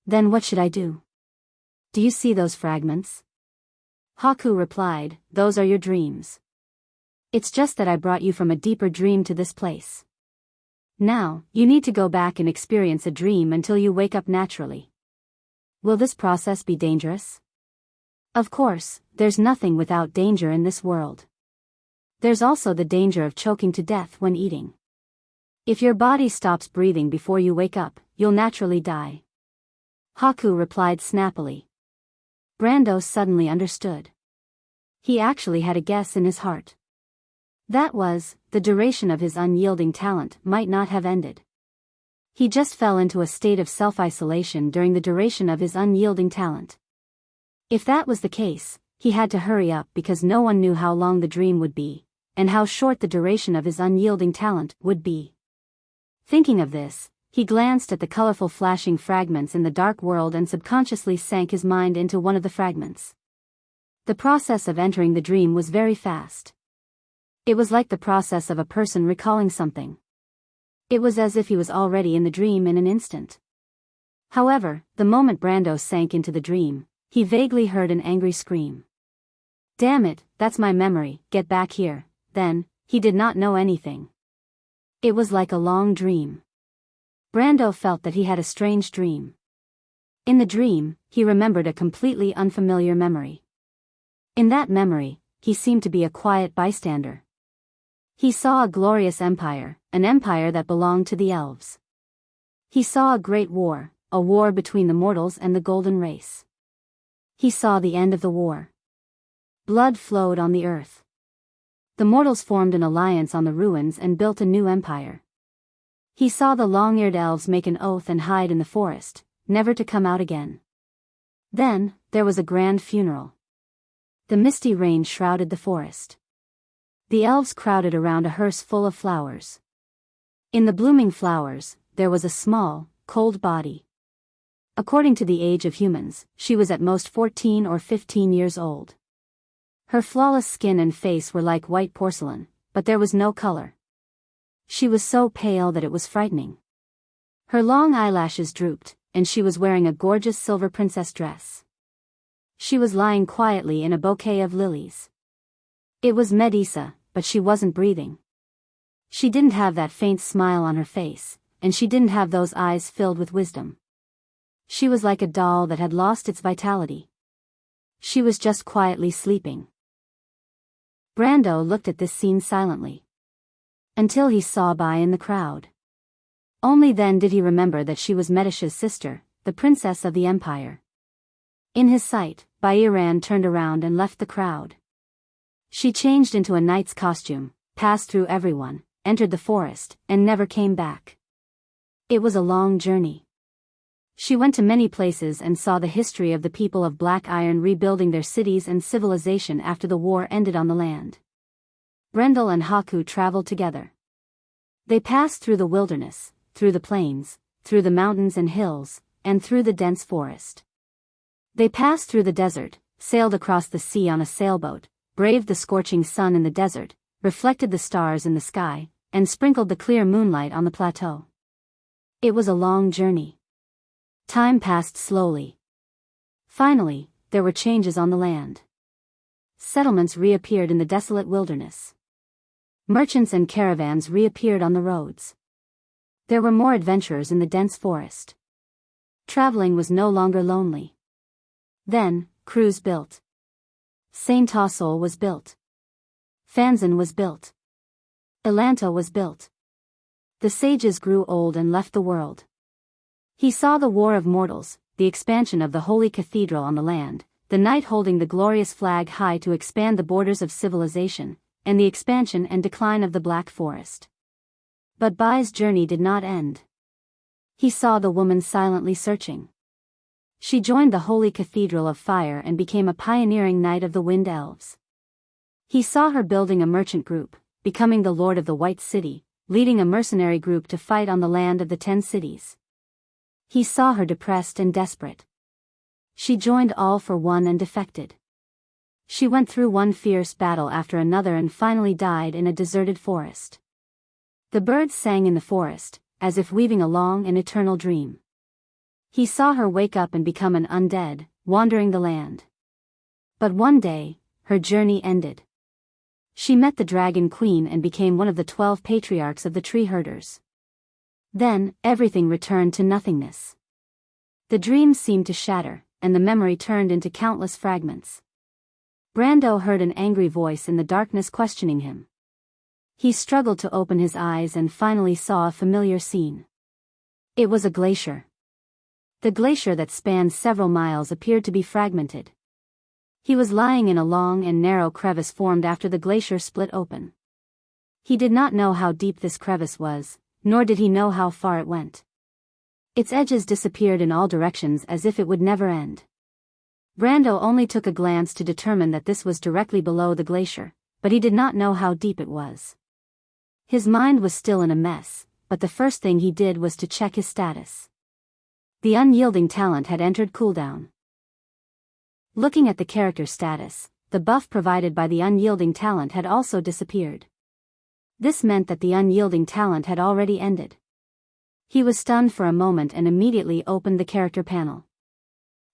Then what should I do? Do you see those fragments? Haku replied, those are your dreams. It's just that I brought you from a deeper dream to this place. Now, you need to go back and experience a dream until you wake up naturally. Will this process be dangerous? Of course, there's nothing without danger in this world. There's also the danger of choking to death when eating. If your body stops breathing before you wake up, you'll naturally die. Haku replied snappily. Brando suddenly understood. He actually had a guess in his heart. That was, the duration of his unyielding talent might not have ended. He just fell into a state of self-isolation during the duration of his unyielding talent. If that was the case, he had to hurry up because no one knew how long the dream would be, and how short the duration of his unyielding talent would be. Thinking of this, he glanced at the colorful flashing fragments in the dark world and subconsciously sank his mind into one of the fragments. The process of entering the dream was very fast. It was like the process of a person recalling something. It was as if he was already in the dream in an instant. However, the moment Brando sank into the dream, he vaguely heard an angry scream. Damn it, that's my memory, get back here. Then, he did not know anything. It was like a long dream. Brando felt that he had a strange dream. In the dream, he remembered a completely unfamiliar memory. In that memory, he seemed to be a quiet bystander. He saw a glorious empire, an empire that belonged to the elves. He saw a great war, a war between the mortals and the golden race. He saw the end of the war. Blood flowed on the earth. The mortals formed an alliance on the ruins and built a new empire. He saw the long-eared elves make an oath and hide in the forest, never to come out again. Then, there was a grand funeral. The misty rain shrouded the forest. The elves crowded around a hearse full of flowers. In the blooming flowers, there was a small, cold body. According to the age of humans, she was at most 14 or 15 years old. Her flawless skin and face were like white porcelain, but there was no color. She was so pale that it was frightening. Her long eyelashes drooped, and she was wearing a gorgeous silver princess dress. She was lying quietly in a bouquet of lilies. It was Medusa, but she wasn't breathing. She didn't have that faint smile on her face, and she didn't have those eyes filled with wisdom. She was like a doll that had lost its vitality. She was just quietly sleeping. Brando looked at this scene silently. Until he saw Bai in the crowd. Only then did he remember that she was Medusha's sister, the princess of the empire. In his sight, Bairan turned around and left the crowd. She changed into a knight's costume, passed through everyone, entered the forest, and never came back. It was a long journey. She went to many places and saw the history of the people of Black Iron rebuilding their cities and civilization after the war ended on the land. Brendel and Haku traveled together. They passed through the wilderness, through the plains, through the mountains and hills, and through the dense forest. They passed through the desert, sailed across the sea on a sailboat, braved the scorching sun in the desert, reflected the stars in the sky, and sprinkled the clear moonlight on the plateau. It was a long journey. Time passed slowly. Finally, there were changes on the land. Settlements reappeared in the desolate wilderness. Merchants and caravans reappeared on the roads. There were more adventurers in the dense forest. Traveling was no longer lonely. Then, Cruz built. Saint Tossol was built. Fanzan was built. Elanta was built. The sages grew old and left the world. He saw the War of Mortals, the expansion of the Holy Cathedral on the land, the knight holding the glorious flag high to expand the borders of civilization, and the expansion and decline of the Black Forest. But Bai's journey did not end. He saw the woman silently searching. She joined the Holy Cathedral of Fire and became a pioneering knight of the Wind Elves. He saw her building a merchant group, becoming the Lord of the White City, leading a mercenary group to fight on the land of the 10 cities. He saw her depressed and desperate. She joined All for One and defected. She went through one fierce battle after another and finally died in a deserted forest. The birds sang in the forest, as if weaving a long and eternal dream. He saw her wake up and become an undead, wandering the land. But one day, her journey ended. She met the Dragon Queen and became one of the 12 patriarchs of the tree herders. Then, everything returned to nothingness. The dream seemed to shatter, and the memory turned into countless fragments. Brando heard an angry voice in the darkness questioning him. He struggled to open his eyes and finally saw a familiar scene. It was a glacier. The glacier that spanned several miles appeared to be fragmented. He was lying in a long and narrow crevice formed after the glacier split open. He did not know how deep this crevice was, nor did he know how far it went. Its edges disappeared in all directions as if it would never end. Brando only took a glance to determine that this was directly below the glacier, but he did not know how deep it was. His mind was still in a mess, but the first thing he did was to check his status. The unyielding talent had entered cooldown. Looking at the character status, the buff provided by the unyielding talent had also disappeared. This meant that the unyielding talent had already ended. He was stunned for a moment and immediately opened the character panel.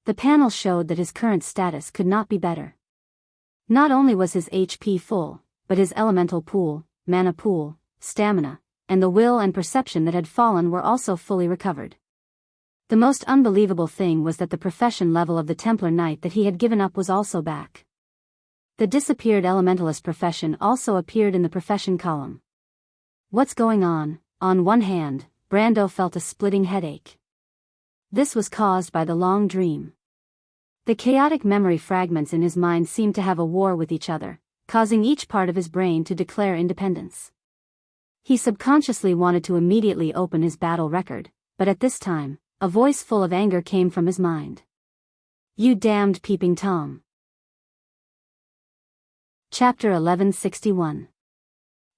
The panel showed that his current status could not be better. Not only was his HP full, but his elemental pool, mana pool, stamina, and the will and perception that had fallen were also fully recovered. The most unbelievable thing was that the profession level of the Templar Knight that he had given up was also back. The disappeared elementalist profession also appeared in the profession column. What's going on? On one hand, Brando felt a splitting headache. This was caused by the long dream. The chaotic memory fragments in his mind seemed to have a war with each other, causing each part of his brain to declare independence. He subconsciously wanted to immediately open his battle record, but at this time, a voice full of anger came from his mind. "You damned peeping Tom." Chapter 1161.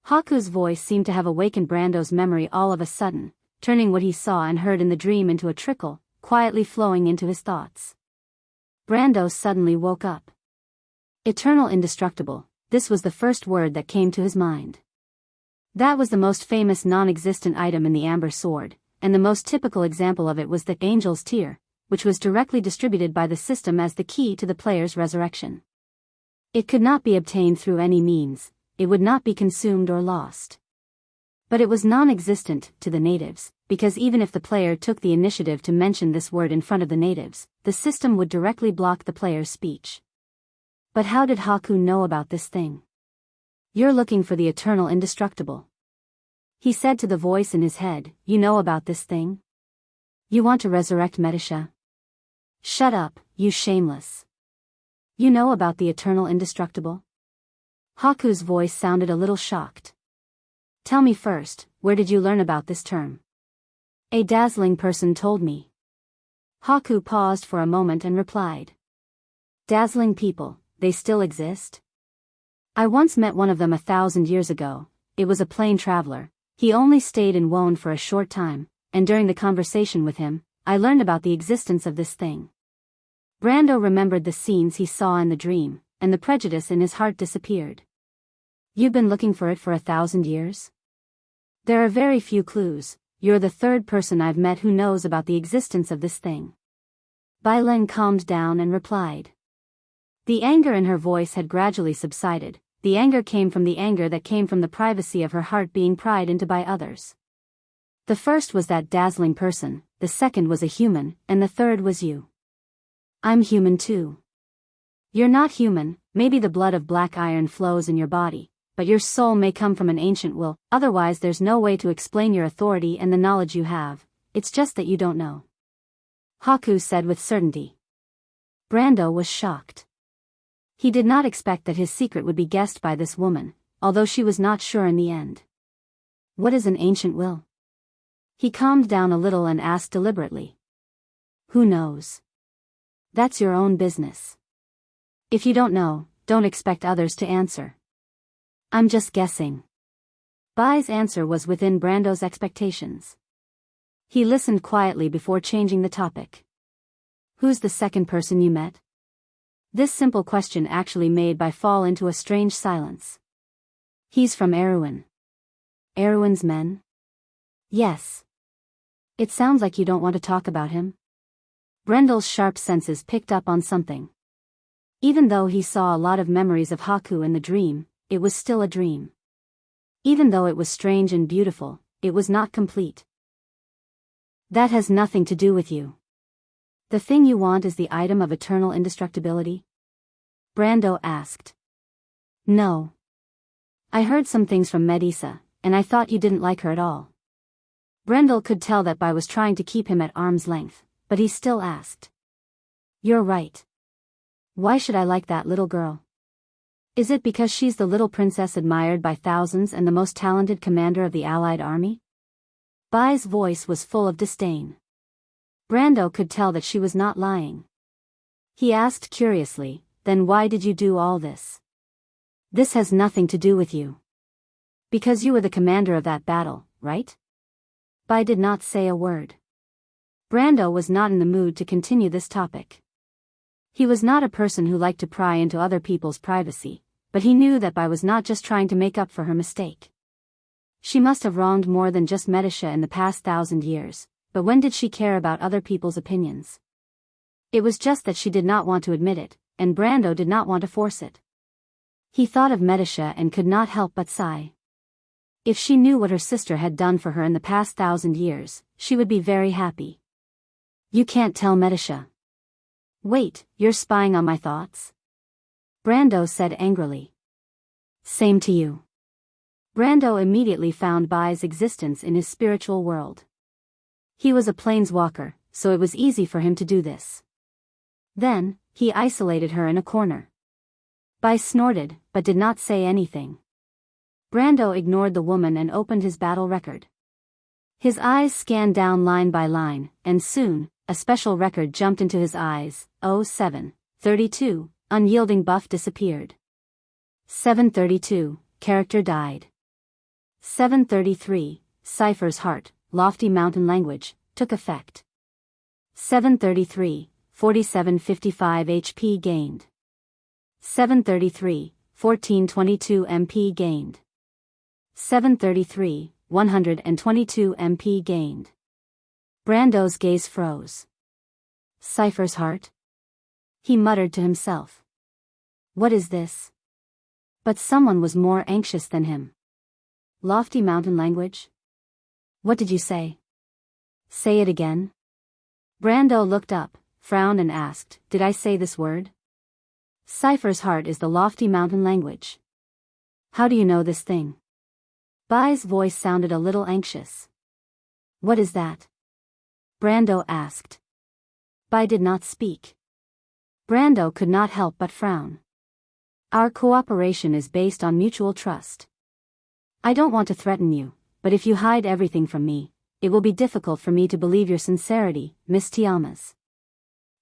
Haku's voice seemed to have awakened Brando's memory all of a sudden, turning what he saw and heard in the dream into a trickle, quietly flowing into his thoughts. Brando suddenly woke up. Eternal indestructible, this was the first word that came to his mind. That was the most famous non-existent item in the Amber Sword, and the most typical example of it was the Angel's Tear, which was directly distributed by the system as the key to the player's resurrection. It could not be obtained through any means, it would not be consumed or lost. But it was non-existent to the natives, because even if the player took the initiative to mention this word in front of the natives, the system would directly block the player's speech. But how did Haku know about this thing? "You're looking for the eternal indestructible," he said to the voice in his head. "You know about this thing? You want to resurrect Metisha? Shut up, you shameless. You know about the eternal indestructible?" Haku's voice sounded a little shocked. "Tell me first, where did you learn about this term?" "A dazzling person told me." Haku paused for a moment and replied. "Dazzling people, they still exist? I once met one of them 1,000 years ago. It was a plain traveler. He only stayed in Wone for a short time, and during the conversation with him, I learned about the existence of this thing." Brando remembered the scenes he saw in the dream, and the prejudice in his heart disappeared. "You've been looking for it for 1,000 years? There are very few clues. You're the third person I've met who knows about the existence of this thing." Bai Len calmed down and replied. The anger in her voice had gradually subsided. The anger came from the anger that came from the privacy of her heart being pried into by others. The first was that dazzling person, the second was a human, and the third was you. "I'm human too." "You're not human. Maybe the blood of black iron flows in your body, but your soul may come from an ancient will, otherwise there's no way to explain your authority and the knowledge you have. It's just that you don't know," Haku said with certainty. Brando was shocked. He did not expect that his secret would be guessed by this woman, although she was not sure in the end. "What is an ancient will?" He calmed down a little and asked deliberately. "Who knows? That's your own business. If you don't know, don't expect others to answer." "I'm just guessing." Bai's answer was within Brando's expectations. He listened quietly before changing the topic. "Who's the second person you met?" This simple question actually made Bai fall into a strange silence. "He's from Erewhon." "Erewhon's men?" "Yes." "It sounds like you don't want to talk about him." Brendel's sharp senses picked up on something. Even though he saw a lot of memories of Haku in the dream, it was still a dream. Even though it was strange and beautiful, it was not complete. "That has nothing to do with you. The thing you want is the item of eternal indestructibility?" Brando asked. No. I heard some things from Medisa, and I thought you didn't like her at all. Brendel could tell that Bai was trying to keep him at arm's length, but he still asked. You're right. Why should I like that little girl? Is it because she's the little princess admired by thousands and the most talented commander of the Allied army? Bai's voice was full of disdain. Brando could tell that she was not lying. He asked curiously, then why did you do all this? This has nothing to do with you. Because you were the commander of that battle, right? Bai did not say a word. Brando was not in the mood to continue this topic. He was not a person who liked to pry into other people's privacy, but he knew that Bai was not just trying to make up for her mistake. She must have wronged more than just Medisha in the past 1,000 years, but when did she care about other people's opinions? It was just that she did not want to admit it, and Brando did not want to force it. He thought of Medisha and could not help but sigh. If she knew what her sister had done for her in the past 1,000 years, she would be very happy. You can't tell Medisha. Wait, you're spying on my thoughts? Brando said angrily. Same to you. Brando immediately found Bai's existence in his spiritual world. He was a planeswalker, so it was easy for him to do this. Then, he isolated her in a corner. Bai snorted, but did not say anything. Brando ignored the woman and opened his battle record. His eyes scanned down line by line, and soon, a special record jumped into his eyes. 732, unyielding buff disappeared. 732, character died. 733, Cypher's heart, lofty mountain language, took effect. 733, 4755 HP gained. 733, 1422 MP gained. 733, 122 MP gained. Brando's gaze froze. Cypher's heart? He muttered to himself. What is this? But someone was more anxious than him. Lofty mountain language? What did you say? Say it again? Brando looked up, frowned and asked, did I say this word? Cypher's heart is the lofty mountain language. How do you know this thing? Bai's voice sounded a little anxious. What is that? Brando asked. Bai did not speak. Brando could not help but frown. Our cooperation is based on mutual trust. I don't want to threaten you, but if you hide everything from me, it will be difficult for me to believe your sincerity, Miss Tiamas.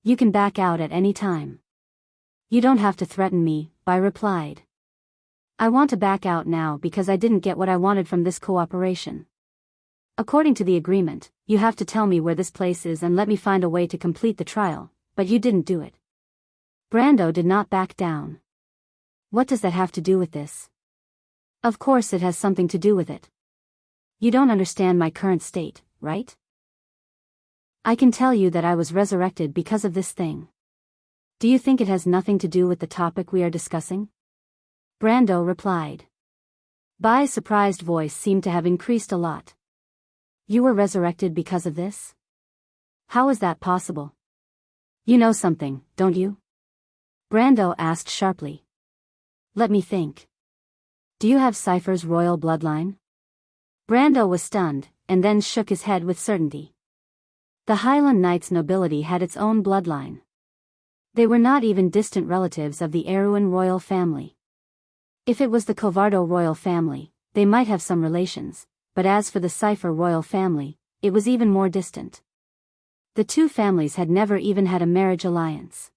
You can back out at any time. You don't have to threaten me, Bai replied. I want to back out now because I didn't get what I wanted from this cooperation. According to the agreement, you have to tell me where this place is and let me find a way to complete the trial, but you didn't do it. Brando did not back down. What does that have to do with this? Of course it has something to do with it. You don't understand my current state, right? I can tell you that I was resurrected because of this thing. Do you think it has nothing to do with the topic we are discussing? Brando replied. Bai's surprised voice seemed to have increased a lot. You were resurrected because of this? How is that possible? You know something, don't you? Brando asked sharply. Let me think. Do you have Cypher's royal bloodline? Brando was stunned, and then shook his head with certainty. The Highland Knights nobility had its own bloodline. They were not even distant relatives of the Erewhon royal family. If it was the Covardo royal family, they might have some relations, but as for the Cypher royal family, it was even more distant. The two families had never even had a marriage alliance.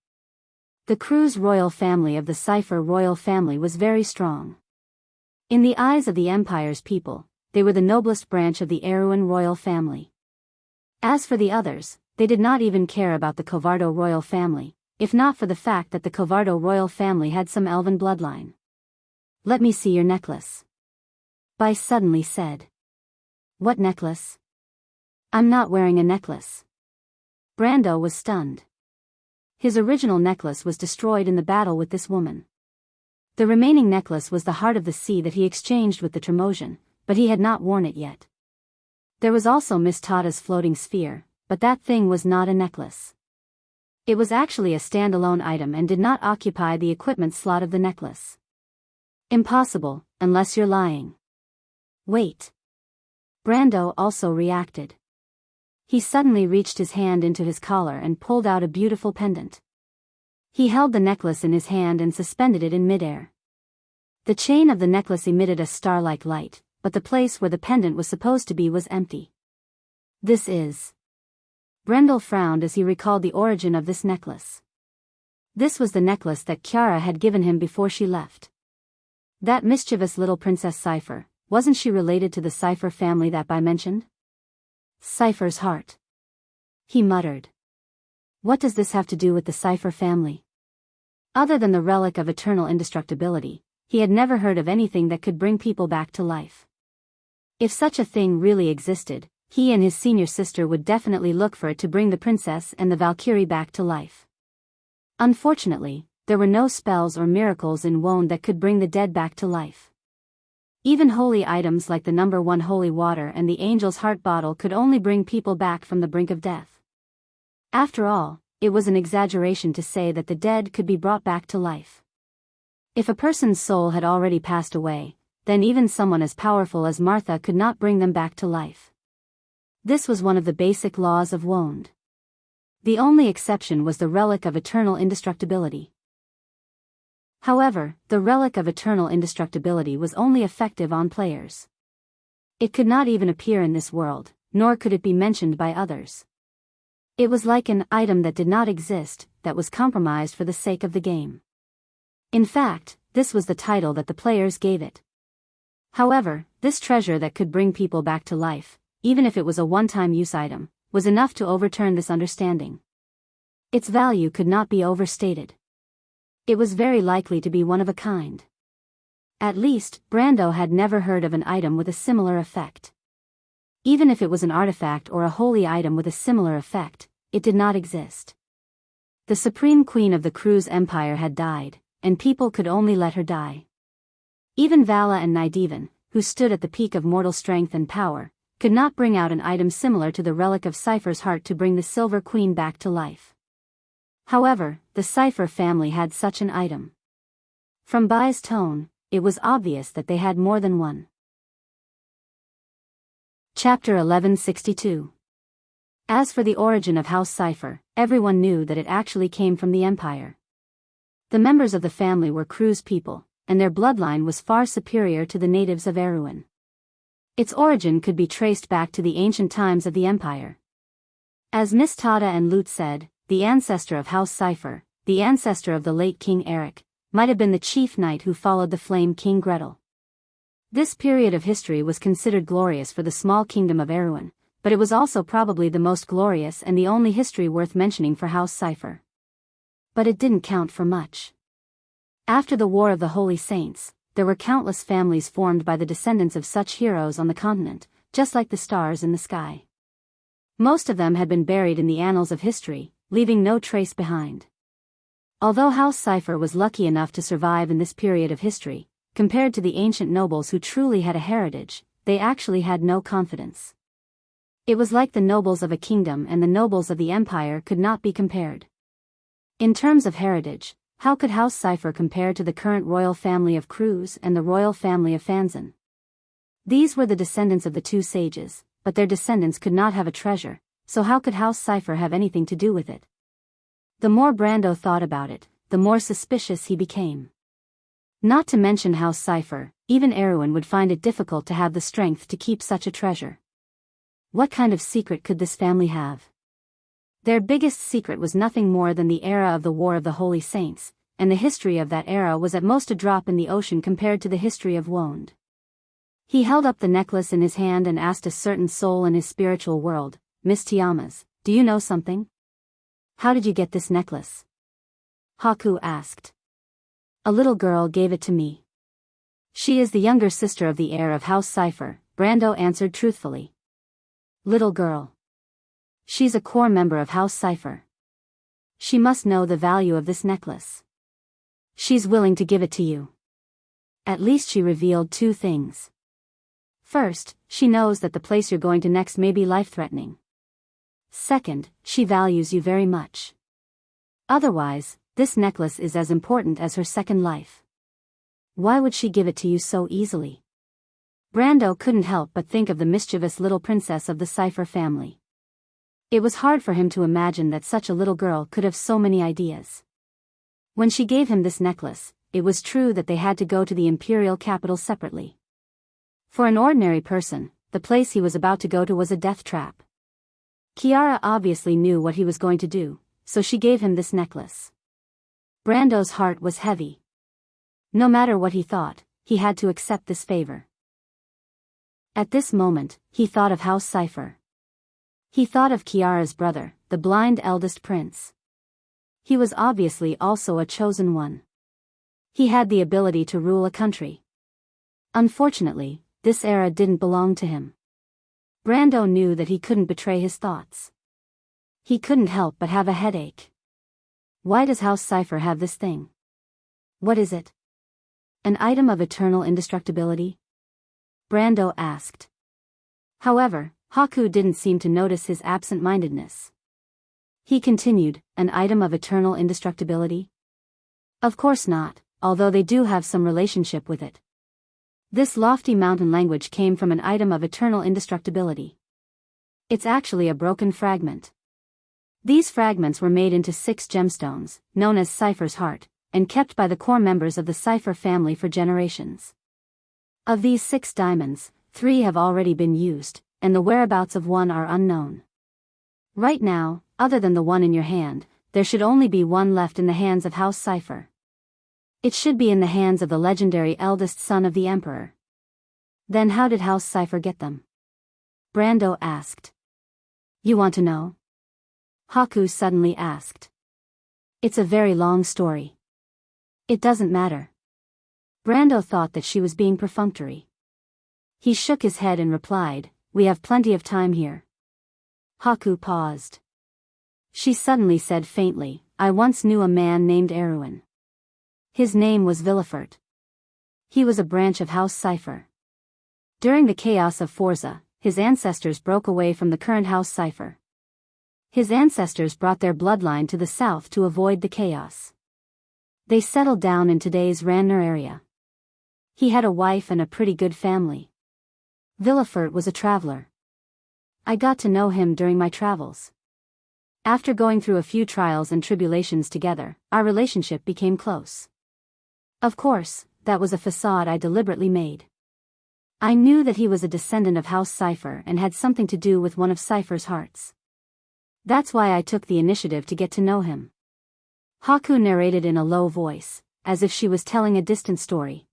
The Cruz royal family of the Cypher royal family was very strong. In the eyes of the Empire's people, they were the noblest branch of the Erewhon royal family. As for the others, they did not even care about the Covardo royal family, if not for the fact that the Covardo royal family had some elven bloodline. Let me see your necklace. Bai suddenly said. What necklace? I'm not wearing a necklace. Brando was stunned. His original necklace was destroyed in the battle with this woman. The remaining necklace was the heart of the sea that he exchanged with the Tremosian, but he had not worn it yet. There was also Miss Tada's floating sphere, but that thing was not a necklace. It was actually a standalone item and did not occupy the equipment slot of the necklace. Impossible, unless you're lying. Wait. Brando also reacted. He suddenly reached his hand into his collar and pulled out a beautiful pendant. He held the necklace in his hand and suspended it in midair. The chain of the necklace emitted a star-like light, but the place where the pendant was supposed to be was empty. This is... Brendel frowned as he recalled the origin of this necklace. This was the necklace that Chiara had given him before she left. That mischievous little Princess Cipher, wasn't she related to the Cipher family that I mentioned? Cipher's heart. He muttered. What does this have to do with the Cipher family? Other than the relic of eternal indestructibility, he had never heard of anything that could bring people back to life. If such a thing really existed, he and his senior sister would definitely look for it to bring the princess and the Valkyrie back to life. Unfortunately, there were no spells or miracles in Wone that could bring the dead back to life. Even holy items like the number 1 holy water and the angel's heart bottle could only bring people back from the brink of death. After all, it was an exaggeration to say that the dead could be brought back to life. If a person's soul had already passed away, then even someone as powerful as Martha could not bring them back to life. This was one of the basic laws of Wone. The only exception was the relic of eternal indestructibility. However, the relic of eternal indestructibility was only effective on players. It could not even appear in this world, nor could it be mentioned by others. It was like an item that did not exist, that was compromised for the sake of the game. In fact, this was the title that the players gave it. However, this treasure that could bring people back to life, even if it was a one-time use item, was enough to overturn this understanding. Its value could not be overstated. It was very likely to be one of a kind. At least, Brando had never heard of an item with a similar effect. Even if it was an artifact or a holy item with a similar effect, it did not exist. The supreme queen of the Cruz Empire had died, and people could only let her die. Even Vala and Nydivan, who stood at the peak of mortal strength and power, could not bring out an item similar to the relic of Cipher's heart to bring the Silver Queen back to life. However, the Cipher family had such an item. From Bai's tone, it was obvious that they had more than one. Chapter 1162. As for the origin of House Cipher, everyone knew that it actually came from the Empire. The members of the family were Cruz people, and their bloodline was far superior to the natives of Erewhon. Its origin could be traced back to the ancient times of the Empire. As Miss Tada and Lute said, the ancestor of House Cipher, the ancestor of the late King Eric, might have been the chief knight who followed the Flame King Gretel. This period of history was considered glorious for the small kingdom of Erewhon, but it was also probably the most glorious and the only history worth mentioning for House Cipher. But it didn't count for much. After the War of the Holy Saints, there were countless families formed by the descendants of such heroes on the continent, just like the stars in the sky. Most of them had been buried in the annals of history, leaving no trace behind. Although House Cipher was lucky enough to survive in this period of history, compared to the ancient nobles who truly had a heritage, they actually had no confidence. It was like the nobles of a kingdom and the nobles of the empire could not be compared. In terms of heritage, how could House Cipher compare to the current royal family of Cruz and the royal family of Fanzan? These were the descendants of the two sages, but their descendants could not have a treasure, so how could House Cipher have anything to do with it? The more Brando thought about it, the more suspicious he became. Not to mention House Cipher, even Erewhon would find it difficult to have the strength to keep such a treasure. What kind of secret could this family have? Their biggest secret was nothing more than the era of the War of the Holy Saints, and the history of that era was at most a drop in the ocean compared to the history of Wone. He held up the necklace in his hand and asked a certain soul in his spiritual world, Miss Tiamas, do you know something? How did you get this necklace? Haku asked. A little girl gave it to me. She is the younger sister of the heir of House Cipher, Brando answered truthfully. Little girl. She's a core member of House Cipher. She must know the value of this necklace. She's willing to give it to you. At least she revealed two things. First, she knows that the place you're going to next may be life-threatening. Second, she values you very much. Otherwise, this necklace is as important as her second life. Why would she give it to you so easily? Brando couldn't help but think of the mischievous little princess of the Cipher family. It was hard for him to imagine that such a little girl could have so many ideas. When she gave him this necklace, it was true that they had to go to the imperial capital separately. For an ordinary person, the place he was about to go to was a death trap. Kiara obviously knew what he was going to do, so she gave him this necklace. Brando's heart was heavy. No matter what he thought, he had to accept this favor. At this moment, he thought of House Cipher. He thought of Kiara's brother, the blind eldest prince. He was obviously also a chosen one. He had the ability to rule a country. Unfortunately, this era didn't belong to him. Brando knew that he couldn't betray his thoughts. He couldn't help but have a headache. Why does House Cipher have this thing? What is it? An item of eternal indestructibility? Brando asked. However, Haku didn't seem to notice his absent-mindedness. He continued, an item of eternal indestructibility? Of course not, although they do have some relationship with it. This lofty mountain language came from an item of eternal indestructibility. It's actually a broken fragment. These fragments were made into 6 gemstones, known as Cipher's Heart, and kept by the core members of the Cipher family for generations. Of these 6 diamonds, 3 have already been used, and the whereabouts of 1 are unknown. Right now, other than the one in your hand, there should only be 1 left in the hands of House Cipher. It should be in the hands of the legendary eldest son of the Emperor. Then how did House Cipher get them? Brando asked. You want to know? Haku suddenly asked. It's a very long story. It doesn't matter. Brando thought that she was being perfunctory. He shook his head and replied, we have plenty of time here. Haku paused. She suddenly said faintly, I once knew a man named Erwin. His name was Villefort. He was a branch of House Cipher. During the chaos of Forza, his ancestors broke away from the current House Cipher. His ancestors brought their bloodline to the south to avoid the chaos. They settled down in today's Ranner area. He had a wife and a pretty good family. Villefort was a traveler. I got to know him during my travels. After going through a few trials and tribulations together, our relationship became close. Of course, that was a facade I deliberately made. I knew that he was a descendant of House Cipher and had something to do with one of Cipher's hearts. That's why I took the initiative to get to know him. Haku narrated in a low voice, as if she was telling a distant story.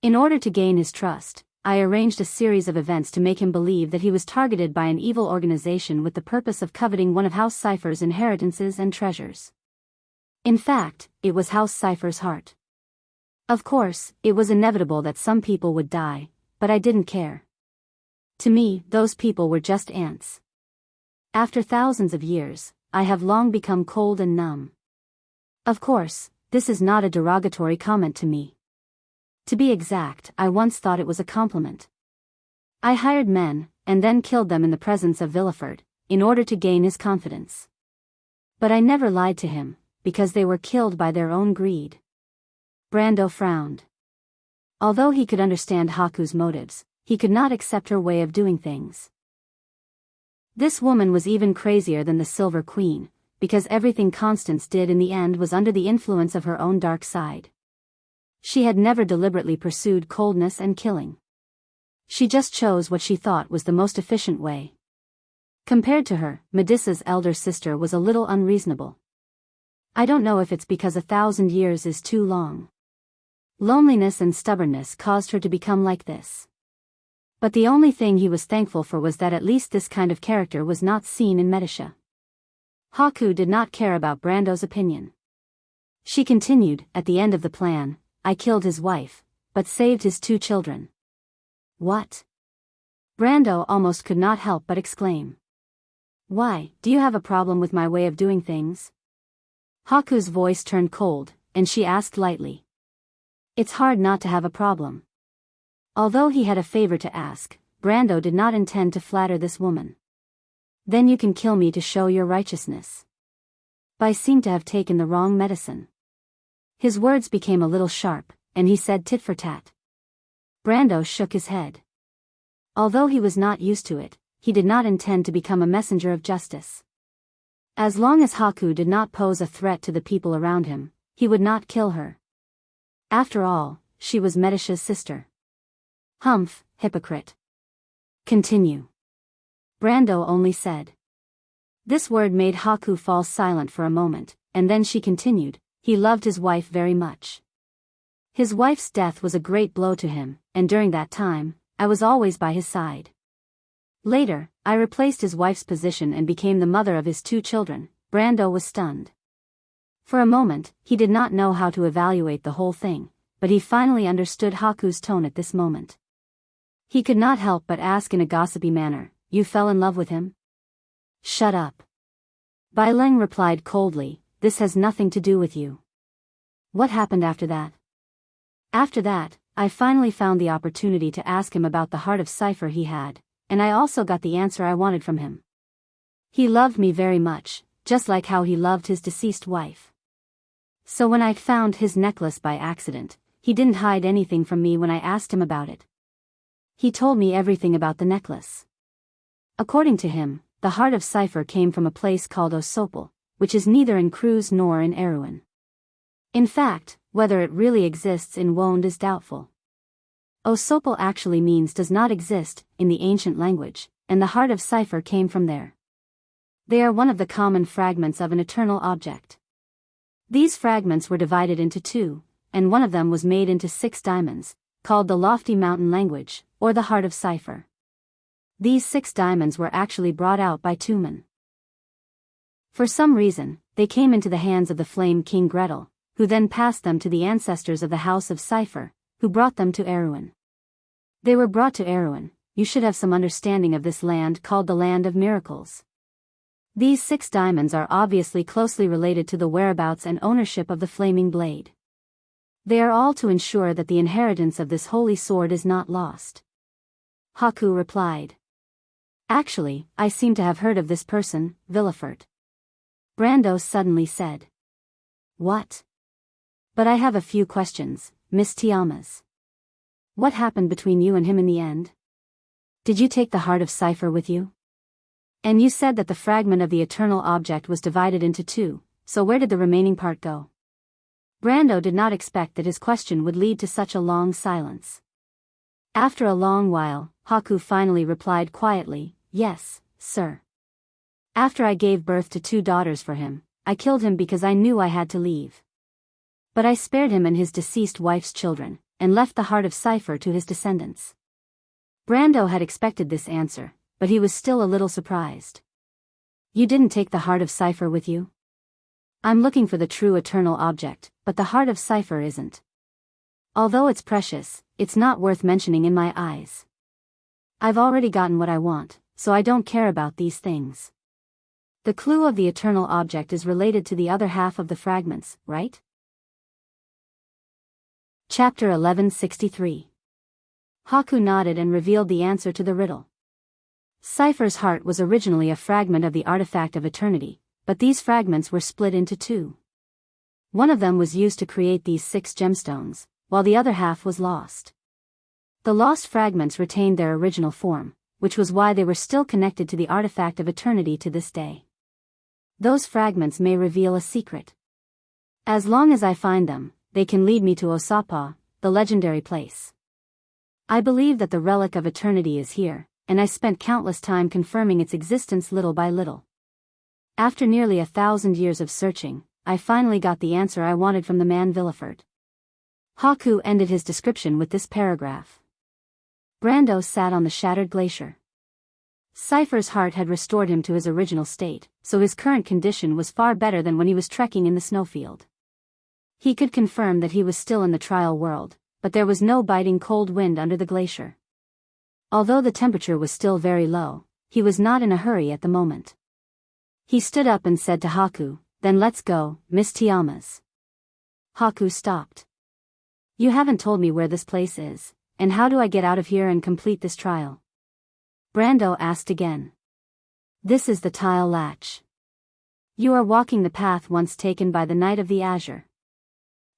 In order to gain his trust, I arranged a series of events to make him believe that he was targeted by an evil organization with the purpose of coveting one of House Cipher's inheritances and treasures. In fact, it was House Cipher's heart. Of course, it was inevitable that some people would die, but I didn't care. To me, those people were just ants. After thousands of years, I have long become cold and numb. Of course, this is not a derogatory comment to me. To be exact, I once thought it was a compliment. I hired men, and then killed them in the presence of Villefort, in order to gain his confidence. But I never lied to him, because they were killed by their own greed. Brando frowned. Although he could understand Haku's motives, he could not accept her way of doing things. This woman was even crazier than the Silver Queen, because everything Constance did in the end was under the influence of her own dark side. She had never deliberately pursued coldness and killing. She just chose what she thought was the most efficient way. Compared to her, Medissa's elder sister was a little unreasonable. I don't know if it's because 1,000 years is too long. Loneliness and stubbornness caused her to become like this. But the only thing he was thankful for was that at least this kind of character was not seen in Medisha. Haku did not care about Brando's opinion. She continued, at the end of the plan, I killed his wife, but saved his 2 children. What? Brando almost could not help but exclaim. Why, do you have a problem with my way of doing things? Haku's voice turned cold, and she asked lightly. It's hard not to have a problem. Although he had a favor to ask, Brando did not intend to flatter this woman. Then you can kill me to show your righteousness. but I seem to have taken the wrong medicine. His words became a little sharp, and he said tit for tat. Brando shook his head. Although he was not used to it, he did not intend to become a messenger of justice. As long as Haku did not pose a threat to the people around him, he would not kill her. After all, she was Medicia's sister. Humph, hypocrite. Continue. Brando only said. This word made Haku fall silent for a moment, and then she continued, he loved his wife very much. His wife's death was a great blow to him, and during that time, I was always by his side. Later, I replaced his wife's position and became the mother of his 2 children. Brando was stunned. For a moment, he did not know how to evaluate the whole thing, but he finally understood Haku's tone at this moment. He could not help but ask in a gossipy manner, you fell in love with him? Shut up. Bai Leng replied coldly, this has nothing to do with you. What happened after that? After that, I finally found the opportunity to ask him about the heart of cipher he had, and I also got the answer I wanted from him. He loved me very much, just like how he loved his deceased wife. So when I found his necklace by accident, he didn't hide anything from me when I asked him about it. He told me everything about the necklace. According to him, the heart of cipher came from a place called Osopal, which is neither in Cruz nor in Erewhon. In fact, whether it really exists in Wonde is doubtful. Osopal actually means does not exist in the ancient language, and the heart of cipher came from there. They are one of the common fragments of an eternal object. These fragments were divided into 2, and one of them was made into 6 diamonds, called the Lofty Mountain Language, or the Heart of Cipher. These 6 diamonds were actually brought out by 2 men. For some reason, they came into the hands of the Flame King Gretel, who then passed them to the ancestors of the House of Cipher, who brought them to Erewhon. They were brought to Erewhon. You should have some understanding of this land called the Land of Miracles. These 6 diamonds are obviously closely related to the whereabouts and ownership of the Flaming Blade. They are all to ensure that the inheritance of this holy sword is not lost. Haku replied. Actually, I seem to have heard of this person, Villefort. Brando suddenly said. What? But I have a few questions, Miss Tiamas. What happened between you and him in the end? Did you take the heart of cipher with you? And you said that the fragment of the eternal object was divided into 2, so where did the remaining part go? Brando did not expect that his question would lead to such a long silence. After a long while, Haku finally replied quietly, yes, sir. After I gave birth to 2 daughters for him, I killed him because I knew I had to leave. But I spared him and his deceased wife's children, and left the heart of cipher to his descendants. Brando had expected this answer, but he was still a little surprised. You didn't take the heart of cipher with you? I'm looking for the true eternal object, but the heart of cipher isn't. Although it's precious, it's not worth mentioning in my eyes. I've already gotten what I want, so I don't care about these things. The clue of the eternal object is related to the other half of the fragments, right? Chapter 1163. Haku nodded and revealed the answer to the riddle. Cipher's heart was originally a fragment of the artifact of eternity, but these fragments were split into 2. One of them was used to create these 6 gemstones, while the other half was lost. The lost fragments retained their original form, which was why they were still connected to the artifact of eternity to this day. Those fragments may reveal a secret. As long as I find them, they can lead me to Osapa, the legendary place. I believe that the relic of eternity is here, and I spent countless time confirming its existence little by little. After nearly 1,000 years of searching, I finally got the answer I wanted from the man Villefort. Haku ended his description with this paragraph. Brando sat on the shattered glacier. Cipher's heart had restored him to his original state, so his current condition was far better than when he was trekking in the snowfield. He could confirm that he was still in the trial world, but there was no biting cold wind under the glacier. Although the temperature was still very low, he was not in a hurry at the moment. He stood up and said to Haku, then let's go, Miss Tiamas. Haku stopped. You haven't told me where this place is, and how do I get out of here and complete this trial? Brando asked again. This is the tile latch. You are walking the path once taken by the Knight of the Azure.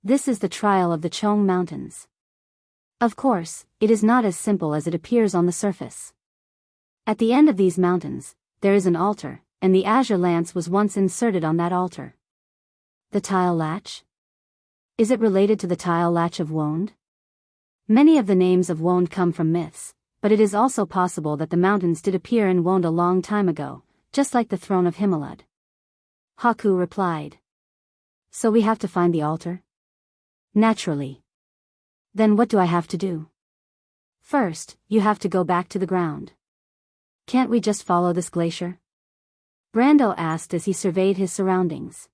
This is the trial of the Chong Mountains. Of course, it is not as simple as it appears on the surface. At the end of these mountains, there is an altar, and the azure lance was once inserted on that altar. The tile latch? Is it related to the tile latch of Wonde? Many of the names of Wonde come from myths, but it is also possible that the mountains did appear in Wonde a long time ago, just like the throne of Himalud. Haku replied. So we have to find the altar? Naturally. Then what do I have to do? First, you have to go back to the ground. Can't we just follow this glacier? Brando asked as he surveyed his surroundings.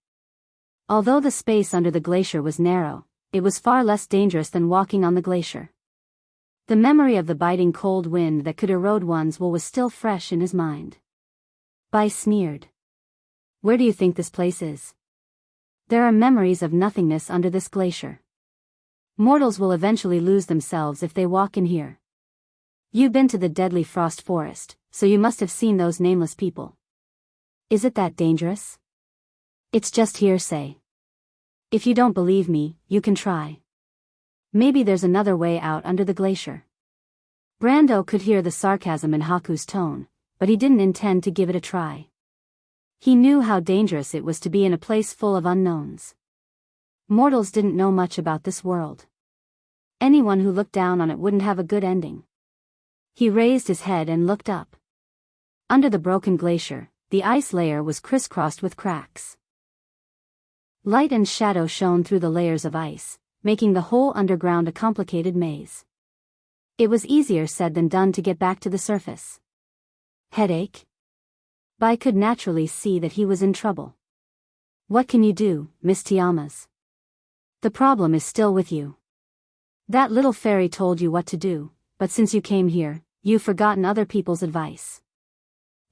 Although the space under the glacier was narrow, it was far less dangerous than walking on the glacier. The memory of the biting cold wind that could erode one's will was still fresh in his mind. Bai sneered. Where do you think this place is? There are memories of nothingness under this glacier. Mortals will eventually lose themselves if they walk in here. You've been to the deadly frost forest, so you must have seen those nameless people. Is it that dangerous? It's just hearsay. If you don't believe me, you can try. Maybe there's another way out under the glacier. Brando could hear the sarcasm in Haku's tone, but he didn't intend to give it a try. He knew how dangerous it was to be in a place full of unknowns. Mortals didn't know much about this world. Anyone who looked down on it wouldn't have a good ending. He raised his head and looked up. Under the broken glacier, the ice layer was crisscrossed with cracks. Light and shadow shone through the layers of ice, making the whole underground a complicated maze. It was easier said than done to get back to the surface. Headache? Bai could naturally see that he was in trouble. What can you do, Miss Tiamas? The problem is still with you. That little fairy told you what to do, but since you came here, you've forgotten other people's advice.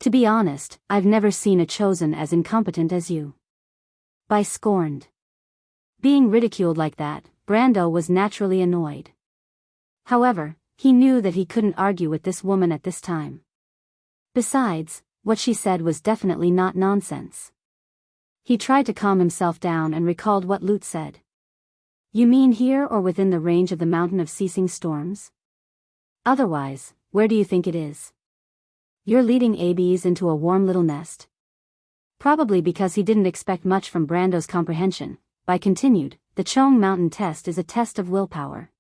To be honest, I've never seen a chosen as incompetent as you. Bai scorned. Being ridiculed like that, Brando was naturally annoyed. However, he knew that he couldn't argue with this woman at this time. Besides, what she said was definitely not nonsense. He tried to calm himself down and recalled what Lute said. You mean here or within the range of the mountain of ceasing storms? Otherwise, where do you think it is? You're leading ABs into a warm little nest. Probably because he didn't expect much from Brando's comprehension, Bai continued, the Chong Mountain test is a test of willpower.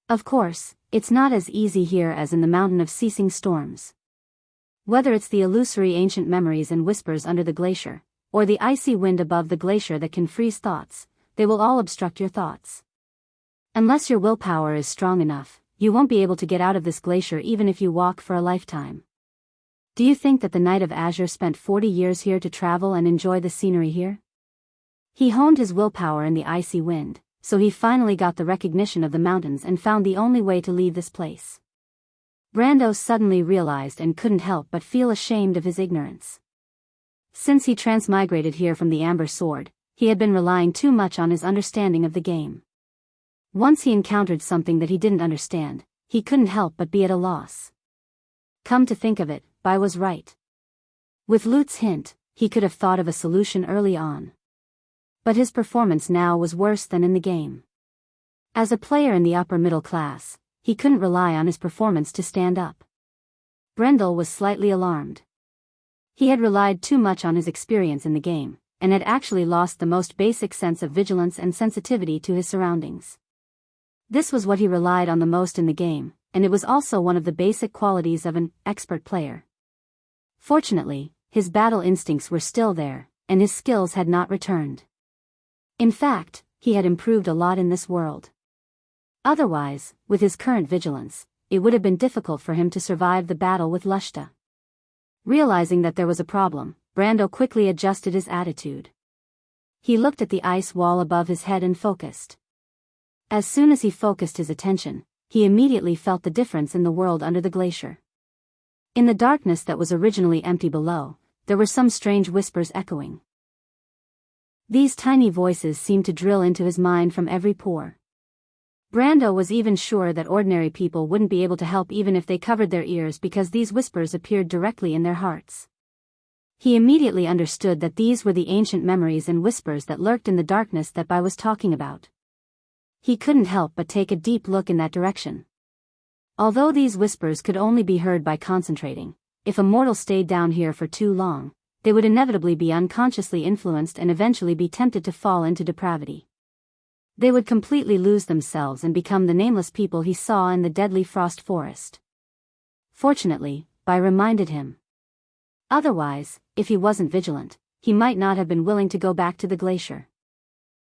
Of course, it's not as easy here as in the mountain of ceasing storms. Whether it's the illusory ancient memories and whispers under the glacier, or the icy wind above the glacier that can freeze thoughts, they will all obstruct your thoughts. Unless your willpower is strong enough, you won't be able to get out of this glacier even if you walk for a lifetime. Do you think that the Knight of Azure spent 40 years here to travel and enjoy the scenery here? He honed his willpower in the icy wind, so he finally got the recognition of the mountains and found the only way to leave this place. Brando suddenly realized and couldn't help but feel ashamed of his ignorance. Since he transmigrated here from the Amber Sword, he had been relying too much on his understanding of the game. Once he encountered something that he didn't understand, he couldn't help but be at a loss. Come to think of it, Bai was right. With Lute's hint, he could have thought of a solution early on. But his performance now was worse than in the game. As a player in the upper middle class, he couldn't rely on his performance to stand up. Brendel was slightly alarmed. He had relied too much on his experience in the game, and had actually lost the most basic sense of vigilance and sensitivity to his surroundings. This was what he relied on the most in the game, and it was also one of the basic qualities of an expert player. Fortunately, his battle instincts were still there, and his skills had not returned. In fact, he had improved a lot in this world. Otherwise, with his current vigilance, it would have been difficult for him to survive the battle with Lushta. Realizing that there was a problem, Brando quickly adjusted his attitude. He looked at the ice wall above his head and focused. As soon as he focused his attention, he immediately felt the difference in the world under the glacier. In the darkness that was originally empty below, there were some strange whispers echoing. These tiny voices seemed to drill into his mind from every pore. Brando was even sure that ordinary people wouldn't be able to help even if they covered their ears because these whispers appeared directly in their hearts. He immediately understood that these were the ancient memories and whispers that lurked in the darkness that Bai was talking about. He couldn't help but take a deep look in that direction. Although these whispers could only be heard by concentrating, if a mortal stayed down here for too long, they would inevitably be unconsciously influenced and eventually be tempted to fall into depravity. They would completely lose themselves and become the nameless people he saw in the deadly frost forest. Fortunately, Bai reminded him. Otherwise, if he wasn't vigilant, he might not have been willing to go back to the glacier.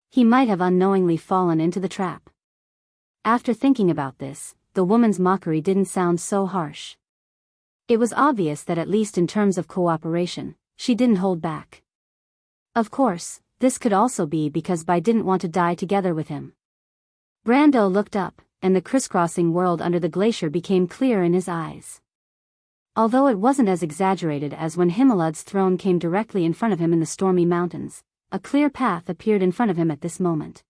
He might have unknowingly fallen into the trap. After thinking about this, the woman's mockery didn't sound so harsh. It was obvious that at least in terms of cooperation, she didn't hold back. Of course, this could also be because Bai didn't want to die together with him. Brando looked up, and the crisscrossing world under the glacier became clear in his eyes. Although it wasn't as exaggerated as when Himalad's throne came directly in front of him in the stormy mountains, a clear path appeared in front of him at this moment.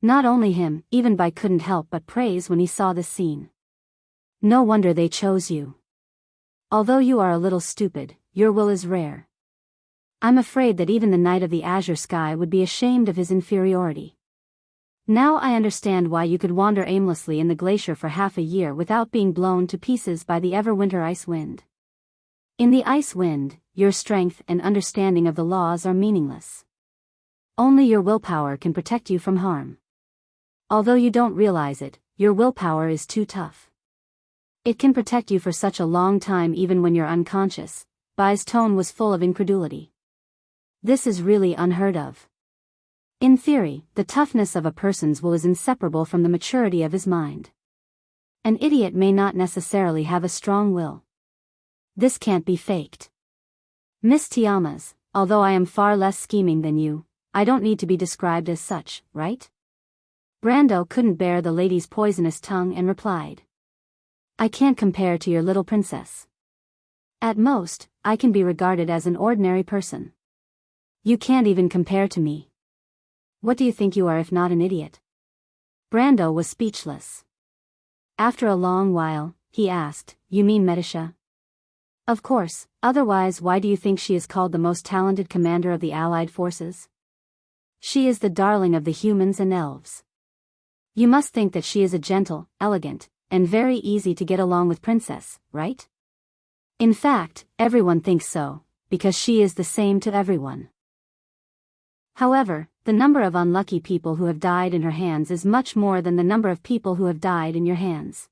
Not only him, even Bai couldn't help but praise when he saw this scene. No wonder they chose you. Although you are a little stupid, your will is rare. I'm afraid that even the Knight of the Azure Sky would be ashamed of his inferiority. Now I understand why you could wander aimlessly in the glacier for half a year without being blown to pieces by the ever-winter ice wind. In the ice wind, your strength and understanding of the laws are meaningless. Only your willpower can protect you from harm. Although you don't realize it, your willpower is too tough. It can protect you for such a long time even when you're unconscious. Bai's tone was full of incredulity. This is really unheard of. In theory, the toughness of a person's will is inseparable from the maturity of his mind. An idiot may not necessarily have a strong will. This can't be faked. Miss Tiamas, although I am far less scheming than you, I don't need to be described as such, right? Brando couldn't bear the lady's poisonous tongue and replied. I can't compare to your little princess. At most, I can be regarded as an ordinary person. You can't even compare to me. What do you think you are if not an idiot? Brando was speechless. After a long while, he asked, You mean Medisha? Of course, otherwise why do you think she is called the most talented commander of the Allied forces? She is the darling of the humans and elves. You must think that she is a gentle, elegant, and very easy to get along with princess, right? In fact, everyone thinks so, because she is the same to everyone. However, the number of unlucky people who have died in her hands is much more than the number of people who have died in your hands.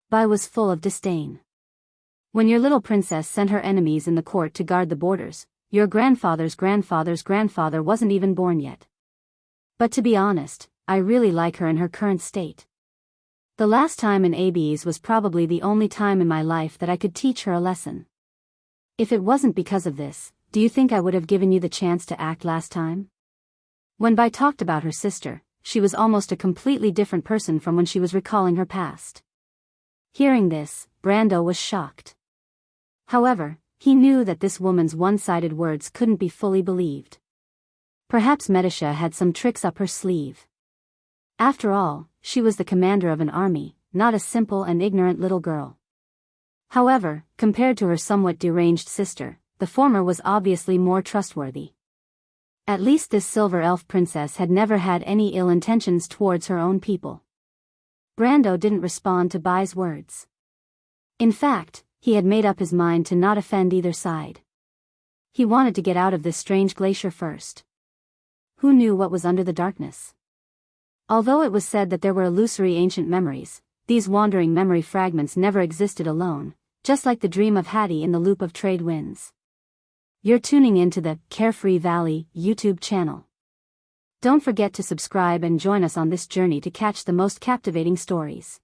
Bai was full of disdain. When your little princess sent her enemies in the court to guard the borders, your grandfather's grandfather's grandfather wasn't even born yet. But to be honest, I really like her in her current state. The last time in ABs was probably the only time in my life that I could teach her a lesson. If it wasn't because of this, do you think I would have given you the chance to act last time? When Bai talked about her sister, she was almost a completely different person from when she was recalling her past. Hearing this, Brando was shocked. However, he knew that this woman's one-sided words couldn't be fully believed. Perhaps Medisha had some tricks up her sleeve. After all, she was the commander of an army, not a simple and ignorant little girl. However, compared to her somewhat deranged sister, the former was obviously more trustworthy. At least this silver elf princess had never had any ill intentions towards her own people. Brando didn't respond to Bai's words. In fact, he had made up his mind to not offend either side. He wanted to get out of this strange glacier first. Who knew what was under the darkness? Although it was said that there were illusory ancient memories, these wandering memory fragments never existed alone, just like the dream of Hattie in the loop of trade winds. You're tuning into the Carefree Valley YouTube channel. Don't forget to subscribe and join us on this journey to catch the most captivating stories.